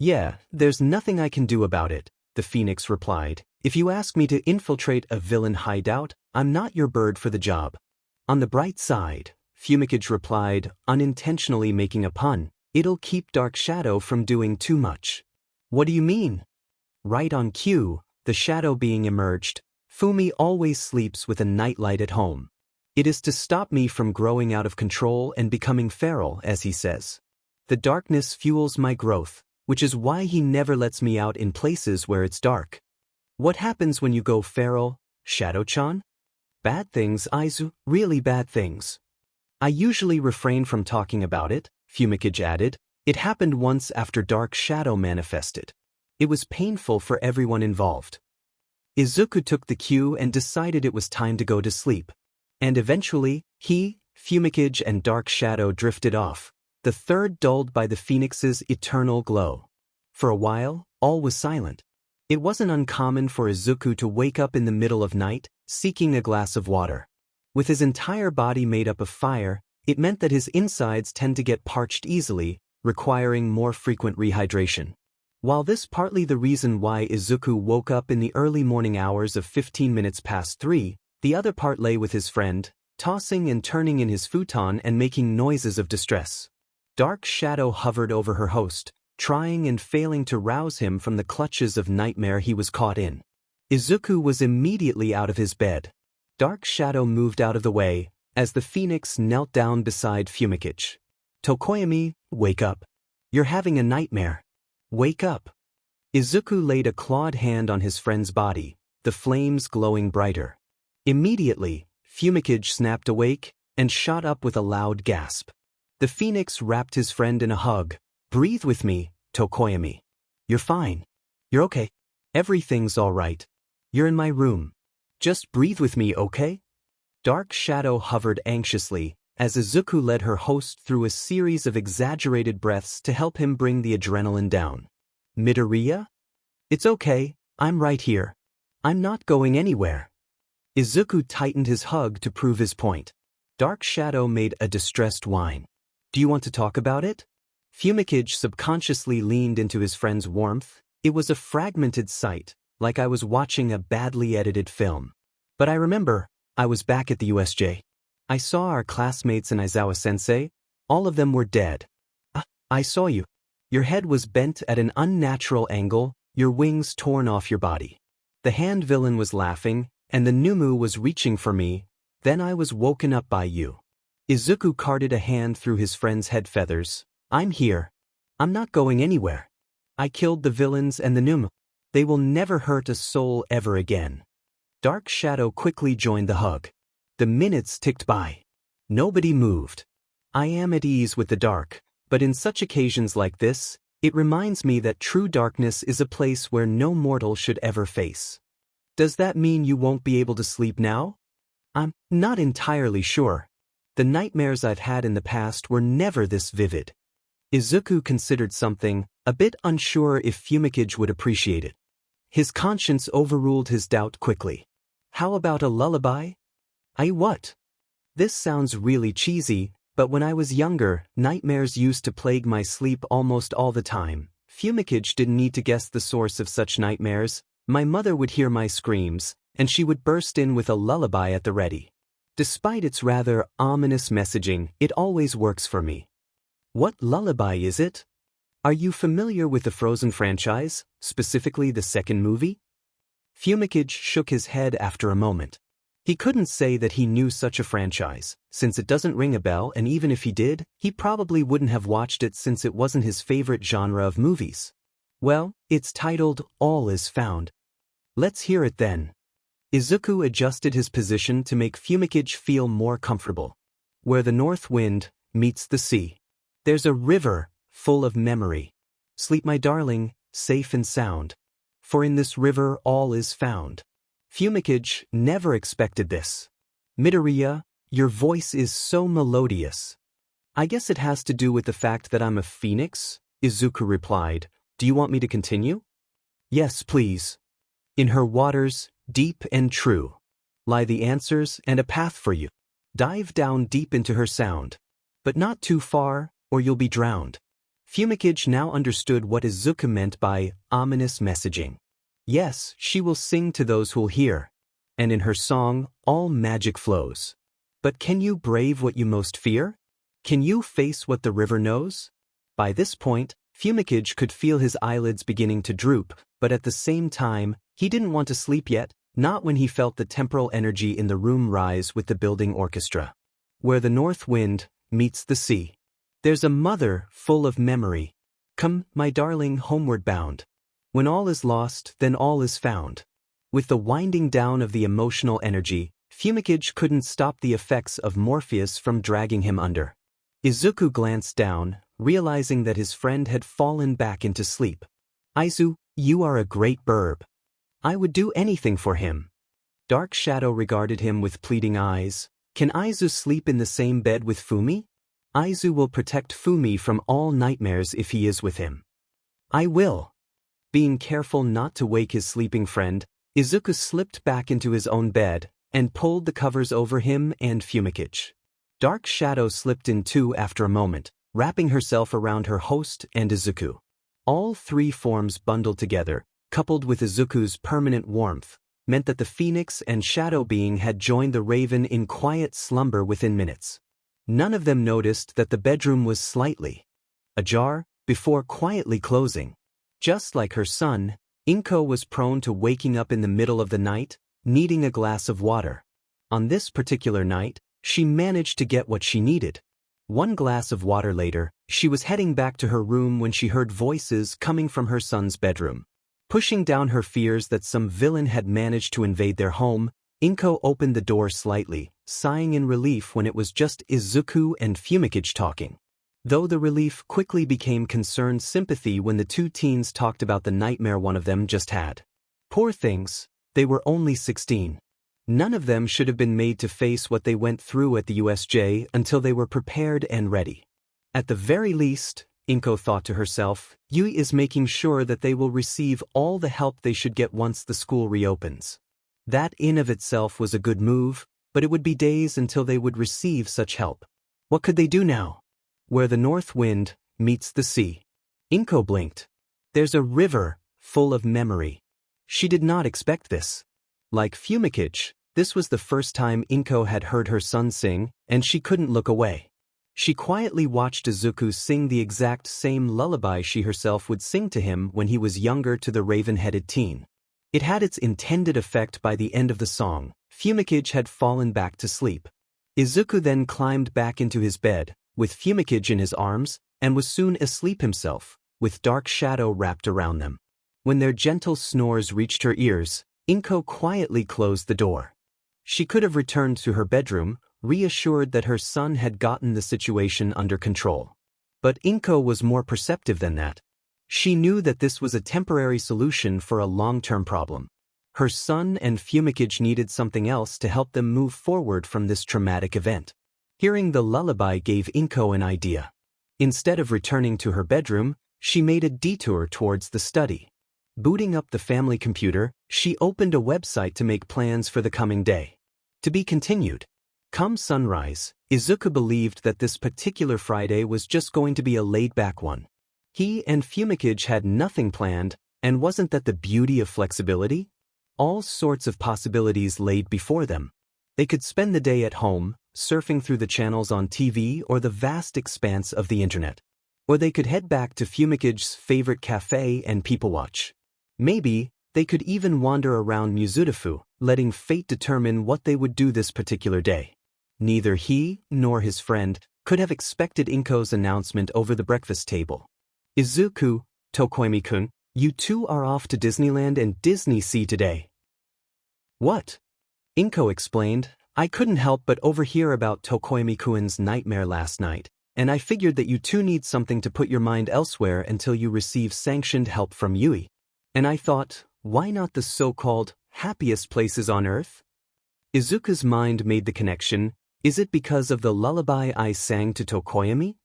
Yeah, there's nothing I can do about it, the Phoenix replied. If you ask me to infiltrate a villain hideout, I'm not your bird for the job. On the bright side, Fumicage replied, unintentionally making a pun. It'll keep Dark Shadow from doing too much. What do you mean? Right on cue, the shadow being emerged, Fumi always sleeps with a nightlight at home. It is to stop me from growing out of control and becoming feral, as he says. The darkness fuels my growth, which is why he never lets me out in places where it's dark. What happens when you go feral, Shadow-chan? Bad things, Aizu, really bad things. I usually refrain from talking about it, Fumicage added. It happened once after Dark Shadow manifested. It was painful for everyone involved. Izuku took the cue and decided it was time to go to sleep. And eventually, he, Fumicage and Dark Shadow drifted off, the third dulled by the Phoenix's eternal glow. For a while, all was silent. It wasn't uncommon for Izuku to wake up in the middle of night, seeking a glass of water. With his entire body made up of fire, it meant that his insides tend to get parched easily, requiring more frequent rehydration. While this partly the reason why Izuku woke up in the early morning hours of 15 minutes past 3, the other part lay with his friend, tossing and turning in his futon and making noises of distress. Dark shadow hovered over her host, trying and failing to rouse him from the clutches of nightmare he was caught in. Izuku was immediately out of his bed. Dark shadow moved out of the way, as the phoenix knelt down beside Fumikage. Tokoyami, wake up. You're having a nightmare. Wake up. Izuku laid a clawed hand on his friend's body, the flames glowing brighter. Immediately, Fumikage snapped awake and shot up with a loud gasp. The phoenix wrapped his friend in a hug. Breathe with me, Tokoyami. You're fine. You're okay. Everything's all right. You're in my room. Just breathe with me, okay? Dark shadow hovered anxiously, as Izuku led her host through a series of exaggerated breaths to help him bring the adrenaline down. Midoriya? It's okay, I'm right here. I'm not going anywhere. Izuku tightened his hug to prove his point. Dark shadow made a distressed whine. Do you want to talk about it? Fumikage subconsciously leaned into his friend's warmth. It was a fragmented sight, like I was watching a badly edited film. But I remember, I was back at the U.S.J. I saw our classmates and Aizawa-sensei. All of them were dead. I saw you. Your head was bent at an unnatural angle, your wings torn off your body. The hand villain was laughing, and the Numu was reaching for me. Then I was woken up by you. Izuku carted a hand through his friend's head feathers. I'm here. I'm not going anywhere. I killed the villains and the Numu. They will never hurt a soul ever again. Dark shadow quickly joined the hug. The minutes ticked by. Nobody moved. I am at ease with the dark, but in such occasions like this, it reminds me that true darkness is a place where no mortal should ever face. Does that mean you won't be able to sleep now? I'm not entirely sure. The nightmares I've had in the past were never this vivid. Izuku considered something, a bit unsure if Fumikage would appreciate it. His conscience overruled his doubt quickly. How about a lullaby? What? This sounds really cheesy, but when I was younger, nightmares used to plague my sleep almost all the time. Fumikage didn't need to guess the source of such nightmares. My mother would hear my screams, and she would burst in with a lullaby at the ready. Despite its rather ominous messaging, it always works for me. What lullaby is it? Are you familiar with the Frozen franchise, specifically the second movie? Fumikage shook his head after a moment. He couldn't say that he knew such a franchise, since it doesn't ring a bell, and even if he did, he probably wouldn't have watched it since it wasn't his favorite genre of movies. Well, it's titled All Is Found. Let's hear it then. Izuku adjusted his position to make Fumikage feel more comfortable. Where the north wind meets the sea. There's a river full of memory. Sleep, my darling, safe and sound. For in this river all is found. Fumikage never expected this. Midoriya, your voice is so melodious. I guess it has to do with the fact that I'm a phoenix, Izuku replied. Do you want me to continue? Yes, please. In her waters, deep and true, lie the answers and a path for you. Dive down deep into her sound. But not too far, or you'll be drowned. Fumikage now understood what Izuku meant by ominous messaging. Yes, she will sing to those who'll hear. And in her song, all magic flows. But can you brave what you most fear? Can you face what the river knows? By this point, Fumikage could feel his eyelids beginning to droop, but at the same time, he didn't want to sleep yet, not when he felt the temporal energy in the room rise with the building orchestra. Where the north wind meets the sea. There's a mother full of memory. Come, my darling, homeward bound. When all is lost, then all is found. With the winding down of the emotional energy, Fumikage couldn't stop the effects of Morpheus from dragging him under. Izuku glanced down, realizing that his friend had fallen back into sleep. Aizu, you are a great burb. I would do anything for him. Dark Shadow regarded him with pleading eyes. Can Aizu sleep in the same bed with Fumi? Aizu will protect Fumi from all nightmares if he is with him. I will. Being careful not to wake his sleeping friend, Izuku slipped back into his own bed, and pulled the covers over him and Fumikage. Dark Shadow slipped in too after a moment, wrapping herself around her host and Izuku. All three forms bundled together, coupled with Izuku's permanent warmth, meant that the Phoenix and Shadow being had joined the Raven in quiet slumber within minutes. None of them noticed that the bedroom was slightly ajar before quietly closing. Just like her son, Inko was prone to waking up in the middle of the night, needing a glass of water. On this particular night, she managed to get what she needed. One glass of water later, she was heading back to her room when she heard voices coming from her son's bedroom. Pushing down her fears that some villain had managed to invade their home, Inko opened the door slightly, sighing in relief when it was just Izuku and Fumikage talking. Though the relief quickly became concerned sympathy when the two teens talked about the nightmare one of them just had. Poor things, they were only 16. None of them should have been made to face what they went through at the U.S.J. until they were prepared and ready. At the very least, Inko thought to herself, Yui is making sure that they will receive all the help they should get once the school reopens. That in of itself was a good move, but it would be days until they would receive such help. What could they do now? Where the north wind meets the sea. Inko blinked. There's a river full of memory. She did not expect this. Like Fumikage, this was the first time Inko had heard her son sing, and she couldn't look away. She quietly watched Izuku sing the exact same lullaby she herself would sing to him when he was younger to the raven-headed teen. It had its intended effect by the end of the song. Fumikage had fallen back to sleep. Izuku then climbed back into his bed, with Fumikage in his arms, and was soon asleep himself, with Dark Shadow wrapped around them. When their gentle snores reached her ears, Inko quietly closed the door. She could have returned to her bedroom, reassured that her son had gotten the situation under control. But Inko was more perceptive than that. She knew that this was a temporary solution for a long-term problem. Her son and Fumikage needed something else to help them move forward from this traumatic event. Hearing the lullaby gave Inko an idea. Instead of returning to her bedroom, she made a detour towards the study. Booting up the family computer, she opened a website to make plans for the coming day. To be continued. Come sunrise, Izuku believed that this particular Friday was just going to be a laid-back one. He and Fumikage had nothing planned, and wasn't that the beauty of flexibility? All sorts of possibilities laid before them. They could spend the day at home, surfing through the channels on TV or the vast expanse of the internet. Or they could head back to Fumikage's favorite cafe and people watch. Maybe, they could even wander around Muzutafu, letting fate determine what they would do this particular day. Neither he nor his friend could have expected Inko's announcement over the breakfast table. Izuku, Tokoemi-kun, you two are off to Disneyland and Disney Sea today. What? Inko explained, I couldn't help but overhear about Tokoemi-kun's nightmare last night, and I figured that you two need something to put your mind elsewhere until you receive sanctioned help from Yui. And I thought, why not the so-called happiest places on Earth? Izuku's mind made the connection. Is it because of the lullaby I sang to Tokoemi?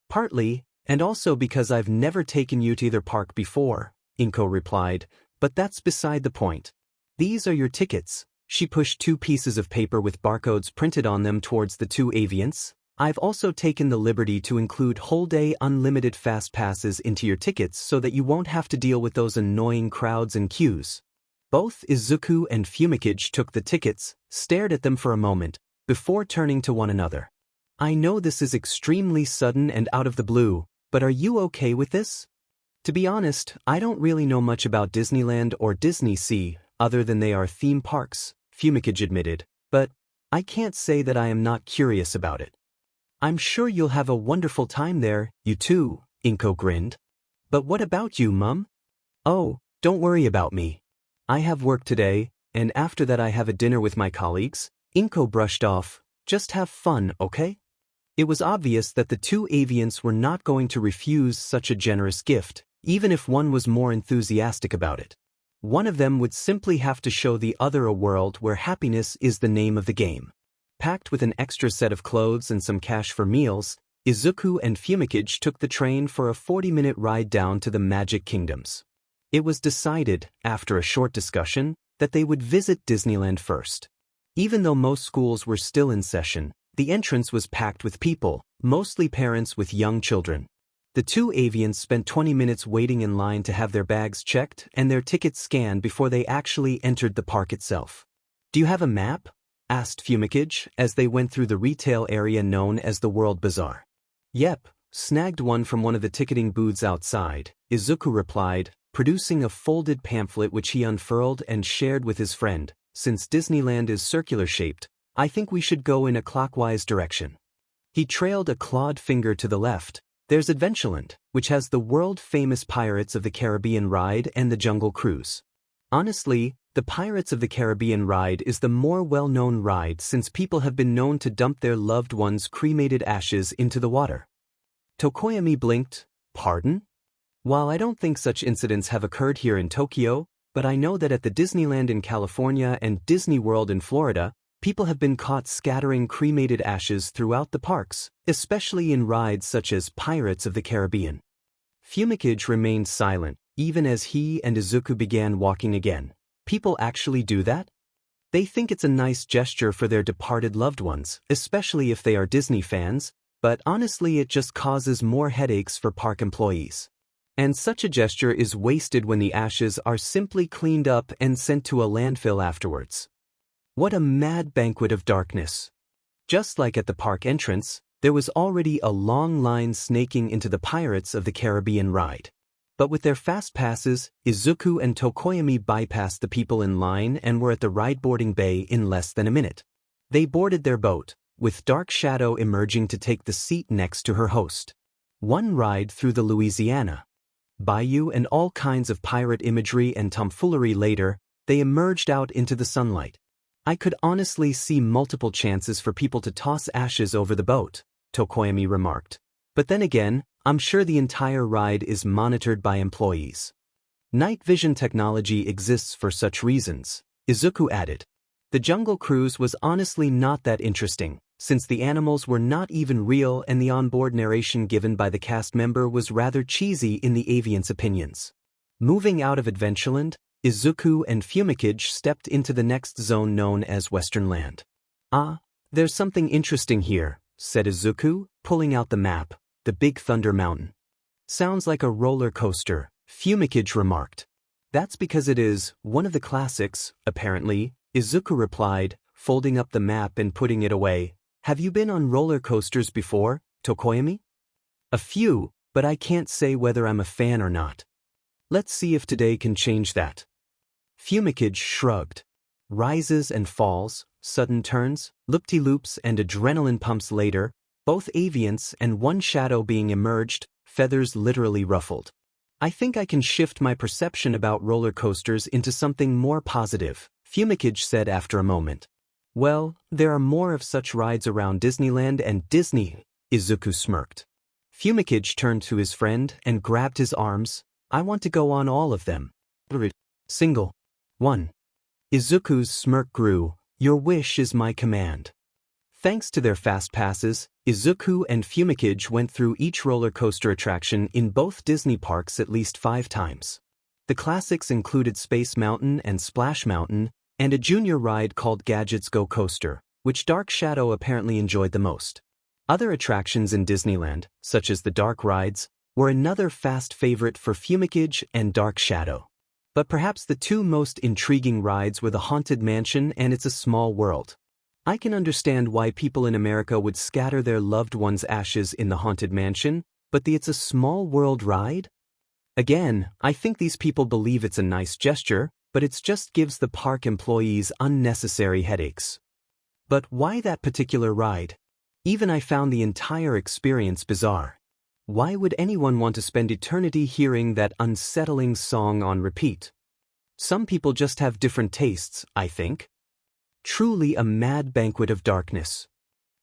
Partly, and also because I've never taken you to either park before, Inko replied, but that's beside the point. These are your tickets. She pushed 2 pieces of paper with barcodes printed on them towards the 2 avians. I've also taken the liberty to include whole-day unlimited fast passes into your tickets so that you won't have to deal with those annoying crowds and queues. Both Izuku and Fumikage took the tickets, stared at them for a moment, before turning to one another. I know this is extremely sudden and out of the blue, but are you okay with this? To be honest, I don't really know much about Disneyland or Disney Sea, other than they are theme parks, Fumikage admitted, but I can't say that I am not curious about it. I'm sure you'll have a wonderful time there, you two, Inko grinned. But what about you, Mum? Oh, don't worry about me. I have work today, and after that I have a dinner with my colleagues. Inko brushed off, just have fun, okay? It was obvious that the 2 avians were not going to refuse such a generous gift, even if one was more enthusiastic about it. One of them would simply have to show the other a world where happiness is the name of the game. Packed with an extra set of clothes and some cash for meals, Izuku and Fumikage took the train for a 40-minute ride down to the Magic Kingdoms. It was decided, after a short discussion, that they would visit Disneyland first. Even though most schools were still in session, the entrance was packed with people, mostly parents with young children. The two avians spent 20 minutes waiting in line to have their bags checked and their tickets scanned before they actually entered the park itself. "Do you have a map?" asked Fumikage as they went through the retail area known as the World Bazaar. "Yep, snagged one from one of the ticketing booths outside," Izuku replied, producing a folded pamphlet which he unfurled and shared with his friend. "Since Disneyland is circular-shaped, I think we should go in a clockwise direction." He trailed a clawed finger to the left. "There's Adventureland, which has the world-famous Pirates of the Caribbean ride and the Jungle Cruise. Honestly, the Pirates of the Caribbean ride is the more well-known ride since people have been known to dump their loved ones' cremated ashes into the water." Tokoyami blinked. "Pardon?" "While I don't think such incidents have occurred here in Tokyo, but I know that at the Disneyland in California and Disney World in Florida, people have been caught scattering cremated ashes throughout the parks, especially in rides such as Pirates of the Caribbean." Fumikage remained silent, even as he and Izuku began walking again. "People actually do that? They think it's a nice gesture for their departed loved ones, especially if they are Disney fans, but honestly it just causes more headaches for park employees. And such a gesture is wasted when the ashes are simply cleaned up and sent to a landfill afterwards. What a mad banquet of darkness." Just like at the park entrance, there was already a long line snaking into the Pirates of the Caribbean ride. But with their fast passes, Izuku and Tokoyami bypassed the people in line and were at the ride-boarding bay in less than a minute. They boarded their boat, with Dark Shadow emerging to take the seat next to her host. One ride through the Louisiana Bayou and all kinds of pirate imagery and tomfoolery later, they emerged out into the sunlight. "I could honestly see multiple chances for people to toss ashes over the boat," Tokoyami remarked. "But then again, I'm sure the entire ride is monitored by employees. Night vision technology exists for such reasons," Izuku added. The Jungle Cruise was honestly not that interesting, since the animals were not even real and the onboard narration given by the cast member was rather cheesy in the avians' opinions. Moving out of Adventureland, Izuku and Fumikage stepped into the next zone known as Western Land. "Ah, there's something interesting here," said Izuku, pulling out the map. "The Big Thunder Mountain. Sounds like a roller coaster," Fumikage remarked. "That's because it is one of the classics, apparently," Izuku replied, folding up the map and putting it away. "Have you been on roller coasters before, Tokoyami?" "A few, but I can't say whether I'm a fan or not. Let's see if today can change that." Fumikage shrugged. Rises and falls, sudden turns, loop-de-loops and adrenaline pumps later, both avians and one shadow being emerged, feathers literally ruffled. "I think I can shift my perception about roller coasters into something more positive," Fumikage said after a moment. "Well, there are more of such rides around Disneyland and Disney," Izuku smirked. Fumikage turned to his friend and grabbed his arms. "I want to go on all of them. Single. One." Izuku's smirk grew. "Your wish is my command." Thanks to their fast passes, Izuku and Fumikage went through each roller coaster attraction in both Disney parks at least 5 times. The classics included Space Mountain and Splash Mountain, and a junior ride called Gadget's Go Coaster, which Dark Shadow apparently enjoyed the most. Other attractions in Disneyland, such as the Dark Rides, were another fast favorite for Fumikage and Dark Shadow. But perhaps the two most intriguing rides were the Haunted Mansion and It's a Small World. I can understand why people in America would scatter their loved ones' ashes in the Haunted Mansion, but the It's a Small World ride? Again, I think these people believe it's a nice gesture, but it just gives the park employees unnecessary headaches. But why that particular ride? Even I found the entire experience bizarre. Why would anyone want to spend eternity hearing that unsettling song on repeat? Some people just have different tastes, I think. Truly a mad banquet of darkness.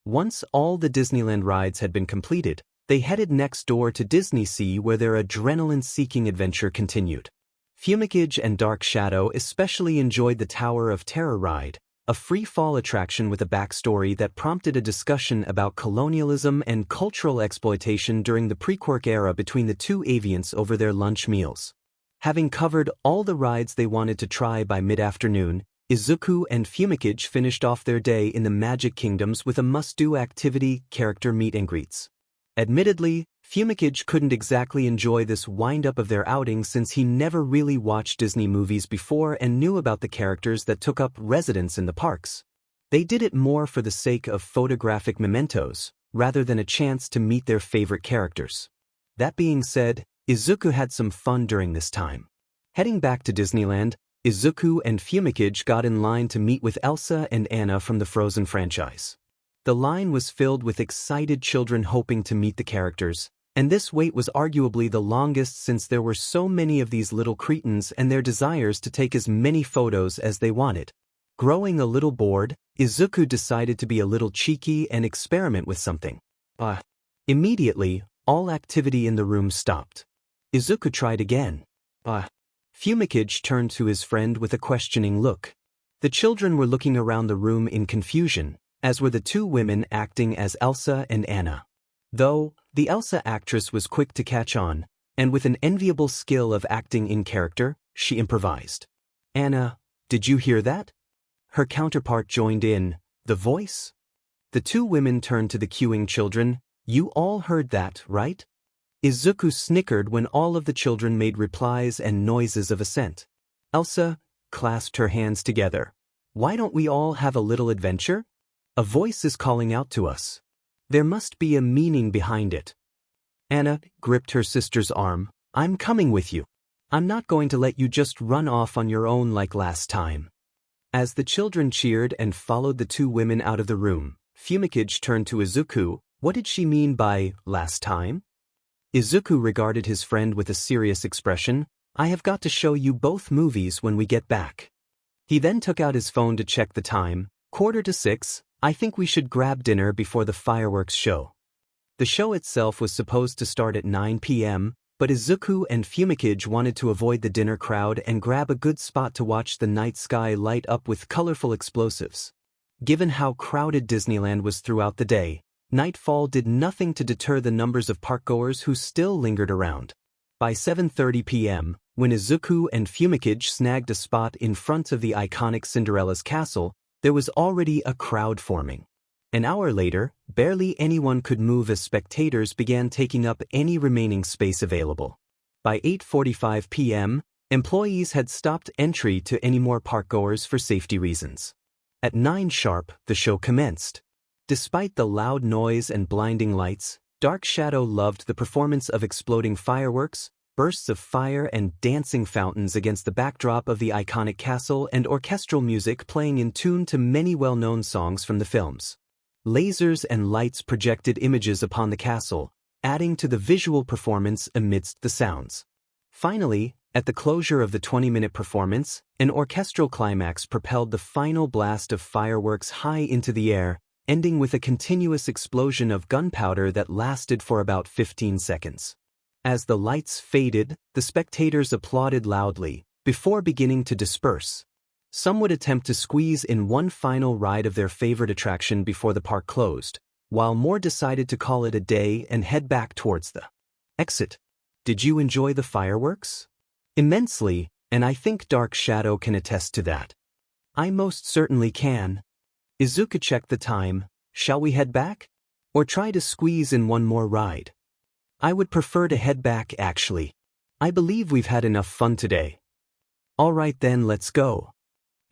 Once all the Disneyland rides had been completed, they headed next door to Disney Sea where their adrenaline-seeking adventure continued. Fumikage and Dark Shadow especially enjoyed the Tower of Terror ride, a free-fall attraction with a backstory that prompted a discussion about colonialism and cultural exploitation during the pre-Quirk era between the two avians over their lunch meals. Having covered all the rides they wanted to try by mid-afternoon, Izuku and Fumikage finished off their day in the Magic Kingdoms with a must-do activity, character meet and greets. Admittedly, Fumikage couldn't exactly enjoy this wind-up of their outing since he never really watched Disney movies before and knew about the characters that took up residence in the parks. They did it more for the sake of photographic mementos, rather than a chance to meet their favorite characters. That being said, Izuku had some fun during this time. Heading back to Disneyland, Izuku and Fumikage got in line to meet with Elsa and Anna from the Frozen franchise. The line was filled with excited children hoping to meet the characters, and this wait was arguably the longest since there were so many of these little cretins and their desires to take as many photos as they wanted. Growing a little bored, Izuku decided to be a little cheeky and experiment with something. Immediately, all activity in the room stopped. Izuku tried again. Fumikage turned to his friend with a questioning look. The children were looking around the room in confusion, as were the two women acting as Elsa and Anna. Though, the Elsa actress was quick to catch on, and with an enviable skill of acting in character, she improvised. "Anna, did you hear that?" Her counterpart joined in. "The voice?" The two women turned to the queuing children. "You all heard that, right?" Izuku snickered when all of the children made replies and noises of assent. Elsa clasped her hands together. "Why don't we all have a little adventure? A voice is calling out to us. There must be a meaning behind it." Anna gripped her sister's arm. "I'm coming with you. I'm not going to let you just run off on your own like last time." As the children cheered and followed the two women out of the room, Fumikage turned to Izuku. What did she mean by last time? Izuku regarded his friend with a serious expression. "I have got to show you both movies when we get back." He then took out his phone to check the time. 5:45. "I think we should grab dinner before the fireworks show." The show itself was supposed to start at 9 p.m., but Izuku and Fumikage wanted to avoid the dinner crowd and grab a good spot to watch the night sky light up with colorful explosives. Given how crowded Disneyland was throughout the day, nightfall did nothing to deter the numbers of parkgoers who still lingered around. By 7:30 p.m., when Izuku and Fumikage snagged a spot in front of the iconic Cinderella's castle, there was already a crowd forming. An hour later, barely anyone could move as spectators began taking up any remaining space available. By 8:45 p.m., employees had stopped entry to any more parkgoers for safety reasons. At 9 sharp, the show commenced. Despite the loud noise and blinding lights, Dark Shadow loved the performance of exploding fireworks, bursts of fire and dancing fountains against the backdrop of the iconic castle and orchestral music playing in tune to many well-known songs from the films. Lasers and lights projected images upon the castle, adding to the visual performance amidst the sounds. Finally, at the closure of the 20-minute performance, an orchestral climax propelled the final blast of fireworks high into the air, ending with a continuous explosion of gunpowder that lasted for about 15 seconds. As the lights faded, the spectators applauded loudly, before beginning to disperse. Some would attempt to squeeze in one final ride of their favorite attraction before the park closed, while more decided to call it a day and head back towards the exit. Did you enjoy the fireworks? Immensely, and I think Dark Shadow can attest to that. I most certainly can. Izuku checked the time. Shall we head back? Or try to squeeze in one more ride? I would prefer to head back, actually. I believe we've had enough fun today. All right then, let's go.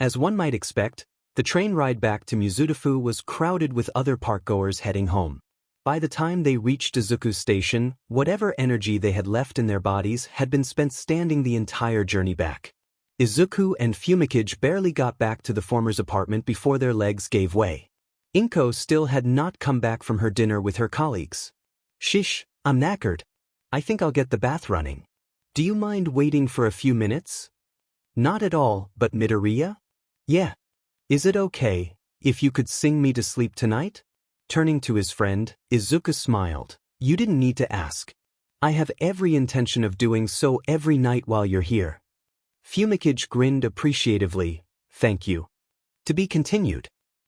As one might expect, the train ride back to Mizudafu was crowded with other parkgoers heading home. By the time they reached Izuku's station, whatever energy they had left in their bodies had been spent standing the entire journey back. Izuku and Fumikage barely got back to the former's apartment before their legs gave way. Inko still had not come back from her dinner with her colleagues. Shish, I'm knackered. I think I'll get the bath running. Do you mind waiting for a few minutes? Not at all, but Midoriya? Yeah. Is it okay if you could sing me to sleep tonight? Turning to his friend, Izuku smiled. You didn't need to ask. I have every intention of doing so every night while you're here. Fumikage grinned appreciatively. Thank you. To be continued.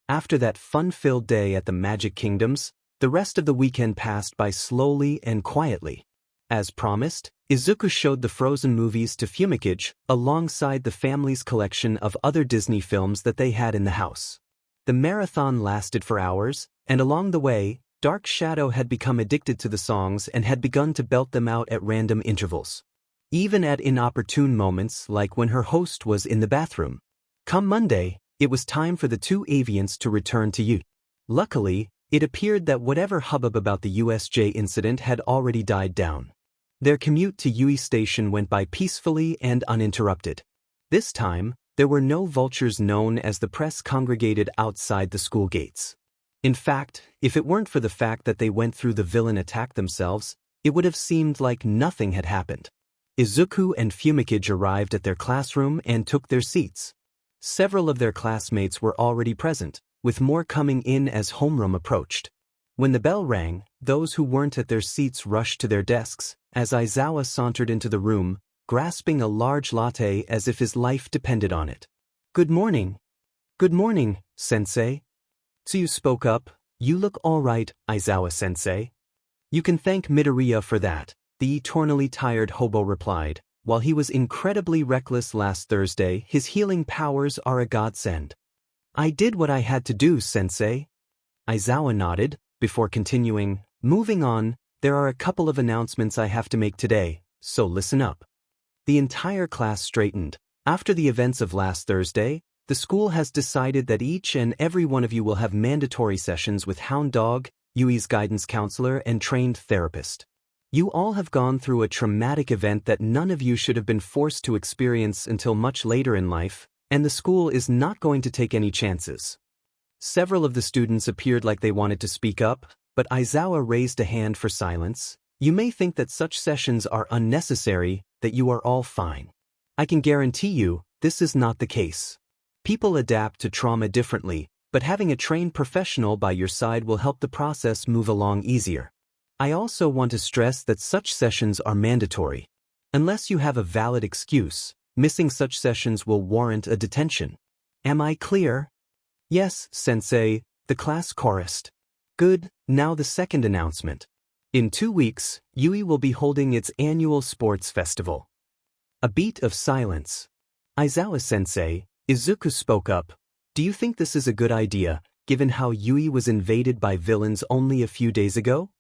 After that fun-filled day at the Magic Kingdoms, the rest of the weekend passed by slowly and quietly. As promised, Izuku showed the Frozen movies to Fumikage, alongside the family's collection of other Disney films that they had in the house. The marathon lasted for hours, and along the way, Dark Shadow had become addicted to the songs and had begun to belt them out at random intervals. Even at inopportune moments like when her host was in the bathroom. Come Monday, it was time for the two avians to return to U. Luckily, it appeared that whatever hubbub about the U.S.J incident had already died down. Their commute to Yui Station went by peacefully and uninterrupted. This time, there were no vultures known as the press congregated outside the school gates. In fact, if it weren't for the fact that they went through the villain attack themselves, it would have seemed like nothing had happened. Izuku and Fumikage arrived at their classroom and took their seats. Several of their classmates were already present, with more coming in as homeroom approached. When the bell rang, those who weren't at their seats rushed to their desks, as Aizawa sauntered into the room, grasping a large latte as if his life depended on it. "Good morning." "Good morning, sensei." Tsuyu spoke up. "You look all right, Aizawa-sensei." "You can thank Midoriya for that," the eternally tired hobo replied. "While he was incredibly reckless last Thursday, his healing powers are a godsend." "I did what I had to do, sensei." Aizawa nodded, before continuing, "Moving on, there are a couple of announcements I have to make today, so listen up." The entire class straightened. After the events of last Thursday, the school has decided that each and every one of you will have mandatory sessions with Hound Dog, Yui's guidance counselor and trained therapist. You all have gone through a traumatic event that none of you should have been forced to experience until much later in life, and the school is not going to take any chances. Several of the students appeared like they wanted to speak up, but Aizawa raised a hand for silence. "You may think that such sessions are unnecessary, that you are all fine. I can guarantee you, this is not the case. People adapt to trauma differently, but having a trained professional by your side will help the process move along easier. I also want to stress that such sessions are mandatory. Unless you have a valid excuse, missing such sessions will warrant a detention. Am I clear?" "Yes, sensei," the class chorused. "Good, now the second announcement. In 2 weeks, Yui will be holding its annual sports festival." A beat of silence. "Aizawa-sensei," Izuku spoke up, "do you think this is a good idea, given how Yui was invaded by villains only a few days ago?"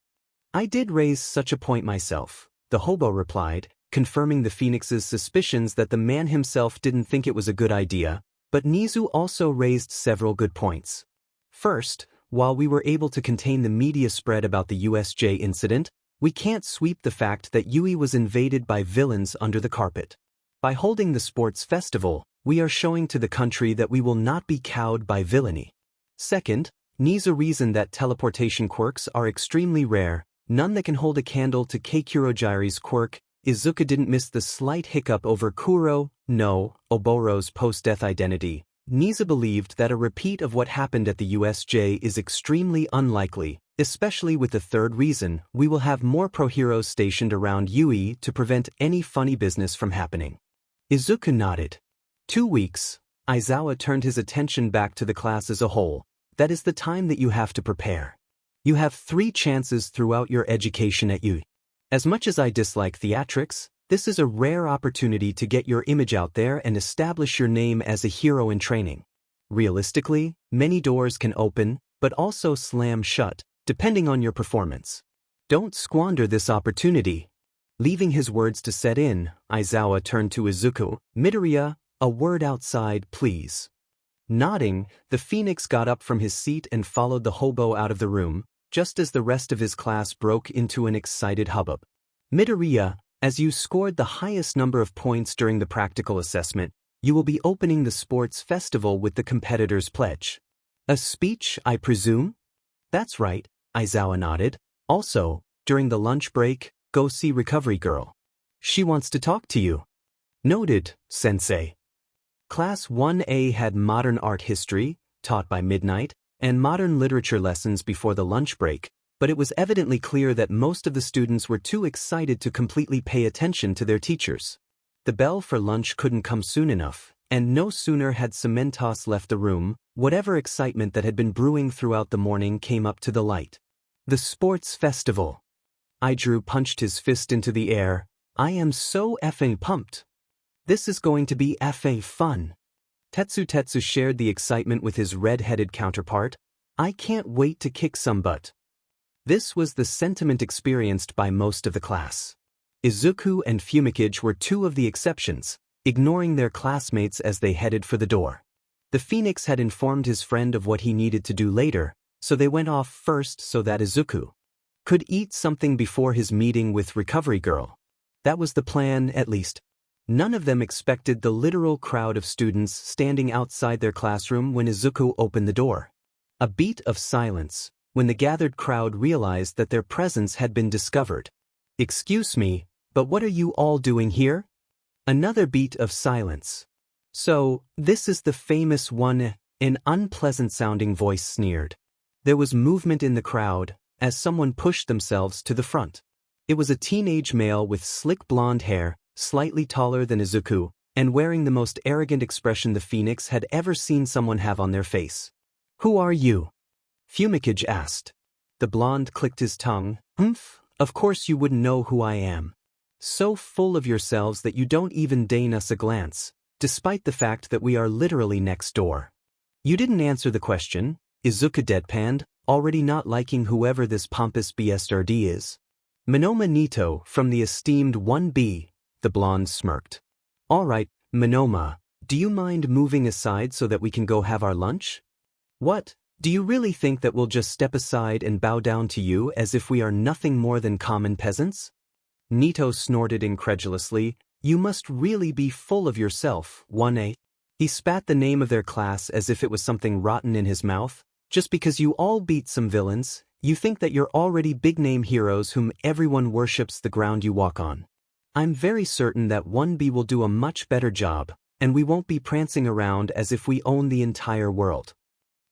"I did raise such a point myself," the hobo replied, confirming the Phoenix's suspicions that the man himself didn't think it was a good idea, but Nizu also raised several good points. First, while we were able to contain the media spread about the U.S.J incident, we can't sweep the fact that Yui was invaded by villains under the carpet. By holding the sports festival, we are showing to the country that we will not be cowed by villainy. Second, Nizu reasoned that teleportation quirks are extremely rare, none that can hold a candle to Keikurogiri's quirk. Izuku didn't miss the slight hiccup over Kuro no Oboro's post-death identity. Nizu believed that a repeat of what happened at the U.S.J is extremely unlikely, especially with the third reason: we will have more pro-heroes stationed around Yui to prevent any funny business from happening. Izuku nodded. 2 weeks. Aizawa turned his attention back to the class as a whole. That is the time that you have to prepare. You have 3 chances throughout your education at Yui. As much as I dislike theatrics, this is a rare opportunity to get your image out there and establish your name as a hero in training. Realistically, many doors can open, but also slam shut, depending on your performance. Don't squander this opportunity. Leaving his words to set in, Aizawa turned to Izuku. "Midoriya, a word outside, please." Nodding, the Phoenix got up from his seat and followed the hobo out of the room, just as the rest of his class broke into an excited hubbub. "Midoriya, as you scored the highest number of points during the practical assessment, you will be opening the sports festival with the competitor's pledge. A speech, I presume?" "That's right," Aizawa nodded. "Also, during the lunch break, go see Recovery Girl. She wants to talk to you." "Noted, sensei." Class 1A had modern art history, taught by midnight, and modern literature lessons before the lunch break, but it was evidently clear that most of the students were too excited to completely pay attention to their teachers. The bell for lunch couldn't come soon enough, and no sooner had Cementos left the room, whatever excitement that had been brewing throughout the morning came up to the light. The sports festival. Aidru punched his fist into the air. I am so effing pumped. This is going to be effing fun. Tetsu shared the excitement with his red-headed counterpart. I can't wait to kick some butt. This was the sentiment experienced by most of the class. Izuku and Fumikage were two of the exceptions, ignoring their classmates as they headed for the door. The Phoenix had informed his friend of what he needed to do later, so they went off first so that Izuku could eat something before his meeting with Recovery Girl. That was the plan, at least. None of them expected the literal crowd of students standing outside their classroom when Izuku opened the door. A beat of silence, when the gathered crowd realized that their presence had been discovered. Excuse me, but what are you all doing here? Another beat of silence. So, this is the famous one, an unpleasant-sounding voice sneered. There was movement in the crowd, as someone pushed themselves to the front. It was a teenage male with slick blonde hair, slightly taller than Izuku, and wearing the most arrogant expression the Phoenix had ever seen someone have on their face. Who are you? Fumikage asked. The blonde clicked his tongue. Of course you wouldn't know who I am. So full of yourselves that you don't even deign us a glance, despite the fact that we are literally next door. You didn't answer the question, Izuku deadpanned, already not liking whoever this pompous BSRD is. Minoma Nito, from the esteemed 1B, the blonde smirked. All right, Minoma, do you mind moving aside so that we can go have our lunch? What? Do you really think that we'll just step aside and bow down to you as if we are nothing more than common peasants? Nito snorted incredulously. You must really be full of yourself, 1A. He spat the name of their class as if it was something rotten in his mouth. Just because you all beat some villains, you think that you're already big-name heroes whom everyone worships the ground you walk on. I'm very certain that 1B will do a much better job, and we won't be prancing around as if we own the entire world.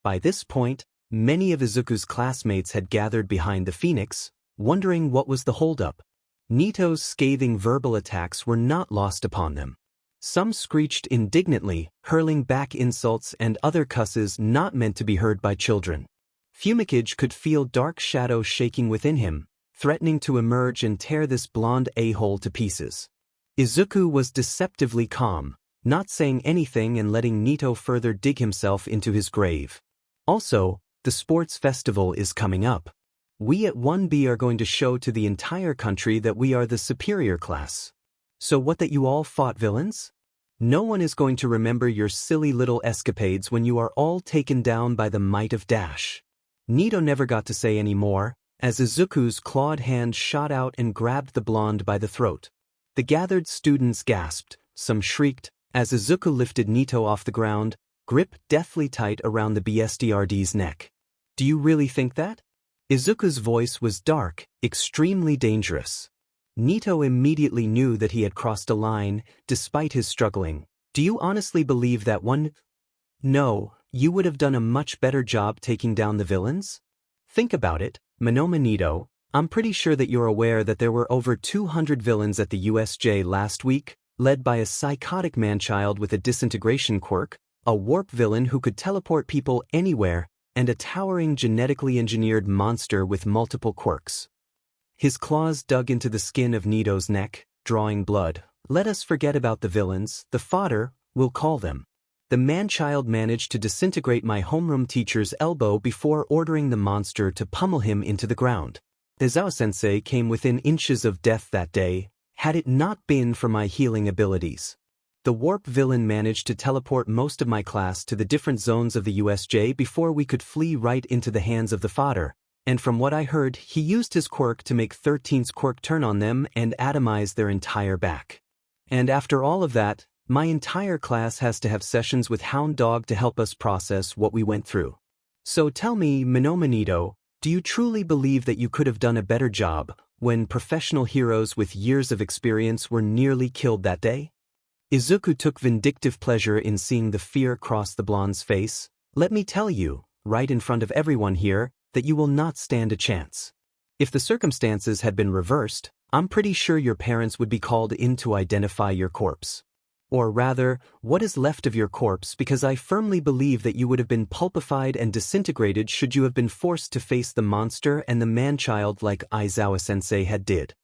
By this point, many of Izuku's classmates had gathered behind the Phoenix, wondering what was the holdup. Nito's scathing verbal attacks were not lost upon them. Some screeched indignantly, hurling back insults and other cusses not meant to be heard by children. Fumikage could feel dark shadows shaking within him, threatening to emerge and tear this blonde a-hole to pieces. Izuku was deceptively calm, not saying anything and letting Nito further dig himself into his grave. Also, the sports festival is coming up. We at 1B are going to show to the entire country that we are the superior class. So what, that you all fought villains? No one is going to remember your silly little escapades when you are all taken down by the might of Dash. Nito never got to say any more, as Izuku's clawed hand shot out and grabbed the blonde by the throat. The gathered students gasped, some shrieked, as Izuku lifted Nito off the ground, grip deathly tight around the BSDRD's neck. Do you really think that? Izuku's voice was dark, extremely dangerous. Nito immediately knew that he had crossed a line, despite his struggling. Do you honestly believe that one? No, you would have done a much better job taking down the villains? Think about it, Minoma Nito. I'm pretty sure that you're aware that there were over 200 villains at the U.S.J. last week, led by a psychotic man-child with a disintegration quirk, a warp villain who could teleport people anywhere, and a towering genetically engineered monster with multiple quirks. His claws dug into the skin of Nito's neck, drawing blood. Let us forget about the villains, the fodder, we'll call them. The man-child managed to disintegrate my homeroom teacher's elbow before ordering the monster to pummel him into the ground. Aizawa-sensei came within inches of death that day, had it not been for my healing abilities. The warp villain managed to teleport most of my class to the different zones of the U.S.J. before we could flee right into the hands of the fodder, and from what I heard, he used his quirk to make 13's quirk turn on them and atomize their entire back. And after all of that, my entire class has to have sessions with Hound Dog to help us process what we went through. So tell me, Minoma Nito, do you truly believe that you could have done a better job when professional heroes with years of experience were nearly killed that day? Izuku took vindictive pleasure in seeing the fear cross the blonde's face. Let me tell you, right in front of everyone here, that you will not stand a chance. If the circumstances had been reversed, I'm pretty sure your parents would be called in to identify your corpse. Or rather, what is left of your corpse, because I firmly believe that you would have been pulpified and disintegrated should you have been forced to face the monster and the man-child like Aizawa-sensei had did.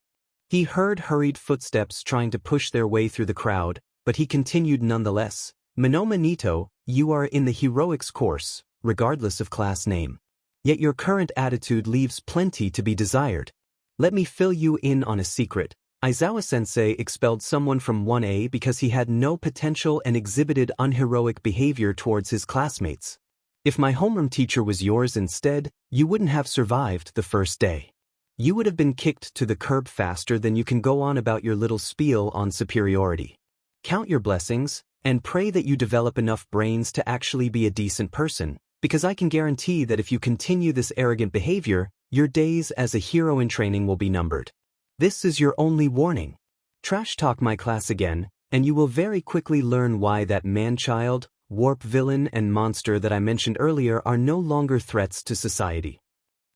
He heard hurried footsteps trying to push their way through the crowd, but he continued nonetheless. Minoma Nito, you are in the heroics course, regardless of class name. Yet your current attitude leaves plenty to be desired. Let me fill you in on a secret. Aizawa-sensei expelled someone from 1A because he had no potential and exhibited unheroic behavior towards his classmates. If my homeroom teacher was yours instead, you wouldn't have survived the first day. You would have been kicked to the curb faster than you can go on about your little spiel on superiority. Count your blessings, and pray that you develop enough brains to actually be a decent person, because I can guarantee that if you continue this arrogant behavior, your days as a hero in training will be numbered. This is your only warning. Trash talk my class again, and you will very quickly learn why that man-child, warp villain and monster that I mentioned earlier are no longer threats to society.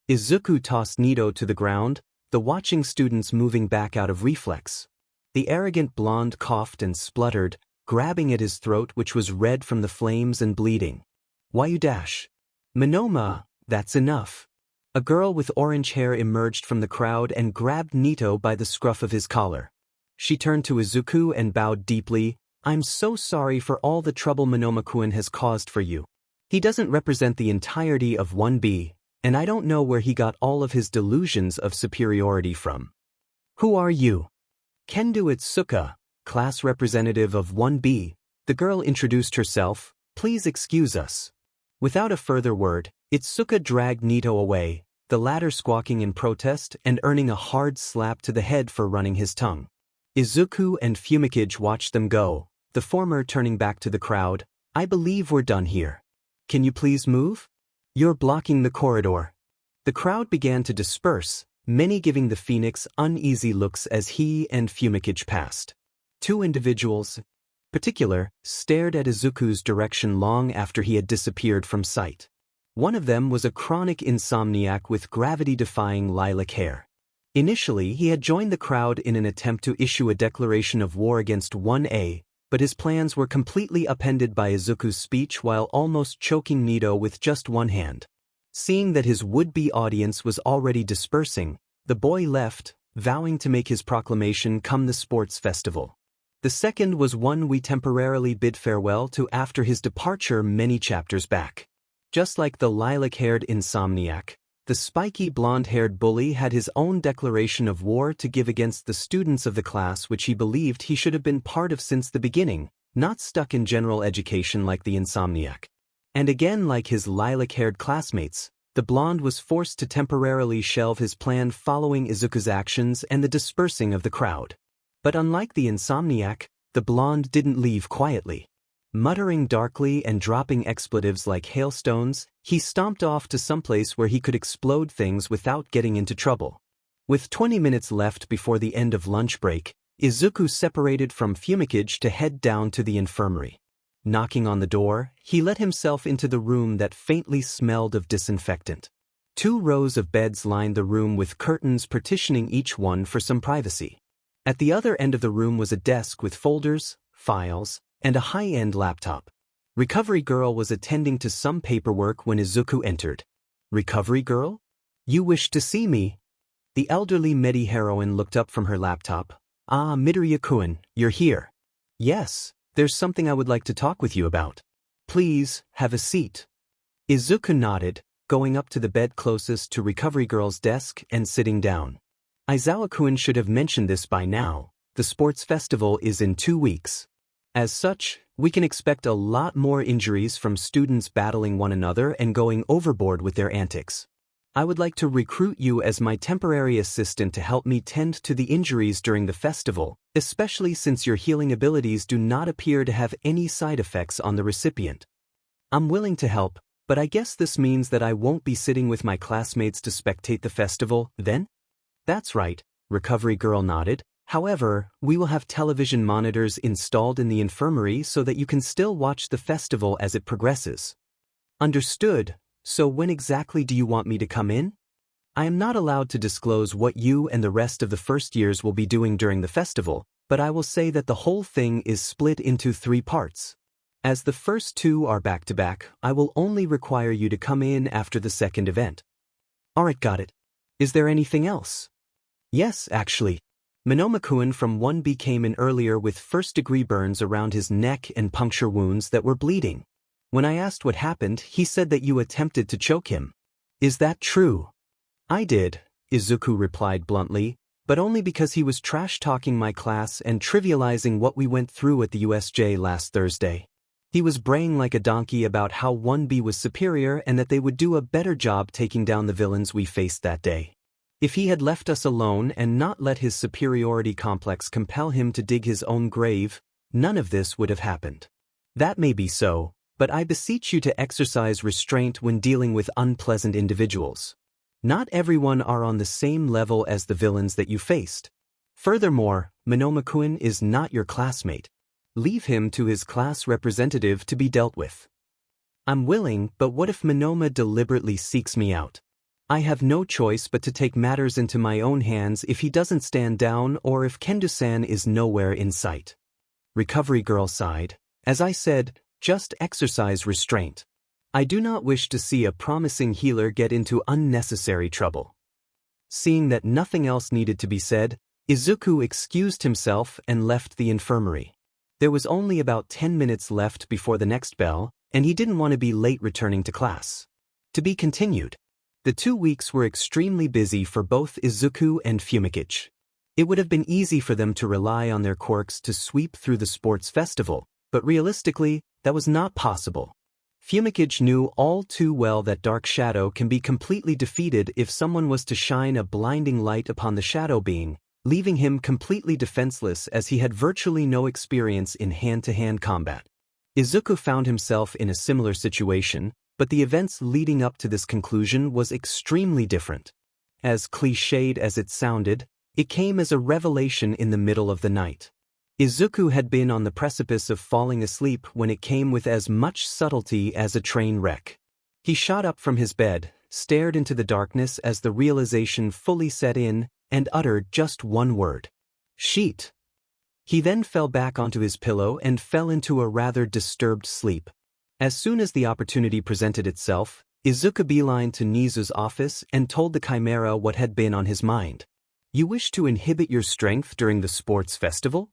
Izuku tossed Nito to the ground, the watching students moving back out of reflex. The arrogant blonde coughed and spluttered, grabbing at his throat which was red from the flames and bleeding. Why you dash? Minoma, that's enough. A girl with orange hair emerged from the crowd and grabbed Nito by the scruff of his collar. She turned to Izuku and bowed deeply. I'm so sorry for all the trouble Minoma-kun has caused for you. He doesn't represent the entirety of 1B, and I don't know where he got all of his delusions of superiority from. Who are you? Kendo Itsuka, class representative of 1B. The girl introduced herself. Please excuse us. Without a further word, Itsuka dragged Nito away, the latter squawking in protest and earning a hard slap to the head for running his tongue. Izuku and Fumikage watched them go, the former turning back to the crowd. I believe we're done here. Can you please move? You're blocking the corridor. The crowd began to disperse, many giving the Phoenix uneasy looks as he and Fumikage passed. Two individuals, in particular, stared at Izuku's direction long after he had disappeared from sight. One of them was a chronic insomniac with gravity-defying lilac hair. Initially, he had joined the crowd in an attempt to issue a declaration of war against 1A, but his plans were completely upended by Izuku's speech while almost choking Nito with just one hand. Seeing that his would-be audience was already dispersing, the boy left, vowing to make his proclamation come the sports festival. The second was one we temporarily bid farewell to after his departure many chapters back. Just like the lilac-haired insomniac, the spiky blonde-haired bully had his own declaration of war to give against the students of the class which he believed he should have been part of since the beginning, not stuck in general education like the insomniac. And again, like his lilac-haired classmates, the blonde was forced to temporarily shelve his plan following Izuku's actions and the dispersing of the crowd. But unlike the insomniac, the blonde didn't leave quietly. Muttering darkly and dropping expletives like hailstones, he stomped off to someplace where he could explode things without getting into trouble. With 20 minutes left before the end of lunch break, Izuku separated from Fumikage to head down to the infirmary. Knocking on the door, he let himself into the room that faintly smelled of disinfectant. 2 rows of beds lined the room with curtains partitioning each one for some privacy. At the other end of the room was a desk with folders, files, and a high-end laptop. Recovery Girl was attending to some paperwork when Izuku entered. Recovery Girl? You wish to see me? The elderly Medi-heroine looked up from her laptop. Ah, Midoriya-kun, you're here. Yes, there's something I would like to talk with you about. Please, have a seat. Izuku nodded, going up to the bed closest to Recovery Girl's desk and sitting down. Aizawa-kun should have mentioned this by now. The sports festival is in 2 weeks. As such, we can expect a lot more injuries from students battling one another and going overboard with their antics. I would like to recruit you as my temporary assistant to help me tend to the injuries during the festival, especially since your healing abilities do not appear to have any side effects on the recipient. I'm willing to help, but I guess this means that I won't be sitting with my classmates to spectate the festival, then? That's right, Recovery Girl nodded. However, we will have television monitors installed in the infirmary so that you can still watch the festival as it progresses. Understood. So when exactly do you want me to come in? I am not allowed to disclose what you and the rest of the first years will be doing during the festival, but I will say that the whole thing is split into 3 parts. As the first 2 are back-to-back, I will only require you to come in after the second event. Alright, got it. Is there anything else? Yes, actually. Minoma-kun from 1B came in earlier with first-degree burns around his neck and puncture wounds that were bleeding. When I asked what happened, he said that you attempted to choke him. Is that true? I did, Izuku replied bluntly, but only because he was trash-talking my class and trivializing what we went through at the U.S.J. last Thursday. He was braying like a donkey about how 1B was superior and that they would do a better job taking down the villains we faced that day. If he had left us alone and not let his superiority complex compel him to dig his own grave, none of this would have happened. That may be so, but I beseech you to exercise restraint when dealing with unpleasant individuals. Not everyone are on the same level as the villains that you faced. Furthermore, Minoma-kun is not your classmate. Leave him to his class representative to be dealt with. I'm willing, but what if Minoma deliberately seeks me out? I have no choice but to take matters into my own hands if he doesn't stand down or if Kendo-san is nowhere in sight. Recovery girl sighed. As I said, just exercise restraint. I do not wish to see a promising healer get into unnecessary trouble. Seeing that nothing else needed to be said, Izuku excused himself and left the infirmary. There was only about 10 minutes left before the next bell, and he didn't want to be late returning to class. To be continued. The 2 weeks were extremely busy for both Izuku and Fumikage. It would have been easy for them to rely on their quirks to sweep through the sports festival, but realistically, that was not possible. Fumikage knew all too well that Dark Shadow can be completely defeated if someone was to shine a blinding light upon the shadow being, leaving him completely defenseless as he had virtually no experience in hand-to-hand combat. Izuku found himself in a similar situation, but the events leading up to this conclusion was extremely different. As cliched as it sounded, it came as a revelation in the middle of the night. Izuku had been on the precipice of falling asleep when it came with as much subtlety as a train wreck. He shot up from his bed, stared into the darkness as the realization fully set in, and uttered just one word. Sheet. He then fell back onto his pillow and fell into a rather disturbed sleep. As soon as the opportunity presented itself, Izuku beelined to Nizu's office and told the Chimera what had been on his mind. You wish to inhibit your strength during the sports festival?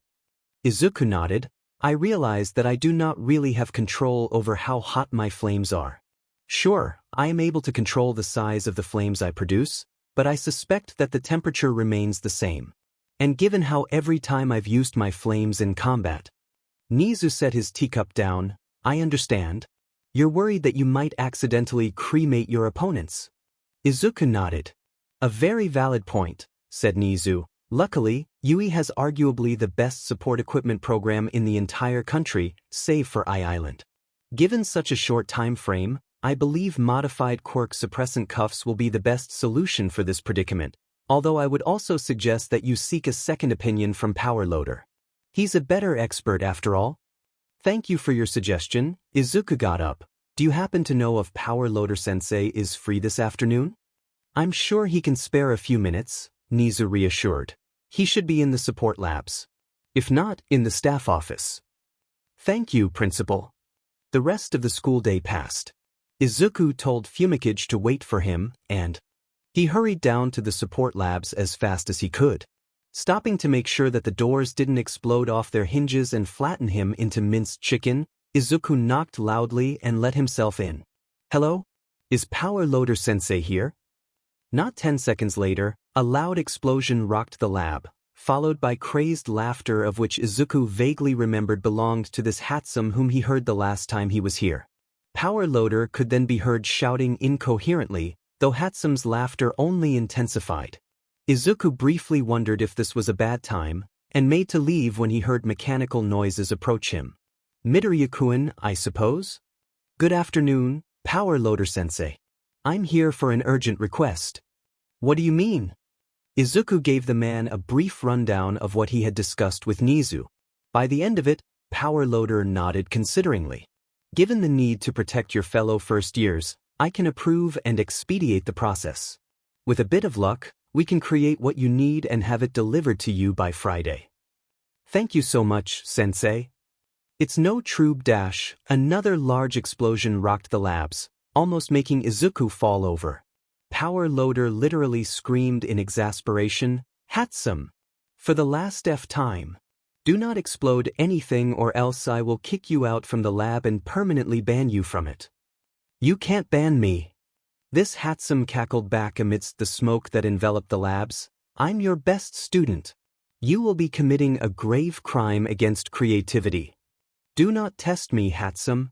Izuku nodded. I realize that I do not really have control over how hot my flames are. Sure, I am able to control the size of the flames I produce, but I suspect that the temperature remains the same. And given how every time I've used my flames in combat. Nizu set his teacup down. I understand. You're worried that you might accidentally cremate your opponents. Izuku nodded. A very valid point, said Nizu. Luckily, Yui has arguably the best support equipment program in the entire country, save for Island. Given such a short time frame, I believe modified quirk suppressant cuffs will be the best solution for this predicament, although I would also suggest that you seek a second opinion from Power Loader. He's a better expert after all. Thank you for your suggestion. Izuku got up. Do you happen to know if Power Loader Sensei is free this afternoon? I'm sure he can spare a few minutes, Nizu reassured. He should be in the support labs. If not, in the staff office. Thank you, Principal. The rest of the school day passed. Izuku told Fumikage to wait for him, and he hurried down to the support labs as fast as he could. Stopping to make sure that the doors didn't explode off their hinges and flatten him into minced chicken, Izuku knocked loudly and let himself in. Hello? Is Power Loader Sensei here? Not 10 seconds later, a loud explosion rocked the lab, followed by crazed laughter of which Izuku vaguely remembered belonged to this Hatsum whom he heard the last time he was here. Power Loader could then be heard shouting incoherently, though Hatsum's laughter only intensified. Izuku briefly wondered if this was a bad time, and made to leave when he heard mechanical noises approach him. Midoriya-kun, I suppose? Good afternoon, Power Loader Sensei. I'm here for an urgent request. What do you mean? Izuku gave the man a brief rundown of what he had discussed with Nizu. By the end of it, Power Loader nodded consideringly. Given the need to protect your fellow first years, I can approve and expedite the process. With a bit of luck, we can create what you need and have it delivered to you by Friday. Thank you so much, Sensei. It's no trube dash. Another large explosion rocked the labs, almost making Izuku fall over. Power Loader literally screamed in exasperation, Hatsum! For the last time. Do not explode anything or else I will kick you out from the lab and permanently ban you from it. You can't ban me. This handsome cackled back amidst the smoke that enveloped the labs. I'm your best student. You will be committing a grave crime against creativity. Do not test me, handsome.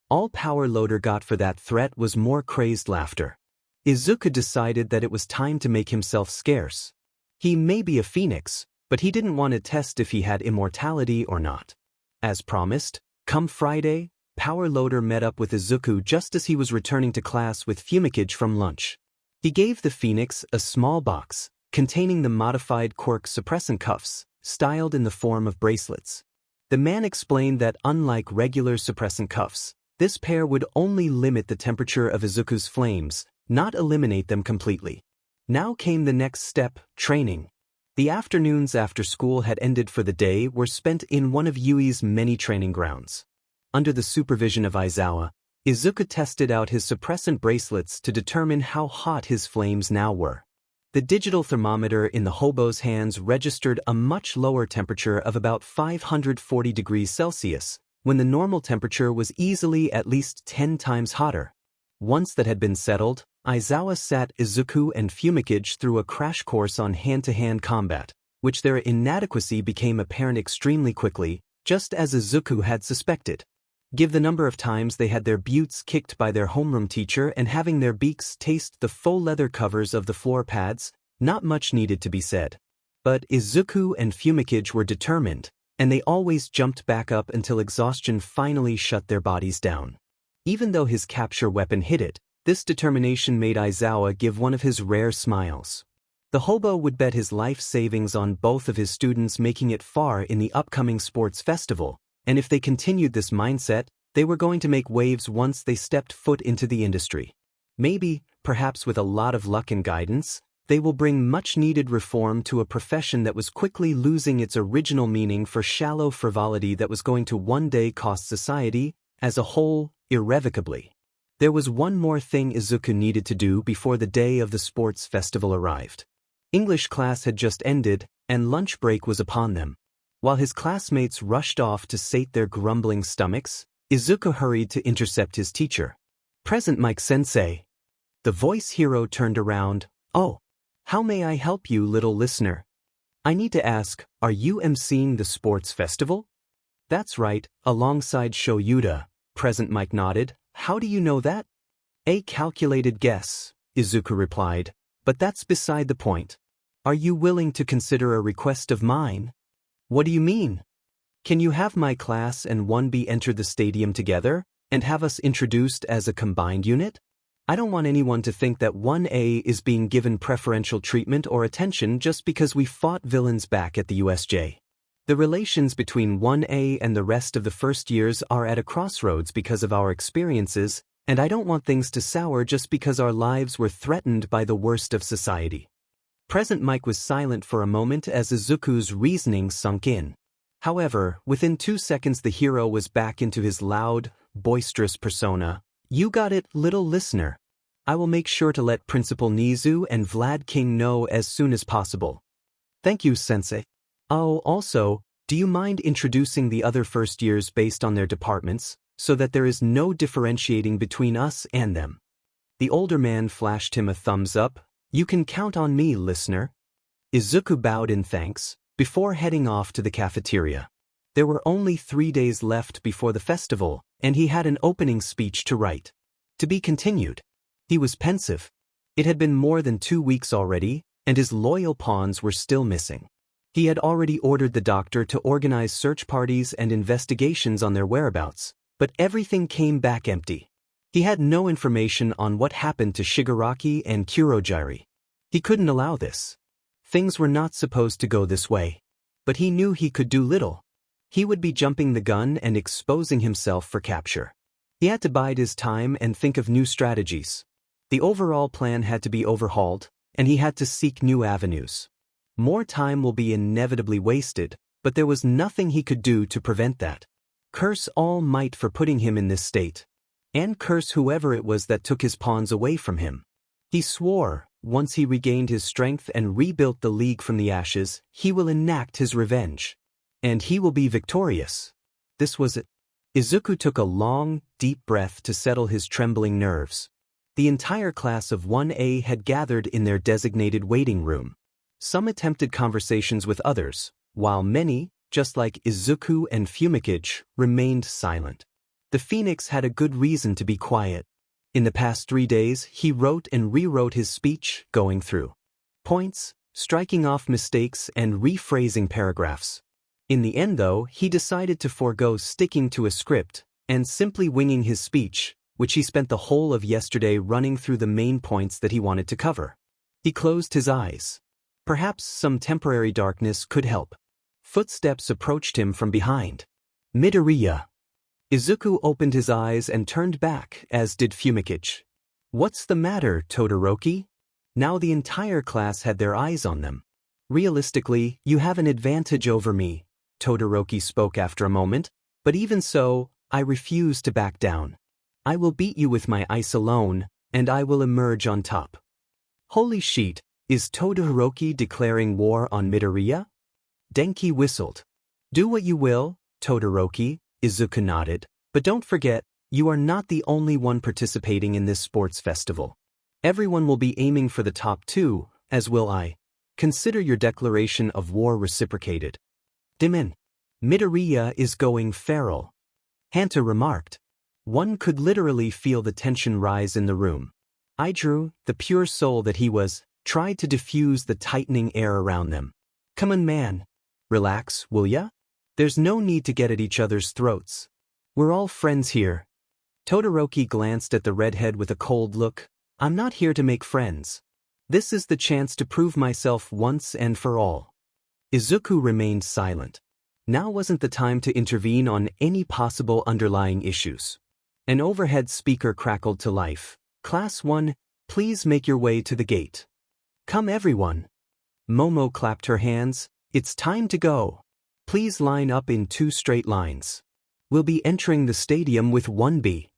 All Power Loader got for that threat was more crazed laughter. Izuku decided that it was time to make himself scarce. He may be a phoenix, but he didn't want to test if he had immortality or not. As promised, come Friday, Power Loader met up with Izuku just as he was returning to class with Fumikage from lunch. He gave the phoenix a small box, containing the modified Quirk suppressant cuffs, styled in the form of bracelets. The man explained that unlike regular suppressant cuffs, this pair would only limit the temperature of Izuku's flames, not eliminate them completely. Now came the next step, training. The afternoons after school had ended for the day were spent in one of Yui's many training grounds. Under the supervision of Aizawa, Izuku tested out his suppressant bracelets to determine how hot his flames now were. The digital thermometer in the hobo's hands registered a much lower temperature of about 540 degrees Celsius, when the normal temperature was easily at least 10 times hotter. Once that had been settled, Aizawa sat Izuku and Fumikage through a crash course on hand-to-hand combat, which their inadequacy became apparent extremely quickly, just as Izuku had suspected. Give the number of times they had their butts kicked by their homeroom teacher and having their beaks taste the faux leather covers of the floor pads, not much needed to be said. But Izuku and Fumikage were determined, and they always jumped back up until exhaustion finally shut their bodies down. Even though his capture weapon hit it, this determination made Aizawa give one of his rare smiles. The hobo would bet his life savings on both of his students making it far in the upcoming sports festival, and if they continued this mindset, they were going to make waves once they stepped foot into the industry. Maybe, perhaps with a lot of luck and guidance, they will bring much-needed reform to a profession that was quickly losing its original meaning for shallow frivolity that was going to one day cost society, as a whole, irrevocably. There was one more thing Izuku needed to do before the day of the sports festival arrived. English class had just ended, and lunch break was upon them. While his classmates rushed off to sate their grumbling stomachs, Izuku hurried to intercept his teacher. "Present, Mike-sensei." The voice hero turned around. "Oh, how may I help you, little listener? I need to ask, are you emceeing the sports festival?" "That's right, alongside Shoyuda." Present Mike nodded. "How do you know that?" "A calculated guess," Izuku replied, "but that's beside the point. Are you willing to consider a request of mine?" "What do you mean?" "Can you have my class and 1B enter the stadium together, and have us introduced as a combined unit? I don't want anyone to think that 1A is being given preferential treatment or attention just because we fought villains back at the U.S.J. The relations between 1A and the rest of the first years are at a crossroads because of our experiences, and I don't want things to sour just because our lives were threatened by the worst of society." Present Mike was silent for a moment as Izuku's reasoning sunk in. However, within 2 seconds the hero was back into his loud, boisterous persona. "You got it, little listener. I will make sure to let Principal Nizu and Vlad King know as soon as possible." "Thank you, Sensei." "Oh, also, do you mind introducing the other first years based on their departments, so that there is no differentiating between us and them?" The older man flashed him a thumbs up. "You can count on me, listener." Izuku bowed in thanks, before heading off to the cafeteria. There were only 3 days left before the festival, and he had an opening speech to write. To be continued. He was pensive. It had been more than 2 weeks already, and his loyal pawns were still missing. He had already ordered the doctor to organize search parties and investigations on their whereabouts, but everything came back empty. He had no information on what happened to Shigaraki and Kurojiri. He couldn't allow this. Things were not supposed to go this way. But he knew he could do little. He would be jumping the gun and exposing himself for capture. He had to bide his time and think of new strategies. The overall plan had to be overhauled, and he had to seek new avenues. More time will be inevitably wasted, but there was nothing he could do to prevent that. Curse All Might for putting him in this state. And curse whoever it was that took his pawns away from him. He swore, once he regained his strength and rebuilt the league from the ashes, he will enact his revenge. And he will be victorious. This was it. Izuku took a long, deep breath to settle his trembling nerves. The entire class of 1A had gathered in their designated waiting room. Some attempted conversations with others, while many, just like Izuku and Fumikage, remained silent. The Phoenix had a good reason to be quiet. In the past 3 days, he wrote and rewrote his speech, going through points, striking off mistakes, and rephrasing paragraphs. In the end, though, he decided to forego sticking to a script and simply winging his speech, which he spent the whole of yesterday running through the main points that he wanted to cover. He closed his eyes. Perhaps some temporary darkness could help. Footsteps approached him from behind. Midoriya. Izuku opened his eyes and turned back, as did Fumikage. What's the matter, Todoroki? Now the entire class had their eyes on them. Realistically, you have an advantage over me, Todoroki spoke after a moment, but even so, I refuse to back down. I will beat you with my ice alone, and I will emerge on top. Holy shit, is Todoroki declaring war on Midoriya? Denki whistled. Do what you will, Todoroki, Izuku nodded, but don't forget, you are not the only one participating in this sports festival. Everyone will be aiming for the top 2, as will I. Consider your declaration of war reciprocated. Dimin. Midoriya is going feral. Hanta remarked. One could literally feel the tension rise in the room. Idru, the pure soul that he was, tried to diffuse the tightening air around them. Come on, man. Relax, will ya? There's no need to get at each other's throats. We're all friends here. Todoroki glanced at the redhead with a cold look. I'm not here to make friends. This is the chance to prove myself once and for all. Izuku remained silent. Now wasn't the time to intervene on any possible underlying issues. An overhead speaker crackled to life. Class 1, please make your way to the gate. Come everyone. Momo clapped her hands. It's time to go. Please line up in 2 straight lines. We'll be entering the stadium with 1B.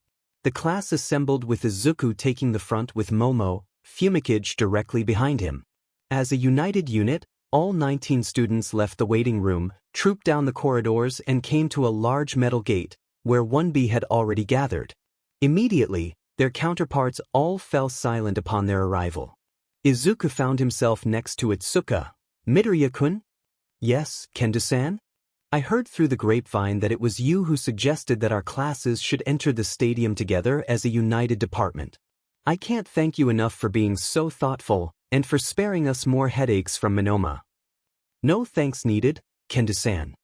The class assembled with Izuku taking the front with Momo, Fumikage directly behind him. As a united unit, all 19 students left the waiting room, trooped down the corridors and came to a large metal gate, where 1B had already gathered. Immediately, their counterparts all fell silent upon their arrival. Izuku found himself next to Itsuka. Midoriya-kun? Yes, Kendo-san? I heard through the grapevine that it was you who suggested that our classes should enter the stadium together as a united department. I can't thank you enough for being so thoughtful and for sparing us more headaches from Monoma. No thanks needed, Kendo-san.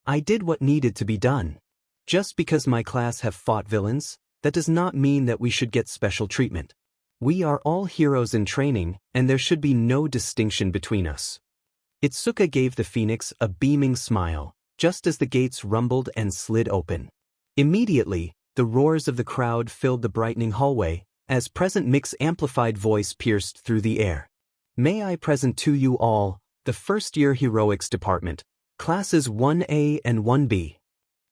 I did what needed to be done. Just because my class have fought villains, that does not mean that we should get special treatment. We are all heroes in training, and there should be no distinction between us. Itsuka gave the Phoenix a beaming smile, just as the gates rumbled and slid open. Immediately, the roars of the crowd filled the brightening hallway, as Present Mic's amplified voice pierced through the air. May I present to you all, the first-year Heroics Department, classes 1A and 1B.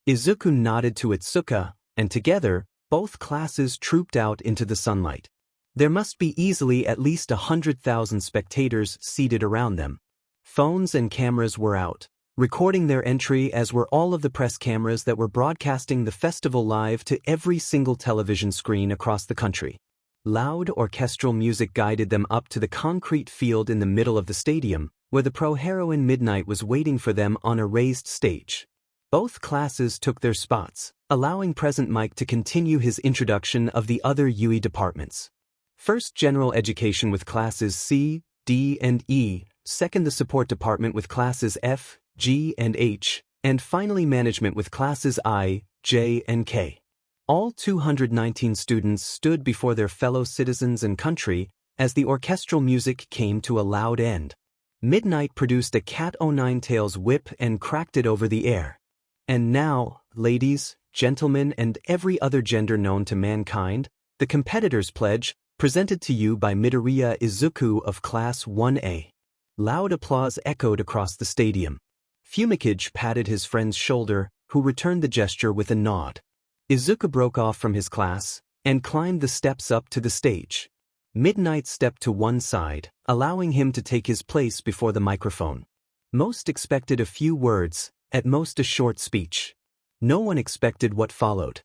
Izuku nodded to Itsuka, and together, both classes trooped out into the sunlight. There must be easily at least 100,000 spectators seated around them. Phones and cameras were out, recording their entry, as were all of the press cameras that were broadcasting the festival live to every single television screen across the country. Loud orchestral music guided them up to the concrete field in the middle of the stadium, where the pro-heroine Midnight was waiting for them on a raised stage. Both classes took their spots, allowing Present Mike to continue his introduction of the other UE departments. First, general education with classes C, D, and E. Second, the support department with classes F, G, and H, and finally management with classes I, J, and K. All 219 students stood before their fellow citizens and country as the orchestral music came to a loud end. Midnight produced a cat-o'-nine-tails whip and cracked it over the air. And now, ladies, gentlemen, and every other gender known to mankind, the competitor's pledge, presented to you by Midoriya Izuku of Class 1A. Loud applause echoed across the stadium. Fumikage patted his friend's shoulder, who returned the gesture with a nod. Izuku broke off from his class and climbed the steps up to the stage. Midnight stepped to one side, allowing him to take his place before the microphone. Most expected a few words, at most a short speech. No one expected what followed.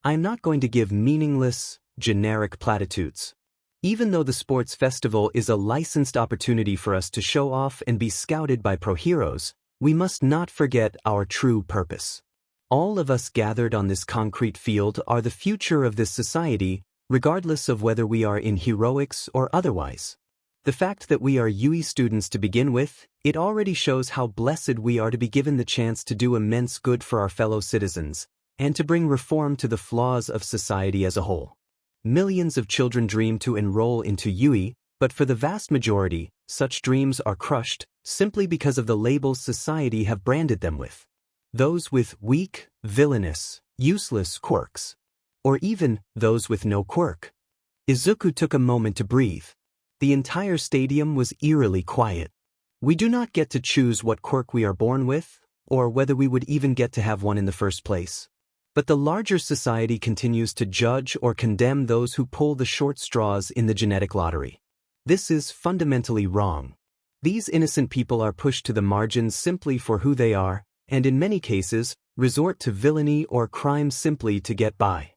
I am not going to give meaningless, generic platitudes. Even though the sports festival is a licensed opportunity for us to show off and be scouted by pro heroes, we must not forget our true purpose. All of us gathered on this concrete field are the future of this society, regardless of whether we are in heroics or otherwise. The fact that we are UE students to begin with, it already shows how blessed we are to be given the chance to do immense good for our fellow citizens, and to bring reform to the flaws of society as a whole. Millions of children dream to enroll into UE, but for the vast majority, such dreams are crushed simply because of the labels society have branded them with. Those with weak, villainous, useless quirks. Or even those with no quirk. Izuku took a moment to breathe. The entire stadium was eerily quiet. We do not get to choose what quirk we are born with, or whether we would even get to have one in the first place. But the larger society continues to judge or condemn those who pull the short straws in the genetic lottery. This is fundamentally wrong. These innocent people are pushed to the margins simply for who they are, and in many cases, resort to villainy or crime simply to get by.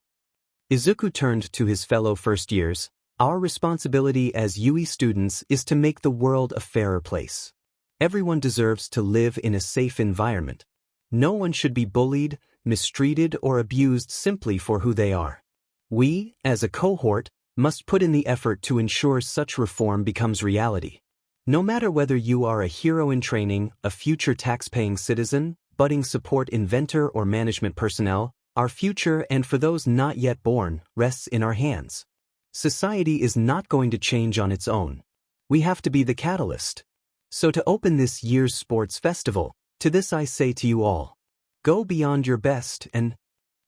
Izuku turned to his fellow first years. Our responsibility as UE students is to make the world a fairer place. Everyone deserves to live in a safe environment. No one should be bullied, mistreated, or abused simply for who they are. We, as a cohort, must put in the effort to ensure such reform becomes reality. No matter whether you are a hero in training, a future tax-paying citizen, budding support inventor or management personnel, our future, and for those not yet born, rests in our hands. Society is not going to change on its own. We have to be the catalyst. So to open this year's sports festival, to this I say to you all, go beyond your best and...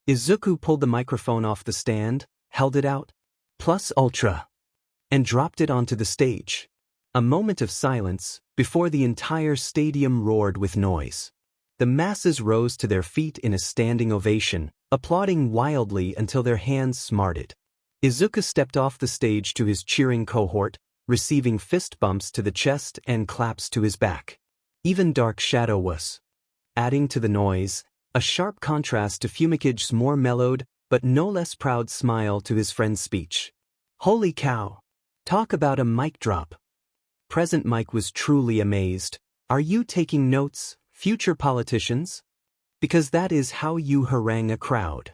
Izuku pulled the microphone off the stand, held it out, plus ultra, and dropped it onto the stage. A moment of silence, before the entire stadium roared with noise. The masses rose to their feet in a standing ovation, applauding wildly until their hands smarted. Izuku stepped off the stage to his cheering cohort, receiving fist bumps to the chest and claps to his back. Even Dark Shadow was adding to the noise, a sharp contrast to Fumicage's more mellowed, but no less proud smile to his friend's speech. Holy cow! Talk about a mic drop. Present Mike was truly amazed. Are you taking notes, future politicians? Because that is how you harangue a crowd.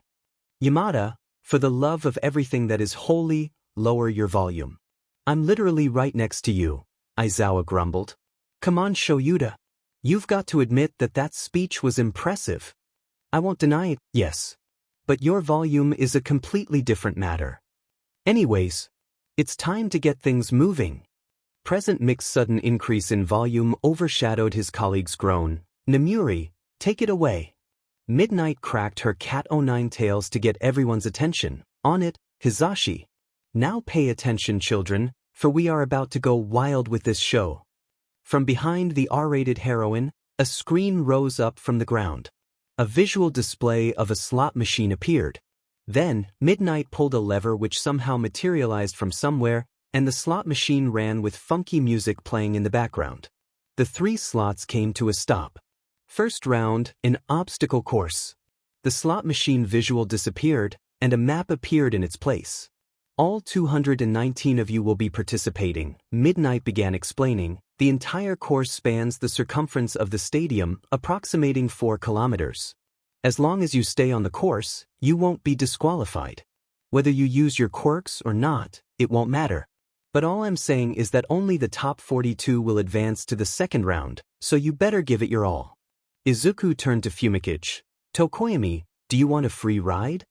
Yamada, for the love of everything that is holy, lower your volume. I'm literally right next to you, Aizawa grumbled. Come on, Shoyuta. You've got to admit that that speech was impressive. I won't deny it, yes. But your volume is a completely different matter. Anyways, it's time to get things moving. Present Mick's sudden increase in volume overshadowed his colleague's groan. Namuri, take it away. Midnight cracked her cat-o'-nine tails to get everyone's attention. On it, Hizashi. Now pay attention, children, for we are about to go wild with this show. From behind the R-rated heroine, a screen rose up from the ground. A visual display of a slot machine appeared. Then, Midnight pulled a lever which somehow materialized from somewhere, and the slot machine ran with funky music playing in the background. The 3 slots came to a stop. First round, an obstacle course. The slot machine visual disappeared, and a map appeared in its place. All 219 of you will be participating, Midnight began explaining. The entire course spans the circumference of the stadium, approximating 4 kilometers. As long as you stay on the course, you won't be disqualified. Whether you use your quirks or not, it won't matter. But all I'm saying is that only the top 42 will advance to the second round, so you better give it your all. Izuku turned to Fumikage. Tokoyami, do you want a free ride?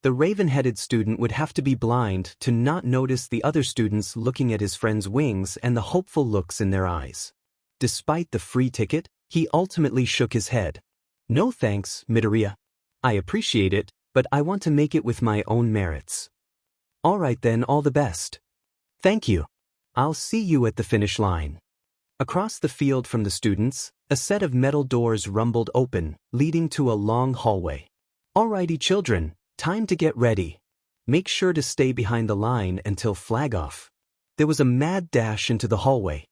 The raven-headed student would have to be blind to not notice the other students looking at his friend's wings and the hopeful looks in their eyes. Despite the free ticket, he ultimately shook his head. No thanks, Midoriya. I appreciate it, but I want to make it with my own merits. All right then, all the best. Thank you. I'll see you at the finish line. Across the field from the students, a set of metal doors rumbled open, leading to a long hallway. Alrighty children, time to get ready. Make sure to stay behind the line until flag off. There was a mad dash into the hallway.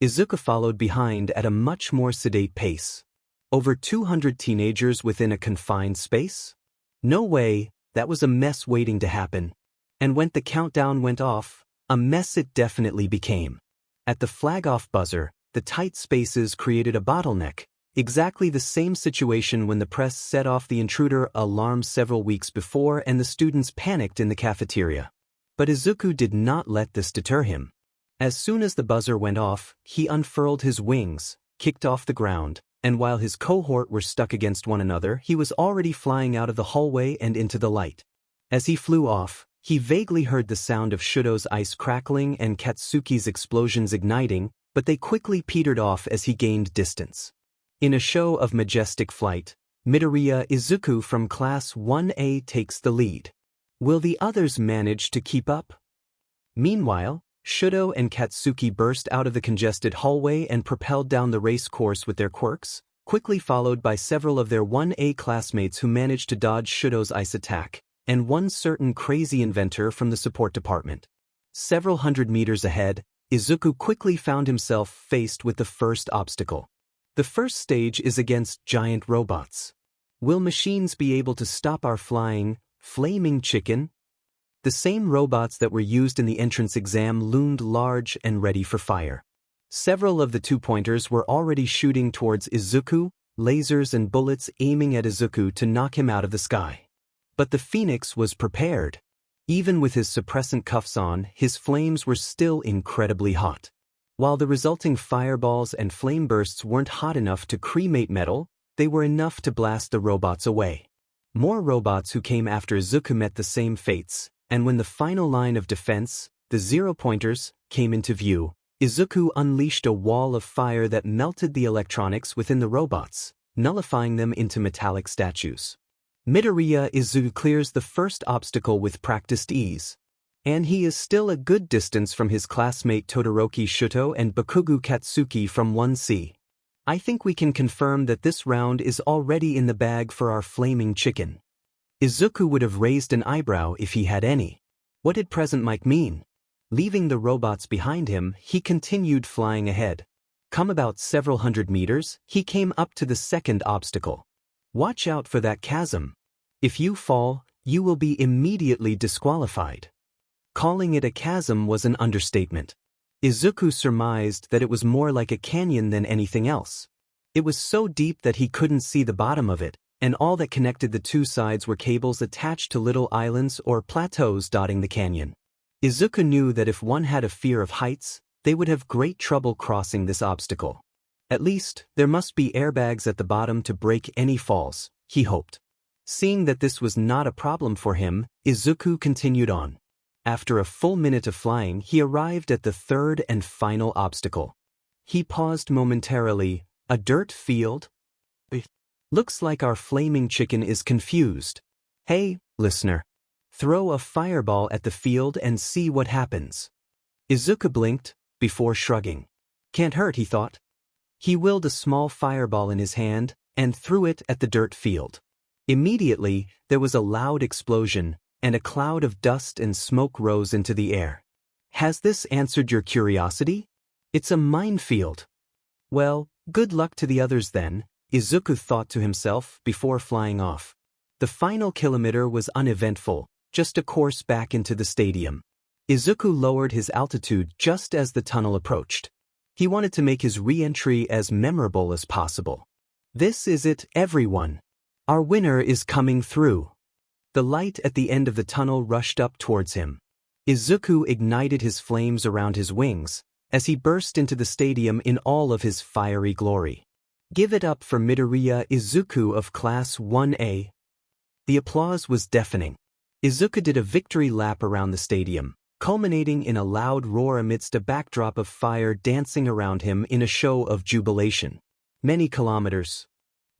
Izuku followed behind at a much more sedate pace. Over 200 teenagers within a confined space? No way, that was a mess waiting to happen. And when the countdown went off, a mess it definitely became. At the flag-off buzzer, the tight spaces created a bottleneck, exactly the same situation when the press set off the intruder alarm several weeks before and the students panicked in the cafeteria. But Izuku did not let this deter him. As soon as the buzzer went off, he unfurled his wings, kicked off the ground, and while his cohort were stuck against one another, he was already flying out of the hallway and into the light. As he flew off, he vaguely heard the sound of Shudo's ice crackling and Katsuki's explosions igniting, but they quickly petered off as he gained distance. In a show of majestic flight, Midoriya Izuku from Class 1A takes the lead. Will the others manage to keep up? Meanwhile, Shudo and Katsuki burst out of the congested hallway and propelled down the race course with their quirks, quickly followed by several of their 1A classmates who managed to dodge Shudo's ice attack, and one certain crazy inventor from the support department. Several hundred meters ahead, Izuku quickly found himself faced with the first obstacle. The first stage is against giant robots. Will machines be able to stop our flying, flaming chicken? The same robots that were used in the entrance exam loomed large and ready for fire. Several of the two-pointers were already shooting towards Izuku, lasers and bullets aiming at Izuku to knock him out of the sky. But the Phoenix was prepared. Even with his suppressant cuffs on, his flames were still incredibly hot. While the resulting fireballs and flame bursts weren't hot enough to cremate metal, they were enough to blast the robots away. More robots who came after Izuku met the same fates, and when the final line of defense, the zero-pointers, came into view, Izuku unleashed a wall of fire that melted the electronics within the robots, nullifying them into metallic statues. Midoriya Izuku clears the first obstacle with practiced ease. And he is still a good distance from his classmate Todoroki Shuto and Bakugo Katsuki from 1C. I think we can confirm that this round is already in the bag for our flaming chicken. Izuku would have raised an eyebrow if he had any. What did present Mike mean? Leaving the robots behind him, he continued flying ahead. Come about several hundred meters, he came up to the second obstacle. Watch out for that chasm. If you fall, you will be immediately disqualified. Calling it a chasm was an understatement. Izuku surmised that it was more like a canyon than anything else. It was so deep that he couldn't see the bottom of it, and all that connected the two sides were cables attached to little islands or plateaus dotting the canyon. Izuku knew that if one had a fear of heights, they would have great trouble crossing this obstacle. At least, there must be airbags at the bottom to break any falls, he hoped. Seeing that this was not a problem for him, Izuku continued on. After a full minute of flying, he arrived at the third and final obstacle. He paused momentarily. A dirt field? Looks like our flaming chicken is confused. Hey, listener. Throw a fireball at the field and see what happens. Izuku blinked, before shrugging. Can't hurt, he thought. He willed a small fireball in his hand, and threw it at the dirt field. Immediately, there was a loud explosion, and a cloud of dust and smoke rose into the air. Has this answered your curiosity? It's a minefield. Well, good luck to the others then, Izuku thought to himself before flying off. The final kilometer was uneventful, just a course back into the stadium. Izuku lowered his altitude just as the tunnel approached. He wanted to make his re-entry as memorable as possible. This is it, everyone. Our winner is coming through. The light at the end of the tunnel rushed up towards him. Izuku ignited his flames around his wings as he burst into the stadium in all of his fiery glory. Give it up for Midoriya Izuku of Class 1A. The applause was deafening. Izuku did a victory lap around the stadium, culminating in a loud roar amidst a backdrop of fire dancing around him in a show of jubilation. Many kilometers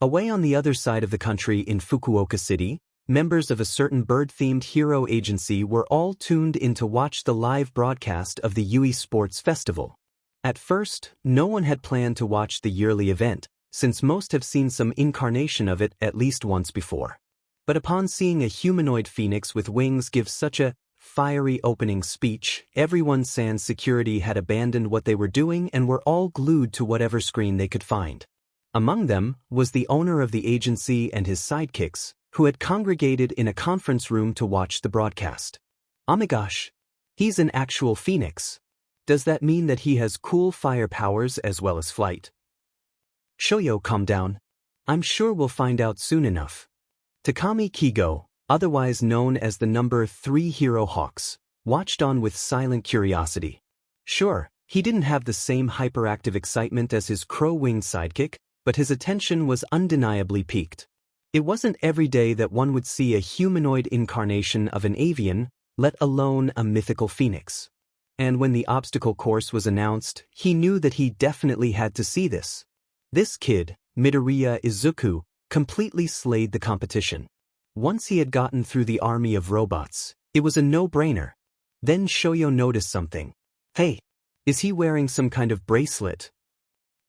away on the other side of the country in Fukuoka City, members of a certain bird-themed hero agency were all tuned in to watch the live broadcast of the U.S.J Sports Festival. At first, no one had planned to watch the yearly event, since most have seen some incarnation of it at least once before. But upon seeing a humanoid phoenix with wings give such a fiery opening speech, everyone sans security had abandoned what they were doing and were all glued to whatever screen they could find. Among them was the owner of the agency and his sidekicks, who had congregated in a conference room to watch the broadcast. Oh my gosh! He's an actual phoenix. Does that mean that he has cool fire powers as well as flight? Shoyo, calm down. I'm sure we'll find out soon enough. Takami Kigo, otherwise known as the number 3 Hero Hawks, watched on with silent curiosity. Sure, he didn't have the same hyperactive excitement as his crow-winged sidekick, but his attention was undeniably piqued. It wasn't every day that one would see a humanoid incarnation of an avian, let alone a mythical phoenix. And when the obstacle course was announced, he knew that he definitely had to see this. This kid, Midoriya Izuku, completely slayed the competition. Once he had gotten through the army of robots, it was a no-brainer. Then Shoyo noticed something. Hey, is he wearing some kind of bracelet?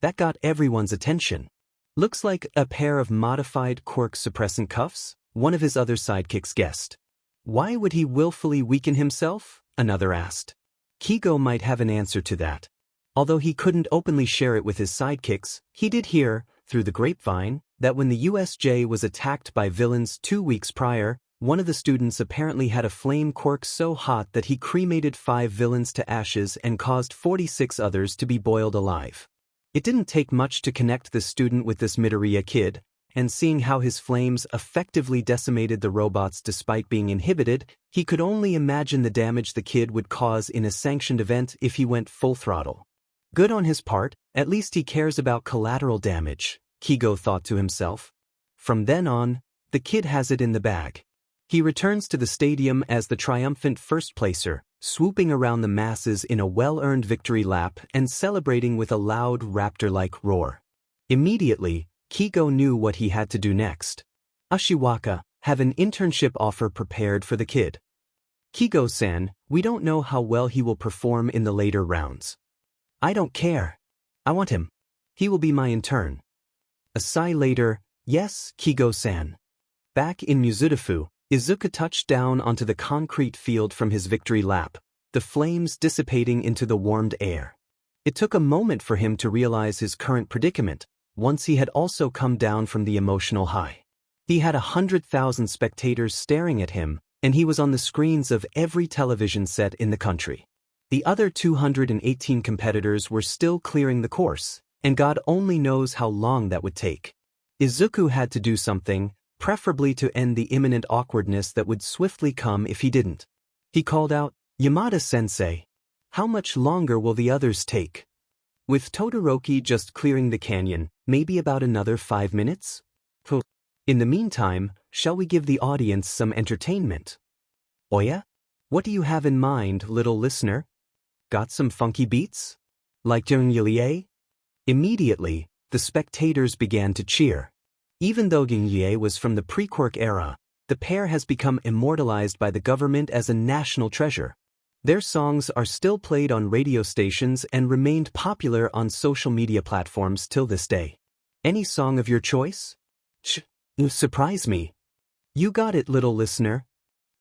That got everyone's attention. Looks like a pair of modified Quirk suppressant cuffs, one of his other sidekicks guessed. Why would he willfully weaken himself? Another asked. Kigo might have an answer to that. Although he couldn't openly share it with his sidekicks, he did hear, through the grapevine, that when the U.S.J was attacked by villains 2 weeks prior, one of the students apparently had a flame quirk so hot that he cremated 5 villains to ashes and caused 46 others to be boiled alive. It didn't take much to connect this student with this Midoriya kid, and seeing how his flames effectively decimated the robots despite being inhibited, he could only imagine the damage the kid would cause in a sanctioned event if he went full throttle. Good on his part, at least he cares about collateral damage, Kigo thought to himself. From then on, the kid has it in the bag. He returns to the stadium as the triumphant first-placer, swooping around the masses in a well-earned victory lap and celebrating with a loud raptor-like roar. Immediately, Kigo knew what he had to do next. Ashiwaka, have an internship offer prepared for the kid. Kigo-san, we don't know how well he will perform in the later rounds. I don't care. I want him. He will be my intern. A sigh later, yes, Kigo-san. Back in Mizudafu, Izuku touched down onto the concrete field from his victory lap, the flames dissipating into the warmed air. It took a moment for him to realize his current predicament, once he had also come down from the emotional high. He had 100,000 spectators staring at him, and he was on the screens of every television set in the country. The other 218 competitors were still clearing the course, and God only knows how long that would take. Izuku had to do something, preferably to end the imminent awkwardness that would swiftly come if he didn't. He called out, Yamada-sensei, how much longer will the others take? With Todoroki just clearing the canyon, maybe about another 5 minutes? In the meantime, shall we give the audience some entertainment? Oya? What do you have in mind, little listener? Got some funky beats? Like Gyeongyeolye? Immediately, the spectators began to cheer. Even though Gyeongyeolye was from the pre-Quirk era, the pair has become immortalized by the government as a national treasure. Their songs are still played on radio stations and remained popular on social media platforms till this day. Any song of your choice? Surprise me. You got it, little listener.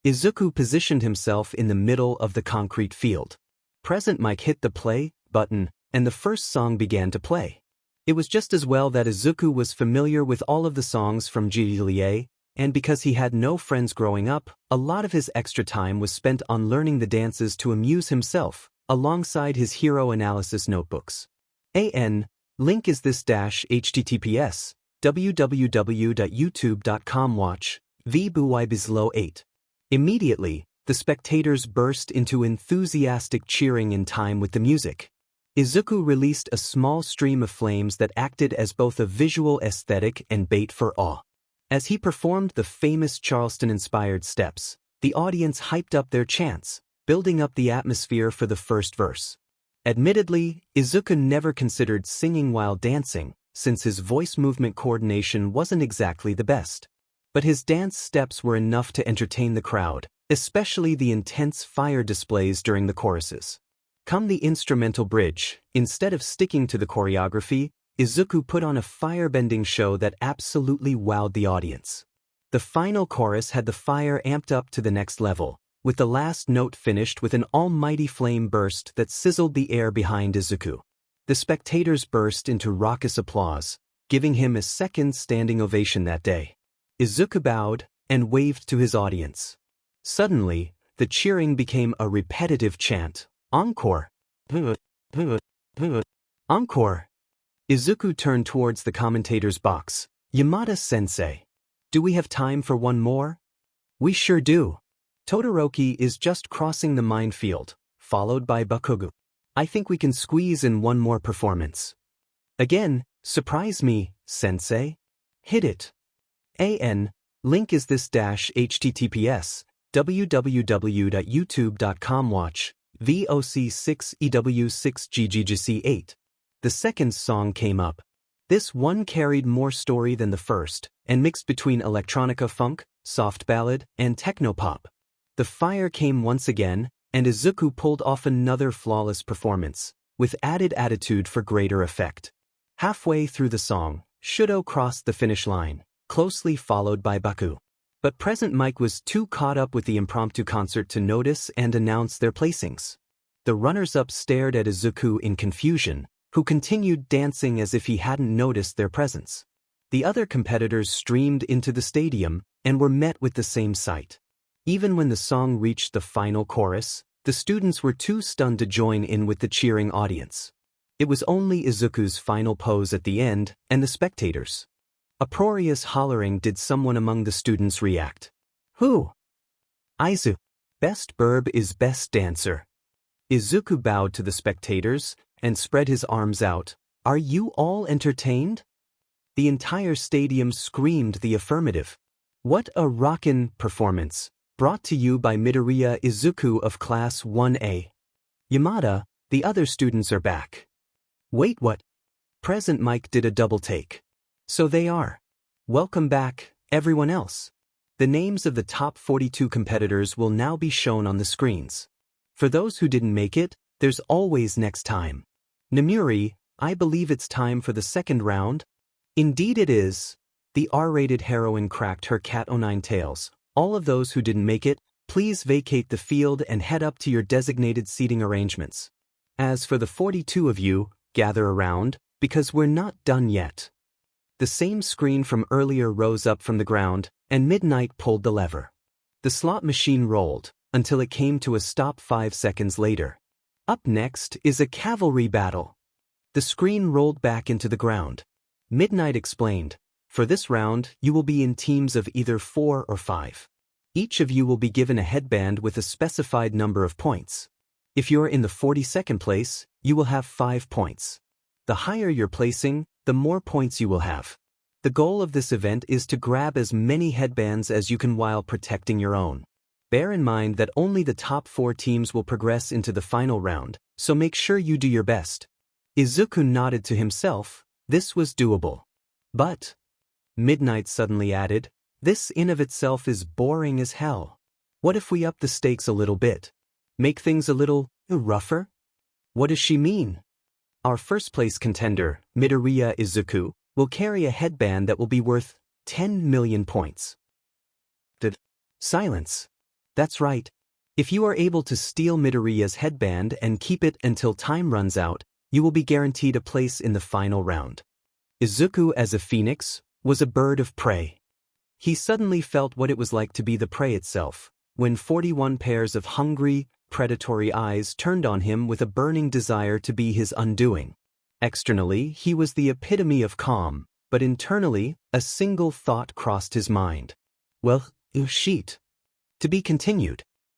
Izuku positioned himself in the middle of the concrete field. Present Mike hit the play button, and the first song began to play. It was just as well that Izuku was familiar with all of the songs from Gyeongyeolye, and because he had no friends growing up, a lot of his extra time was spent on learning the dances to amuse himself, alongside his hero analysis notebooks. Link is this https www.youtube.com/watch /8. Immediately, the spectators burst into enthusiastic cheering in time with the music. Izuku released a small stream of flames that acted as both a visual aesthetic and bait for awe. As he performed the famous Charleston-inspired steps, the audience hyped up their chants, building up the atmosphere for the first verse. Admittedly, Izuku never considered singing while dancing, since his voice movement coordination wasn't exactly the best. But his dance steps were enough to entertain the crowd, especially the intense fire displays during the choruses. Come the instrumental bridge, instead of sticking to the choreography, Izuku put on a firebending show that absolutely wowed the audience. The final chorus had the fire amped up to the next level, with the last note finished with an almighty flame burst that sizzled the air behind Izuku. The spectators burst into raucous applause, giving him a second standing ovation that day. Izuku bowed and waved to his audience. Suddenly, the cheering became a repetitive chant. Encore! Encore! Izuku turned towards the commentator's box. Yamada-sensei. Do we have time for one more? We sure do. Todoroki is just crossing the minefield, followed by Bakugo. I think we can squeeze in one more performance. Again, surprise me, sensei. Hit it. Link is this --https www.youtube.com watch VOC6EW6GGGC8. The second song came up. This one carried more story than the first, and mixed between electronica funk, soft ballad, and technopop. The fire came once again, and Izuku pulled off another flawless performance, with added attitude for greater effect. Halfway through the song, Shudo crossed the finish line, closely followed by Baku. But Present Mike was too caught up with the impromptu concert to notice and announce their placings. The runners-up stared at Izuku in confusion, who continued dancing as if he hadn't noticed their presence. The other competitors streamed into the stadium and were met with the same sight. Even when the song reached the final chorus, the students were too stunned to join in with the cheering audience. It was only Izuku's final pose at the end and the spectators. Uproarious hollering did someone among the students react. Who? Aizu. Best burb is best dancer. Izuku bowed to the spectators and spread his arms out. Are you all entertained? The entire stadium screamed the affirmative. What a rockin' performance, brought to you by Midoriya Izuku of Class 1A. Yamada, the other students are back. Wait, what? Present Mike did a double take. So they are. Welcome back, everyone else. The names of the top 42 competitors will now be shown on the screens. For those who didn't make it, there's always next time. Namuri, I believe it's time for the second round. Indeed it is. The R-rated heroine cracked her cat-o'-nine tails. All of those who didn't make it, please vacate the field and head up to your designated seating arrangements. As for the 42 of you, gather around, because we're not done yet. The same screen from earlier rose up from the ground, and Midnight pulled the lever. The slot machine rolled, until it came to a stop 5 seconds later. Up next is a cavalry battle. The screen rolled back into the ground. Midnight explained, for this round, you will be in teams of either 4 or 5. Each of you will be given a headband with a specified number of points. If you're in the 42nd place, you will have 5 points. The higher your placing, the more points you will have. The goal of this event is to grab as many headbands as you can while protecting your own. Bear in mind that only the top 4 teams will progress into the final round, so make sure you do your best. Izuku nodded to himself. This was doable. But, Midnight suddenly added, this in of itself is boring as hell. What if we up the stakes a little bit? Make things a little rougher? What does she mean? Our first place contender, Midoriya Izuku, will carry a headband that will be worth 10 million points. Silence. That's right. If you are able to steal Midoriya's headband and keep it until time runs out, you will be guaranteed a place in the final round. Izuku as a phoenix was a bird of prey. He suddenly felt what it was like to be the prey itself, when 41 pairs of hungry, predatory eyes turned on him with a burning desire to be his undoing. Externally, he was the epitome of calm, but internally, a single thought crossed his mind. Well, sheet. To be continued.